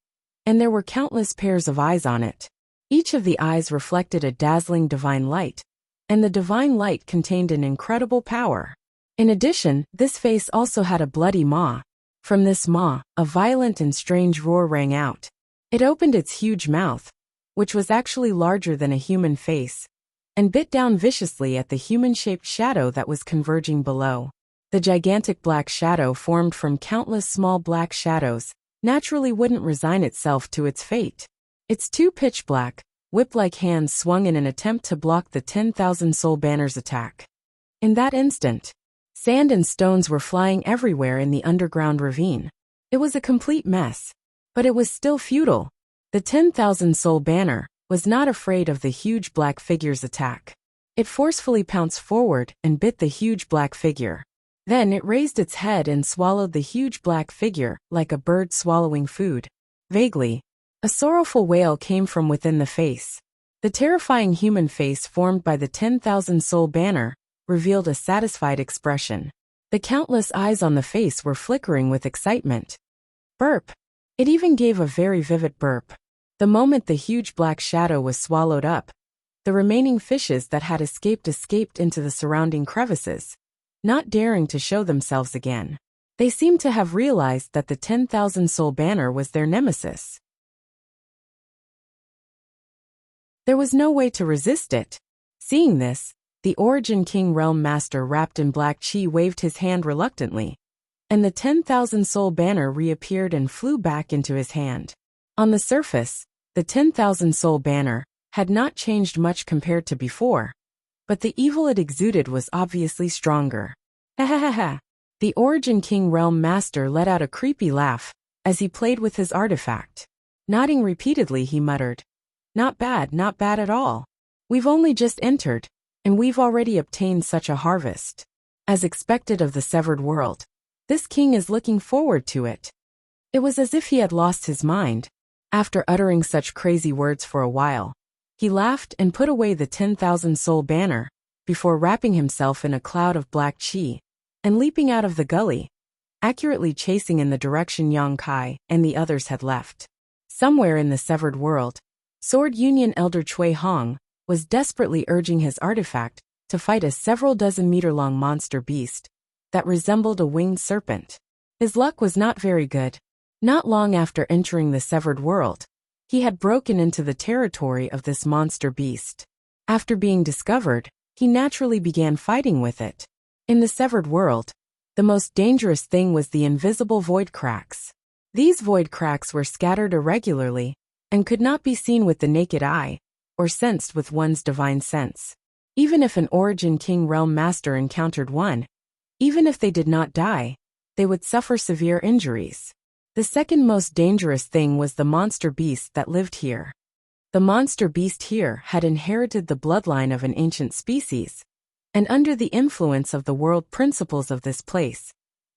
and there were countless pairs of eyes on it. Each of the eyes reflected a dazzling divine light, and the divine light contained an incredible power. In addition, this face also had a bloody maw, From this maw, a violent and strange roar rang out. It opened its huge mouth, which was actually larger than a human face, and bit down viciously at the human-shaped shadow that was converging below. The gigantic black shadow formed from countless small black shadows naturally wouldn't resign itself to its fate. Its two pitch-black, whip-like hands swung in an attempt to block the 10,000 soul banner's attack. In that instant, sand and stones were flying everywhere in the underground ravine. It was a complete mess, but it was still futile. The 10,000 soul banner was not afraid of the huge black figure's attack. It forcefully pounced forward and bit the huge black figure. Then it raised its head and swallowed the huge black figure like a bird swallowing food. Vaguely, a sorrowful wail came from within the face. The terrifying human face formed by the 10,000 soul banner revealed a satisfied expression. The countless eyes on the face were flickering with excitement. Burp. It even gave a very vivid burp. The moment the huge black shadow was swallowed up, the remaining fishes that had escaped into the surrounding crevices, not daring to show themselves again. They seemed to have realized that the 10,000 soul banner was their nemesis. There was no way to resist it. Seeing this, the Origin King Realm Master wrapped in black chi waved his hand reluctantly, and the 10,000 soul banner reappeared and flew back into his hand. On the surface, the 10,000 soul banner had not changed much compared to before, but the evil it exuded was obviously stronger. Ha ha ha ha. The Origin King Realm Master let out a creepy laugh as he played with his artifact. Nodding repeatedly, he muttered, not bad at all. We've only just entered, and we've already obtained such a harvest. As expected of the severed world, this king is looking forward to it. It was as if he had lost his mind. After uttering such crazy words for a while, he laughed and put away the 10,000 soul banner, before wrapping himself in a cloud of black chi, and leaping out of the gully, accurately chasing in the direction Yang Kai and the others had left. Somewhere in the severed world, Sword Union Elder Chui Hong was desperately urging his artifact to fight a several dozen meter-long monster beast that resembled a winged serpent. His luck was not very good. Not long after entering the severed world, he had broken into the territory of this monster beast. After being discovered, he naturally began fighting with it. In the severed world, the most dangerous thing was the invisible void cracks. These void cracks were scattered irregularly and could not be seen with the naked eye or sensed with one's divine sense. Even if an Origin King Realm Master encountered one, even if they did not die, they would suffer severe injuries. The second most dangerous thing was the monster beast that lived here. The monster beast here had inherited the bloodline of an ancient species, and under the influence of the world principles of this place,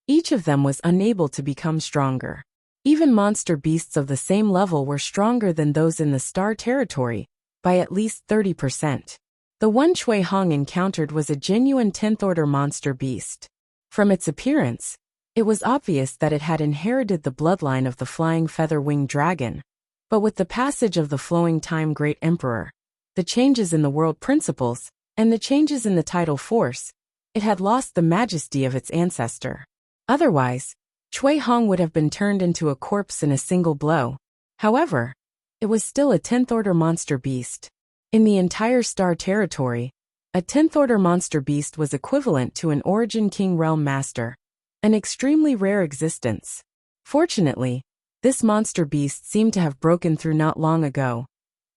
each of them was unable to become stronger. Even monster beasts of the same level were stronger than those in the star territory by at least 30%. The one Chui Hong encountered was a genuine 10th order monster beast. From its appearance, it was obvious that it had inherited the bloodline of the flying feather-winged dragon. But with the passage of the flowing time Great Emperor, the changes in the world principles, and the changes in the tidal force, it had lost the majesty of its ancestor. Otherwise, Chui Hong would have been turned into a corpse in a single blow. However, it was still a 10th order monster beast. In the entire star territory, a 10th order monster beast was equivalent to an Origin King Realm Master, an extremely rare existence. Fortunately, this monster beast seemed to have broken through not long ago,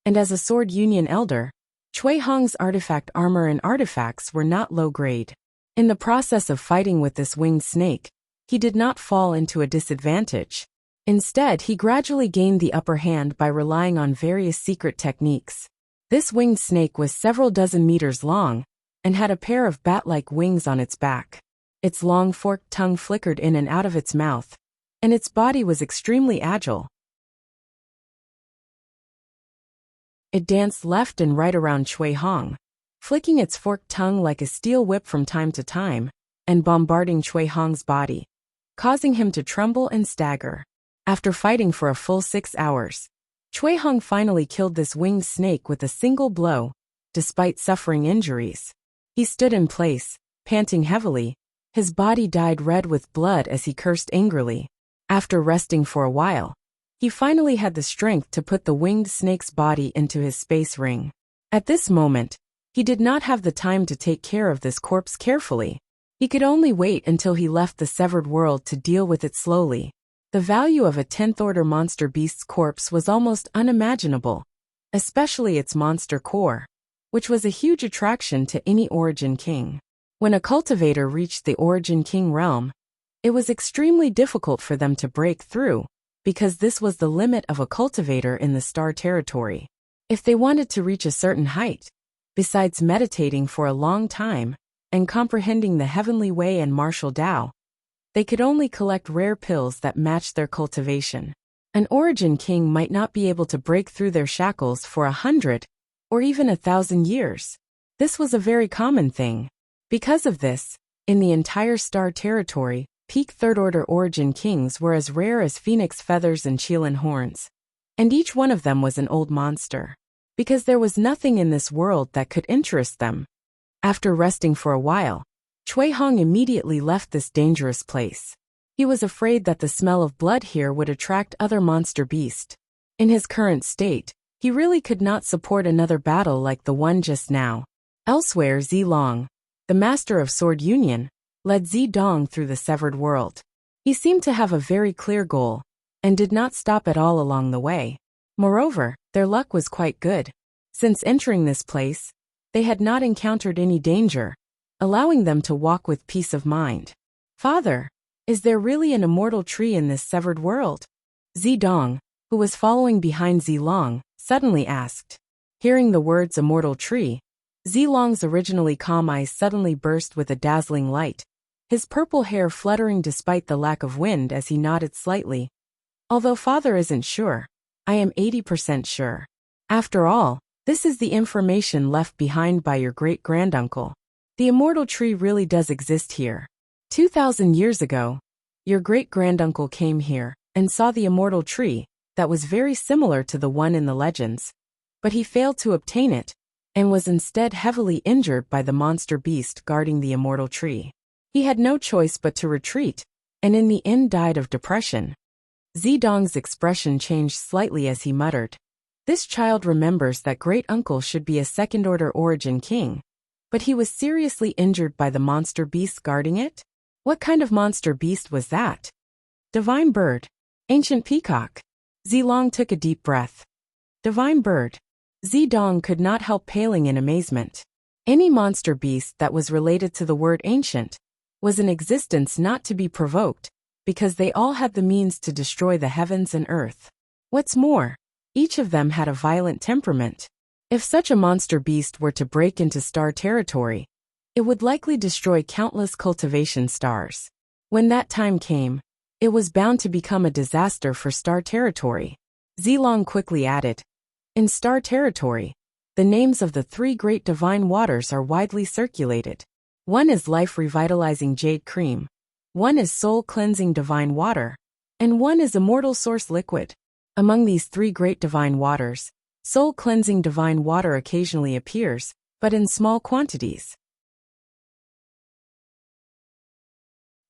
and as a Sword Union Elder, Chui Hong's artifact armor and artifacts were not low grade. In the process of fighting with this winged snake, he did not fall into a disadvantage. Instead, he gradually gained the upper hand by relying on various secret techniques. This winged snake was several dozen meters long and had a pair of bat-like wings on its back. Its long forked tongue flickered in and out of its mouth, and its body was extremely agile. It danced left and right around Chui Hong, flicking its forked tongue like a steel whip from time to time, and bombarding Chui Hong's body, causing him to tremble and stagger. After fighting for a full 6 hours, Chui Hong finally killed this winged snake with a single blow, despite suffering injuries. He stood in place, panting heavily. His body dyed red with blood as he cursed angrily. After resting for a while, he finally had the strength to put the winged snake's body into his space ring. At this moment, he did not have the time to take care of this corpse carefully. He could only wait until he left the severed world to deal with it slowly. The value of a 10th order monster beast's corpse was almost unimaginable, especially its monster core, which was a huge attraction to any Origin King. When a cultivator reached the Origin King realm, it was extremely difficult for them to break through, because this was the limit of a cultivator in the star territory. If they wanted to reach a certain height, besides meditating for a long time and comprehending the heavenly way and martial Tao, they could only collect rare pills that matched their cultivation. An Origin King might not be able to break through their shackles for 100 or even 1,000 years. This was a very common thing. Because of this, in the entire star territory, peak third-order Origin Kings were as rare as phoenix feathers and Qilin horns. And each one of them was an old monster, because there was nothing in this world that could interest them. After resting for a while, Cui Hong immediately left this dangerous place. He was afraid that the smell of blood here would attract other monster beasts. In his current state, he really could not support another battle like the one just now. Elsewhere, Zilong, the master of Sword Union, led Zidong through the severed world. He seemed to have a very clear goal, and did not stop at all along the way. Moreover, their luck was quite good. Since entering this place, they had not encountered any danger, allowing them to walk with peace of mind. Father, is there really an immortal tree in this severed world? Zidong, who was following behind Zilong, suddenly asked. Hearing the words immortal tree, Zilong's originally calm eyes suddenly burst with a dazzling light, his purple hair fluttering despite the lack of wind as he nodded slightly. Although father isn't sure, I am 80% sure. After all, this is the information left behind by your great-granduncle. The immortal tree really does exist here. 2,000 years ago, your great-granduncle came here and saw the immortal tree that was very similar to the one in the legends. But he failed to obtain it, and was instead heavily injured by the monster beast guarding the immortal tree. He had no choice but to retreat, and in the end died of depression. Zidong's expression changed slightly as he muttered. This child remembers that great-uncle should be a second-order Origin King, but he was seriously injured by the monster beast guarding it? What kind of monster beast was that? Divine bird. Ancient peacock. Zilong took a deep breath. Divine bird. Zidong could not help paling in amazement. Any monster beast that was related to the word ancient was an existence not to be provoked, because they all had the means to destroy the heavens and earth. What's more, each of them had a violent temperament. If such a monster beast were to break into star territory, it would likely destroy countless cultivation stars. When that time came, it was bound to become a disaster for star territory. Zilong quickly added, in star territory, the names of the 3 great divine waters are widely circulated. One is life-revitalizing jade cream, one is soul-cleansing divine water, and one is immortal source liquid. Among these 3 great divine waters, soul-cleansing divine water occasionally appears, but in small quantities.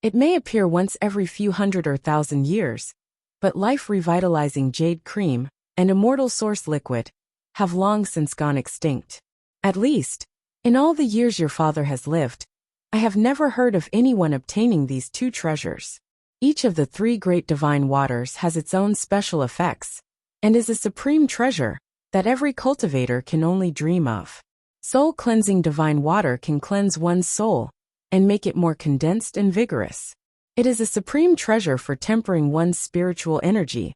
It may appear once every few hundred or 1,000 years, but life-revitalizing jade cream and immortal source liquid have long since gone extinct. At least, in all the years your father has lived, I have never heard of anyone obtaining these 2 treasures. Each of the 3 great divine waters has its own special effects, and is a supreme treasure that every cultivator can only dream of. Soul-cleansing divine water can cleanse one's soul and make it more condensed and vigorous. It is a supreme treasure for tempering one's spiritual energy,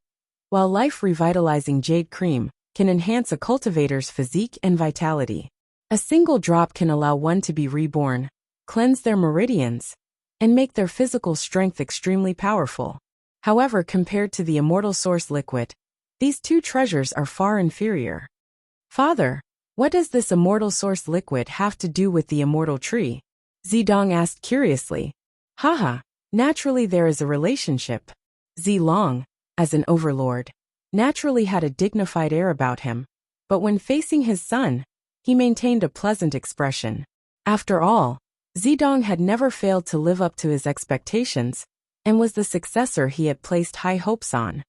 while life-revitalizing jade cream can enhance a cultivator's physique and vitality. A single drop can allow one to be reborn, cleanse their meridians, and make their physical strength extremely powerful. However, compared to the immortal source liquid, these 2 treasures are far inferior. Father, what does this immortal source liquid have to do with the immortal tree? Zidong asked curiously. Haha, naturally there is a relationship. Zilong, as an overlord, naturally had a dignified air about him, but when facing his son, he maintained a pleasant expression. After all, Zidong had never failed to live up to his expectations, and was the successor he had placed high hopes on.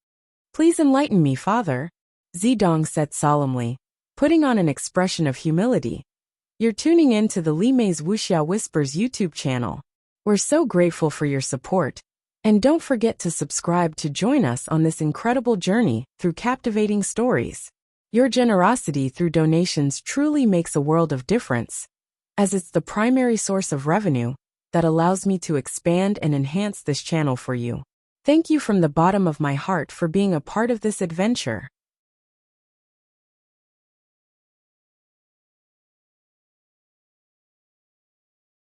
"Please enlighten me, father," Zidong said solemnly, putting on an expression of humility. "You're tuning in to the Li Mei's Wuxia Whispers YouTube channel. We're so grateful for your support. And don't forget to subscribe to join us on this incredible journey through captivating stories. Your generosity through donations truly makes a world of difference, as it's the primary source of revenue that allows me to expand and enhance this channel for you. Thank you from the bottom of my heart for being a part of this adventure."